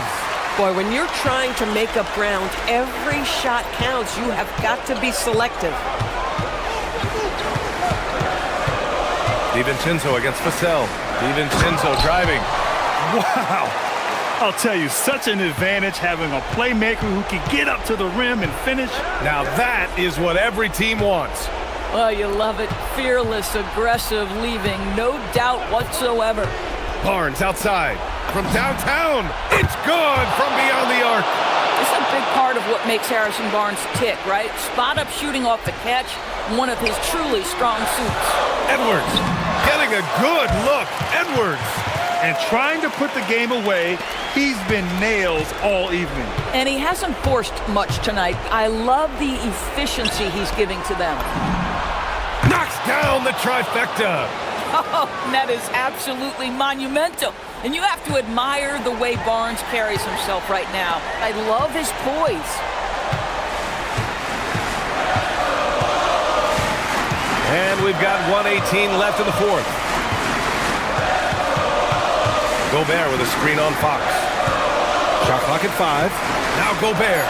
Boy, when you're trying to make up ground, every shot counts. You have got to be selective. DiVincenzo against Vassell. DiVincenzo driving. Wow. I'll tell you, such an advantage having a playmaker who can get up to the rim and finish. Now that is what every team wants. Well, you love it. Fearless, aggressive, leaving. No doubt whatsoever. Barnes outside. From downtown. It's good from beyond the arc. It's a big part of what makes Harrison Barnes tick, right? Spot-up shooting off the catch, one of his truly strong suits. Edwards getting a good look. Edwards. And trying to put the game away, he's been nails all evening. And he hasn't forced much tonight. I love the efficiency he's giving to them. Knocks down the trifecta. Oh, that is absolutely monumental. And you have to admire the way Barnes carries himself right now. I love his poise. And we've got 1:18 left in the 4th. Gobert with a screen on Fox. Shot clock at 5. Now Gobert.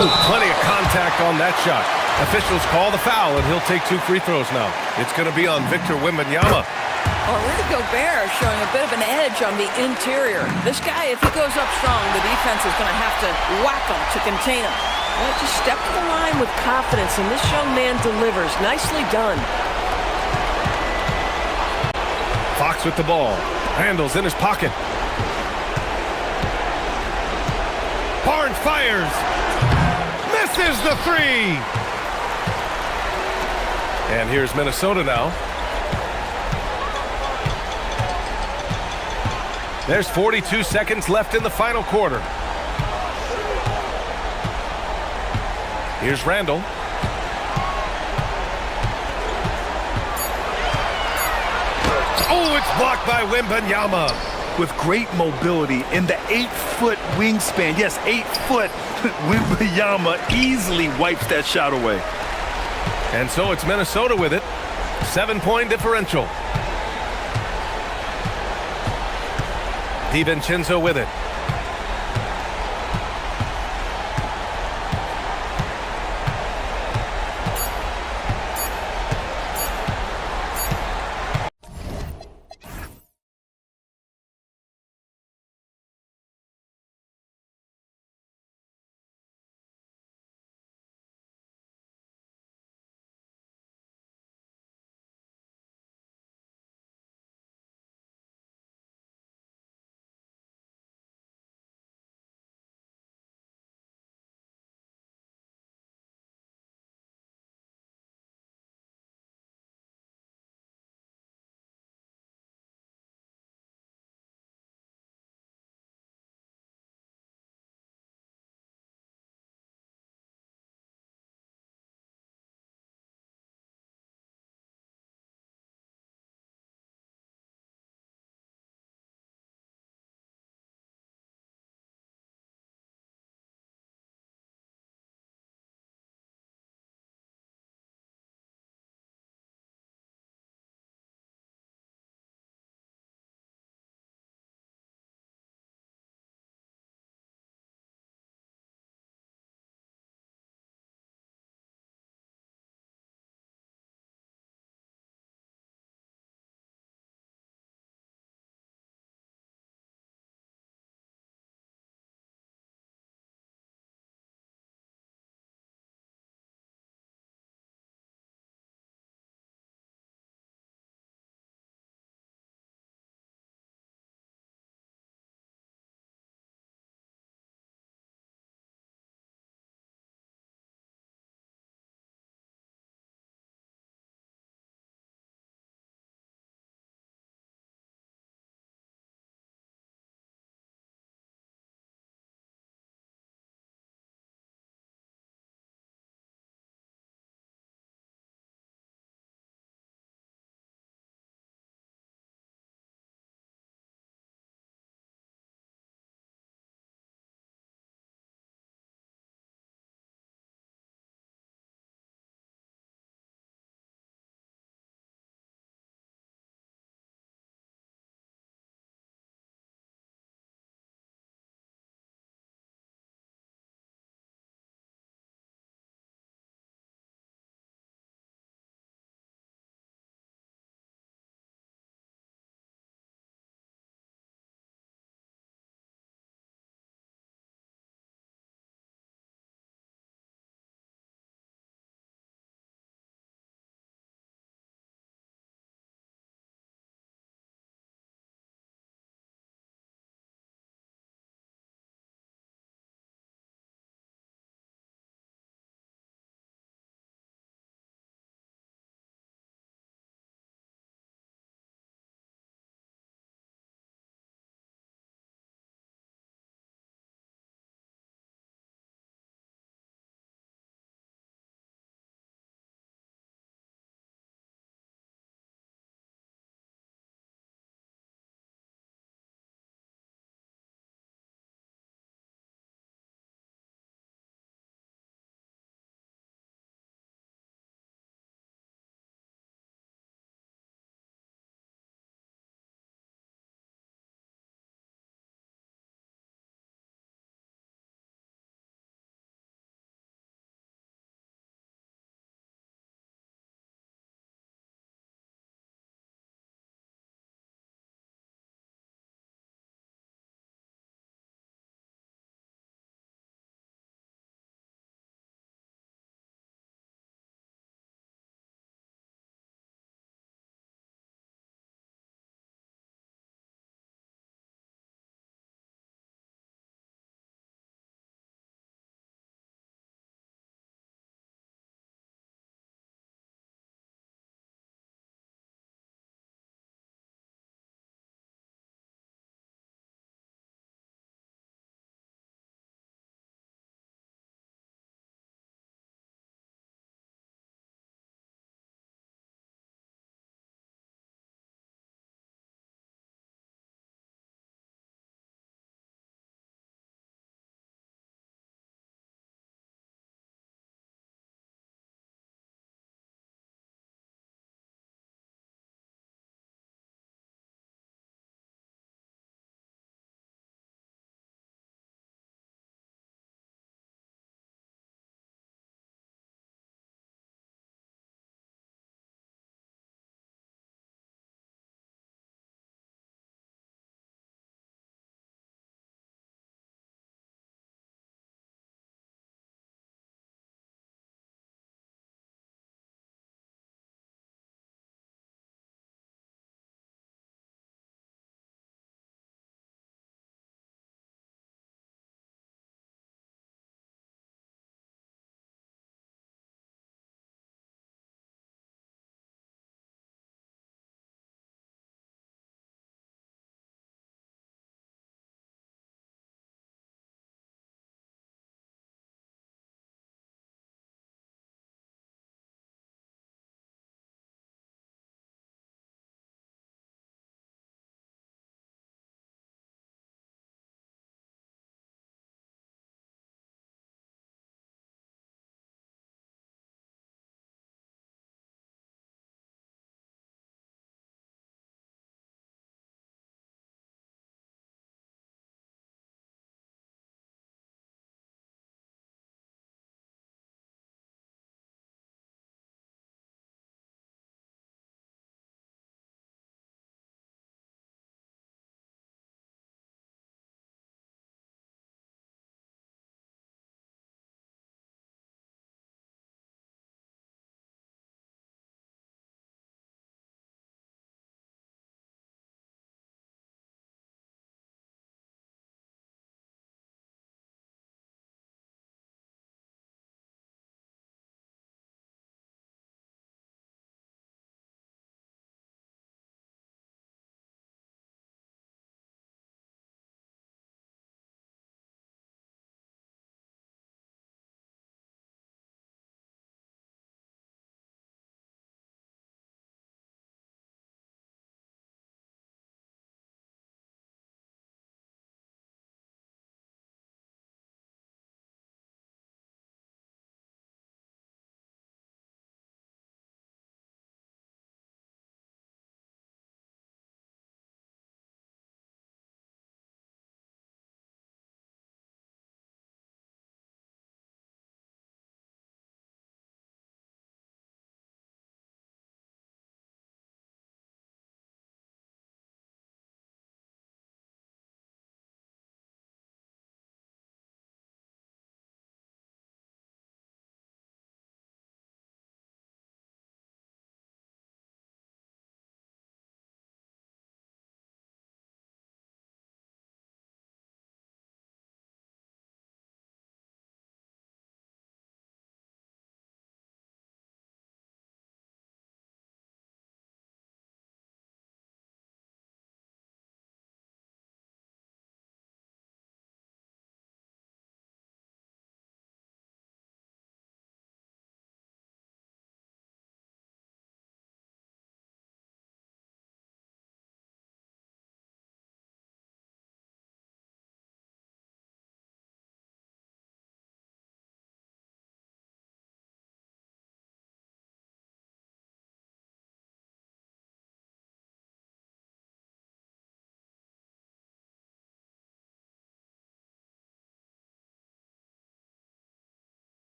Ooh, plenty of contact on that shot. Officials call the foul, and he'll take 2 free throws now. It's going to be on Victor Wembanyama. Well, Rudy Gobert showing a bit of an edge on the interior. This guy, if he goes up strong, the defense is going to have to whack him to contain him. Well, just step to the line with confidence, and this young man delivers. Nicely done. Fox with the ball. Randall's in his pocket. Barnes fires. Misses the 3. And here's Minnesota now. There's 42 seconds left in the final quarter. Here's Randall. Oh, it's blocked by Wembanyama. With great mobility in the 8-foot wingspan. Yes, 8 foot. Wembanyama easily wipes that shot away. And so it's Minnesota with it. 7-point differential. DiVincenzo with it.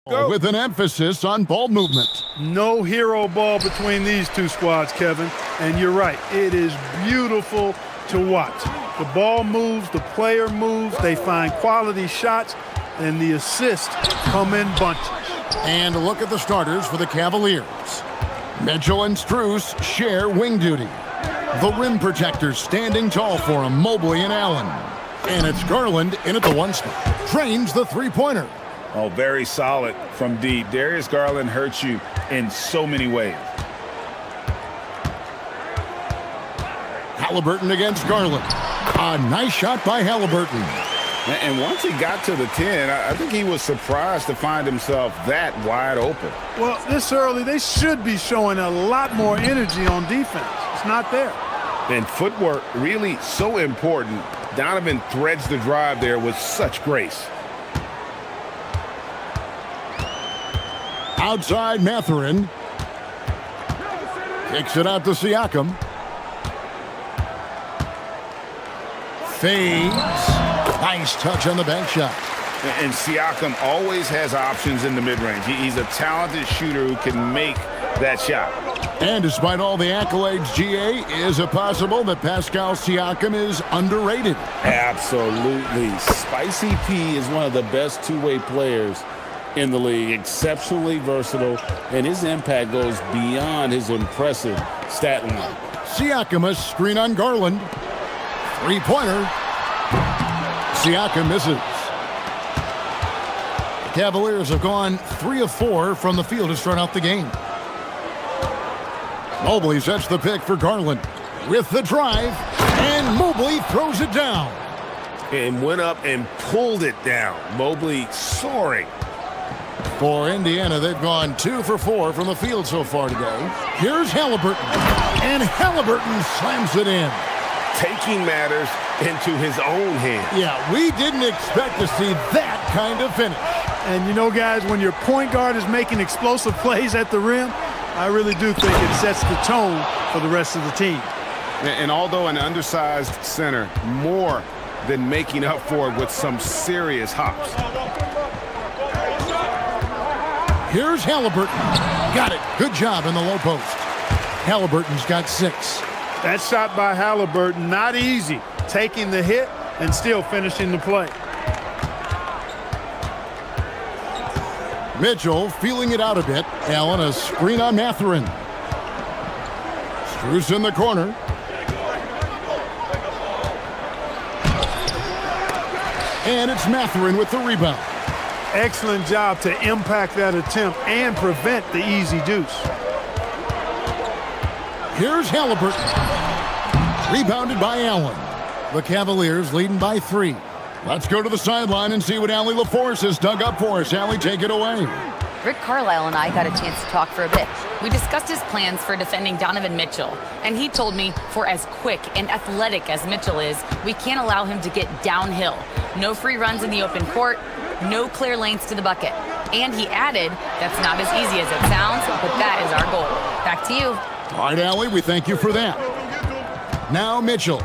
with an emphasis on ball movement. No hero ball between these two squads, Kevin. And you're right, it is beautiful to watch. The ball moves, the player moves, they find quality shots, and the assists come in bunches. And look at the starters for the Cavaliers. Mitchell and Strus share wing duty. The rim protectors standing tall for him, Mobley and Allen. And it's Garland in at the one spot. Trains the three-pointer. Oh, very solid from deep. Darius Garland hurts you in so many ways. Halliburton against Garland. A nice shot by Halliburton. And once he got to the 10, I think he was surprised to find himself that wide open. Well, this early, they should be showing a lot more energy on defense. It's not there. And footwork really so important. Donovan threads the drive there with such grace. Outside Mathurin. Kicks it out to Siakam. Fades. Nice touch on the bank shot. And Siakam always has options in the mid-range. He's a talented shooter who can make that shot. And despite all the accolades, GA, is it possible that Pascal Siakam is underrated? Absolutely. Spicy P is one of the best two-way players in the league. Exceptionally versatile, and his impact goes beyond his impressive stat line. Siakam, a screen on Garland. Three-pointer. Siakam misses. The Cavaliers have gone 3 of 4 from the field to start out the game. Mobley sets the pick for Garland with the drive, and Mobley throws it down. And went up and pulled it down. Mobley soaring. For Indiana, they've gone 2 for 4 from the field so far today. Here's Halliburton, and Halliburton slams it in. Taking matters into his own hands. Yeah, we didn't expect to see that kind of finish. And you know, guys, when your point guard is making explosive plays at the rim, I really do think it sets the tone for the rest of the team. And although an undersized center, more than making up for it with some serious hops. Here's Halliburton. Got it. Good job in the low post. Halliburton's got 6. That shot by Halliburton, not easy. Taking the hit and still finishing the play. Mitchell feeling it out a bit. Allen, a screen on Mathurin. Strus in the corner. And it's Mathurin with the rebound. Excellent job to impact that attempt and prevent the easy deuce. Here's Halliburton. Rebounded by Allen. The Cavaliers leading by 3. Let's go to the sideline and see what Allie LaForce has dug up for us. Allie, take it away. Rick Carlisle and I got a chance to talk for a bit. We discussed his plans for defending Donovan Mitchell, and he told me for as quick and athletic as Mitchell is, we can't allow him to get downhill. No free runs in the open court, no clear lanes to the bucket. And he added, that's not as easy as it sounds, but that is our goal. Back to you. All right, Allie, we thank you for that. Now Mitchell,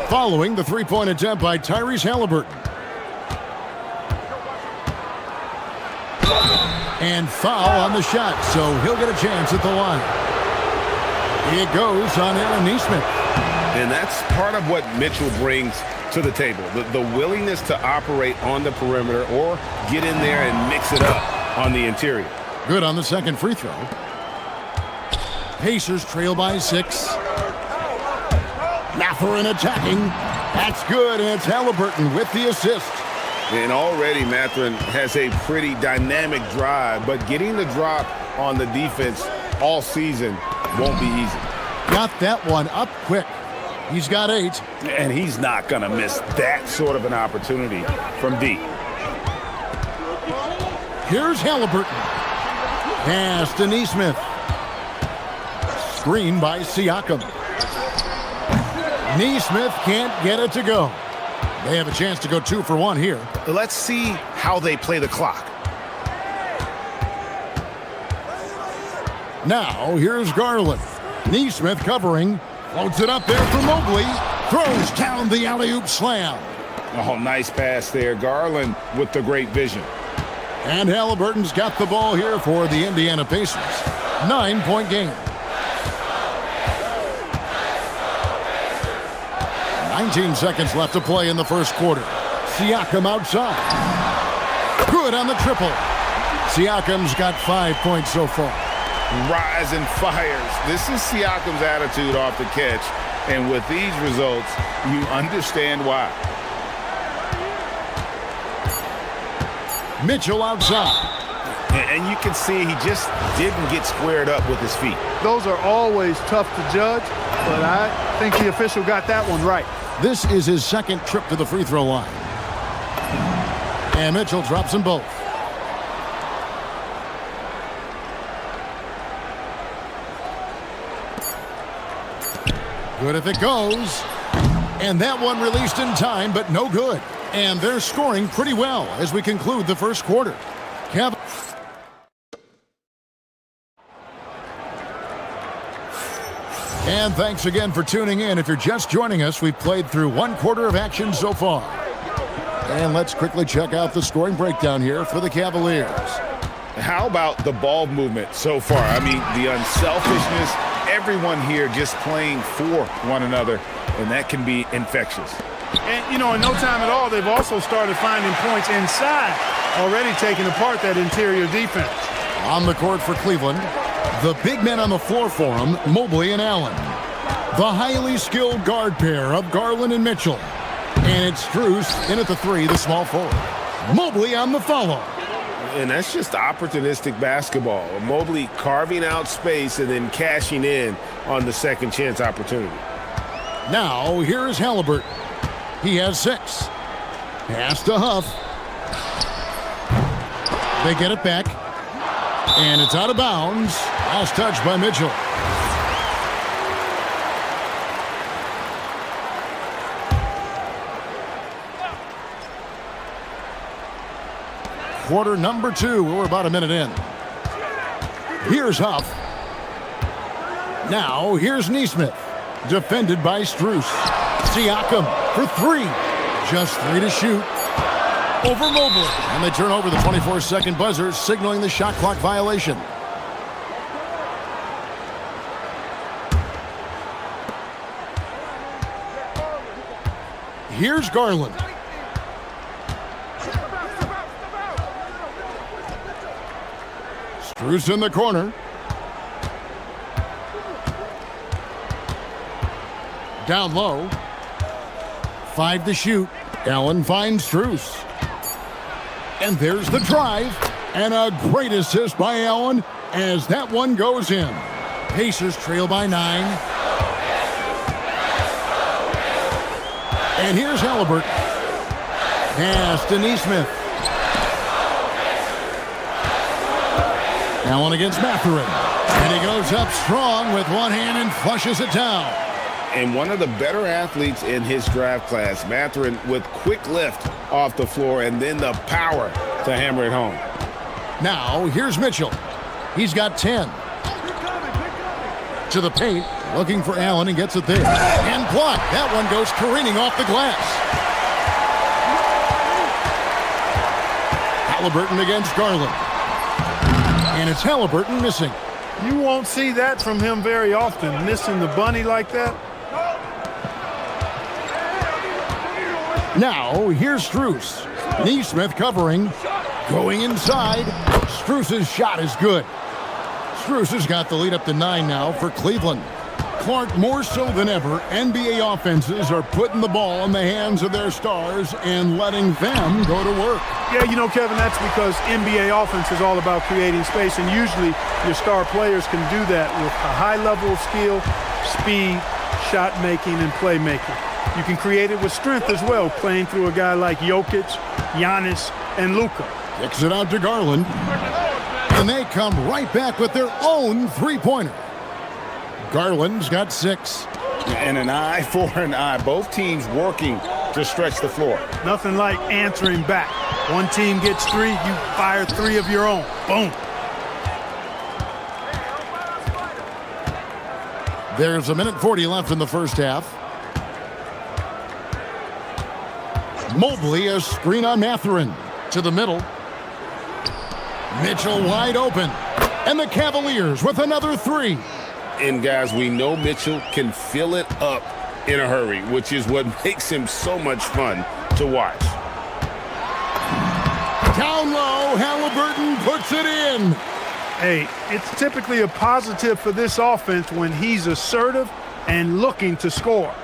following the three-point attempt by Tyrese Halliburton. And foul on the shot, so he'll get a chance at the line. It goes on Aaron Nesmith. And that's part of what Mitchell brings to the table, the willingness to operate on the perimeter or get in there and mix it up on the interior. Good on the second free throw. Pacers trail by 6. Mathurin attacking. That's good, and it's Halliburton with the assist. And already Mathurin has a pretty dynamic drive, but getting the drop on the defense all season won't be easy. Got that one up quick. He's got 8. And he's not going to miss that sort of an opportunity from deep. Here's Halliburton. Pass to Nesmith. Screen by Siakam. Nesmith can't get it to go. They have a chance to go 2 for 1 here. Let's see how they play the clock. Now, here's Garland. Nesmith covering. Floats it up there for Mobley. Throws down the alley-oop slam. Oh, nice pass there. Garland with the great vision. And Halliburton's got the ball here for the Indiana Pacers. 9-point game. 19 seconds left to play in the first quarter. Siakam outside. Good on the triple. Siakam's got 5 points so far. Rise and fires. This is Siakam's attitude off the catch. And with these results, you understand why. Mitchell outside. And you can see he just didn't get squared up with his feet. Those are always tough to judge, but I think the official got that one right. This is his second trip to the free throw line. And Mitchell drops them both. Good if it goes. And that one released in time, but no good. And they're scoring pretty well as we conclude the first quarter. And thanks again for tuning in. If you're just joining us, we've played through one quarter of action so far. And let's quickly check out the scoring breakdown here for the Cavaliers. How about the ball movement so far? I mean, the unselfishness, everyone here just playing for one another, and that can be infectious. And, you know, in no time at all, they've also started finding points inside, already taking apart that interior defense. On the court for Cleveland, the big men on the floor for them, Mobley and Allen. The highly skilled guard pair of Garland and Mitchell. And it's Strus in at the three, the small forward. Mobley on the follow. And that's just opportunistic basketball. Mobley carving out space and then cashing in on the second chance opportunity. Now, here is Halliburton. He has 6. Pass to Huff. They get it back. And it's out of bounds. Last touch by Mitchell. Quarter number 2. We're about a minute in. Here's Huff. Now, here's Nesmith. Defended by Strus. Siakam for 3. Just 3 to shoot. Over Mobley. And they turn over the 24-second buzzer, signaling the shot clock violation. Here's Garland. Strus in the corner. Down low. 5 to shoot. Allen finds Strus. And there's the drive. And a great assist by Allen as that one goes in. Pacers trail by 9. And here's Halliburton. Pass to Nesmith. Allen against Mathurin. And he goes up strong with one hand and flushes it down. And one of the better athletes in his draft class, Mathurin, with quick lift off the floor and then the power to hammer it home. Now, here's Mitchell. He's got 10. To the paint, looking for Allen and gets it there. And blocked. That one goes careening off the glass. Halliburton against Garland. And it's Halliburton missing. You won't see that from him very often, missing the bunny like that. Now, here's Strus. Nesmith covering. Going inside. Strus's shot is good. Strus has got the lead up to 9 now for Cleveland. Clark, more so than ever, NBA offenses are putting the ball in the hands of their stars and letting them go to work. Yeah, you know, Kevin, that's because NBA offense is all about creating space, and usually your star players can do that with a high level of skill, speed, shot making, and playmaking. You can create it with strength as well, playing through a guy like Jokic, Giannis, and Luka. Kicks it out to Garland. And they come right back with their own three-pointer. Garland's got 6. And an eye for an eye. Both teams working to stretch the floor. Nothing like answering back. One team gets 3, you fire 3 of your own. Boom. There's a minute 40 left in the first half. Mobley, a screen on Mathurin. To the middle. Mitchell wide open. And the Cavaliers with another three. And, guys, we know Mitchell can fill it up in a hurry, which is what makes him so much fun to watch. Down low, Halliburton puts it in. Hey, it's typically a positive for this offense when he's assertive and looking to score.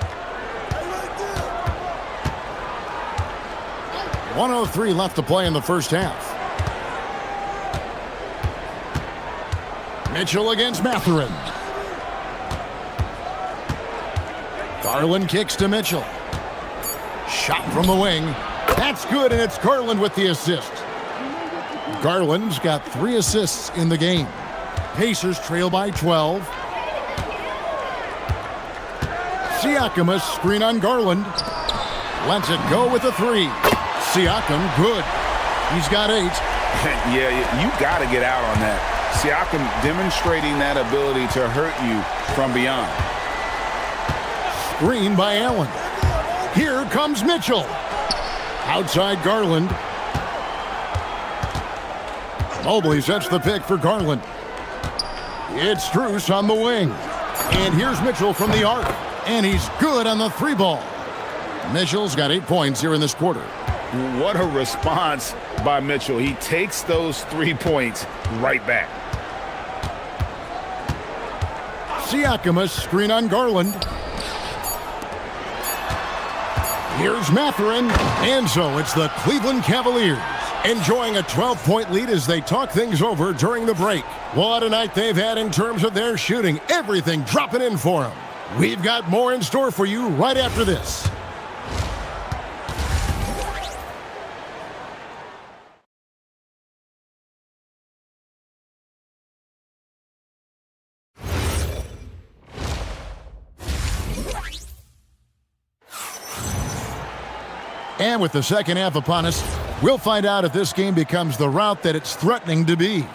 1:03 left to play in the first half. Mitchell against Mathurin. Garland kicks to Mitchell. Shot from the wing. That's good, and it's Garland with the assist. Garland's got 3 assists in the game. Pacers trail by 12. Siakam, a screen on Garland. Lets it go with a 3. Siakam, good. He's got 8. Yeah, you got to get out on that. Siakam demonstrating that ability to hurt you from beyond. Screen by Allen. Here comes Mitchell. Outside Garland. Mobley sets the pick for Garland. It's Strus on the wing. And here's Mitchell from the arc. And he's good on the 3 ball. Mitchell's got 8 points here in this quarter. What a response by Mitchell. He takes those 3 points right back. Siakam, a screen on Garland. Here's Mathurin. And so it's the Cleveland Cavaliers enjoying a 12-point lead as they talk things over during the break. What a night they've had in terms of their shooting. Everything dropping in for them. We've got more in store for you right after this. And with the second half upon us, we'll find out if this game becomes the route that it's threatening to be.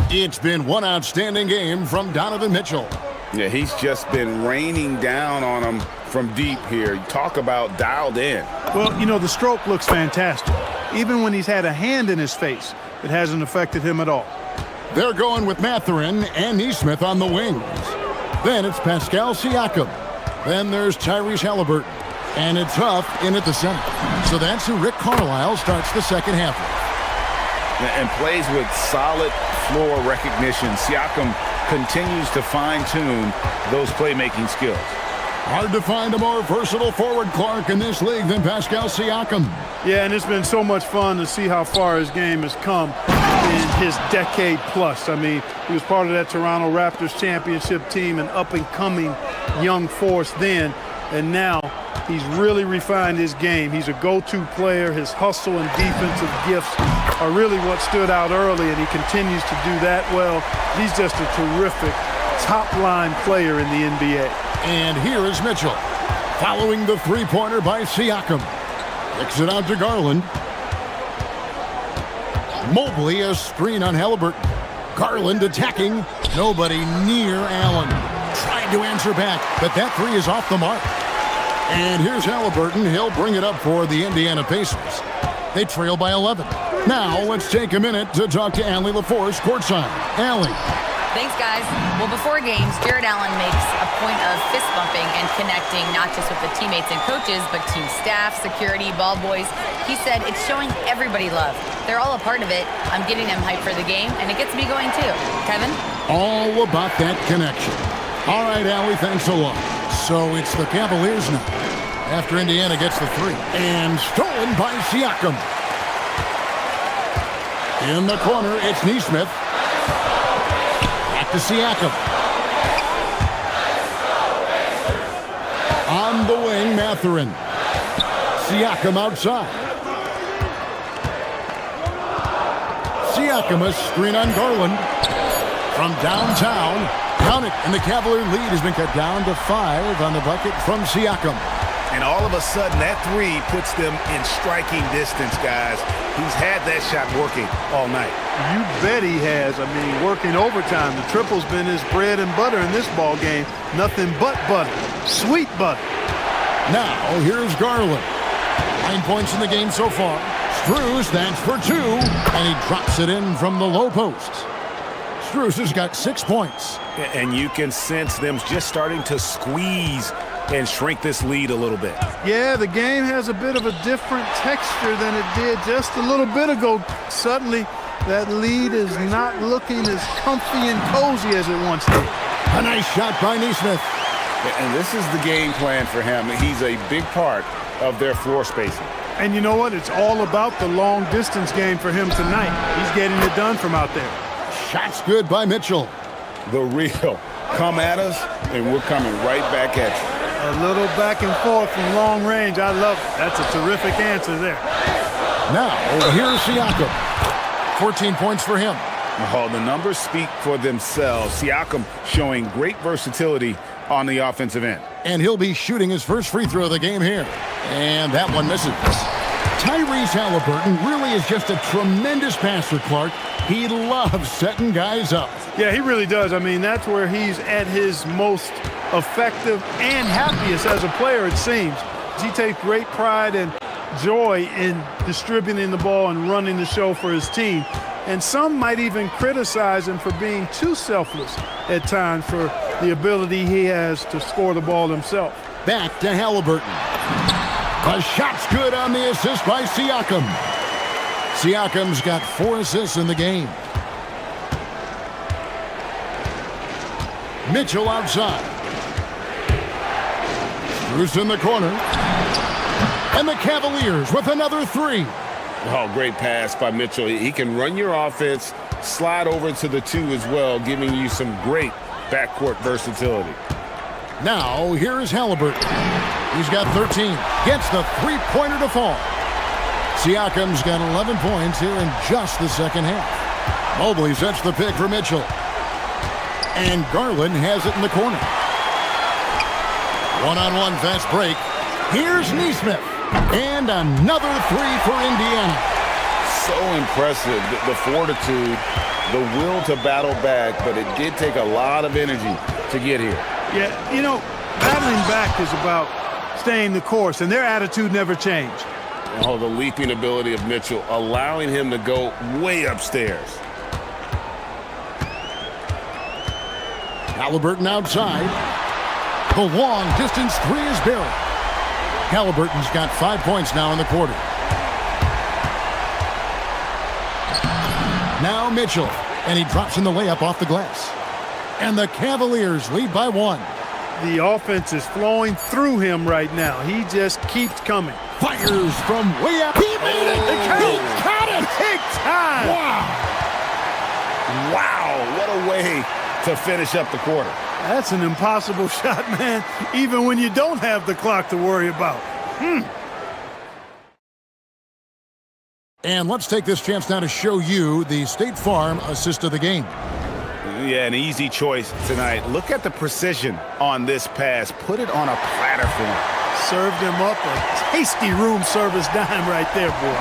It's been one outstanding game from Donovan Mitchell. Yeah, he's just been raining down on him from deep here. Talk about dialed in. Well, you know, the stroke looks fantastic. Even when he's had a hand in his face, it hasn't affected him at all. They're going with Mathurin and Nesmith on the wings. Then it's Pascal Siakam. Then there's Tyrese Halliburton. And it's Huff in at the center. So that's who Rick Carlisle starts the second half with. And plays with solid floor recognition. Siakam continues to fine-tune those playmaking skills. Hard to find a more versatile forward, Clark, in this league than Pascal Siakam. Yeah, and it's been so much fun to see how far his game has come in his decade plus. I mean, he was part of that Toronto Raptors championship team, an up-and-coming young force then, and now he's really refined his game. He's a go-to player. His hustle and defensive gifts are really what stood out early, and he continues to do that well. He's just a terrific top-line player in the NBA. And here is Mitchell, following the three-pointer by Siakam. Kicks it out to Garland. Mobley, a screen on Halliburton. Garland attacking. Nobody near Allen. Tried to answer back, but that 3 is off the mark. And here's Halliburton. He'll bring it up for the Indiana Pacers. They trail by 11. Now let's take a minute to talk to Allie LaForce courtside. Allie. Thanks, guys. Well, before games, Jared Allen makes a point of fist bumping and connecting not just with the teammates and coaches, but team staff, security, ball boys. He said it's showing everybody love. They're all a part of it. I'm getting them hyped for the game, and it gets me going too. Kevin? All about that connection. All right, Allie, thanks a lot. So it's the Cavaliers now, after Indiana gets the 3. And stolen by Siakam. In the corner, it's Nesmith. Back to Siakam. On the wing, Mathurin. Siakam outside. Siakam, a screen on Garland. From downtown. Count it, and the Cavalier lead has been cut down to 5 on the bucket from Siakam. And all of a sudden, that 3 puts them in striking distance, guys. He's had that shot working all night. You bet he has. I mean, working overtime. The triple's been his bread and butter in this ball game. Nothing but butter. Sweet butter. Now, here's Garland. 9 points in the game so far. Strus, that's for 2, and he drops it in from the low post. Strus has got 6 points. And you can sense them just starting to squeeze and shrink this lead a little bit. Yeah, the game has a bit of a different texture than it did just a little bit ago. Suddenly, that lead is not looking as comfy and cozy as it once did. A nice shot by Neesmith. And this is the game plan for him. He's a big part of their floor spacing. And you know what? It's all about the long distance game for him tonight. He's getting it done from out there. Shot's good by Mitchell. The real. Come at us, and we're coming right back at you. A little back and forth from long range. I love it. That's a terrific answer there. Now, here's Siakam. 14 points for him. Oh, the numbers speak for themselves. Siakam showing great versatility on the offensive end. And he'll be shooting his first free throw of the game here. And that one misses. Tyrese Halliburton really is just a tremendous passer, Clark. He loves setting guys up. Yeah, he really does. I mean, that's where he's at his most effective and happiest as a player, it seems. He takes great pride and joy in distributing the ball and running the show for his team. And some might even criticize him for being too selfless at times for the ability he has to score the ball himself. Back to Halliburton. The shot's good on the assist by Siakam. Siakam's got 4 assists in the game. Mitchell outside. Strus in the corner. And the Cavaliers with another 3. Oh, great pass by Mitchell. He can run your offense, slide over to the 2 as well, giving you some great backcourt versatility. Now, here's Halliburton. He's got 13. Gets the three-pointer to fall. Siakam's got 11 points here in just the second half. Mobley sets the pick for Mitchell. And Garland has it in the corner. One-on-one fast break. Here's Neesmith. And another 3 for Indiana. So impressive, the fortitude, the will to battle back, but it did take a lot of energy to get here. Yeah, you know, battling back is about staying the course, and their attitude never changed. Oh, the leaping ability of Mitchell, allowing him to go way upstairs. Halliburton outside. The long distance 3 is buried. Halliburton's got 5 points now in the quarter. Now Mitchell, and he drops in the layup off the glass. And the Cavaliers lead by 1. The offense is flowing through him right now. He just keeps coming. Fires from way up. He made it. He caught it. Big time. Wow. Wow, what a way to finish up the quarter. That's an impossible shot, man, even when you don't have the clock to worry about. And let's take this chance now to show you the State Farm assist of the game. Yeah, an easy choice tonight. Look at the precision on this pass. Put it on a platter for him. Served him up a tasty room service dime right there, boy.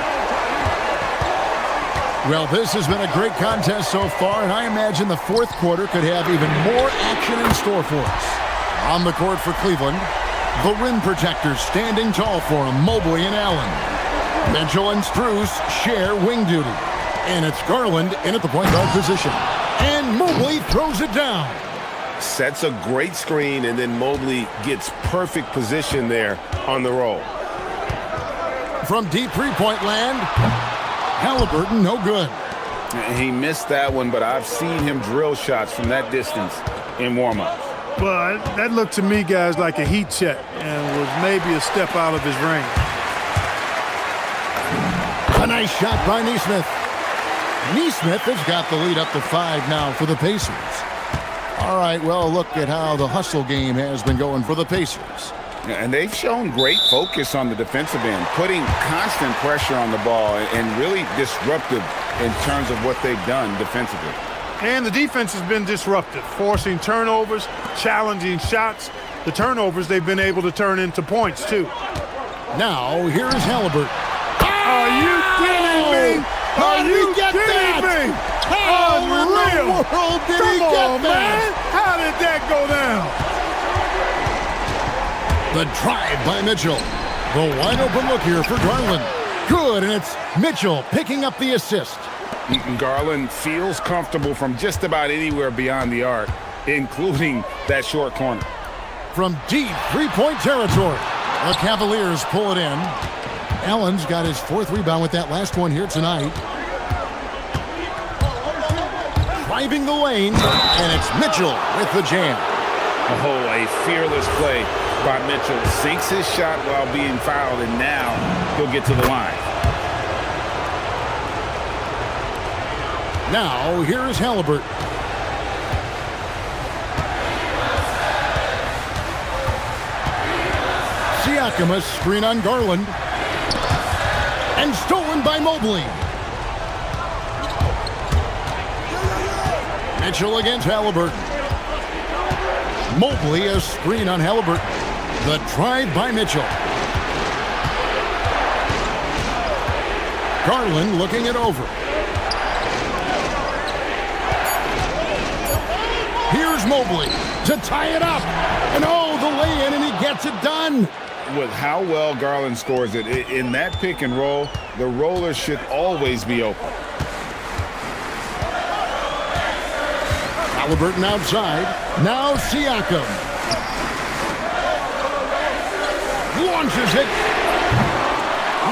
Well, this has been a great contest so far, and I imagine the fourth quarter could have even more action in store for us. On the court for Cleveland, the rim protectors standing tall for them, Mobley and Allen. Mitchell and Strus share wing duty. And it's Garland in at the point guard position. And Mobley throws it down. Sets a great screen, and then Mobley gets perfect position there on the roll. From deep three-point land, Halliburton, no good. He missed that one, but I've seen him drill shots from that distance in warm-ups. Well, that looked to me, guys, like a heat check and was maybe a step out of his range. A nice shot by Neesmith. Neesmith has got the lead up to 5 now for the Pacers. All right, well, look at how the hustle game has been going for the Pacers. And they've shown great focus on the defensive end, putting constant pressure on the ball and really disruptive in terms of what they've done defensively. And the defense has been disruptive, forcing turnovers, challenging shots. The turnovers they've been able to turn into points, too. Now, here's Halliburton. Are you kidding me? How did he get that? How in the world did he get that? Man. How did that go down? The drive by Mitchell. The wide open look here for Garland. Good, and it's Mitchell picking up the assist. Garland feels comfortable from just about anywhere beyond the arc, including that short corner. From deep three-point territory, the Cavaliers pull it in. Allen's got his 4th rebound with that last one here tonight. Driving the lane, and it's Mitchell with the jam. Oh, a fearless play by Mitchell. Sinks his shot while being fouled, and now he'll get to the line. Now, here is Halliburton. Siakam, a screen on Garland. And stolen by Mobley. Mitchell against Halliburton. Mobley, a screen on Halliburton. The drive by Mitchell. Garland looking it over. Here's Mobley to tie it up. And oh, the lay-in, and he gets it done. With how well Garland scores it, in that pick and roll, the roller should always be open. Halliburton outside. Now Siakam. Launches it.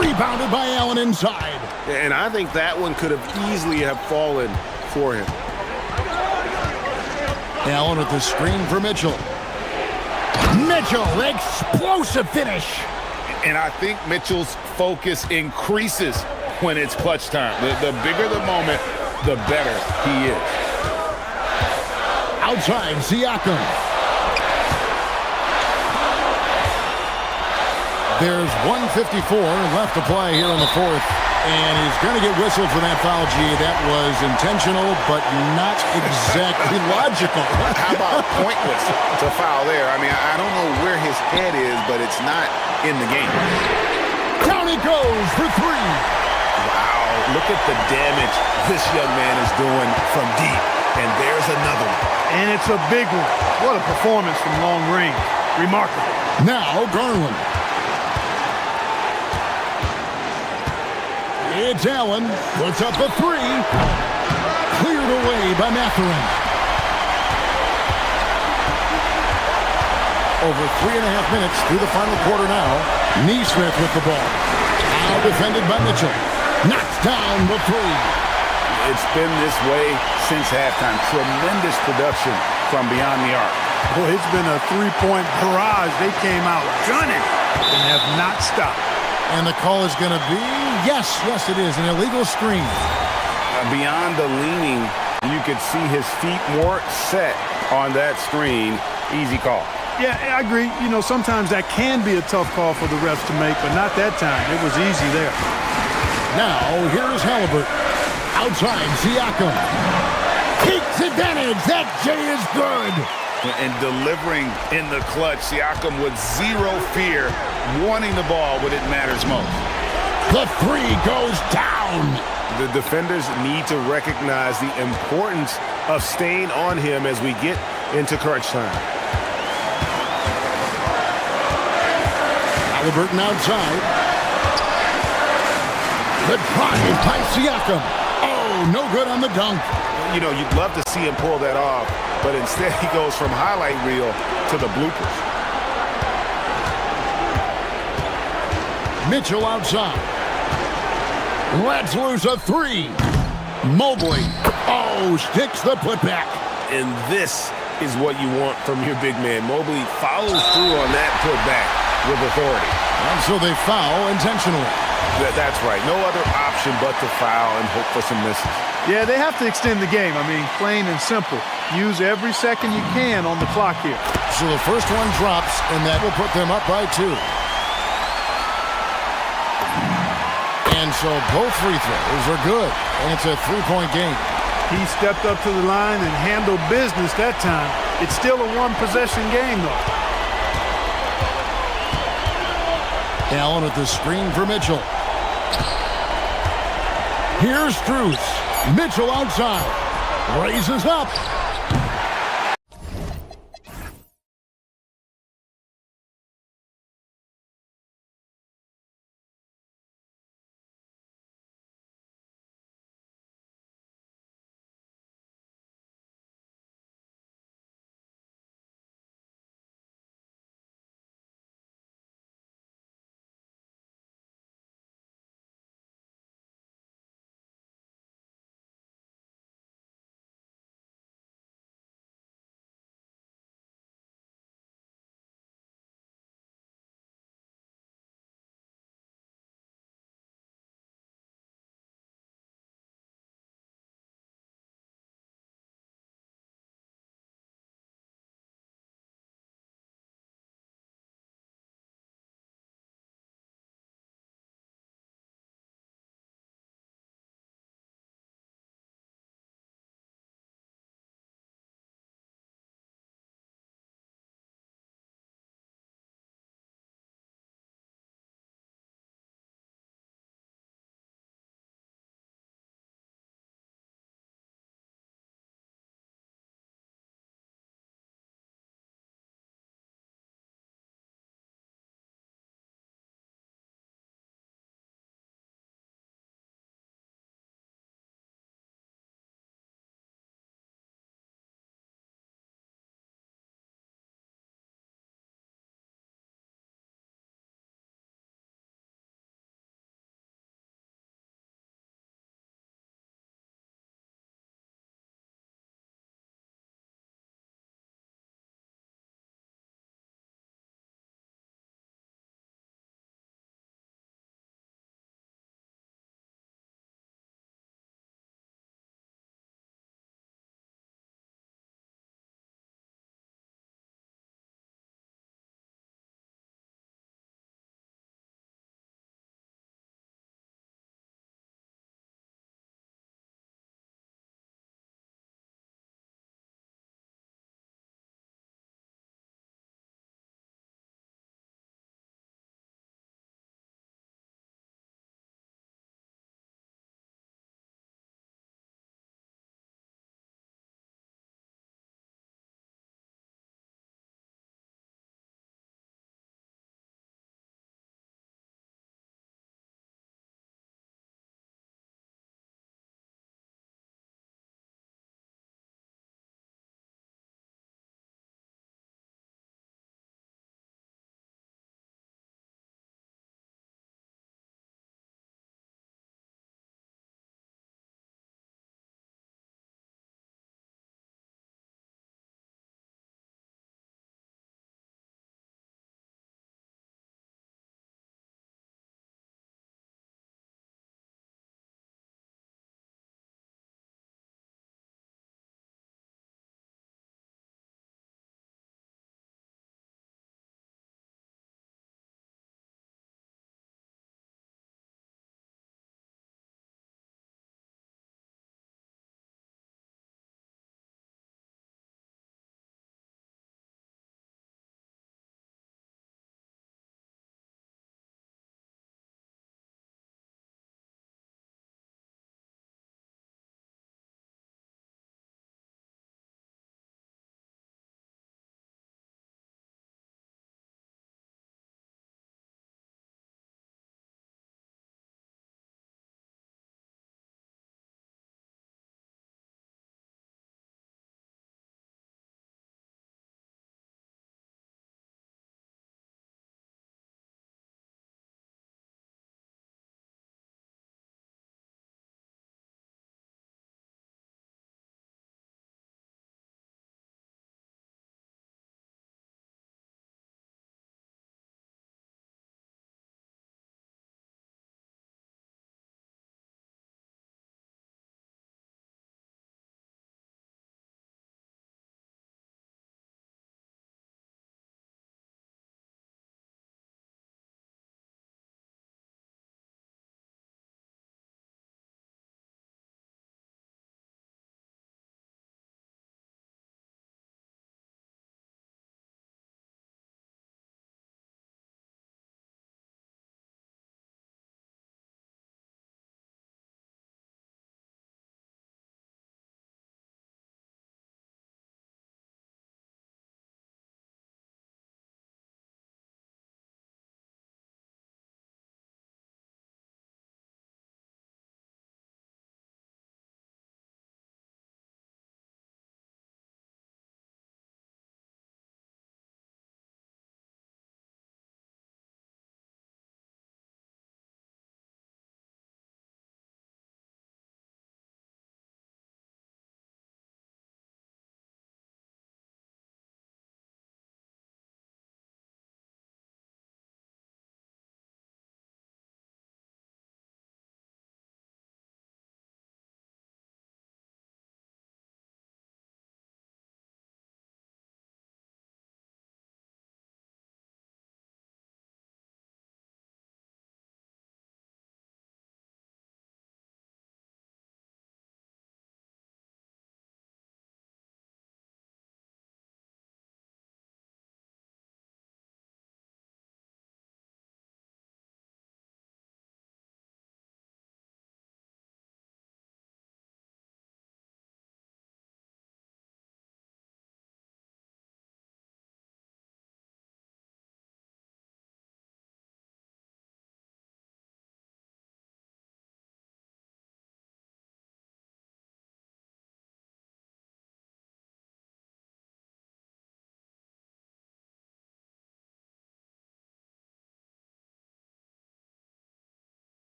Rebounded by Allen inside. And I think that one could have easily have fallen for him. Allen with the screen for Mitchell. Mitchell, explosive finish. And I think Mitchell's focus increases when it's clutch time. The bigger the moment, the better he is. Outside, Siakam. There's 1:54 left to play here in the 4th. And he's going to get whistled for that foul, G. That was intentional, but not exactly logical. How about pointless to foul there? I mean, I don't know where his head is, but it's not in the game. Down he goes for 3. Wow, look at the damage this young man is doing from deep. And there's another one. And it's a big one. What a performance from long range. Remarkable. Now Garland. It's Allen. Puts up a 3. Cleared away by Mathurin. Over 3.5 minutes through the final quarter now. Neesmith with the ball. Now defended by Mitchell. Knocks down the 3. It's been this way since halftime. Tremendous production from beyond the arc. Boy, it's been a 3-point barrage. They came out gunning and have not stopped. And the call is going to be, yes, it is, an illegal screen. Beyond the leaning, you could see his feet more set on that screen. Easy call. Yeah, I agree. You know, sometimes that can be a tough call for the refs to make, but not that time. It was easy there. Now, here's Halliburton. Outside, Siakam. Takes advantage. That J is good. And delivering in the clutch, Siakam with zero fear, wanting the ball when it matters most. The 3 goes down. The defenders need to recognize the importance of staying on him as we get into crunch time. Halliburton outside. The drive by Siakam. Oh, no good on the dunk. You know, you'd love to see him pull that off, but instead he goes from highlight reel to the bloopers. Mitchell outside. Lets loose a 3. Mobley. Oh, sticks the putback. And this is what you want from your big man. Mobley follows through on that putback with authority. And so they foul intentionally. That's right. No other option but to foul and hope for some misses. Yeah, they have to extend the game. I mean, plain and simple. Use every second you can on the clock here. So the first one drops, and that will put them up by 2. And so both free throws are good, and it's a 3-point game. He stepped up to the line and handled business that time. It's still a one-possession game, though. Allen with the screen for Mitchell. Here's Strus. Mitchell outside. Raises up.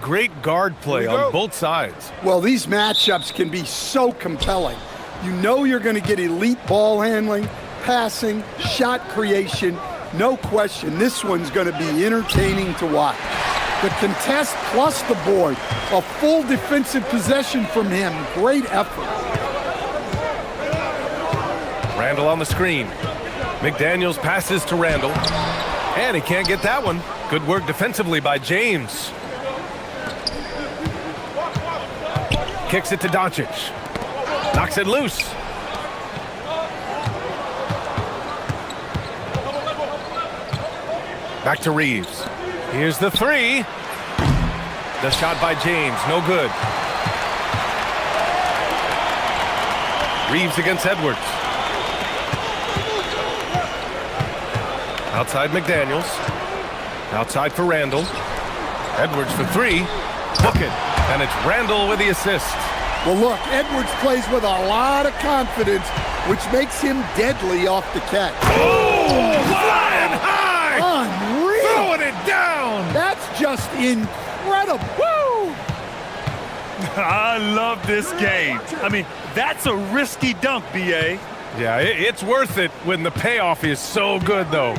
great guard play on both sides. Well, these matchups can be so compelling. You know you're going to get elite ball handling, passing, shot creation. No question, this one's going to be entertaining to watch. The contest plus the board. A full defensive possession from him. Great effort. Randall on the screen. McDaniels passes to Randall. And he can't get that one. Good work defensively by James. Kicks it to Doncic. Knocks it loose. Back to Reeves. Here's the three. The shot by James, no good. Reeves against Edwards. Outside McDaniels. Outside for Randall. Edwards for three. Book it. And it's Randall with the assist. Well, look, Edwards plays with a lot of confidence, which makes him deadly off the catch. Oh, flying high! Unreal! Throwing it down! That's just incredible. Woo! I love this game. I mean, that's a risky dunk, B.A. Yeah, it's worth it when the payoff is so good, though.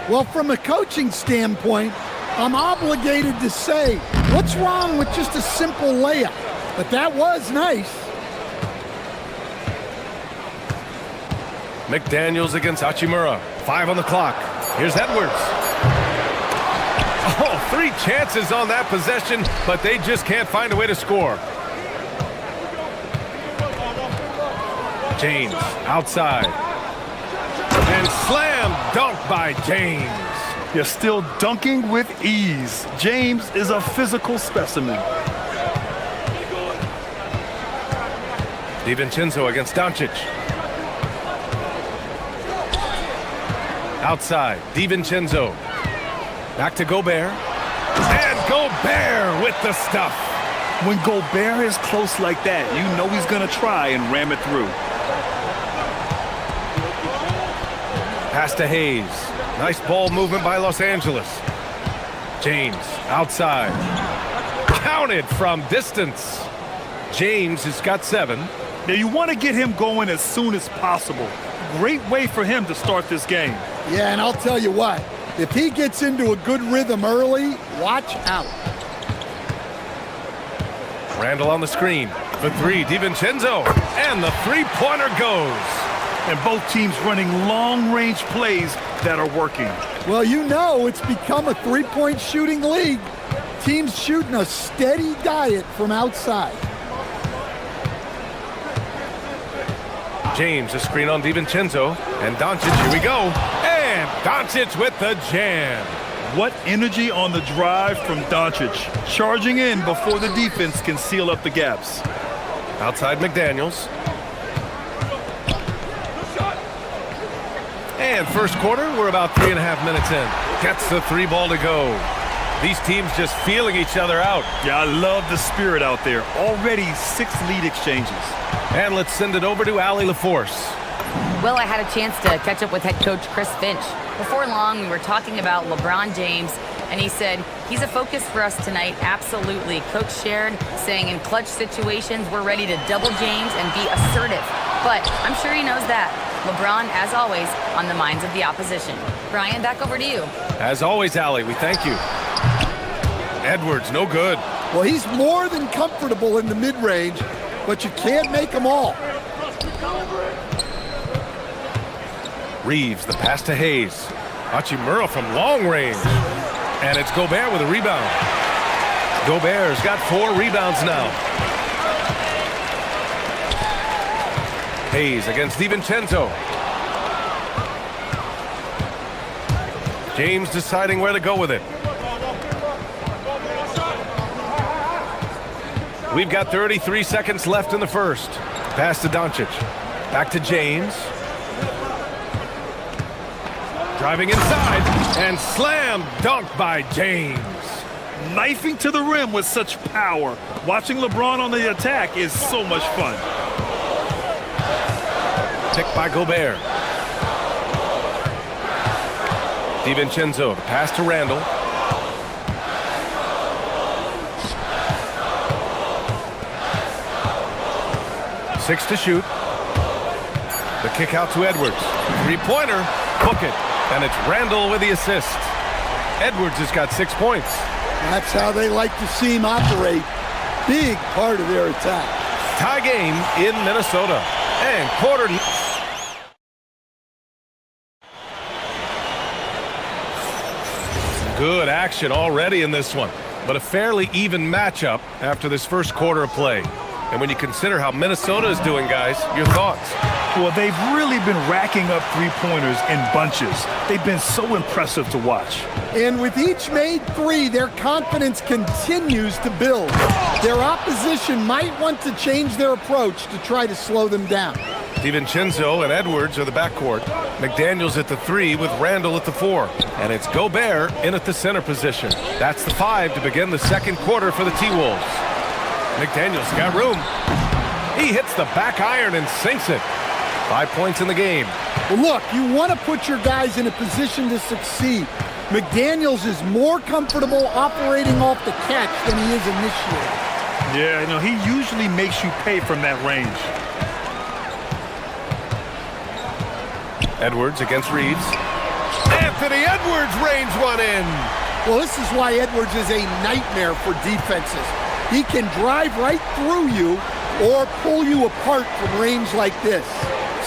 Well, from a coaching standpoint, I'm obligated to say, what's wrong with just a simple layup? But that was nice. McDaniels against Hachimura. 5 on the clock. Here's Edwards. Oh, 3 chances on that possession, but they just can't find a way to score. James outside. And slam dunk by James. You're still dunking with ease. James is a physical specimen. DiVincenzo against Doncic. Outside, DiVincenzo. Back to Gobert. And Gobert with the stuff. When Gobert is close like that, you know he's going to try and ram it through. Pass to Hayes. Nice ball movement by Los Angeles. James outside. Counted from distance. James has got 7. Now you want to get him going as soon as possible. Great way for him to start this game. Yeah, and I'll tell you what, if he gets into a good rhythm early, watch out. Randall on the screen. For 3, DiVincenzo. And the three-pointer goes. And both teams running long-range plays that are working. Well, you know it's become a three-point shooting league. Teams shooting a steady diet from outside. James, a screen on DiVincenzo. And Doncic, here we go. And Doncic with the jam. What energy on the drive from Doncic. Charging in before the defense can seal up the gaps. Outside McDaniels. And first quarter, we're about 3.5 minutes in. Gets the 3 ball to go. These teams just feeling each other out. Yeah, I love the spirit out there. Already 6 lead exchanges. And let's send it over to Allie LaForce. Well, I had a chance to catch up with head coach Chris Finch. Before long, we were talking about LeBron James, and he said, he's a focus for us tonight, absolutely. Coach shared, saying in clutch situations, we're ready to double James and be assertive. But I'm sure he knows that. LeBron, as always, on the minds of the opposition. Brian, back over to you. As always, Allie, we thank you. Edwards, no good. Well, he's more than comfortable in the mid-range, but you can't make them all. Reeves, the pass to Hayes. Hachimura from long range. And it's Gobert with a rebound. Gobert's got 4 rebounds now. Hayes against DiVincenzo. James deciding where to go with it. We've got 33 seconds left in the first. Pass to Doncic. Back to James. Driving inside. And slam dunk by James. Knifing to the rim with such power. Watching LeBron on the attack is so much fun. Picked by Gobert. DiVincenzo, the pass to Randall. 6 to shoot. The kick out to Edwards. Three-pointer. Book it. And it's Randall with the assist. Edwards has got 6 points. That's how they like to see him operate. Big part of their attack. Tie game in Minnesota. And quarter. Good action already in this one, but a fairly even matchup after this first quarter of play. And when you consider how Minnesota is doing, guys, your thoughts? Well, they've really been racking up three-pointers in bunches. They've been so impressive to watch. And with each made three, their confidence continues to build. Their opposition might want to change their approach to try to slow them down. DiVincenzo and Edwards are the backcourt. McDaniels at the 3 with Randall at the 4. And it's Gobert in at the center position. That's the 5 to begin the second quarter for the T-Wolves. McDaniels got room. He hits the back iron and sinks it. 5 points in the game. Well, look, you want to put your guys in a position to succeed. McDaniels is more comfortable operating off the catch than he is initiating. Yeah, you know, he usually makes you pay from that range. Edwards against Reeves. Anthony Edwards rains one in. Well, this is why Edwards is a nightmare for defenses. He can drive right through you or pull you apart from range like this.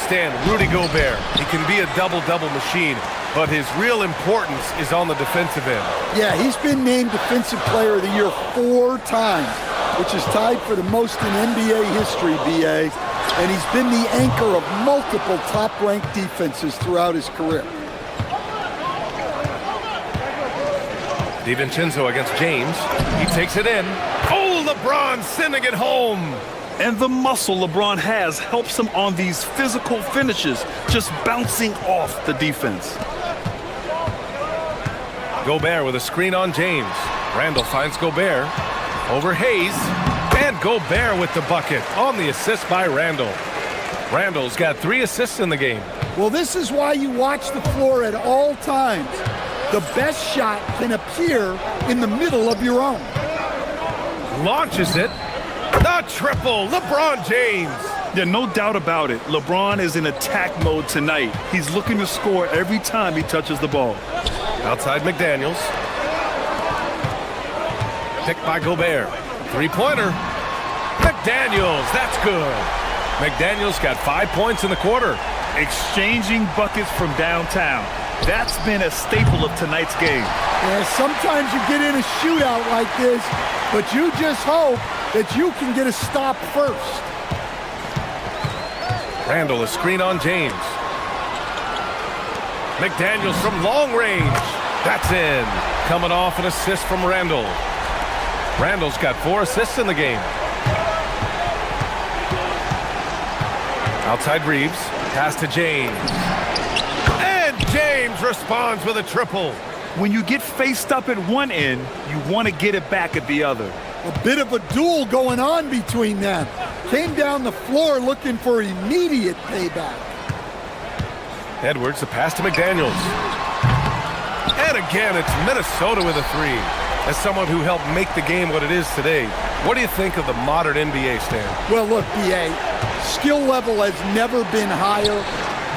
Stan, Rudy Gobert. He can be a double-double machine, but his real importance is on the defensive end. Yeah, he's been named Defensive Player of the Year 4 times, which is tied for the most in NBA history, BA. And he's been the anchor of multiple top-ranked defenses throughout his career. DiVincenzo against James. He takes it in. Oh, LeBron sending it home. And the muscle LeBron has helps him on these physical finishes, just bouncing off the defense. Gobert with a screen on James. Randall finds Gobert. Over Hayes. And Gobert with the bucket on the assist by Randall. Randall's got 3 assists in the game. Well, this is why you watch the floor at all times. The best shot can appear in the middle of your own. Launches it. The triple, LeBron James. Yeah, no doubt about it. LeBron is in attack mode tonight. He's looking to score every time he touches the ball. Outside McDaniels. Picked by Gobert. Three-pointer. McDaniels, that's good. McDaniels got 5 points in the quarter. Exchanging buckets from downtown. That's been a staple of tonight's game. Yeah, sometimes you get in a shootout like this, but you just hope that you can get a stop first. Randall, a screen on James. McDaniels from long range. That's in. Coming off an assist from Randall. Randall's got 4 assists in the game. Outside Reeves. Pass to James. And James responds with a triple. When you get faced up at one end, you want to get it back at the other. A bit of a duel going on between them. Came down the floor looking for immediate payback. Edwards, the pass to McDaniels. And again, it's Minnesota with a 3. As someone who helped make the game what it is today, what do you think of the modern NBA, Stan? Well, look, BA, skill level has never been higher.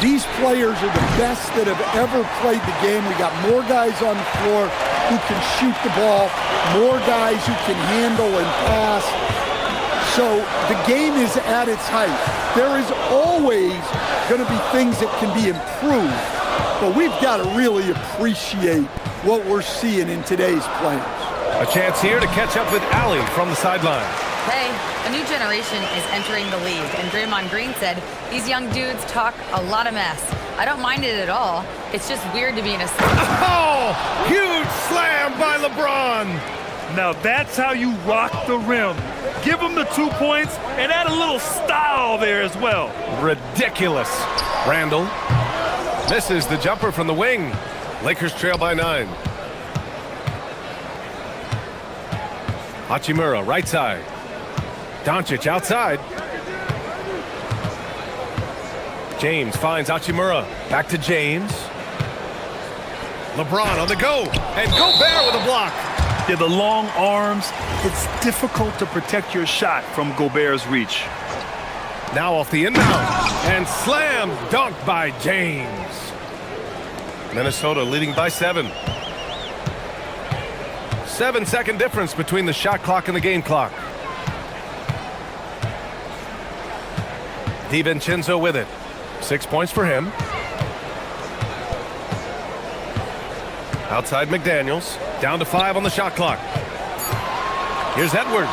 These players are the best that have ever played the game. We got more guys on the floor who can shoot the ball, more guys who can handle and pass. So the game is at its height. There is always going to be things that can be improved, but we've got to really appreciate what we're seeing in today's players. A chance here to catch up with Allie from the sideline. Hey, a new generation is entering the league, and Draymond Green said, these young dudes talk a lot of mess. I don't mind it at all. It's just weird to be in a... Oh! Huge slam by LeBron! Now that's how you rock the rim. Give him the 2 points and add a little style there as well. Ridiculous. Randall misses the jumper from the wing. Lakers trail by 9. Hachimura, right side. Doncic outside. James finds Hachimura. Back to James. LeBron on the go. And Gobert with a block. Yeah, the long arms. It's difficult to protect your shot from Gobert's reach. Now off the inbound. And slam dunk by James. Minnesota leading by 7. 7-second difference between the shot clock and the game clock. DiVincenzo with it. 6 points for him. Outside McDaniels. Down to 5 on the shot clock. Here's Edwards.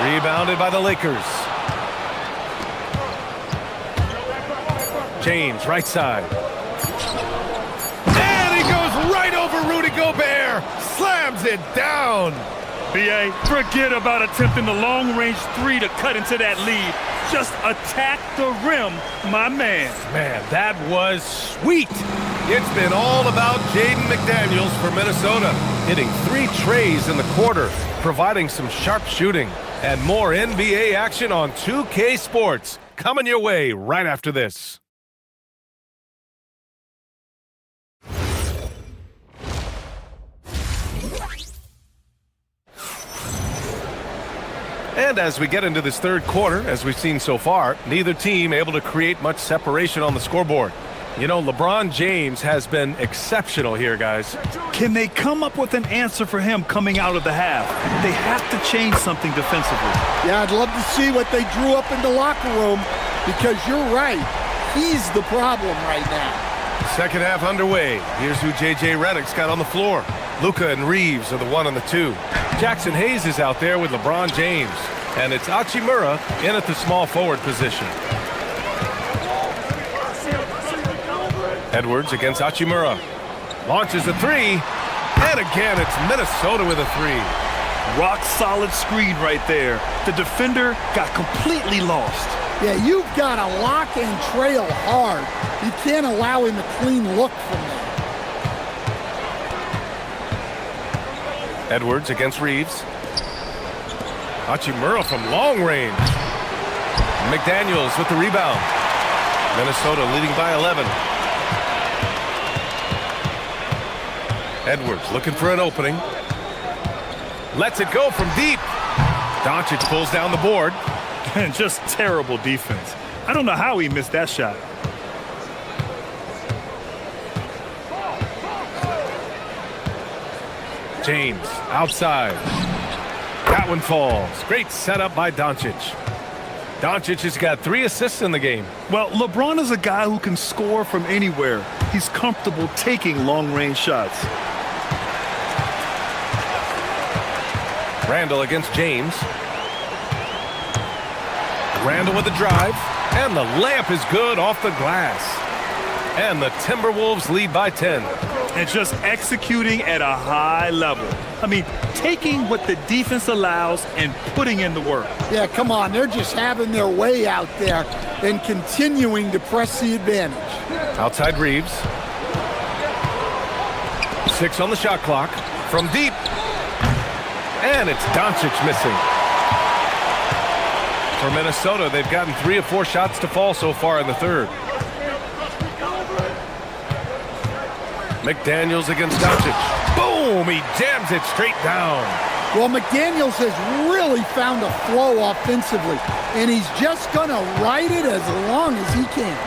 Rebounded by the Lakers. James, right side. And he goes right over Rudy Gobert. Slams it down. B.A., forget about attempting the long-range 3 to cut into that lead. Just attack the rim, my man. Man, that was sweet. It's been all about Jaden McDaniels for Minnesota, hitting 3 trays in the quarter, providing some sharp shooting, and more NBA action on 2K Sports. Coming your way right after this. And as we get into this third quarter, as we've seen so far, neither team able to create much separation on the scoreboard. You know, LeBron James has been exceptional here, guys. Can they come up with an answer for him coming out of the half? They have to change something defensively. Yeah, I'd love to see what they drew up in the locker room, because you're right. He's the problem right now. Second half underway. Here's who J.J. Redick's got on the floor. Luka and Reeves are the 1 and the 2. Jackson Hayes is out there with LeBron James. And it's Hachimura in at the small forward position. Edwards against Hachimura. Launches a 3. And again, it's Minnesota with a 3. Rock solid screen right there. The defender got completely lost. Yeah, you've got to lock and trail hard. You can't allow him a clean look from there. Edwards against Reeves. Hachimura from long range. McDaniels with the rebound. Minnesota leading by 11. Edwards looking for an opening. Lets it go from deep. Doncic pulls down the board. And just terrible defense. I don't know how he missed that shot. James outside. That one falls. Great setup by Doncic. Doncic has got 3 assists in the game. Well, LeBron is a guy who can score from anywhere. He's comfortable taking long-range shots. Randall against James. Randall with the drive. And the layup is good off the glass. And the Timberwolves lead by 10. And just executing at a high level. I mean, taking what the defense allows and putting in the work. Yeah, come on. They're just having their way out there and continuing to press the advantage. Outside Reeves. 6 on the shot clock. From deep. And it's Doncic missing. For Minnesota, they've gotten 3 of 4 shots to fall so far in the third. McDaniels against Doncic. Boom! He jams it straight down. Well, McDaniels has really found a flow offensively, and he's just going to ride it as long as he can.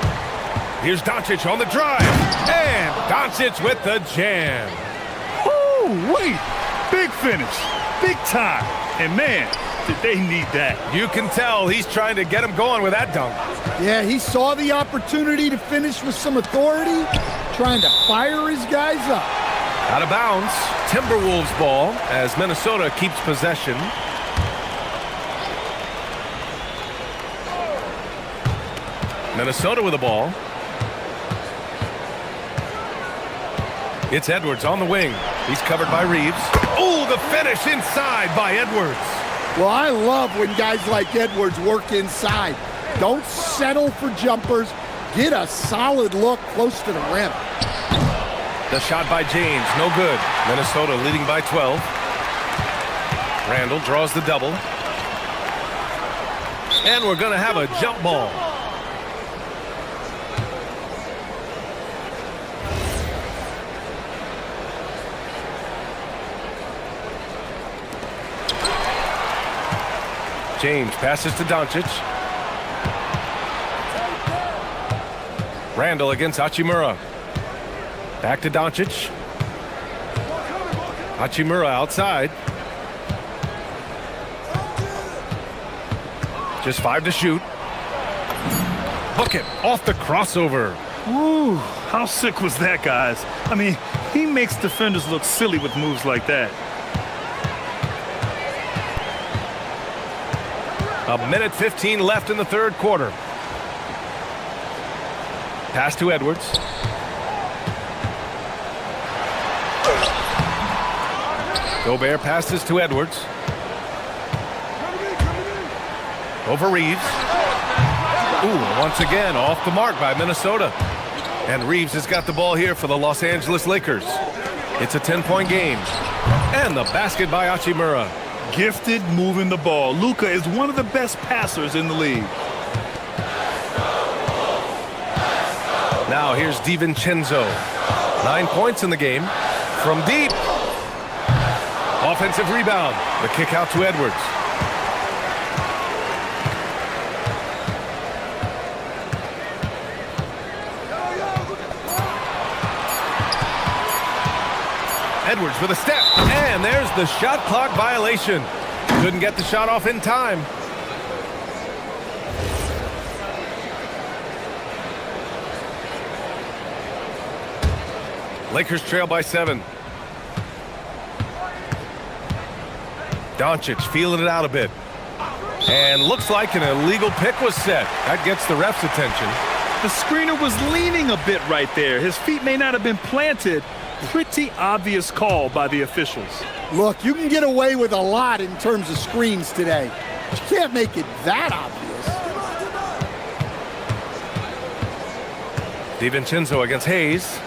Here's Doncic on the drive. And Doncic with the jam. Woo, wait. Big finish. Big time. And man, did they need that. You can tell he's trying to get him going with that dunk. Yeah, he saw the opportunity to finish with some authority, trying to fire his guys up. Out of bounds. Timberwolves ball as Minnesota keeps possession. Minnesota with the ball. It's Edwards on the wing. He's covered by Reeves. Oh, the finish inside by Edwards. Well, I love when guys like Edwards work inside. Don't settle for jumpers. Get a solid look close to the rim. The shot by James, no good. Minnesota leading by 12. Randall draws the double. And we're going to have a jump ball. James passes to Doncic. Randall against Hachimura. Back to Doncic. Hachimura outside. Just 5 to shoot. Bucket off the crossover. Woo, how sick was that, guys? I mean, he makes defenders look silly with moves like that. A minute 15 left in the third quarter. Pass to Edwards. Gobert passes to Edwards. Over Reeves. Ooh, once again off the mark by Minnesota. And Reeves has got the ball here for the Los Angeles Lakers. It's a 10-point game. And the basket by Hachimura. Gifted moving the ball. Luka is one of the best passers in the league. Now here's DiVincenzo. 9 points in the game. From deep. Offensive rebound. The kick out to Edwards. Edwards with a step. And there's the shot clock violation. Couldn't get the shot off in time. Lakers trail by 7. Doncic feeling it out a bit. And looks like an illegal pick was set. That gets the ref's attention. The screener was leaning a bit right there. His feet may not have been planted. Pretty obvious call by the officials. Look, you can get away with a lot in terms of screens today. But you can't make it that obvious. DiVincenzo against Hayes.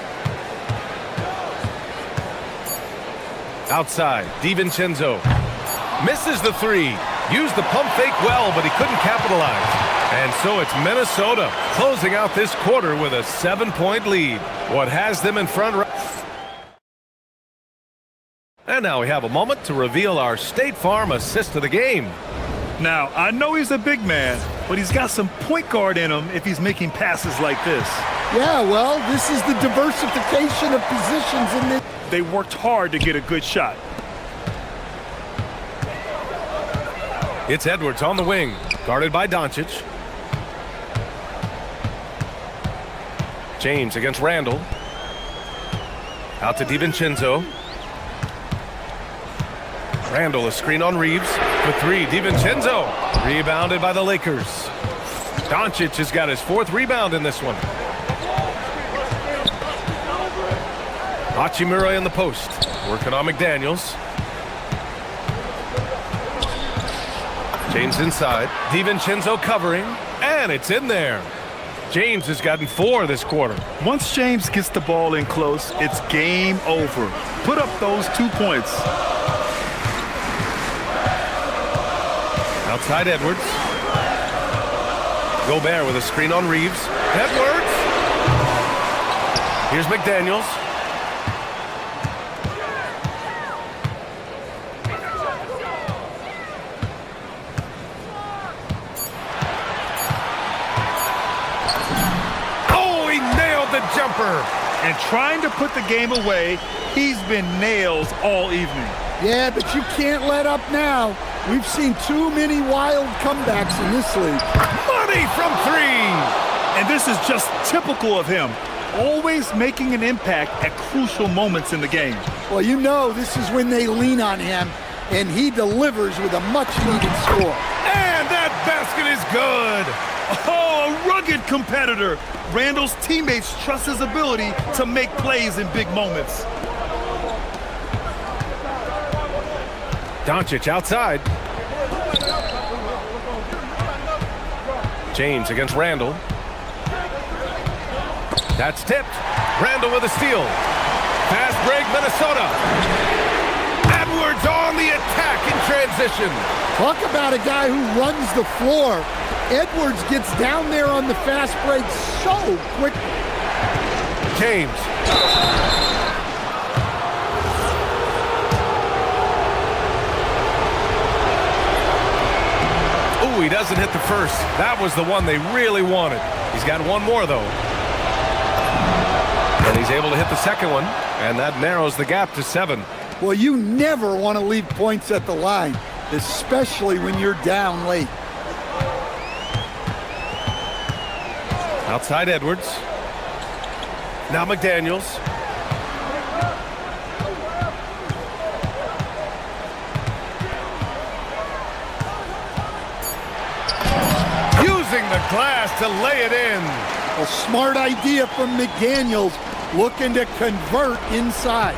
Outside, DiVincenzo. Misses the 3. Used the pump fake well, but he couldn't capitalize. And so it's Minnesota closing out this quarter with a 7-point lead. What has them in front? And now we have a moment to reveal our State Farm assist of the game. Now, I know he's a big man, but he's got some point guard in him if he's making passes like this. Yeah, well, this is the diversification of positions in this. They worked hard to get a good shot. It's Edwards on the wing, guarded by Doncic. James against Randall. Out to DiVincenzo. Randall, a screen on Reeves. For 3, DiVincenzo. Rebounded by the Lakers. Doncic has got his 4th rebound in this one. Hachimura in the post. Working on McDaniels. James inside. DiVincenzo covering. And it's in there. James has gotten 4 this quarter. Once James gets the ball in close, it's game over. Put up those 2 points. Outside Edwards. Gobert with a screen on Reeves. Edwards. Here's McDaniels. Oh, he nailed the jumper. And trying to put the game away, he's been nails all evening. Yeah, but you can't let up now. We've seen too many wild comebacks in this league. Money from 3! And this is just typical of him. Always making an impact at crucial moments in the game. Well, you know this is when they lean on him, and he delivers with a much-needed score. And that basket is good! Oh, a rugged competitor. Randall's teammates trust his ability to make plays in big moments. Doncic outside. James against Randall. That's tipped. Randall with a steal. Fast break, Minnesota. Edwards on the attack in transition. Talk about a guy who runs the floor. Edwards gets down there on the fast break so quick. James. Ooh, he doesn't hit the first. That was the one they really wanted. He's got one more, though. And he's able to hit the second one, and that narrows the gap to 7. Well, you never want to leave points at the line, especially when you're down late. Outside Edwards. Now McDaniels. Using the glass to lay it in. A smart idea from McDaniels, looking to convert inside.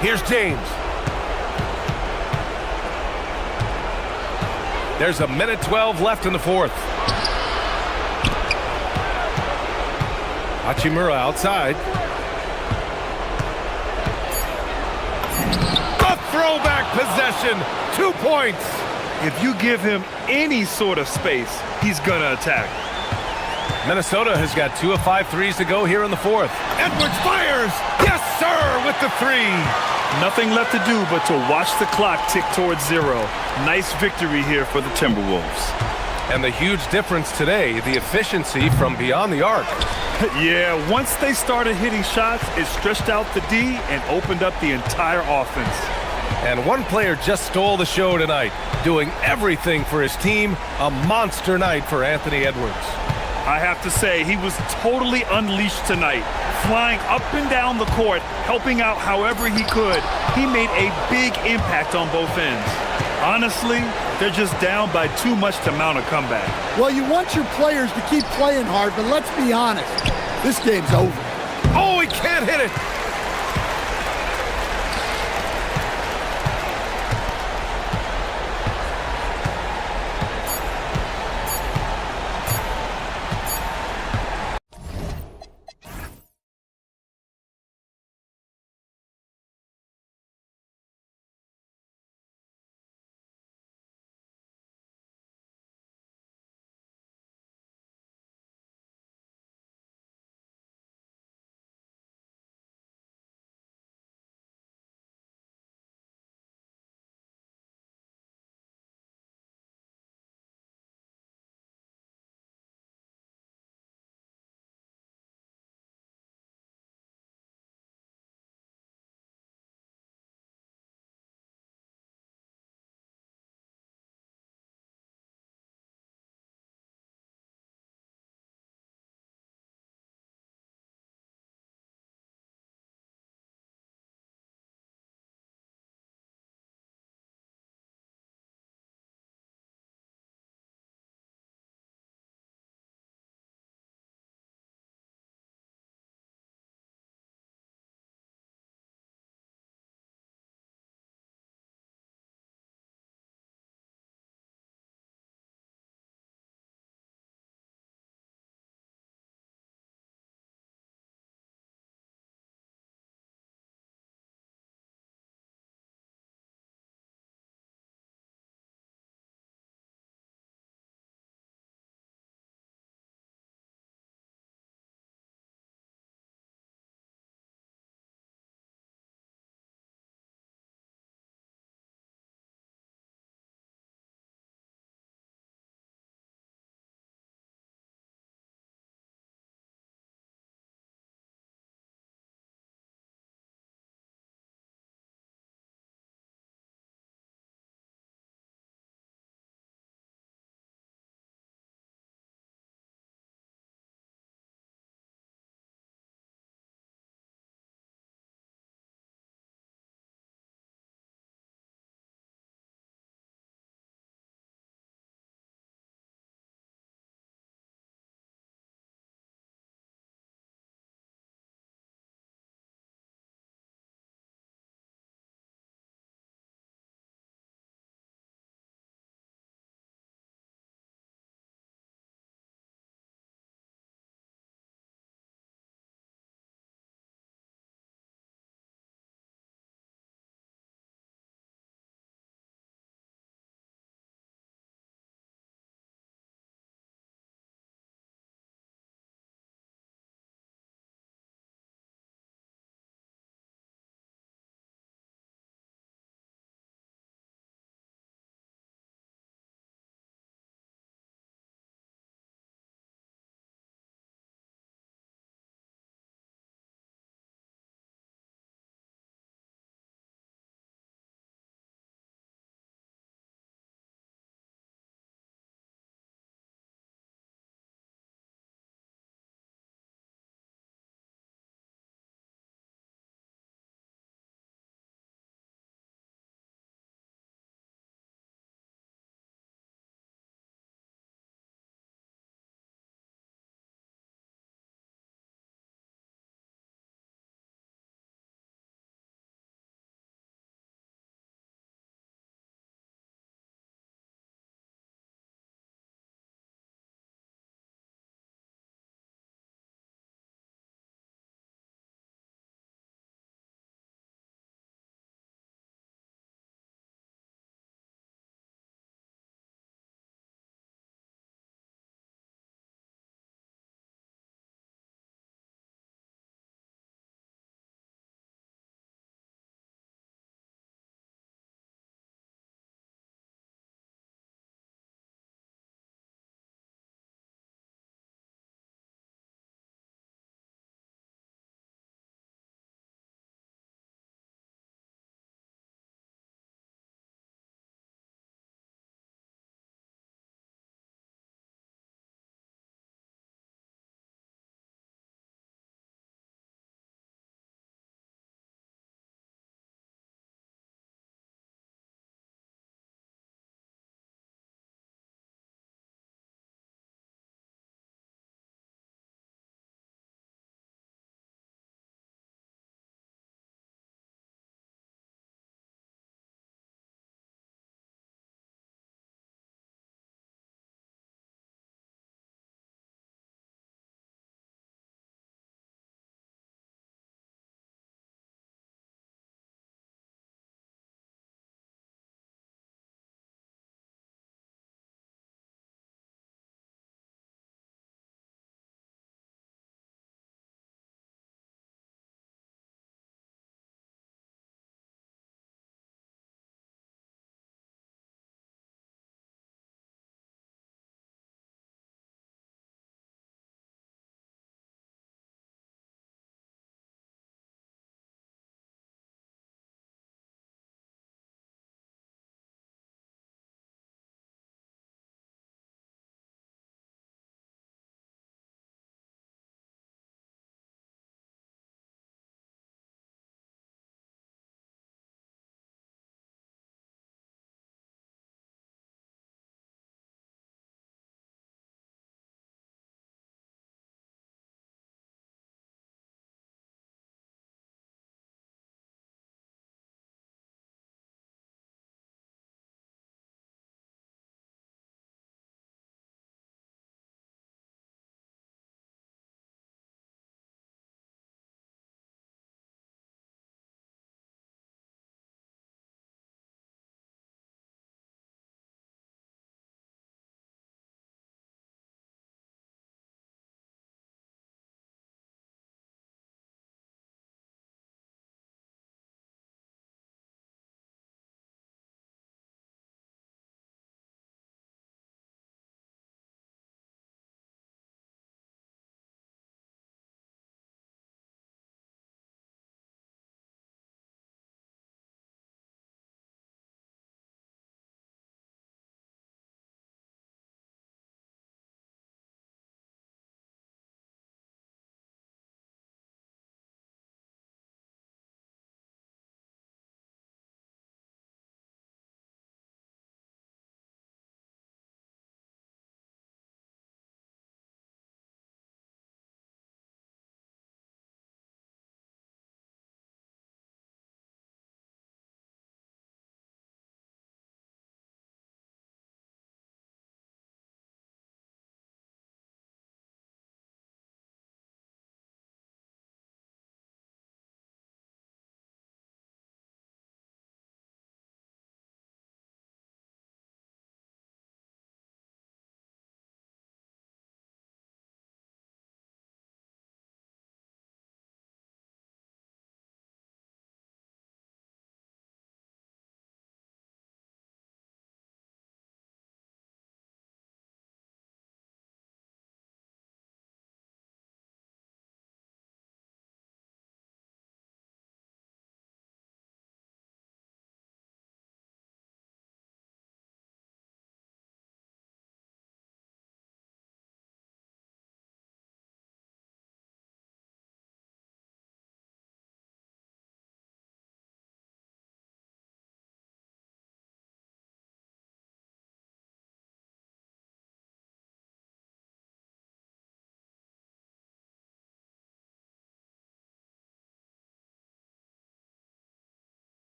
Here's James. There's 1:12 left in the fourth. Hachimura outside. A throwback possession. 2 points. If you give him any sort of space, he's going to attack. Minnesota has got 2 of 5 threes to go here in the fourth. Edwards fires. Yes, sir, with the 3. Nothing left to do but to watch the clock tick towards 0. Nice victory here for the Timberwolves. And the huge difference today, the efficiency from beyond the arc. Yeah, once they started hitting shots, it stretched out the D and opened up the entire offense. And one player just stole the show tonight, doing everything for his team. A monster night for Anthony Edwards. I have to say, he was totally unleashed tonight, flying up and down the court, helping out however he could. He made a big impact on both ends. Honestly, they're just down by too much to mount a comeback. Well, you want your players to keep playing hard, but let's be honest, this game's over. Oh, he can't hit it.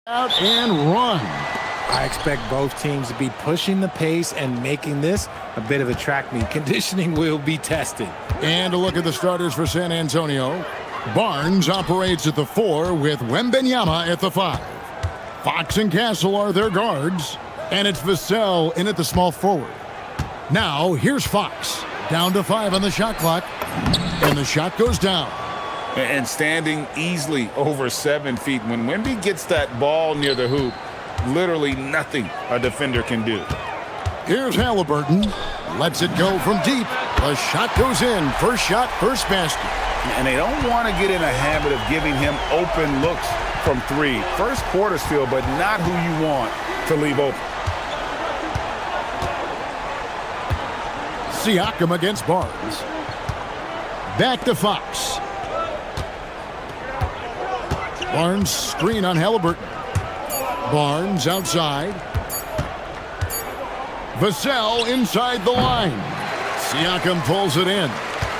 Out and run. I expect both teams to be pushing the pace and making this a bit of a track meet. Conditioning will be tested. And a look at the starters for San Antonio. Barnes operates at the 4 with Wembanyama at the 5. Fox and Castle are their guards. And it's Vassell in at the small forward. Now, here's Fox. Down to 5 on the shot clock. And the shot goes down. And standing easily over 7 feet. When Wemby gets that ball near the hoop, literally nothing a defender can do. Here's Halliburton. Lets it go from deep. The shot goes in. First shot, first basket. And they don't want to get in a habit of giving him open looks from 3. First quarter still, but not who you want to leave open. Siakam against Barnes. Back to Fox. Barnes screen on Halliburton. Barnes outside. Vassell inside the line. Siakam pulls it in.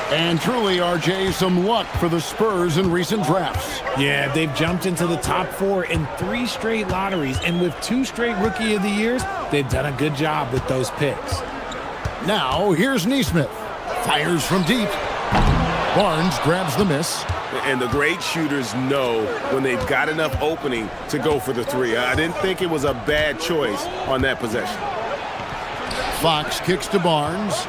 And truly, RJ, some luck for the Spurs in recent drafts. Yeah, they've jumped into the top 4 in 3 straight lotteries. And with 2 straight Rookie of the Years, they've done a good job with those picks. Now, here's Nesmith. Fires from deep. Barnes grabs the miss. And the great shooters know when they've got enough opening to go for the 3. I didn't think it was a bad choice on that possession. Fox kicks to Barnes.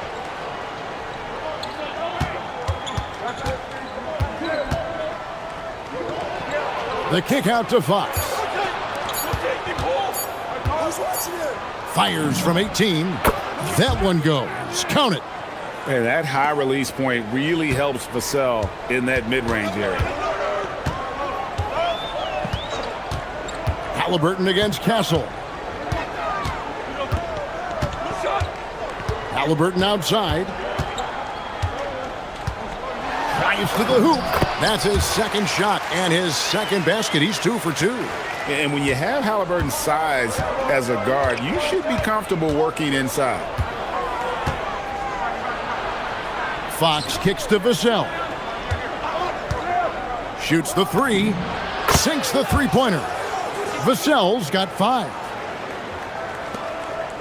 The kick out to Fox. Fires from 18. That one goes. Count it. And that high release point really helps Vassell in that mid-range area. Halliburton against Castle. Halliburton outside. Drives to the hoop. That's his second shot and his second basket. He's 2 for 2. And when you have Halliburton's size as a guard, you should be comfortable working inside. Fox kicks to Vassell. Shoots the 3. Sinks the three-pointer. Vassell's got 5.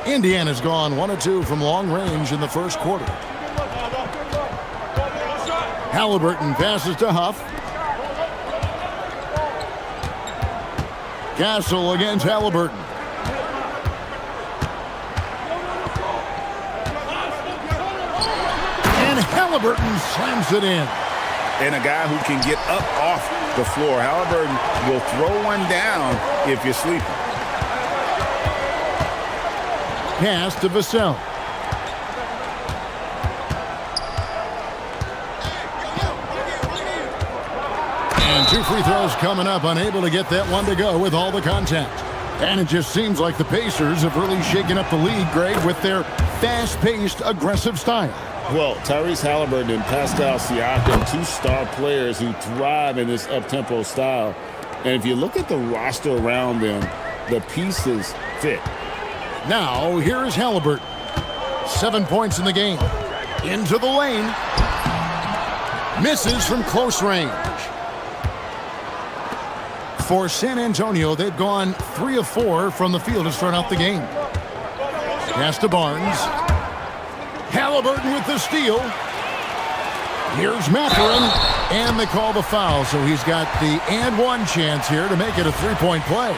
Indiana's gone 1 of 2 from long range in the first quarter. Halliburton passes to Huff. Castle against Halliburton. And Halliburton slams it in. And a guy who can get up off the floor. Halliburton will throw one down if you're sleeping. Pass to Vassell. And 2 free throws coming up, unable to get that one to go with all the contact. And it just seems like the Pacers have really shaken up the league, Greg, with their fast-paced, aggressive style. Well, Tyrese Halliburton and Pascal Siakam, 2 star players who thrive in this up-tempo style. And if you look at the roster around them, the pieces fit. Now, here is Halliburton. 7 points in the game. Into the lane. Misses from close range. For San Antonio, they've gone 3 of 4 from the field to start out the game. Pass to Barnes. Halliburton with the steal. Here's Mathurin, and they call the foul, so he's got the and 1 chance here to make it a 3-point play.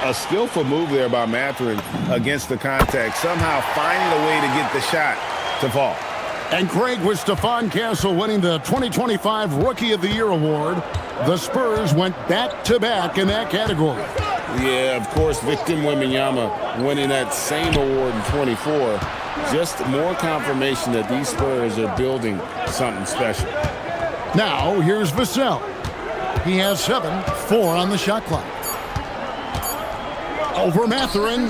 A skillful move there by Mathurin against the contact, somehow finding a way to get the shot to fall. And Craig, with Stephon Castle winning the 2025 Rookie of the Year award, the Spurs went back-to-back in that category. Yeah, of course, Victor Wembanyama winning that same award in 24. Just more confirmation that these Spurs are building something special. Now, here's Vassell. He has 7, 4 on the shot clock. Over Mathurin.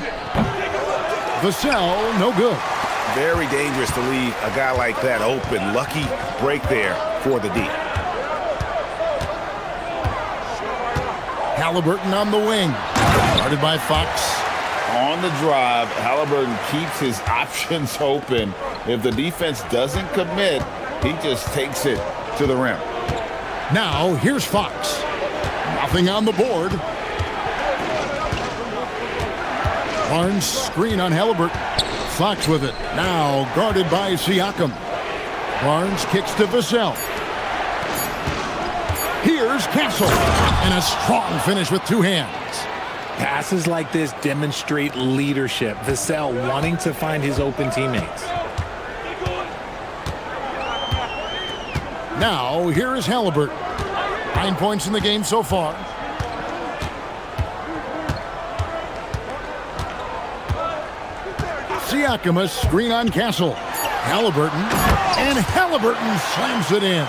Vassell, no good. Very dangerous to leave a guy like that open. Lucky break there for the D. Halliburton on the wing. Guarded by Fox. On the drive, Halliburton keeps his options open. If the defense doesn't commit, he just takes it to the rim. Now, here's Fox. Nothing on the board. Barnes screen on Halliburton. Fox with it. Now guarded by Siakam. Barnes kicks to Vassell. Here's Castle. And a strong finish with two hands. Passes like this demonstrate leadership. Vassell wanting to find his open teammates. Now, here is Halliburton. 9 points in the game so far. Siakam, a screen on Castle. Halliburton. And Halliburton slams it in.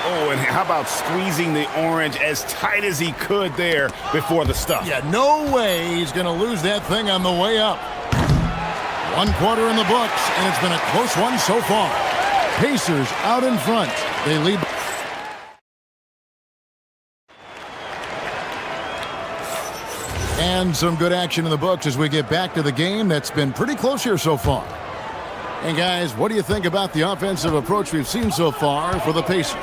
Oh, and how about squeezing the orange as tight as he could there before the stuff? Yeah, no way he's going to lose that thing on the way up. 1 quarter in the books, and it's been a close one so far. Pacers out in front. They lead. And some good action in the books as we get back to the game that's been pretty close here so far. And guys, what do you think about the offensive approach we've seen so far for the Pacers?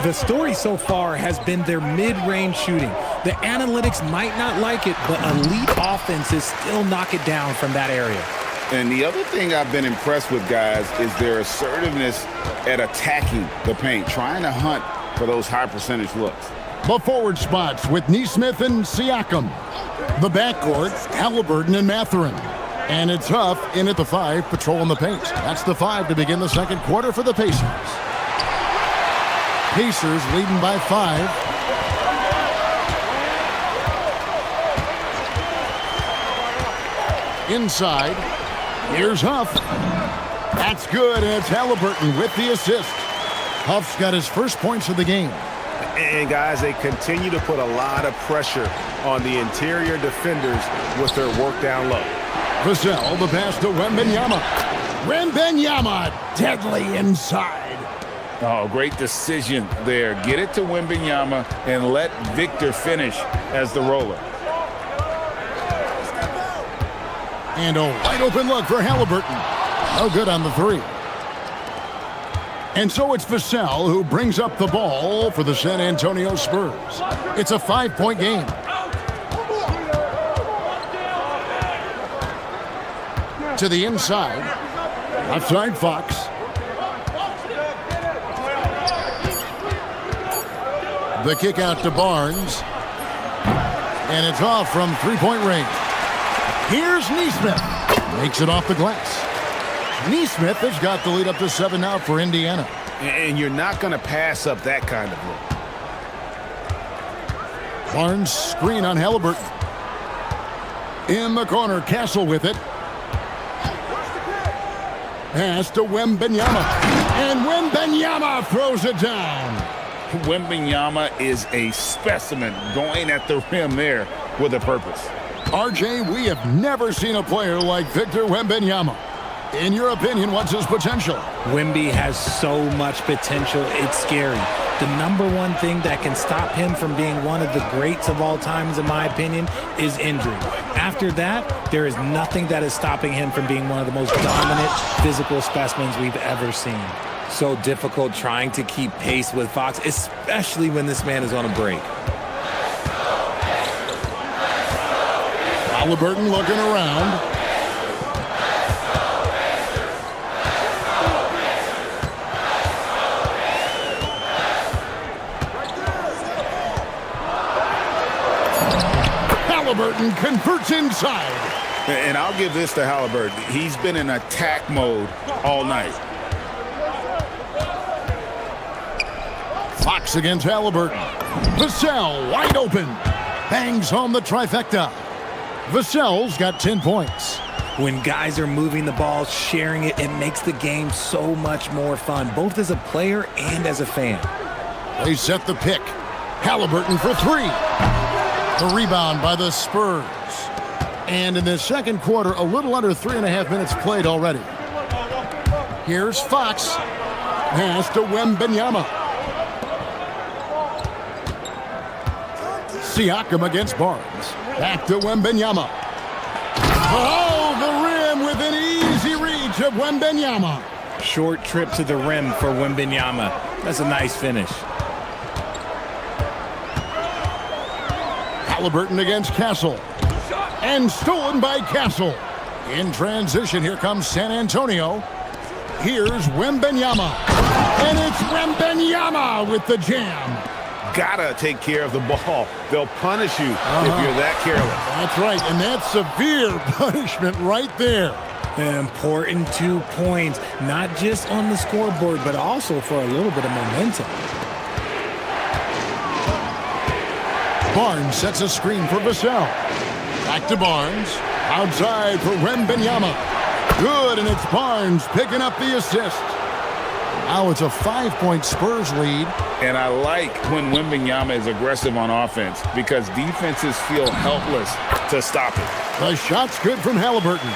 The story so far has been their mid-range shooting. The analytics might not like it, but elite offenses still knock it down from that area. And the other thing I've been impressed with, guys, is their assertiveness at attacking the paint, trying to hunt for those high percentage looks. The forward spots with Nesmith and Siakam. The backcourt, Halliburton and Mathurin. And it's Huff in at the 5, patrolling the paint. That's the 5 to begin the second quarter for the Pacers. Pacers leading by 5. Inside, here's Huff. That's good, and it's Halliburton with the assist. Huff's got his first points of the game. And guys, they continue to put a lot of pressure on the interior defenders with their work down low. Vassell, the pass to Wembanyama. Wembanyama, deadly inside. Oh, great decision there. Get it to Wembanyama and let Victor finish as the roller. And a wide open look for Halliburton. No good on the 3. And so it's Vassell who brings up the ball for the San Antonio Spurs. It's a 5-point game. To the inside. Left side, Fox. The kick out to Barnes. And it's off from 3-point range. Here's Nesmith. Makes it off the glass. Nesmith has got the lead up to 7 now for Indiana. And you're not going to pass up that kind of look. Barnes screen on Halliburton. In the corner, Castle with it. Pass to Wembanyama. And Wembanyama throws it down. Wembanyama is a specimen going at the rim there with a purpose. RJ, we have never seen a player like Victor Wembanyama. In your opinion, what's his potential? Wemby has so much potential, it's scary. The number one thing that can stop him from being one of the greats of all times, in my opinion, is injury. After that, there is nothing that is stopping him from being one of the most dominant physical specimens we've ever seen. So difficult trying to keep pace with Fox, especially when this man is on a break. Halliburton looking around. Halliburton converts inside. And I'll give this to Halliburton. He's been in attack mode all night. Fox against Halliburton. Vassell wide open. Bangs home the trifecta. Vassell's got 10 points. When guys are moving the ball, sharing it, it makes the game so much more fun, both as a player and as a fan. They set the pick. Halliburton for 3. The rebound by the Spurs. And in the second quarter, a little under 3.5 minutes played already. Here's Fox. Pass to Wembanyama. Siakam against Barnes. Back to Wembanyama. Oh, the rim within easy reach of Wembanyama. Short trip to the rim for Wembanyama. That's a nice finish. Halliburton against Castle. And stolen by Castle. In transition, here comes San Antonio. Here's Wembanyama. And it's Wembanyama with the jam. Gotta take care of the ball. They'll punish you if you're that careless. That's right, and that's severe punishment right there. An important 2 points, not just on the scoreboard, but also for a little bit of momentum. Barnes sets a screen for Vassell. Back to Barnes. Outside for Wembanyama. Good, and it's Barnes picking up the assist. Now it's a 5-point Spurs lead. And I like when Wembanyama is aggressive on offense because defenses feel helpless to stop it. The shot's good from Halliburton.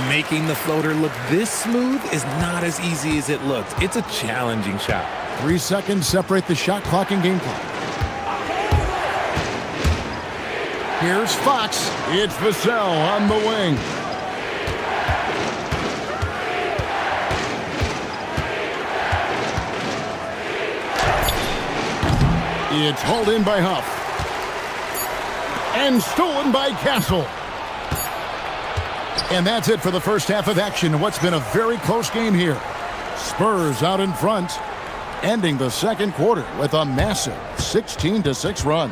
Making the floater look this smooth is not as easy as it looks. It's a challenging shot. 3 seconds separate the shot clock and game clock. Here's Fox. It's Vassell on the wing. It's hauled in by Huff. And stolen by Castle. And that's it for the first half of action. What's been a very close game here. Spurs out in front, ending the second quarter with a massive 16-6 run.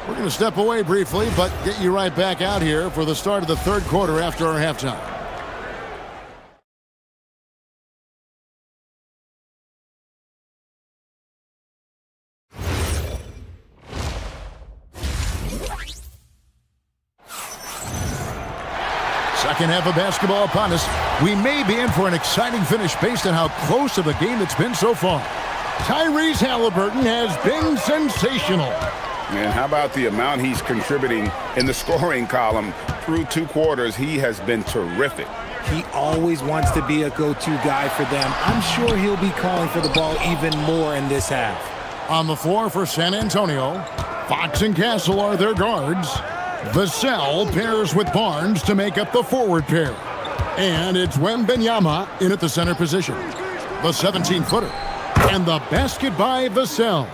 We're going to step away briefly, but get you right back out here for the start of the third quarter after our halftime. Second half of basketball upon us. We may be in for an exciting finish based on how close of a game it's been so far. Tyrese Halliburton has been sensational. And how about the amount he's contributing in the scoring column through 2 quarters? He has been terrific. He always wants to be a go-to guy for them. I'm sure he'll be calling for the ball even more in this half. On the floor for San Antonio, Fox and Castle are their guards. Vassell pairs with Barnes to make up the forward pair. And it's Wembanyama in at the center position. The 17-footer. And the basket by Vassell.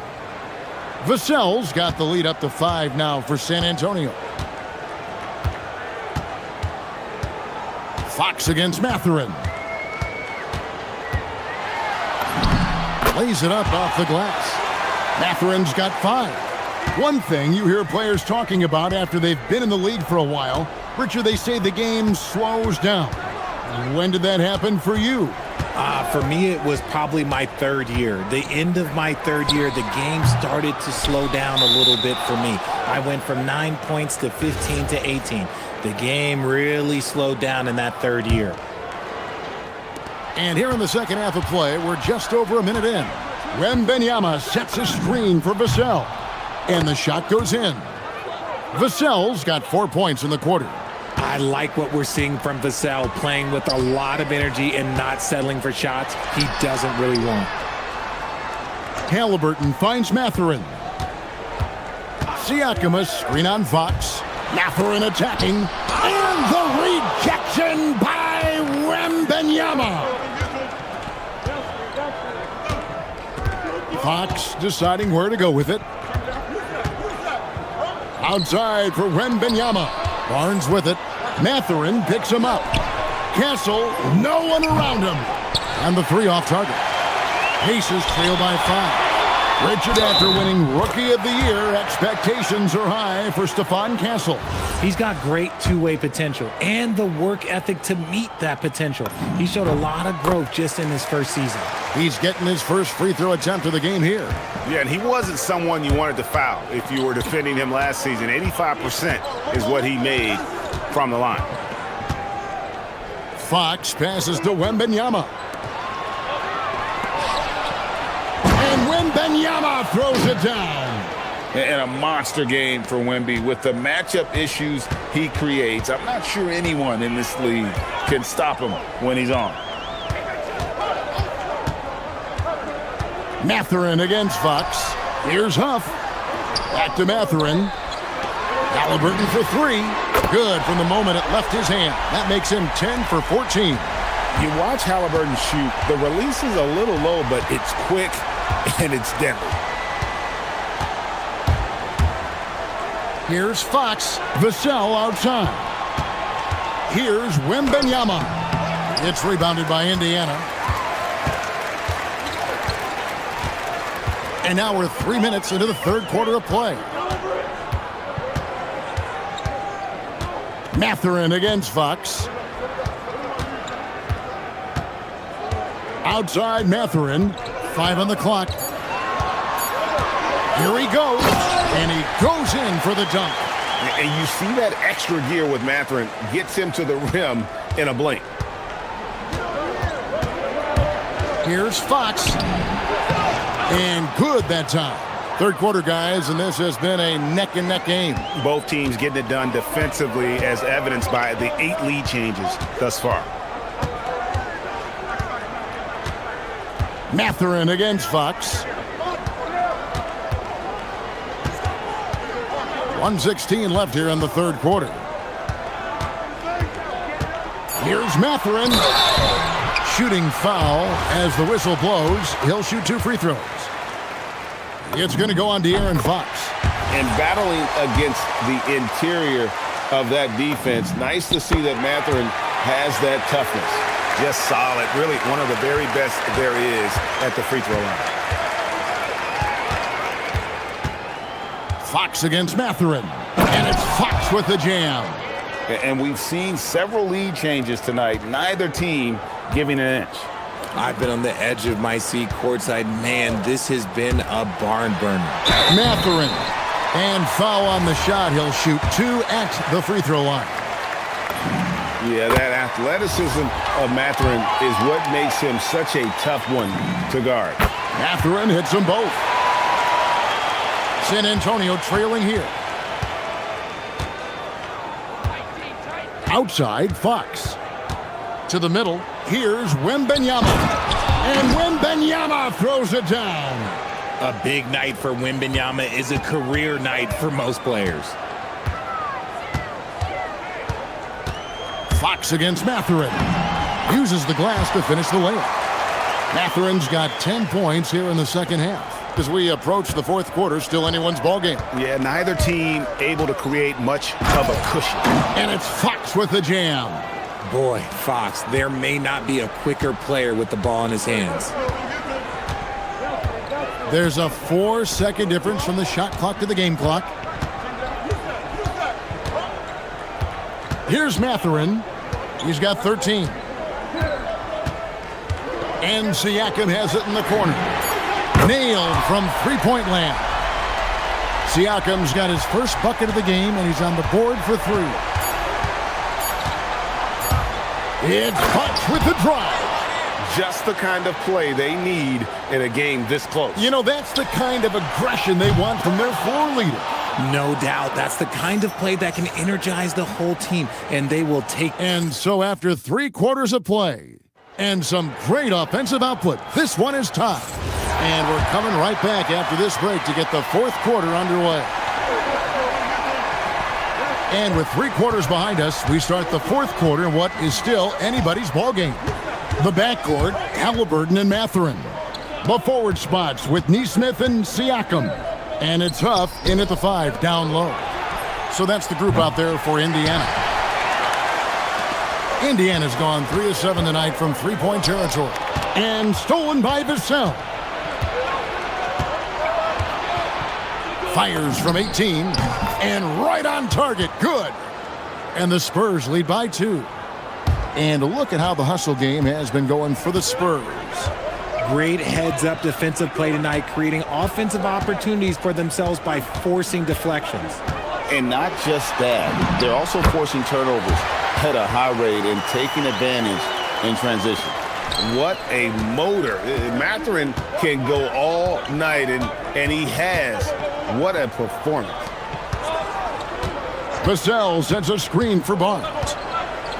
Vassell's got the lead up to 5 now for San Antonio. Fox against Mathurin. Lays it up off the glass. Mathurin's got 5. One thing you hear players talking about after they've been in the league for a while, Richard, they say the game slows down. When did that happen for you? For me, it was probably my 3rd year. The end of my 3rd year, the game started to slow down a little bit for me. I went from 9 points to 15 to 18. The game really slowed down in that 3rd year. And here in the second half of play, we're just over a minute in. Wembanyama sets a screen for Vassell. And the shot goes in. Vassell's got 4 points in the quarter. I like what we're seeing from Vassell, playing with a lot of energy and not settling for shots he doesn't really want. Halliburton finds Mathurin. Siakam screen on Fox. Mathurin attacking. And the rejection by Wembanyama. Fox deciding where to go with it. Outside for Wembanyama. Barnes with it. Mathurin picks him up. Castle, no one around him. And the 3 off target. Aces trail by 5. Richard, after winning Rookie of the Year, expectations are high for Stephon Castle. He's got great two-way potential and the work ethic to meet that potential. He showed a lot of growth just in his first season. He's getting his first free throw attempt of the game here. Yeah, and he wasn't someone you wanted to foul if you were defending him last season. 85% is what he made from the line. Fox passes to Wembanyama. And Wembanyama throws it down. And a monster game for Wemby with the matchup issues he creates. I'm not sure anyone in this league can stop him when he's on. Mathurin against Fox. Here's Huff. Back to Mathurin. Halliburton for 3. Good from the moment it left his hand. That makes him 10 for 14. You watch Halliburton shoot. The release is a little low, but it's quick and it's deadly. Here's Fox. Vassell outside. Here's Wembanyama. It's rebounded by Indiana. And now we're 3 minutes into the third quarter of play. Mathurin against Fox. Outside Mathurin. 5 on the clock. Here he goes. And he goes in for the dunk. And you see that extra gear with Mathurin. Gets him to the rim in a blink. Here's Fox. And good that time. Third quarter, guys, and this has been a neck-and-neck game. Both teams getting it done defensively, as evidenced by the 8 lead changes thus far. Mathurin against Fox. 1:16 left here in the third quarter. Here's Mathurin. Shooting foul as the whistle blows. He'll shoot 2 free throws. It's going to go on De'Aaron Fox. And battling against the interior of that defense, nice to see that Mathurin has that toughness. Just solid. Really one of the very best there is at the free throw line. Fox against Mathurin. And it's Fox with the jam. And we've seen several lead changes tonight. Neither team giving an inch. I've been on the edge of my seat courtside. Man, this has been a barn burner. Mathurin. And foul on the shot. He'll shoot 2 at the free throw line. Yeah, that athleticism of Mathurin is what makes him such a tough one to guard. Mathurin hits them both. San Antonio trailing here. Outside, Fox. To the middle, here's Wembanyama. And Wembanyama throws it down. A big night for Wembanyama is a career night for most players. Fox against Mathurin. Uses the glass to finish the layup. Mathurin's got 10 points here in the second half. As we approach the fourth quarter, still anyone's ballgame. Yeah, neither team able to create much of a cushion. And it's Fox with the jam. Boy, Fox, there may not be a quicker player with the ball in his hands. There's a 4-second difference from the shot clock to the game clock. Here's Mathurin. He's got 13. And Siakam has it in the corner. Nailed from three-point land. Siakam's got his first bucket of the game, and he's on the board for 3. It's Fox with the drive. Just the kind of play they need in a game this close. You know, that's the kind of aggression they want from their floor leader. No doubt. That's the kind of play that can energize the whole team, and they will take. And so after 3 quarters of play and some great offensive output, this one is tied. And we're coming right back after this break to get the fourth quarter underway. And with 3 quarters behind us, we start the fourth quarter in what is still anybody's ballgame. The backcourt, Halliburton and Mathurin. The forward spots with Nesmith and Siakam. And it's Huff in at the 5, down low. So that's the group out there for Indiana. Indiana's gone 3 of 7 tonight from three-point territory. And stolen by Vassell. Fires from 18. And right on target. Good. And the Spurs lead by 2. And look at how the hustle game has been going for the Spurs. Great heads-up defensive play tonight, creating offensive opportunities for themselves by forcing deflections. And not just that, they're also forcing turnovers at a high rate and taking advantage in transition. What a motor. Mathurin can go all night, and he has. What a performance. Vassell sends a screen for Barnes.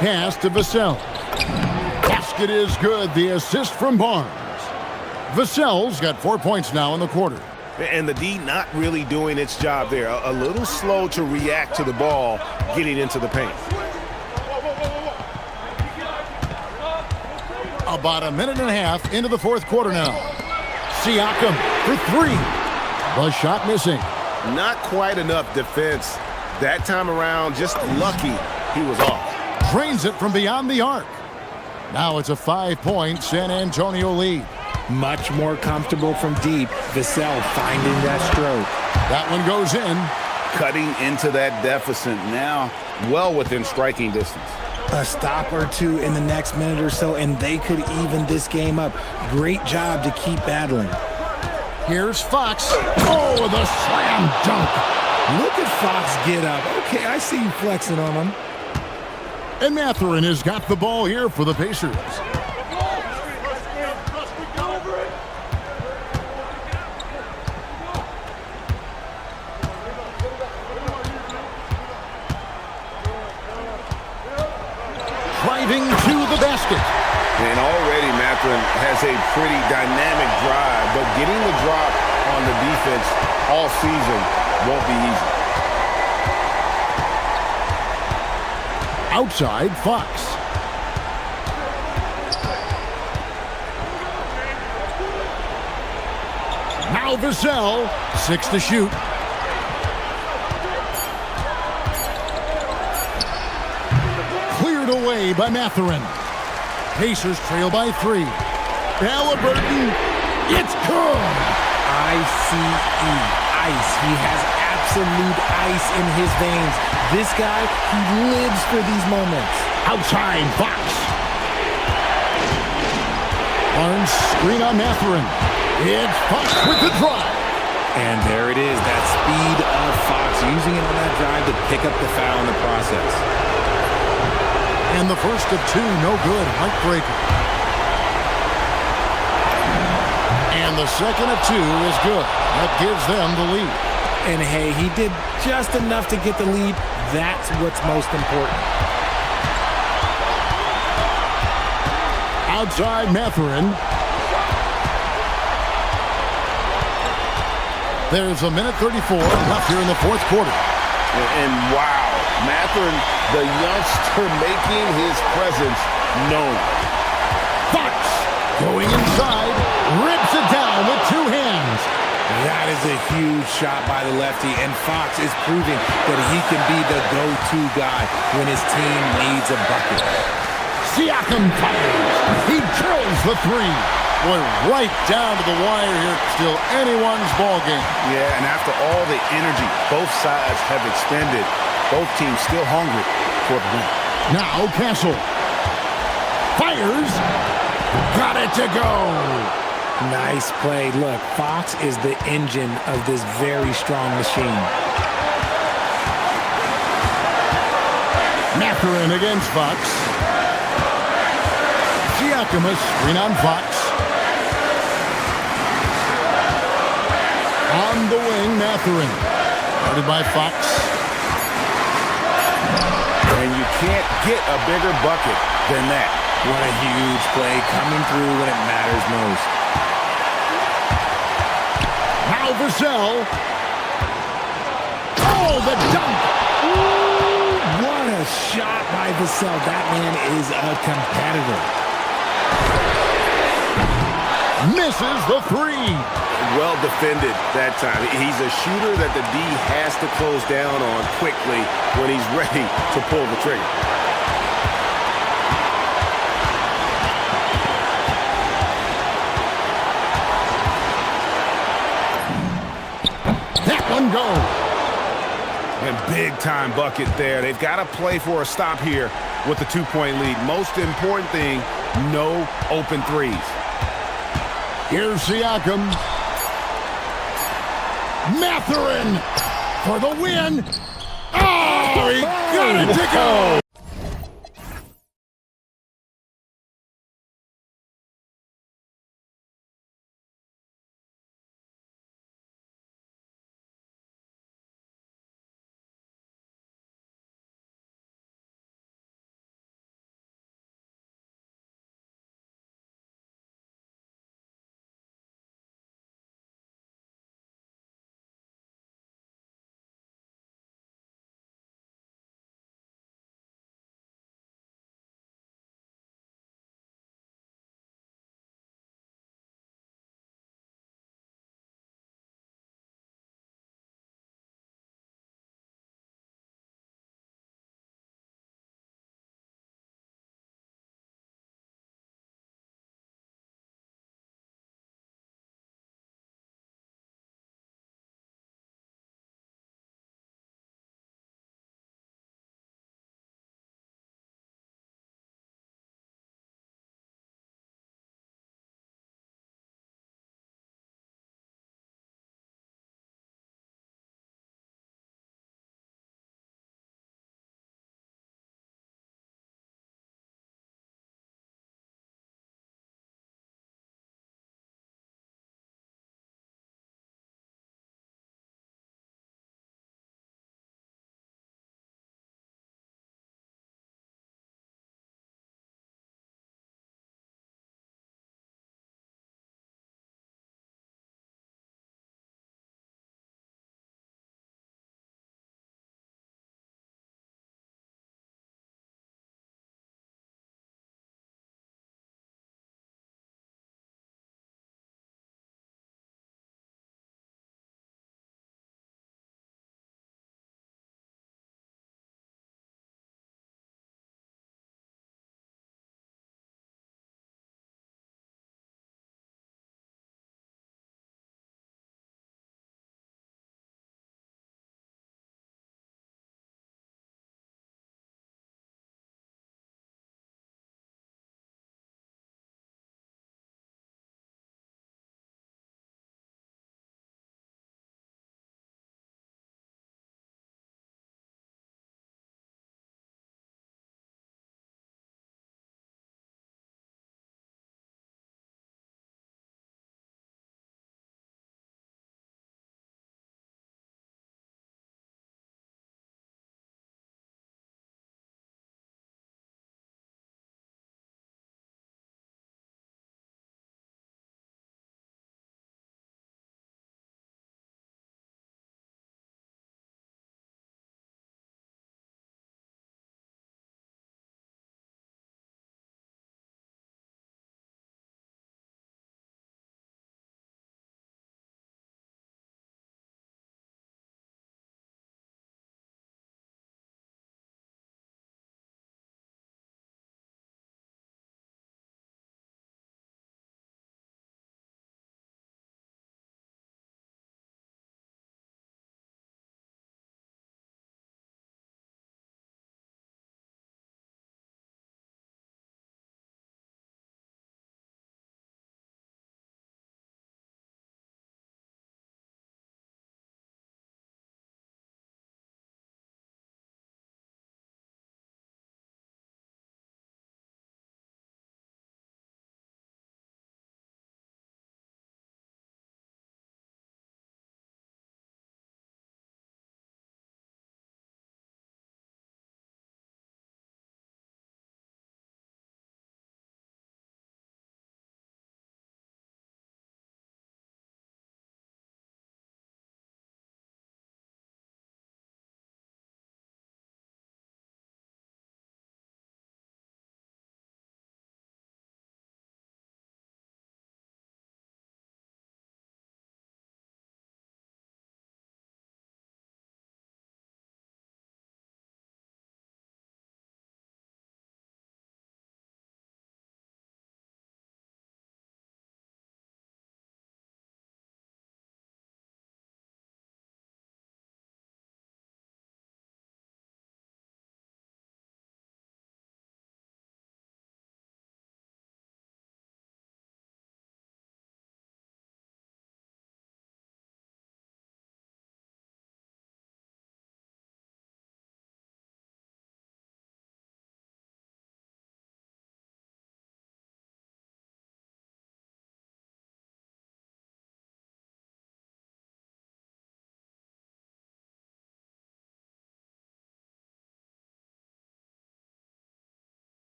Pass to Vassell. Basket is good. The assist from Barnes. Vassell's got 4 points now in the quarter. And the D not really doing its job there. A little slow to react to the ball getting into the paint. About a minute and a half into the fourth quarter now. Siakam for 3. The shot missing. Not quite enough defense that time around. Just lucky he was off. Drains it from beyond the arc. Now it's a 5-point San Antonio lead. Much more comfortable from deep. Vassell finding that stroke. That one goes in. Cutting into that deficit now, well within striking distance. A stop or two in the next minute or so, and they could even this game up. Great job to keep battling. Here's Fox. Oh, the slam dunk. Look at Fox get up. Okay, I see you flexing on him. And Mathurin has got the ball here for the Pacers. Driving to the basket. And already Mathurin has a pretty dynamic drive, but getting the drop on the defense all season won't be easy. Outside, Fox. Now Vassell, 6 to shoot. Cleared away by Mathurin. Pacers trail by 3. Halliburton, it's good. I-C-E, ice. He has absolute ice in his veins. This guy, he lives for these moments. Outside, Fox. Barnes screen on Mathurin. It's Fox with the drive. And there it is, that speed of Fox, using it on that drive to pick up the foul in the process. And the first of 2, no good. Heartbreaker. And the second of 2 is good. That gives them the lead. And hey, he did just enough to get the lead. That's what's most important. Outside Mathurin. There's a minute 34 left here in the fourth quarter. And wow, Mathurin, the youngster, making his presence known. Fox going inside, rips it down with 2 hands. That is a huge shot by the lefty, and Fox is proving that he can be the go-to guy when his team needs a bucket. Siakam fires. He drills the 3. Boy, right down to the wire here. Still anyone's ball game. Yeah, and after all the energy both sides have expended, both teams still hungry for the win. Now Castle fires. Got it to go. Nice play. Look, Fox is the engine of this very strong machine. Mathurin against Fox. Siakam a screen on Fox. On the wing, Mathurin. Guarded by Fox. And you can't get a bigger bucket than that. What a huge play coming through when it matters most. Now Vassell. Oh, the dunk. Ooh, what a shot by Vassell. That man is a competitor. Misses the 3. Well defended that time. He's a shooter that the D has to close down on quickly when he's ready to pull the trigger. That one goes. And big-time bucket there. They've got to play for a stop here with the 2-point lead. Most important thing, no open threes. Here's Siakam. Mathurin for the win. Oh, he got it to go.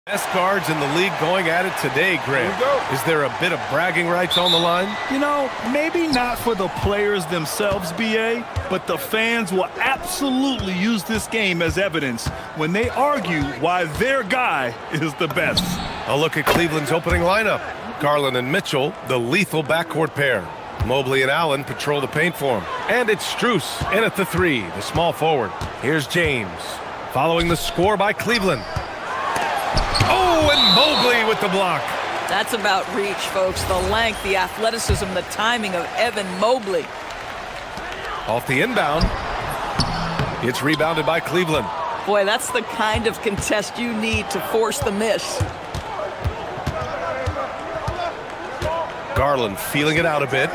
Best guards in the league going at it today, Grant. Is there a bit of bragging rights on the line? You know, maybe not for the players themselves, BA, but the fans will absolutely use this game as evidence when they argue why their guy is the best. A look at Cleveland's opening lineup. Garland and Mitchell, the lethal backcourt pair. Mobley and Allen patrol the paint for him. And it's Strus in at the 3, the small forward. Here's James, following the score by Cleveland. Oh, and Mobley with the block. That's about reach, folks. The length, the athleticism, the timing of Evan Mobley. Off the inbound. It's rebounded by Cleveland. Boy, that's the kind of contest you need to force the miss. Garland feeling it out a bit.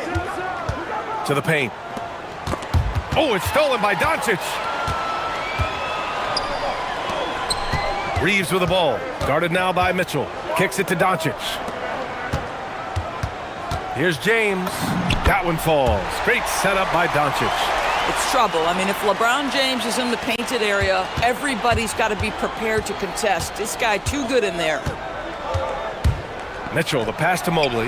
To the paint. Oh, it's stolen by Doncic. Reeves with the ball. Guarded now by Mitchell. Kicks it to Doncic. Here's James. That one falls. Great setup by Doncic. It's trouble. I mean, if LeBron James is in the painted area, everybody's got to be prepared to contest. This guy too good in there. Mitchell, the pass to Mobley.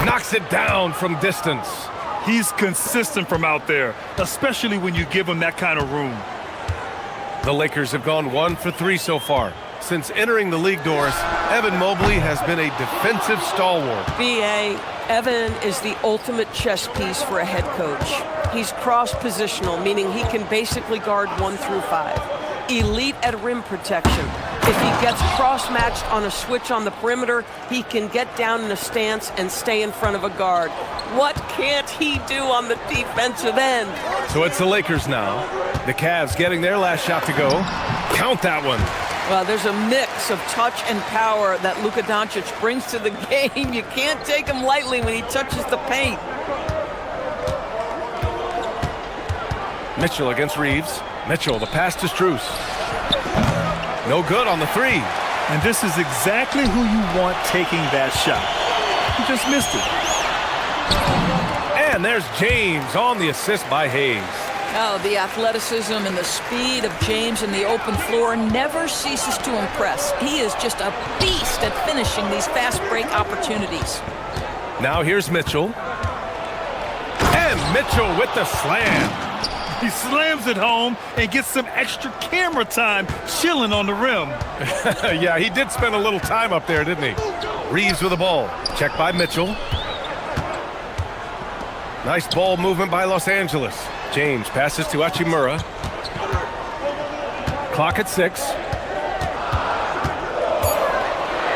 Knocks it down from distance. He's consistent from out there, especially when you give him that kind of room. The Lakers have gone 1 for 3 so far. Since entering the league doors, Evan Mobley has been a defensive stalwart. B.A., Evan is the ultimate chess piece for a head coach. He's cross-positional, meaning he can basically guard 1 through 5. Elite at rim protection. If he gets cross-matched on a switch on the perimeter, he can get down in a stance and stay in front of a guard. What can't he do on the defensive end? So it's the Lakers now. The Cavs getting their last shot to go. Count that one. Well, there's a mix of touch and power that Luka Doncic brings to the game. You can't take him lightly when he touches the paint. Mitchell against Reeves. Mitchell, the pass to Strus. No good on the 3. And this is exactly who you want taking that shot. He just missed it. And there's James on the assist by Hayes. Oh, the athleticism and the speed of James in the open floor never ceases to impress. He is just a beast at finishing these fast break opportunities. Now here's Mitchell. And Mitchell with the slam. He slams it home and gets some extra camera time chilling on the rim. Yeah, he did spend a little time up there, didn't he? Reeves with the ball. Checked by Mitchell. Nice ball movement by Los Angeles. James passes to Hachimura. Clock at 6.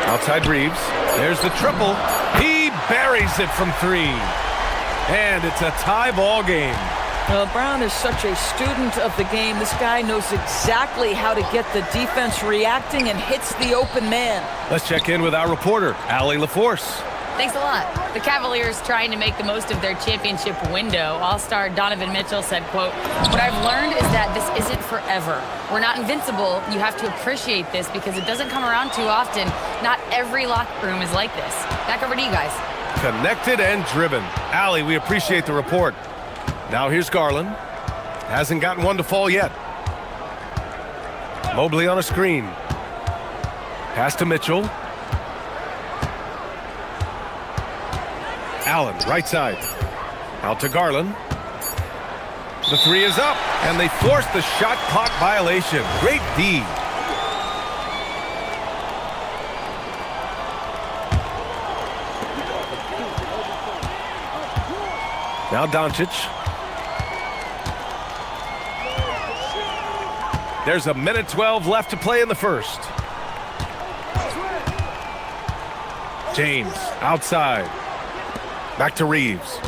Outside Reeves. There's the triple. He buries it from 3. And it's a tie ball game. Well, Brown is such a student of the game. This guy knows exactly how to get the defense reacting and hits the open man. Let's check in with our reporter, Allie LaForce. Thanks a lot. The Cavaliers trying to make the most of their championship window. All-star Donovan Mitchell said, quote, "What I've learned is that this isn't forever. We're not invincible. You have to appreciate this because it doesn't come around too often. Not every locker room is like this." Back over to you guys. Connected and driven. Allie, we appreciate the report. Now here's Garland. Hasn't gotten one to fall yet. Mobley on a screen. Pass to Mitchell. Allen, right side. Out to Garland. The 3 is up, and they force the shot clock violation. Great D. Now Doncic. There's 1:12 left to play in the first. James outside. Back to Reeves.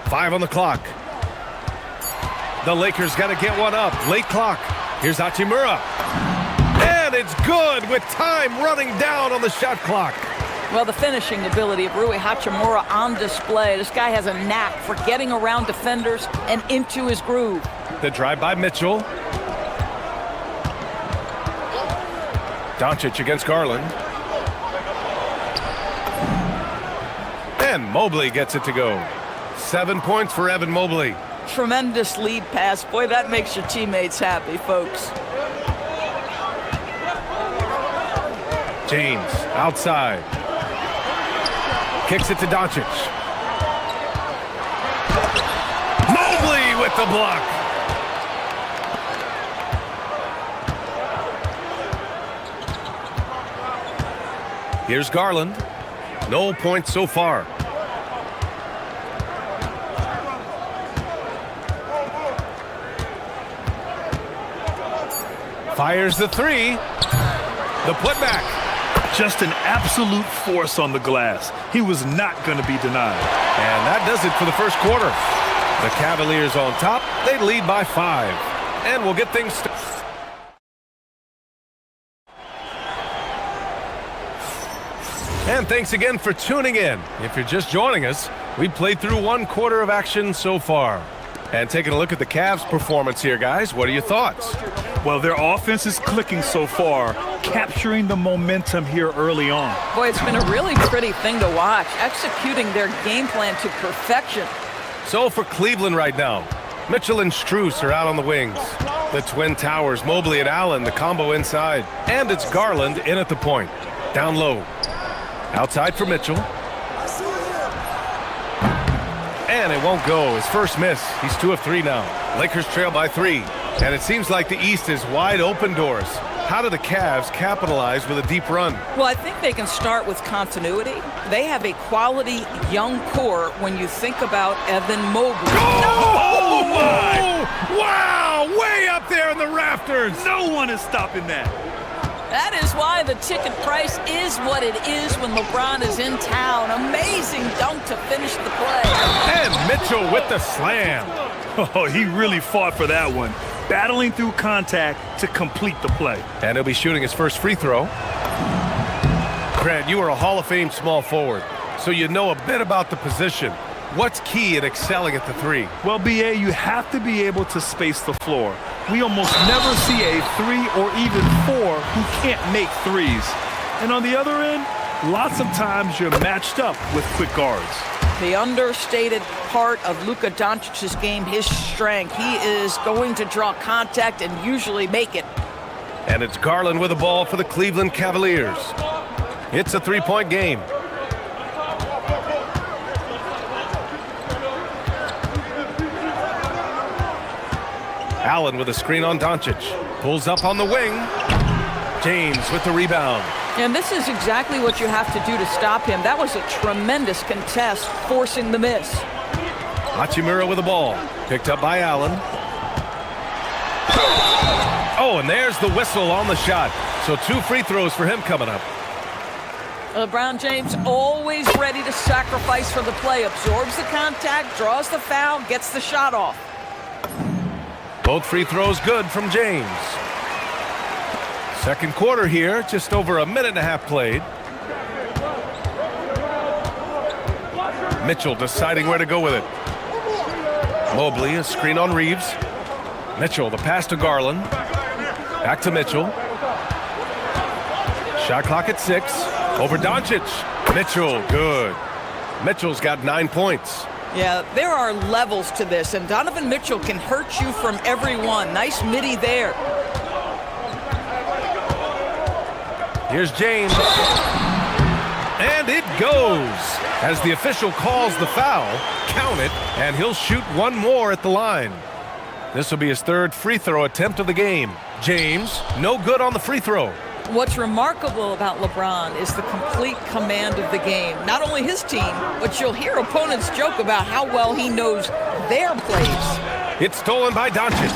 5 on the clock. The Lakers got to get one up. Late clock. Here's Hachimura. And it's good with time running down on the shot clock. Well, the finishing ability of Rui Hachimura on display. This guy has a knack for getting around defenders and into his groove. The drive by Mitchell. Doncic against Garland. And Mobley gets it to go. 7 points for Evan Mobley. Tremendous lead pass. Boy, that makes your teammates happy, folks. James outside. Kicks it to Doncic. Mobley with the block. Here's Garland. No points so far. Fires the three. The putback. Just an absolute force on the glass. He was not going to be denied. And that does it for the first quarter. The Cavaliers on top. They lead by 5. And we'll get things started. And thanks again for tuning in. If you're just joining us, we played through 1 quarter of action so far. And taking a look at the Cavs' performance here, guys, what are your thoughts? Well, their offense is clicking so far, capturing the momentum here early on. Boy, it's been a really pretty thing to watch, executing their game plan to perfection. So for Cleveland right now, Mitchell and Strus are out on the wings. The Twin Towers, Mobley and Allen, the combo inside. And it's Garland in at the point. Down low. Outside for Mitchell. And it won't go. His first miss. He's 2 of 3 now. Lakers trail by 3. And it seems like the East is wide open doors. How do the Cavs capitalize with a deep run? Well, I think they can start with continuity. They have a quality young core when you think about Evan Mobley. Oh my! Wow! Way up there in the rafters! No one is stopping that. That is why the ticket price is what it is when LeBron is in town. Amazing dunk to finish the play. And Mitchell with the slam. Oh, he really fought for that one. Battling through contact to complete the play. And he'll be shooting his first free throw. Grant, you are a Hall of Fame small forward, so you know a bit about the position. What's key in excelling at the 3? Well, B.A., you have to be able to space the floor. We almost never see a 3 or even 4 who can't make threes. And on the other end, lots of times you're matched up with quick guards. The understated part of Luka Doncic's game, his strength. He is going to draw contact and usually make it. And it's Garland with the ball for the Cleveland Cavaliers. It's a 3-point game. Allen with a screen on Doncic. Pulls up on the wing. James with the rebound. And this is exactly what you have to do to stop him. That was a tremendous contest, forcing the miss. Hachimura with the ball. Picked up by Allen. Oh, and there's the whistle on the shot. So 2 free throws for him coming up. LeBron James always ready to sacrifice for the play. Absorbs the contact, draws the foul, gets the shot off. Both free throws good from James. Second quarter here, just over a minute and a half played. Mitchell deciding where to go with it. Mobley, a screen on Reeves. Mitchell, the pass to Garland. Back to Mitchell. Shot clock at 6. Over Doncic. Mitchell, good. Mitchell's got 9 points. Yeah, there are levels to this, and Donovan Mitchell can hurt you from every one. Nice midi there. Here's James. And it goes. As the official calls the foul, count it, and he'll shoot 1 more at the line. This will be his 3rd free throw attempt of the game. James, no good on the free throw. What's remarkable about LeBron is the complete command of the game. Not only his team, but you'll hear opponents joke about how well he knows their plays. It's stolen by Doncic.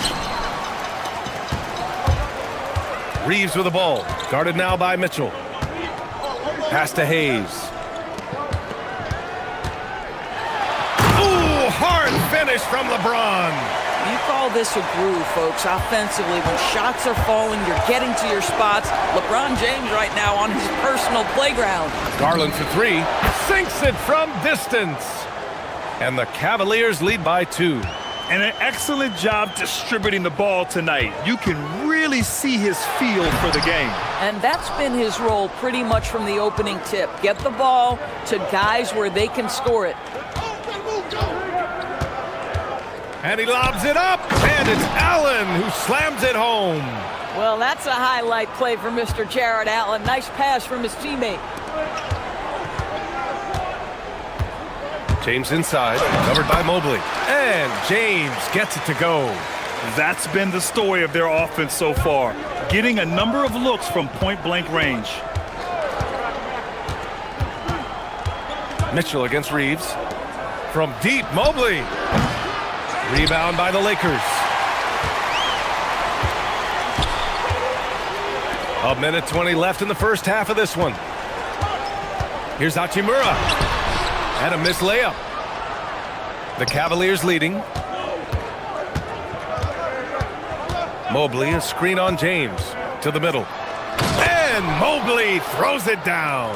Reeves with the ball. Guarded now by Mitchell. Pass to Hayes. Ooh, hard finish from LeBron. You call this a groove, folks, offensively. When shots are falling, you're getting to your spots. LeBron James right now on his personal playground. Garland for 3. Sinks it from distance. And the Cavaliers lead by 2. And an excellent job distributing the ball tonight. You can really see his feel for the game. And that's been his role pretty much from the opening tip. Get the ball to guys where they can score it. And he lobs it up, and it's Allen who slams it home. Well, that's a highlight play for Mr. Jared Allen. Nice pass from his teammate. James inside, covered by Mobley. And James gets it to go. That's been the story of their offense so far, getting a number of looks from point-blank range. Mitchell against Reeves. From deep, Mobley. Rebound by the Lakers. A minute 20 left in the first half of this one. Here's Hachimura. And a missed layup. The Cavaliers leading. Mobley, a screen on James. To the middle. And Mobley throws it down.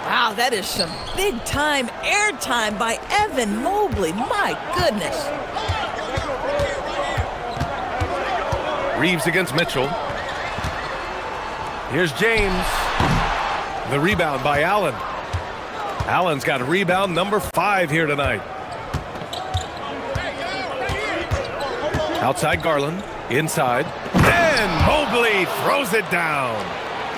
Wow, that is some big-time airtime by Evan Mobley. My goodness. Reeves against Mitchell. Here's James. The rebound by Allen. Allen's got rebound number 5 here tonight. Outside Garland. Inside. And Mobley throws it down.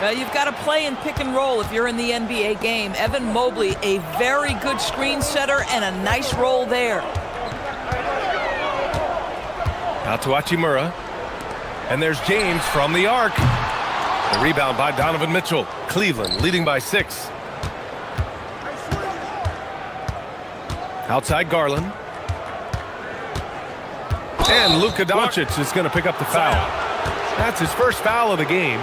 Well, you've got to play in pick and roll if you're in the NBA game. Evan Mobley, a very good screen setter and a nice roll there. Out to Hachimura. And there's James from the arc. The rebound by Donovan Mitchell. Cleveland leading by 6. Outside Garland. And Luka Doncic is going to pick up the foul. That's his first foul of the game.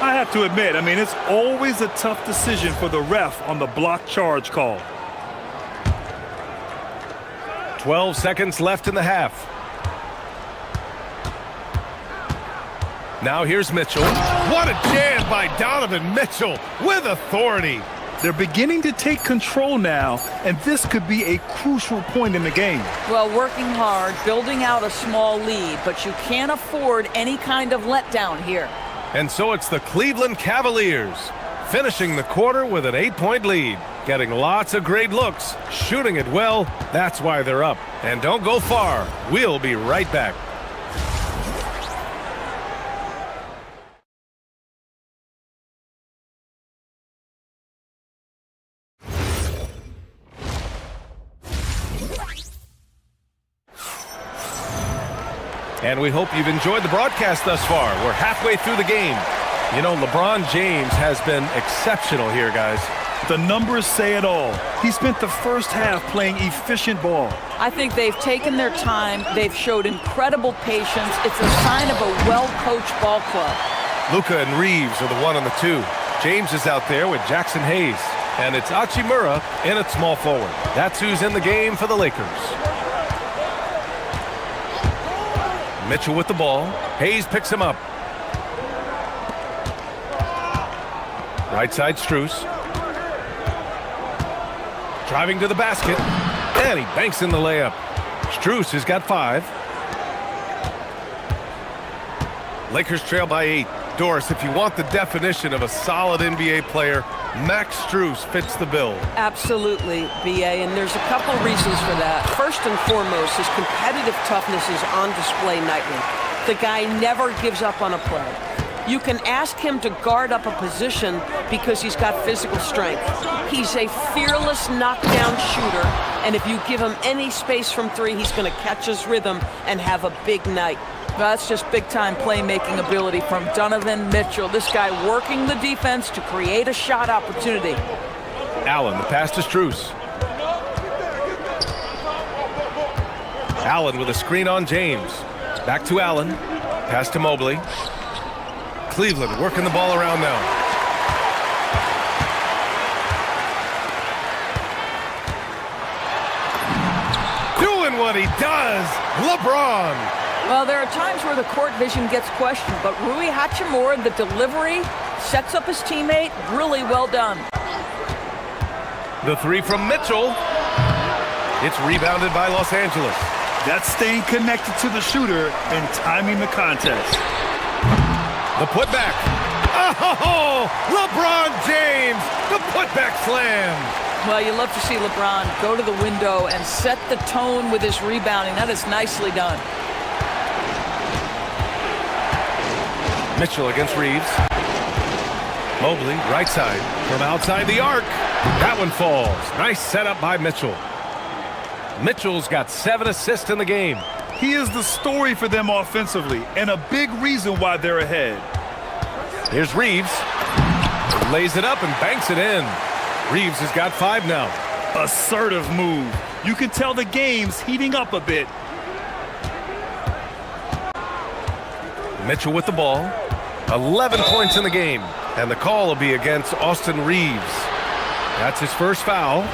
I have to admit, it's always a tough decision for the ref on the block charge call. 12 seconds left in the half. Now here's Mitchell. What a jam by Donovan Mitchell with authority. They're beginning to take control now, and this could be a crucial point in the game. Well, working hard, building out a small lead, but you can't afford any kind of letdown here. And so it's the Cleveland Cavaliers finishing the quarter with an 8-point lead. Getting lots of great looks, shooting it well. That's why they're up. And don't go far. We'll be right back. And we hope you've enjoyed the broadcast thus far. We're halfway through the game. You know, LeBron James has been exceptional here, guys. The numbers say it all. He spent the first half playing efficient ball. I think they've taken their time. They've showed incredible patience. It's a sign of a well-coached ball club. Luka and Reeves are the 1 and the 2. James is out there with Jackson Hayes. And it's Hachimura in at small forward. That's who's in the game for the Lakers. Mitchell with the ball. Hayes picks him up. Right side, Strus. Driving to the basket. And he banks in the layup. Strus has got 5. Lakers trail by 8. Doris, if you want the definition of a solid NBA player, Max Strus fits the bill. Absolutely, B.A., and there's a couple reasons for that. First and foremost, his competitive toughness is on display nightly. The guy never gives up on a play. You can ask him to guard up a position because he's got physical strength. He's a fearless knockdown shooter, and if you give him any space from 3, he's going to catch his rhythm and have a big night. That's just big-time playmaking ability from Donovan Mitchell. This guy working the defense to create a shot opportunity. Allen, the pass to Strus. Allen with a screen on James. Back to Allen. Pass to Mobley. Cleveland working the ball around now. Doing what he does, LeBron. Well, there are times where the court vision gets questioned, but Rui Hachimura, the delivery, sets up his teammate. Really well done. The 3 from Mitchell. It's rebounded by Los Angeles. That's staying connected to the shooter and timing the contest. The putback. Oh, LeBron James, the putback slam. Well, you love to see LeBron go to the window and set the tone with his rebounding. That is nicely done. Mitchell against Reeves. Mobley, right side, from outside the arc. That one falls. Nice setup by Mitchell. Mitchell's got 7 assists in the game. He is the story for them offensively, and a big reason why they're ahead. Here's Reeves. Lays it up and banks it in. Reeves has got 5 now. Assertive move. You can tell the game's heating up a bit. Mitchell with the ball. 11 points in the game. And the call will be against Austin Reeves. That's his first foul.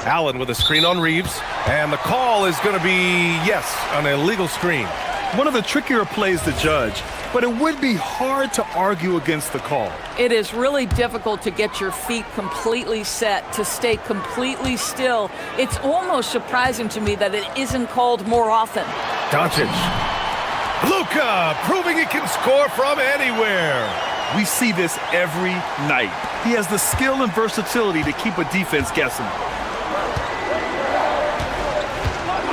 Allen with a screen on Reeves. And the call is going to be, yes, an illegal screen. One of the trickier plays to judge, but it would be hard to argue against the call. It is really difficult to get your feet completely set, to stay completely still. It's almost surprising to me that it isn't called more often. Doncic. Luka proving he can score from anywhere. We see this every night. He has the skill and versatility to keep a defense guessing.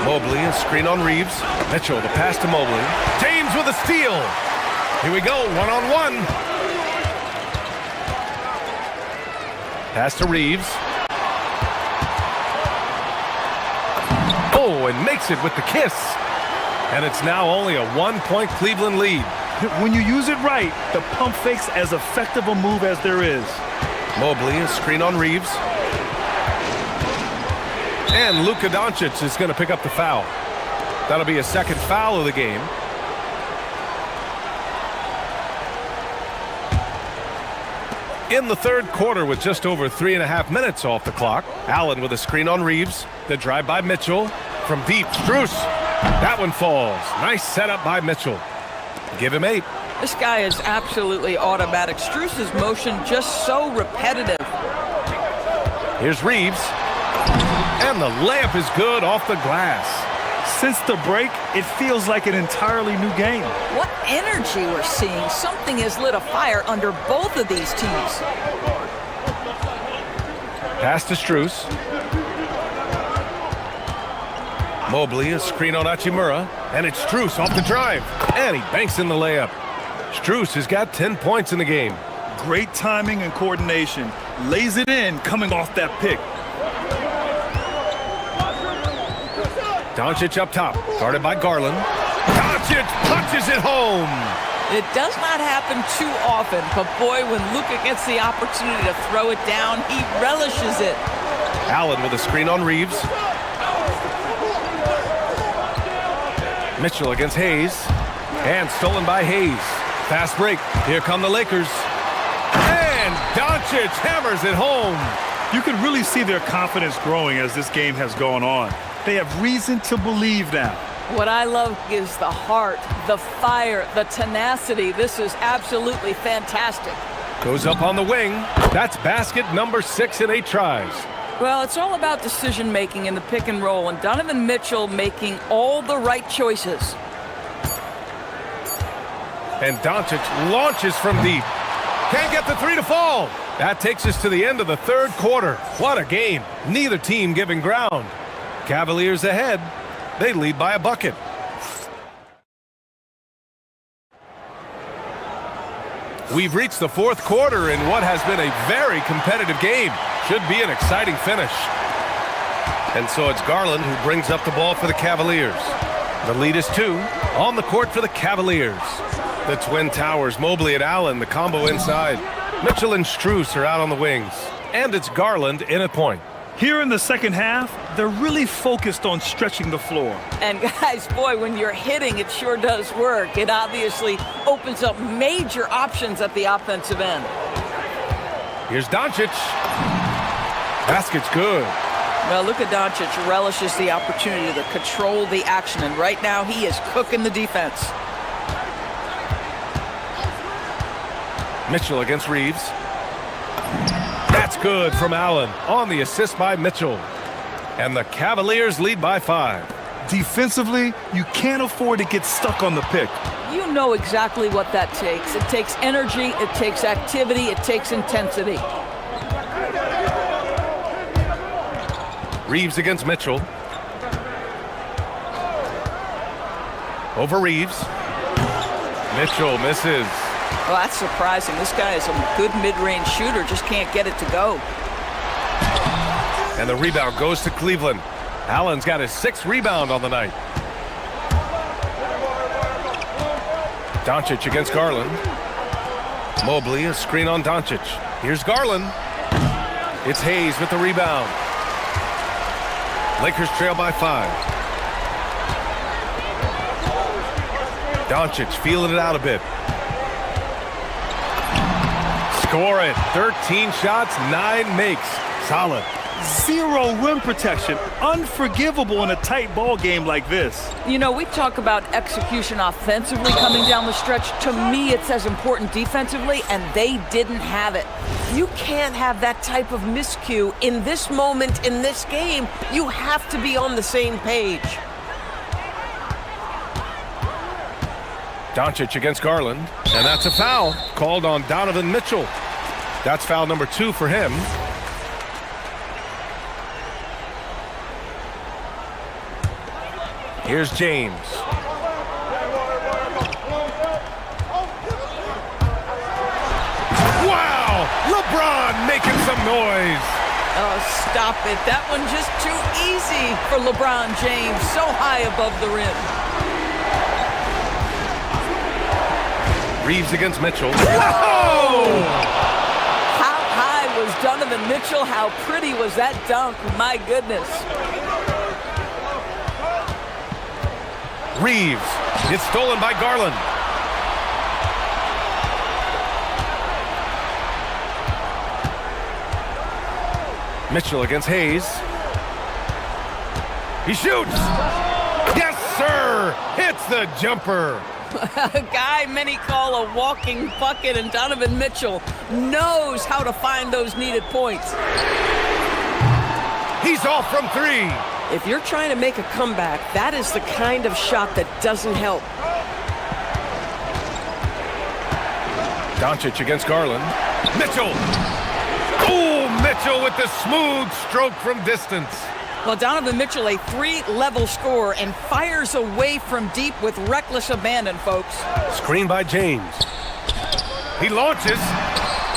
Mobley, a screen on Reeves. Mitchell, the pass to Mobley. James with a steal. Here we go, one-on-one. Pass to Reeves. Oh, and makes it with the kiss. And it's now only a 1-point Cleveland lead. When you use it right, the pump fake's as effective a move as there is. Mobley, a screen on Reeves. And Luka Doncic is going to pick up the foul. That'll be a second foul of the game. In the third quarter with just over 3.5 minutes off the clock. Allen with a screen on Reeves. The drive by Mitchell. From deep, Strus. That one falls. Nice setup by Mitchell. Give him 8. This guy is absolutely automatic. Strus's motion just so repetitive. Here's Reeves. And the layup is good off the glass. Since the break, it feels like an entirely new game. What energy we're seeing. Something has lit a fire under both of these teams. Pass to Strus. Mobley, a screen on Hachimura. And it's Strus off the drive. And he banks in the layup. Strus has got 10 points in the game. Great timing and coordination. Lays it in coming off that pick. Doncic up top, guarded by Garland. Doncic punches it home. It does not happen too often, but boy, when Luka gets the opportunity to throw it down, he relishes it. Allen with a screen on Reeves. Mitchell against Hayes. And stolen by Hayes. Fast break. Here come the Lakers. And Doncic hammers it home. You can really see their confidence growing as this game has gone on. They have reason to believe now. What I love is the heart, the fire, the tenacity. This is absolutely fantastic. Goes up on the wing. That's basket number 6 in 8 tries. Well, it's all about decision-making in the pick and roll, and Donovan Mitchell making all the right choices. And Doncic launches from deep. Can't get the 3 to fall. That takes us to the end of the third quarter. What a game. Neither team giving ground. Cavaliers ahead. They lead by a bucket. We've reached the fourth quarter in what has been a very competitive game. Should be an exciting finish. And so it's Garland who brings up the ball for the Cavaliers. The lead is 2 on the court for the Cavaliers. The Twin Towers, Mobley and Allen, the combo inside. Mitchell and Strus are out on the wings. And it's Garland in at point. Here in the second half, they're really focused on stretching the floor. And guys, boy, when you're hitting, it sure does work. It obviously opens up major options at the offensive end. Here's Doncic. Basket's good. Well, Luka Doncic relishes the opportunity to control the action, and right now he is cooking the defense. Mitchell against Reeves. That's good from Allen on the assist by Mitchell. And the Cavaliers lead by 5. Defensively, you can't afford to get stuck on the pick. You know exactly what that takes. It takes energy, it takes activity, it takes intensity. Reeves against Mitchell. Over Reeves. Mitchell misses. Well, that's surprising. This guy is a good mid-range shooter, just can't get it to go. And the rebound goes to Cleveland. Allen's got his 6th rebound on the night. Doncic against Garland. Mobley, a screen on Doncic. Here's Garland. It's Hayes with the rebound. Lakers trail by 5. Doncic feeling it out a bit. Score it. 13 shots, 9 makes. Solid. 0 rim protection. Unforgivable in a tight ball game like this. You know, we talk about execution offensively coming down the stretch. To me, it's as important defensively, and they didn't have it. You can't have that type of miscue in this moment, in this game. You have to be on the same page. Doncic against Garland, and that's a foul called on Donovan Mitchell. That's foul number 2 for him. Here's James. Wow! LeBron making some noise. Oh, stop it. That one just too easy for LeBron James. So high above the rim. Reeves against Mitchell. Whoa! How high was Donovan Mitchell? How pretty was that dunk? My goodness. Reeves. It's stolen by Garland. Mitchell against Hayes. He shoots. Yes, sir. Hits the jumper. A guy many call a walking bucket, and Donovan Mitchell knows how to find those needed points. He's off from 3. If you're trying to make a comeback, that is the kind of shot that doesn't help. Doncic against Garland. Mitchell. Oh, Mitchell with the smooth stroke from distance. Well, Donovan Mitchell, a 3-level scorer, and fires away from deep with reckless abandon, folks. Screen by James. He launches.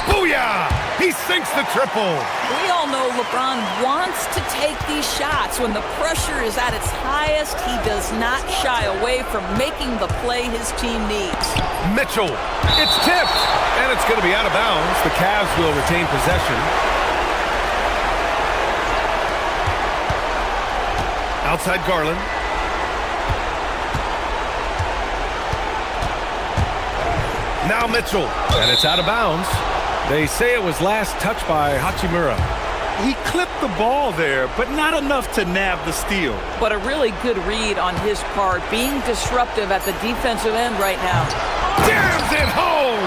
Booyah! He sinks the triple. We all know LeBron wants to take these shots. When the pressure is at its highest, he does not shy away from making the play his team needs. Mitchell. It's tipped. And it's going to be out of bounds. The Cavs will retain possession. Outside Garland. Now Mitchell. And it's out of bounds. They say it was last touched by Hachimura. He clipped the ball there, but not enough to nab the steal. But a really good read on his part, being disruptive at the defensive end right now. Jams it home!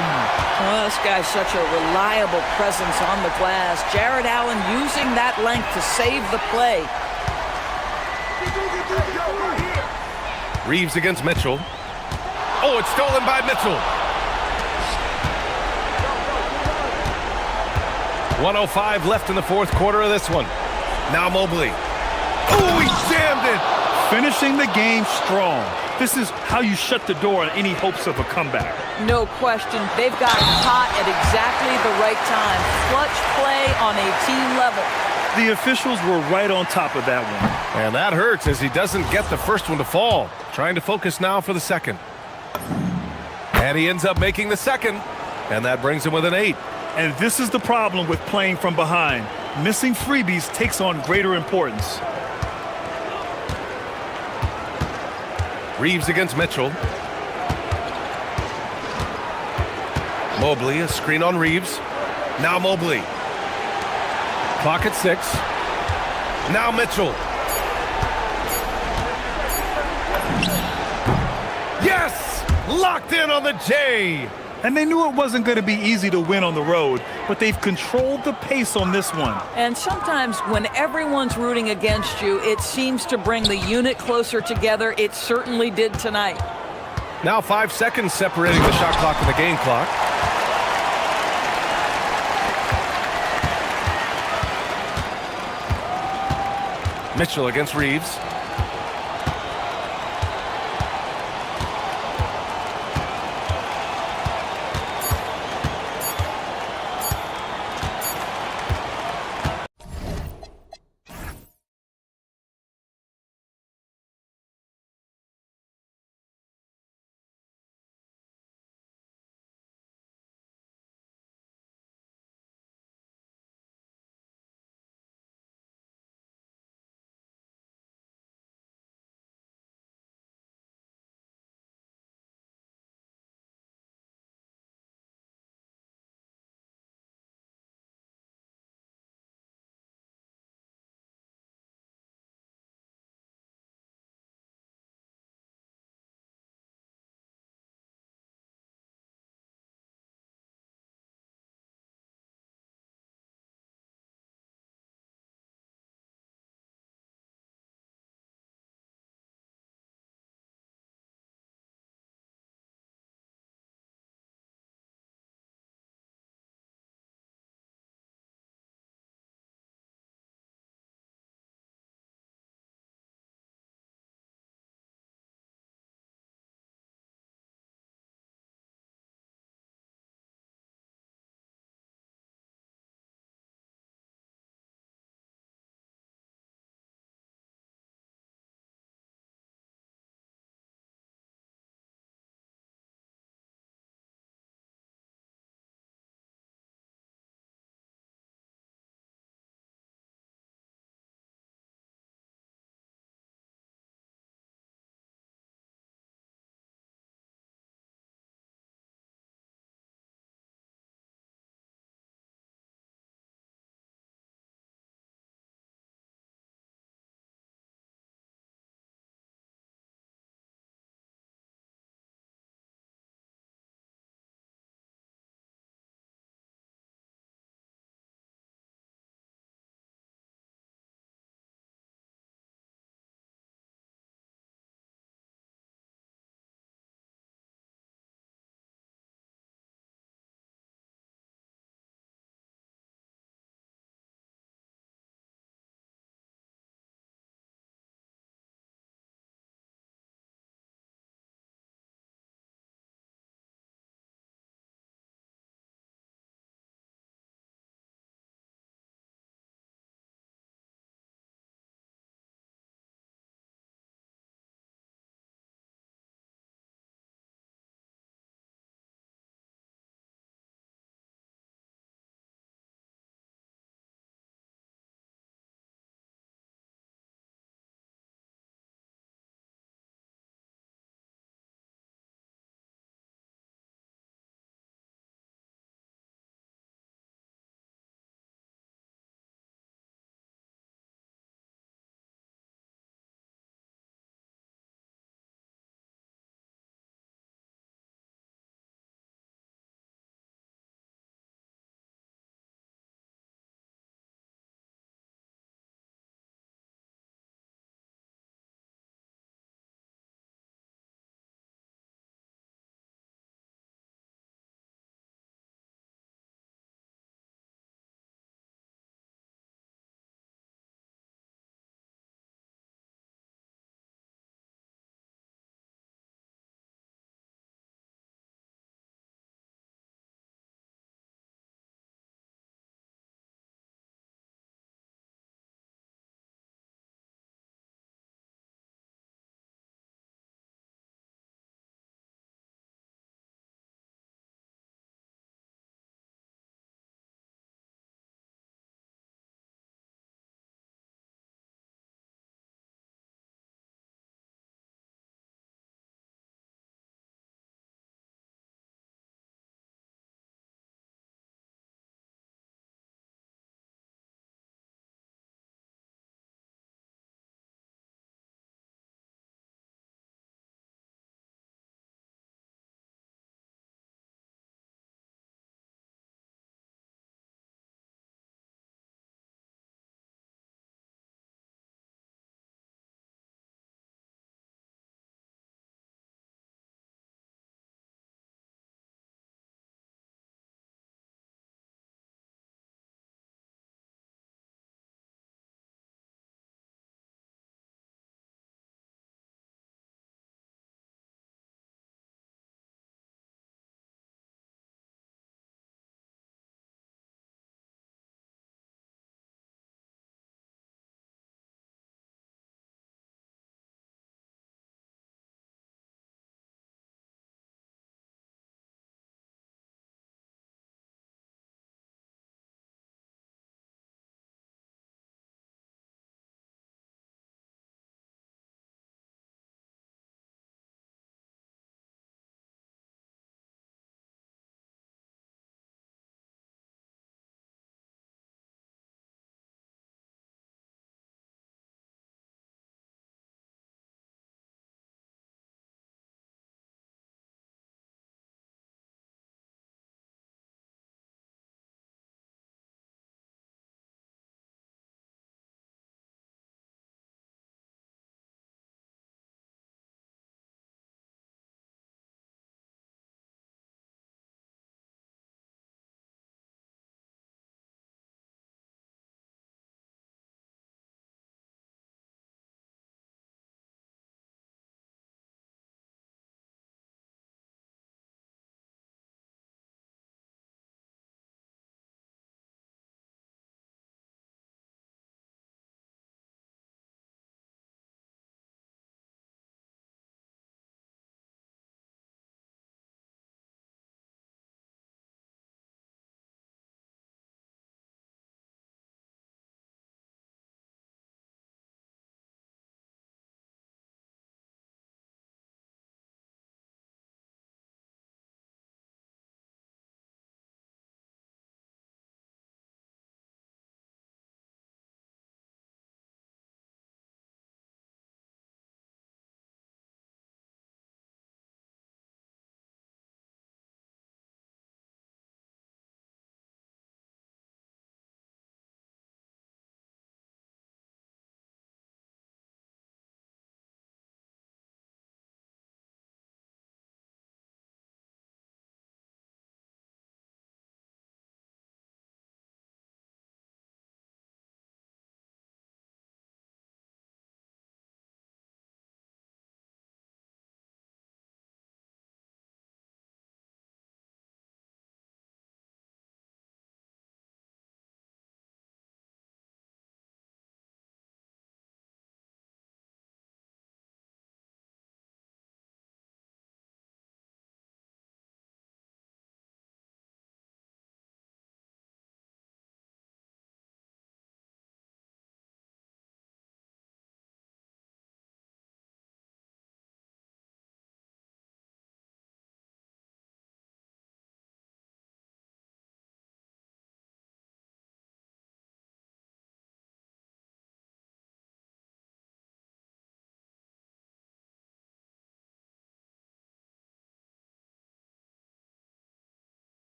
Well, this guy's such a reliable presence on the glass. Jared Allen using that length to save the play. Reeves against Mitchell. Oh, it's stolen by Mitchell. 1:05 left in the 4th quarter of this one. Now Mobley. Oh, he jammed it! Finishing the game strong. This is how you shut the door on any hopes of a comeback. No question. They've got hot at exactly the right time. Clutch play on a team level. The officials were right on top of that one. And that hurts as he doesn't get the first one to fall. Trying to focus now for the second. And he ends up making the second. And that brings him with an 8. And this is the problem with playing from behind. Missing freebies takes on greater importance. Reeves against Mitchell. Mobley, a screen on Reeves. Now Mobley. Clock at 6. Now Mitchell. Yes! Locked in on the J! And they knew it wasn't going to be easy to win on the road, but they've controlled the pace on this one. And sometimes when everyone's rooting against you, it seems to bring the unit closer together. It certainly did tonight. Now 5 seconds separating the shot clock and the game clock. Mitchell against Reeves.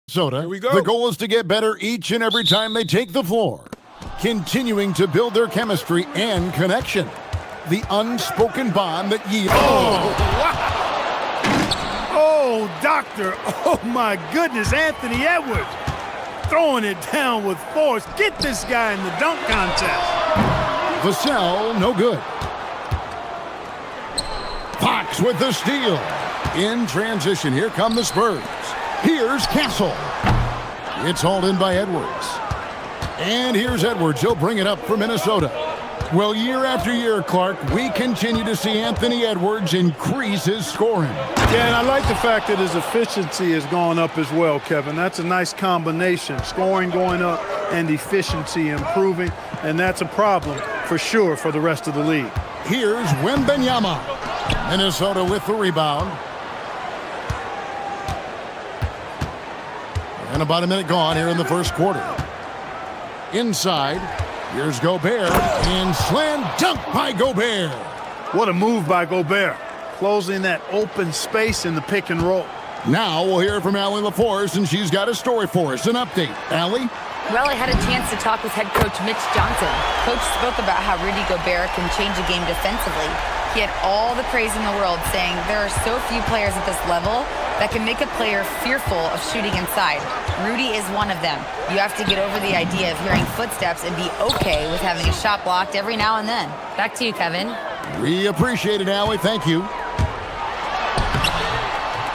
Here we go. The goal is to get better each and every time they take the floor, continuing to build their chemistry and connection. The unspoken bond that yields. Oh, wow. Oh, doctor. Oh, my goodness. Anthony Edwards throwing it down with force. Get this guy in the dunk contest. Vassell, no good. Fox with the steal. In transition, here come the Spurs. Here's Castle. It's hauled in by Edwards. And here's Edwards. He'll bring it up for Minnesota. Well, year after year, Clark, we continue to see Anthony Edwards increase his scoring. Yeah, and I like the fact that his efficiency has gone up as well, Kevin. That's a nice combination. Scoring going up and efficiency improving, and that's a problem for sure for the rest of the league. Here's Wembanyama. Minnesota with the rebound. And about a minute gone here in the first quarter. Inside, here's Gobert, and slam dunk by Gobert. What a move by Gobert, closing that open space in the pick and roll. Now we'll hear from Allie LaForce, and she's got a story for us. An update. Allie? Well, I had a chance to talk with head coach Mitch Johnson. Coach spoke about how Rudy Gobert can change a game defensively. He had all the praise in the world, saying there are so few players at this level that can make a player fearful of shooting inside. Rudy is one of them. You have to get over the idea of hearing footsteps and be okay with having a shot blocked every now and then. Back to you, Kevin. We appreciate it, Allie. Thank you.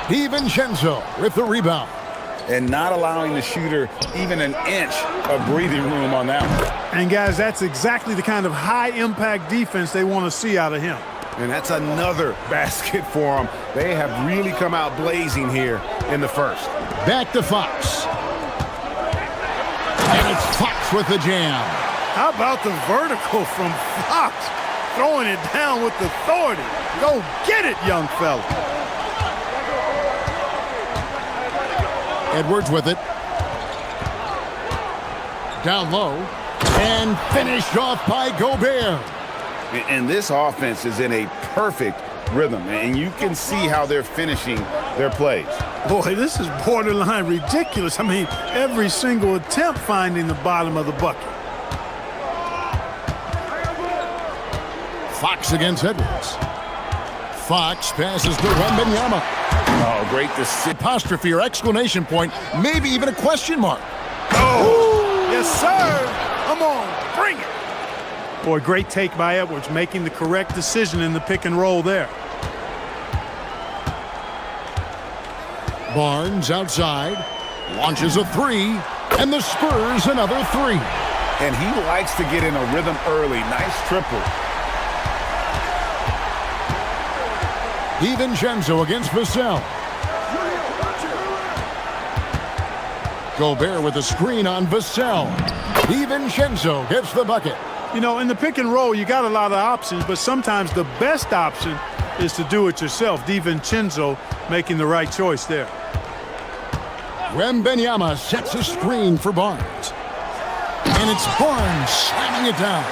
DiVincenzo with the rebound. And not allowing the shooter even an inch of breathing room on that one. And, guys, that's exactly the kind of high-impact defense they want to see out of him. And that's another basket for them. They have really come out blazing here in the first. Back to Fox. And it's Fox with the jam. How about the vertical from Fox? Throwing it down with authority. Go get it, young fella. Edwards with it. Down low. And finished off by Gobert. And this offense is in a perfect rhythm, and you can see how they're finishing their plays. Boy, this is borderline ridiculous. I mean, every single attempt finding the bottom of the bucket. Fox against Edwards. Fox passes to Wembanyama. Oh, great to see. Apostrophe or exclamation point, maybe even a question mark. Oh, yes, sir. Come on, bring it. Boy, great take by Edwards, making the correct decision in the pick and roll there. Barnes outside, launches a three, and the Spurs another three. And he likes to get in a rhythm early. Nice triple. DiVincenzo against Vassell. Gobert with a screen on Vassell. DiVincenzo gets the bucket. You know, in the pick and roll, you got a lot of options, but sometimes the best option is to do it yourself. DiVincenzo making the right choice there. Wembanyama sets a screen for Barnes. And it's Barnes slamming it down.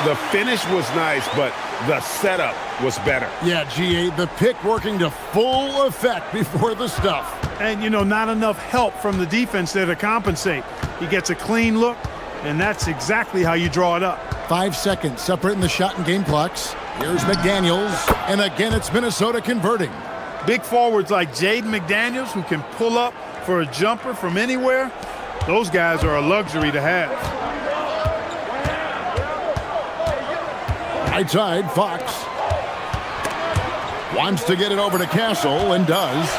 The finish was nice, but the setup was better. Yeah, GA, the pick working to full effect before the stuff. And, you know, not enough help from the defense there to compensate. He gets a clean look, and that's exactly how you draw it up. 5 seconds separating the shot and game clocks. Here's McDaniels, and again it's Minnesota converting. Big forwards like Jaden McDaniels, who can pull up for a jumper from anywhere, those guys are a luxury to have. Right side, Fox. Wants to get it over to Castle, and does.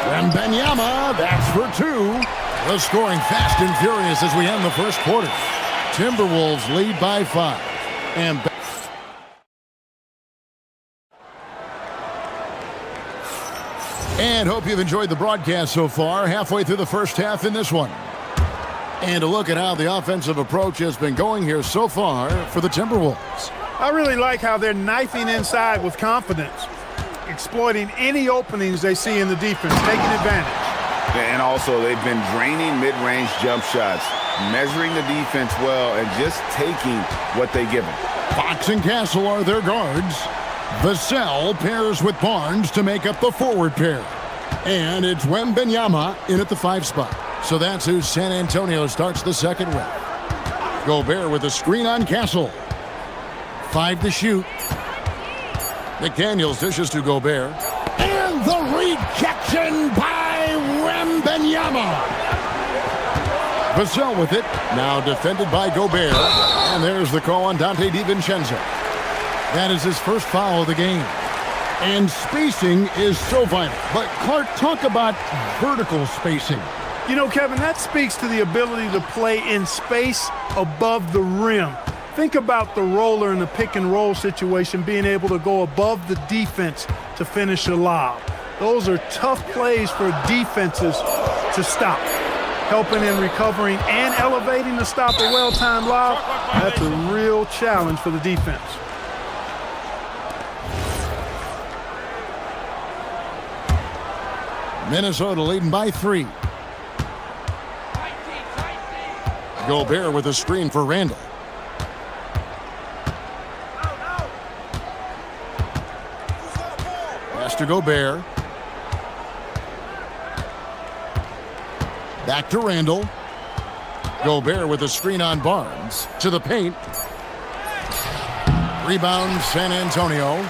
Wembanyama, that's for two. The scoring fast and furious as we end the first quarter. Timberwolves lead by 5. And hope you've enjoyed the broadcast so far, halfway through the first half in this one. And a look at how the offensive approach has been going here so far for the Timberwolves. I really like how they're knifing inside with confidence, exploiting any openings they see in the defense, taking advantage. And also, they've been draining mid-range jump shots, measuring the defense well, and just taking what they give them. Fox and Castle are their guards. Vassell pairs with Barnes to make up the forward pair. And it's Wembanyama in at the 5 spot. So that's who San Antonio starts the second with. Gobert with a screen on Castle. 5 to shoot. McDaniels dishes to Gobert. And the rejection by Wembanyama. Vassell with it. Now defended by Gobert. And there's the call on Dante DiVincenzo. That is his first foul of the game. And spacing is so vital. But Clark, talk about vertical spacing. You know, Kevin, that speaks to the ability to play in space above the rim. Think about the roller in the pick and roll situation being able to go above the defense to finish a lob. Those are tough plays for defenses to stop. Helping in recovering and elevating to stop a well-timed lob, that's a real challenge for the defense. Minnesota leading by 3. Gobert with a screen for Randall. Pass to Gobert. Back to Randall. Gobert with a screen on Barnes. To the paint. Rebound San Antonio.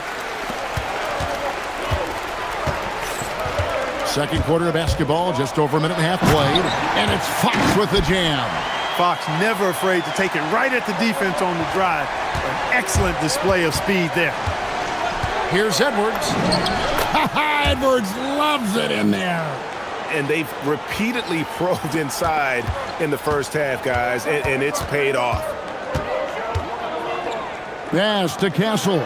Second quarter of basketball, just over a minute and a half played. And it's Fox with the jam. Fox never afraid to take it right at the defense on the drive. An excellent display of speed there. Here's Edwards. Edwards loves it in there. And they've repeatedly probed inside in the first half, guys, and it's paid off. Pass to Castle.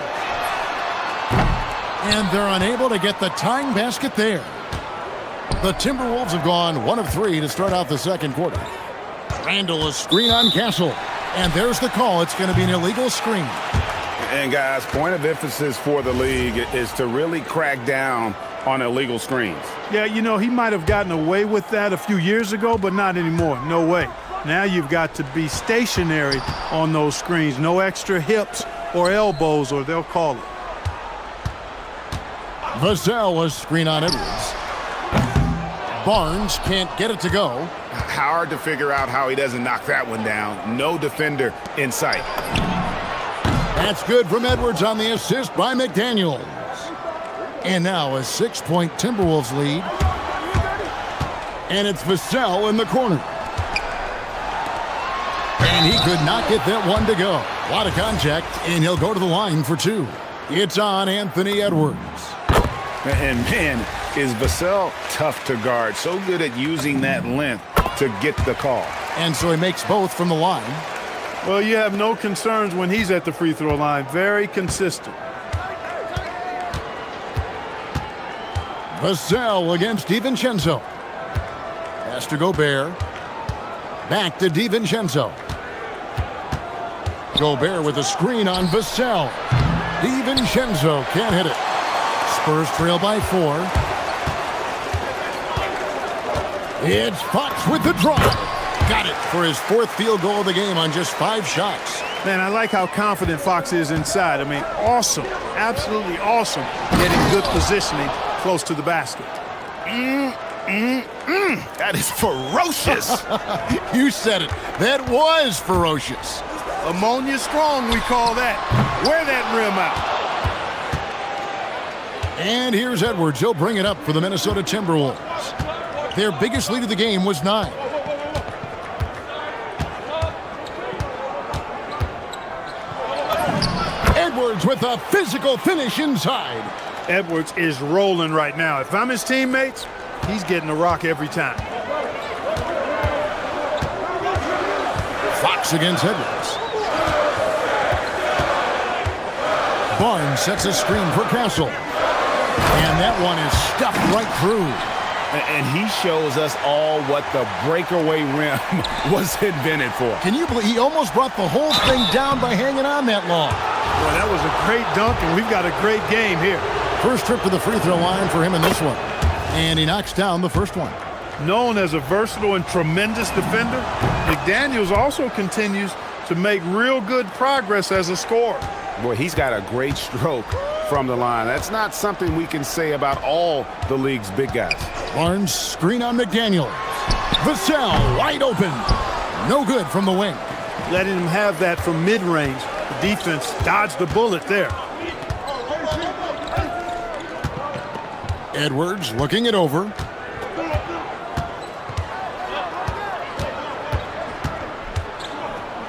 And they're unable to get the tying basket there. The Timberwolves have gone 1 of 3 to start out the second quarter. Randall, a screen on Castle. And there's the call. It's going to be an illegal screen. And, guys, point of emphasis for the league is to really crack down on illegal screens. Yeah, you know, he might have gotten away with that a few years ago, but not anymore. No way. Now you've got to be stationary on those screens. No extra hips or elbows, or they'll call it. Vassell, a screen on Edwards. Barnes can't get it to go. Hard to figure out how he doesn't knock that one down. No defender in sight. That's good from Edwards on the assist by McDaniels. And now a 6-point Timberwolves lead. And it's Vassell in the corner. And he could not get that one to go. A lot of contact, and he'll go to the line for 2. It's on Anthony Edwards. And man, is Vassell tough to guard. So good at using that length to get the call. And so he makes both from the line. Well, you have no concerns when he's at the free throw line. Very consistent. Vassell against DiVincenzo. Pass to Gobert. Back to DiVincenzo. Gobert with a screen on Vassell. DiVincenzo can't hit it. Spurs trail by 4. It's Fox with the draw. Got it for his 4th field goal of the game on just 5 shots. Man, I like how confident Fox is inside. I mean, awesome. Absolutely awesome. Getting good positioning close to the basket. That is ferocious. You said it. That was ferocious. Ammonia strong, we call that. Wear that rim out. And here's Edwards. He'll bring it up for the Minnesota Timberwolves. Their biggest lead of the game was 9. Edwards with a physical finish inside. Edwards is rolling right now. If I'm his teammates, he's getting a rock every time. Fox against Edwards. Barnes sets a screen for Castle. And that one is stuffed right through. And he shows us all what the breakaway rim was invented for. Can you believe he almost brought the whole thing down by hanging on that long? Well, that was a great dunk, and we've got a great game here. First trip to the free throw line for him in this one. And he knocks down the first one. Known as a versatile and tremendous defender, McDaniels also continues to make real good progress as a scorer. Boy, he's got a great stroke from the line. That's not something we can say about all the league's big guys. Barnes screen on McDaniel. Vassell wide open. No good from the wing. Letting him have that from mid-range. The defense dodged the bullet there. Edwards looking it over.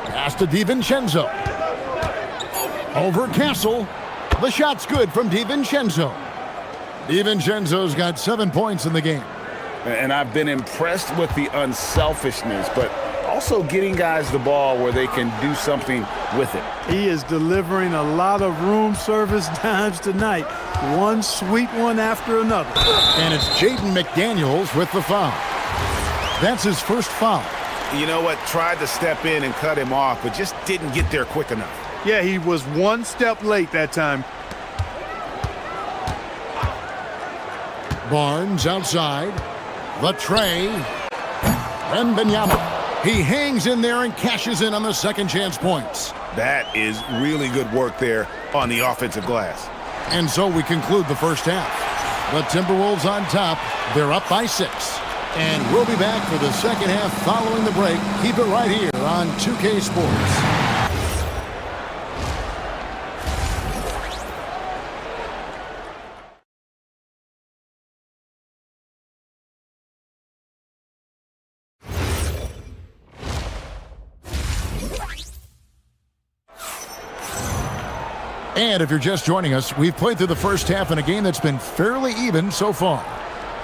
Pass to DiVincenzo. Over Castle. The shot's good from DiVincenzo. DiVincenzo's got 7 points in the game. And I've been impressed with the unselfishness, but also getting guys the ball where they can do something with it. He is delivering a lot of room service dimes tonight. One sweet one after another. And it's Jaden McDaniels with the foul. That's his first foul. You know what? Tried to step in and cut him off, but just didn't get there quick enough. Yeah, he was one step late that time. Barnes outside. The tray. Wembanyama. He hangs in there and cashes in on the second chance points. That is really good work there on the offensive glass. And so we conclude the first half. The Timberwolves on top. They're up by 6. And we'll be back for the second half following the break. Keep it right here on 2K Sports. And if you're just joining us, we've played through the first half in a game that's been fairly even so far.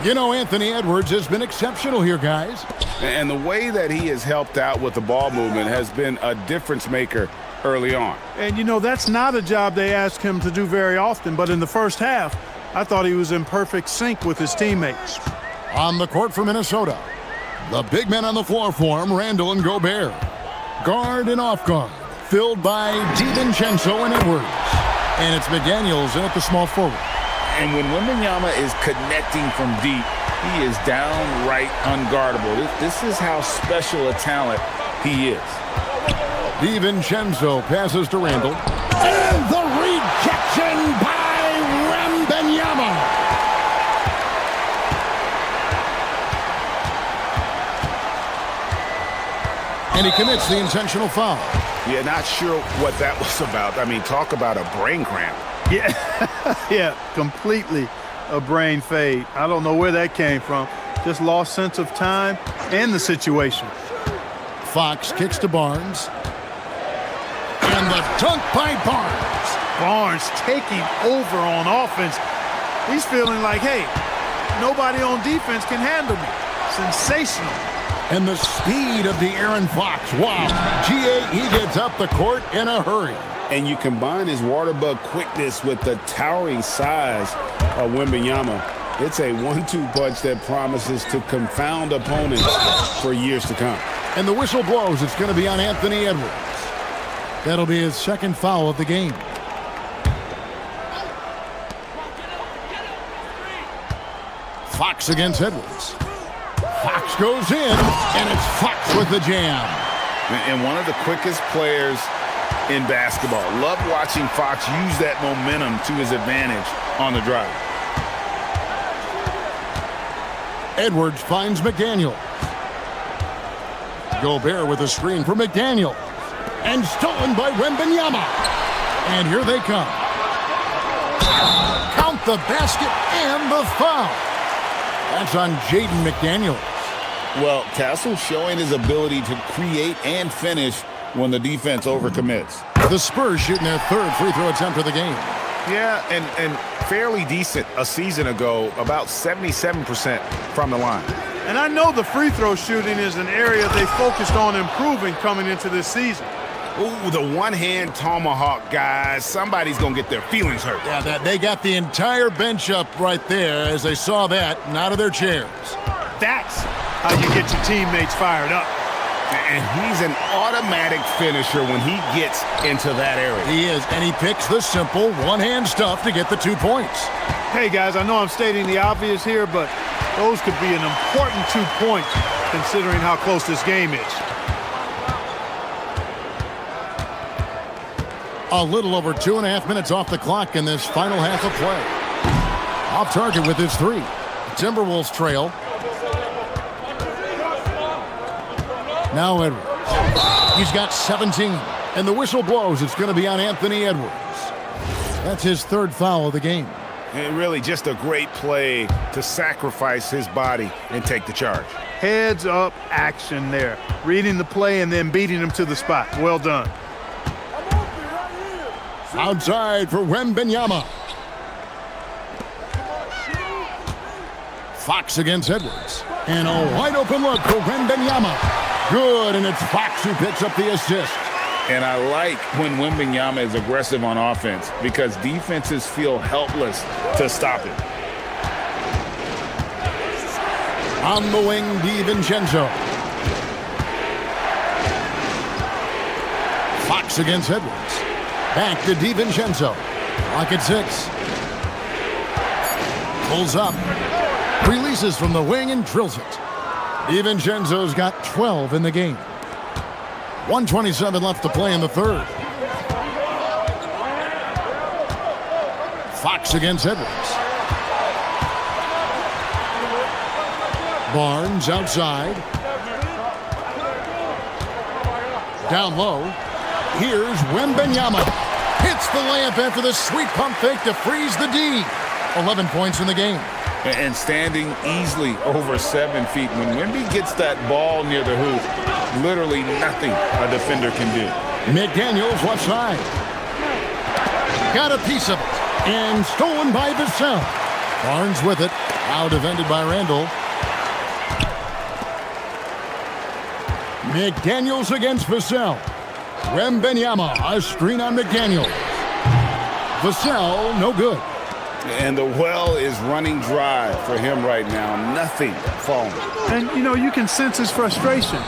You know, Anthony Edwards has been exceptional here, guys. And the way that he has helped out with the ball movement has been a difference maker early on. And, you know, that's not a job they ask him to do very often, but in the first half, I thought he was in perfect sync with his teammates. On the court for Minnesota, the big men on the floor for him, Randall and Gobert. Guard and off guard, filled by DiVincenzo and Edwards. And it's McDaniels in at the small forward. And when Wembanyama is connecting from deep, he is downright unguardable. This is how special a talent he is. DiVincenzo passes to Randall. And the rejection by Wembanyama. And he commits the intentional foul. Yeah, not sure what that was about. I mean, talk about a brain cramp. Yeah, yeah, completely a brain fade. I don't know where that came from. Just lost sense of time and the situation. Fox kicks to Barnes. And the dunk by Barnes. Barnes taking over on offense. He's feeling like, hey, nobody on defense can handle me. Sensational. And the speed of the Aaron Fox. Wow. He gets up the court in a hurry. And you combine his water bug quickness with the towering size of Wembanyama. It's a 1-2 punch that promises to confound opponents for years to come. And the whistle blows. It's going to be on Anthony Edwards. That'll be his second foul of the game. Fox against Edwards. Fox goes in, and it's Fox with the jam. And one of the quickest players in basketball. Love watching Fox use that momentum to his advantage on the drive. Edwards finds McDaniel. Gobert with a screen for McDaniel. And stolen by Wembanyama. And here they come. Count the basket and the foul. That's on Jaden McDaniel. Well, Castle showing his ability to create and finish when the defense overcommits. The Spurs shooting their third free throw attempt of the game. Yeah, and fairly decent a season ago, about 77% from the line. And I know the free throw shooting is an area they focused on improving coming into this season. Ooh, the one-hand tomahawk, guys. Somebody's going to get their feelings hurt. Yeah, they got the entire bench up right there as they saw that and out of their chairs. That's how you get your teammates fired up. And he's an automatic finisher when he gets into that area. He is, and he picks the simple one-hand stuff to get the 2 points. Hey, guys, I know I'm stating the obvious here, but those could be an important 2 points considering how close this game is. A little over 2.5 minutes off the clock in this final half of play. Off target with his three. Timberwolves trail. Now Edwards. He's got 17. And the whistle blows. It's going to be on Anthony Edwards. That's his third foul of the game. And really just a great play to sacrifice his body and take the charge. Heads up action there. Reading the play and then beating him to the spot. Well done. Outside for Wembanyama. Fox against Edwards. And a wide open look for Wembanyama. Good, and it's Fox who picks up the assist. And I like when Wembanyama is aggressive on offense because defenses feel helpless to stop it. On the wing, DiVincenzo. Fox against Edwards. Back to DiVincenzo. Clock at 6. Pulls up. Releases from the wing and drills it. DiVincenzo's got 12 in the game. 1:27 left to play in the third. Fox against Edwards. Barnes outside. Down low. Here's Wembanyama. Hits the layup after the sweet pump fake to freeze the D. 11 points in the game. And standing easily over 7 feet. When Wemby gets that ball near the hoop, literally nothing a defender can do. McDaniels left side. Got a piece of it. And stolen by Vassell. Barnes with it. Now defended by Randall. McDaniels against Vassell. Wembanyama, a screen on McDaniels. Vassell, no good. And the well is running dry for him right now. Nothing falling. And, you know, you can sense his frustration.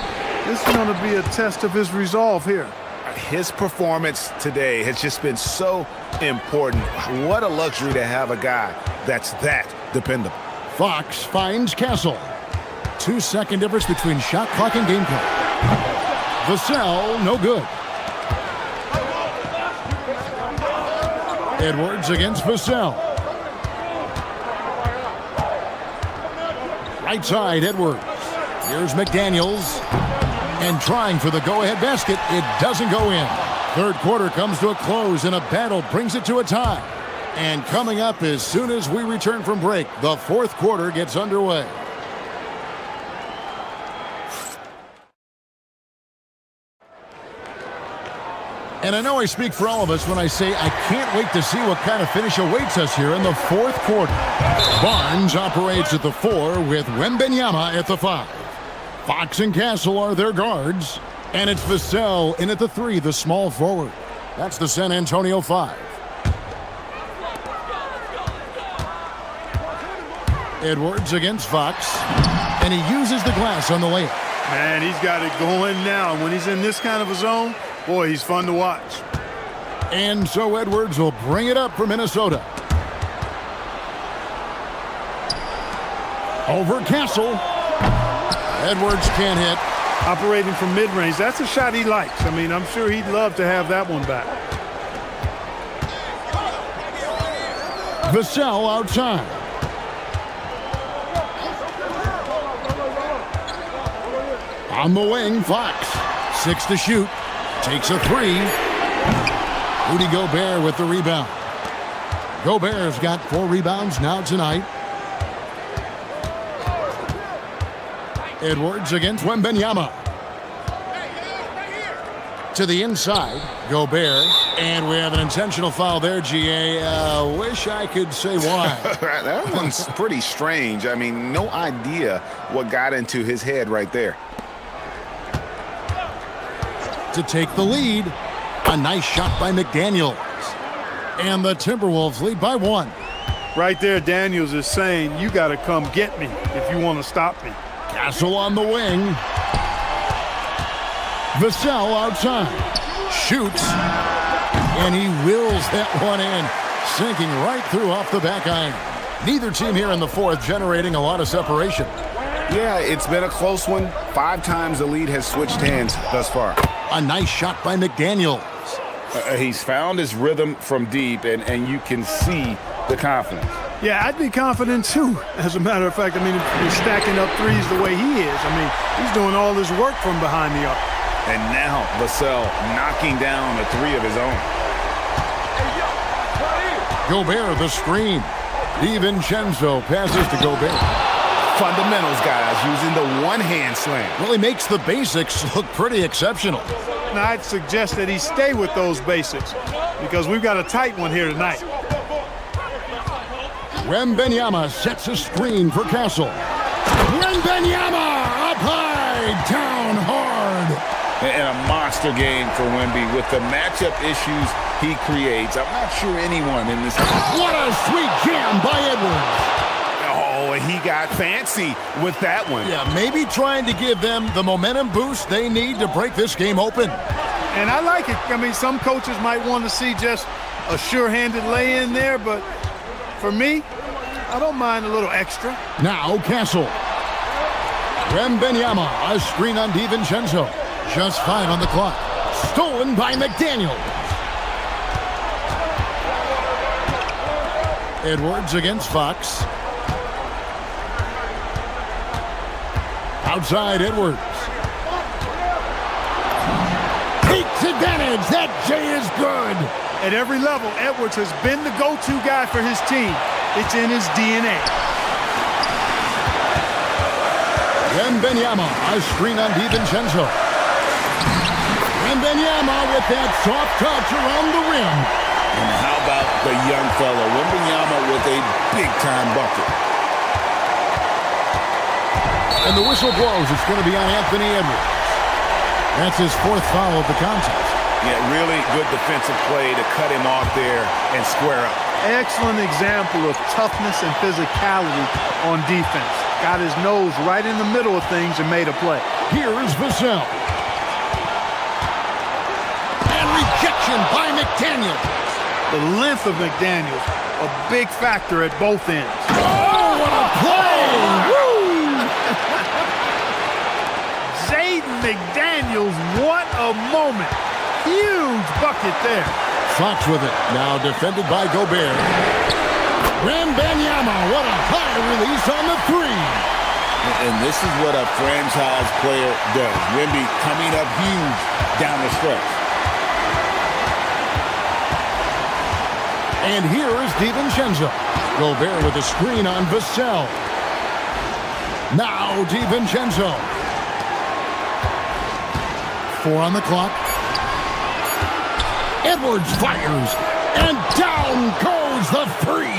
This is going to be a test of his resolve here. His performance today has just been so important. What a luxury to have a guy that's that dependable. Fox finds Castle. 2-second difference between shot clock and game clock. Vassell, no good. Edwards against Vassell. Right side, Edwards. Here's McDaniels. And trying for the go-ahead basket. It doesn't go in. Third quarter comes to a close, and a battle brings it to a tie. And coming up as soon as we return from break, the fourth quarter gets underway. And I know I speak for all of us when I say I can't wait to see what kind of finish awaits us here in the fourth quarter. Barnes operates at the 4 with Wembanyama at the 5. Fox and Castle are their guards. And it's Vassell in at the 3, the small forward. That's the San Antonio 5. Edwards against Fox. And he uses the glass on the layup. Man, he's got it going now. When he's in this kind of a zone, boy, he's fun to watch. And so Edwards will bring it up for Minnesota. Over Castle. Edwards can't hit. Operating from mid-range. That's a shot he likes. I mean, I'm sure he'd love to have that one back. Vassell outside. On the wing, Fox. 6 to shoot. Takes a 3. Rudy Gobert with the rebound. Gobert's got 4 rebounds now tonight. Edwards against Wembanyama. To the inside, Gobert. And we have an intentional foul there, GA. Wish I could say why. That one's pretty strange. I mean, no idea what got into his head right there. To take the lead. A nice shot by McDaniels. And the Timberwolves lead by 1. Right there, Daniels is saying, you got to come get me if you want to stop me. Castle on the wing. Vassell outside. Shoots. And he wills that one in. Sinking right through off the back iron. Neither team here in the fourth generating a lot of separation. Yeah, it's been a close one. 5 times the lead has switched hands thus far. A nice shot by McDaniels. He's found his rhythm from deep, and you can see the confidence. Yeah, I'd be confident too, as a matter of fact. I mean, if he's stacking up threes the way he is. I mean, he's doing all his work from behind the arc. And now Vassell knocking down a three of his own. Gobert the screen. DiVincenzo passes to Gobert. Fundamentals, guys, using the one-hand slam. Well, he makes the basics look pretty exceptional. Now, I'd suggest that he stay with those basics because we've got a tight one here tonight. Wembanyama sets a screen for Castle. Wembanyama up high, down hard. And a monster game for Wemby with the matchup issues he creates. I'm not sure anyone in this. What a sweet jam by Edwards. Oh, and he got fancy with that one. Yeah, maybe trying to give them the momentum boost they need to break this game open. And I like it. I mean, some coaches might want to see just a sure-handed lay-in there, but for me, I don't mind a little extra. Now Castle. Wembanyama, a screen on DiVincenzo. Just 5 on the clock. Stolen by McDaniel. Edwards against Fox. Outside Edwards. Takes advantage. That J is good. At every level, Edwards has been the go-to guy for his team. It's in his DNA. Wembanyama, a screen on DiVincenzo. Wembanyama with that soft touch around the rim. And how about the young fella, Wembanyama with a big-time bucket. And the whistle blows. It's going to be on Anthony Edwards. That's his 4th foul of the contest. Yeah, really good defensive play to cut him off there and square up. Excellent example of toughness and physicality on defense. Got his nose right in the middle of things and made a play. Here's Vassell. And rejection by McDaniel. The length of McDaniels, a big factor at both ends. Oh, what a play! Woo! Jaden McDaniels, what a moment. Huge bucket there. Fox with it. Now defended by Gobert. Wembanyama, what a high release on the 3. And this is what a franchise player does. Wemby coming up huge down the stretch. And here is DiVincenzo. Gobert with a screen on Vassell. Now DiVincenzo. 4 on the clock. Edwards fires, and down goes the 3.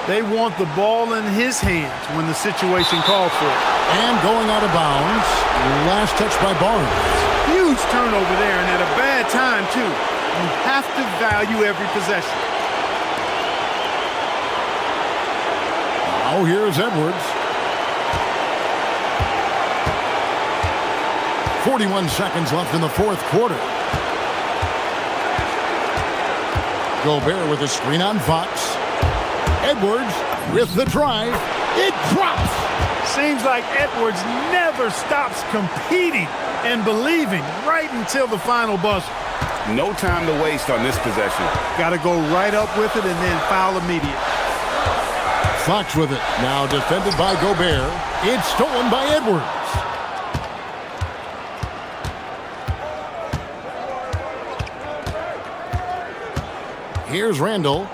They want the ball in his hands when the situation calls for it. And going out of bounds, last touch by Barnes. Huge turnover there, and at a bad time, too. You have to value every possession. Now here's Edwards. 41 seconds left in the 4th quarter. Gobert with a screen on Fox. Edwards with the drive. It drops. Seems like Edwards never stops competing and believing right until the final buzzer. No time to waste on this possession. Got to go right up with it and then foul immediate. Fox with it. Now defended by Gobert. It's stolen by Edwards. Here's Randall.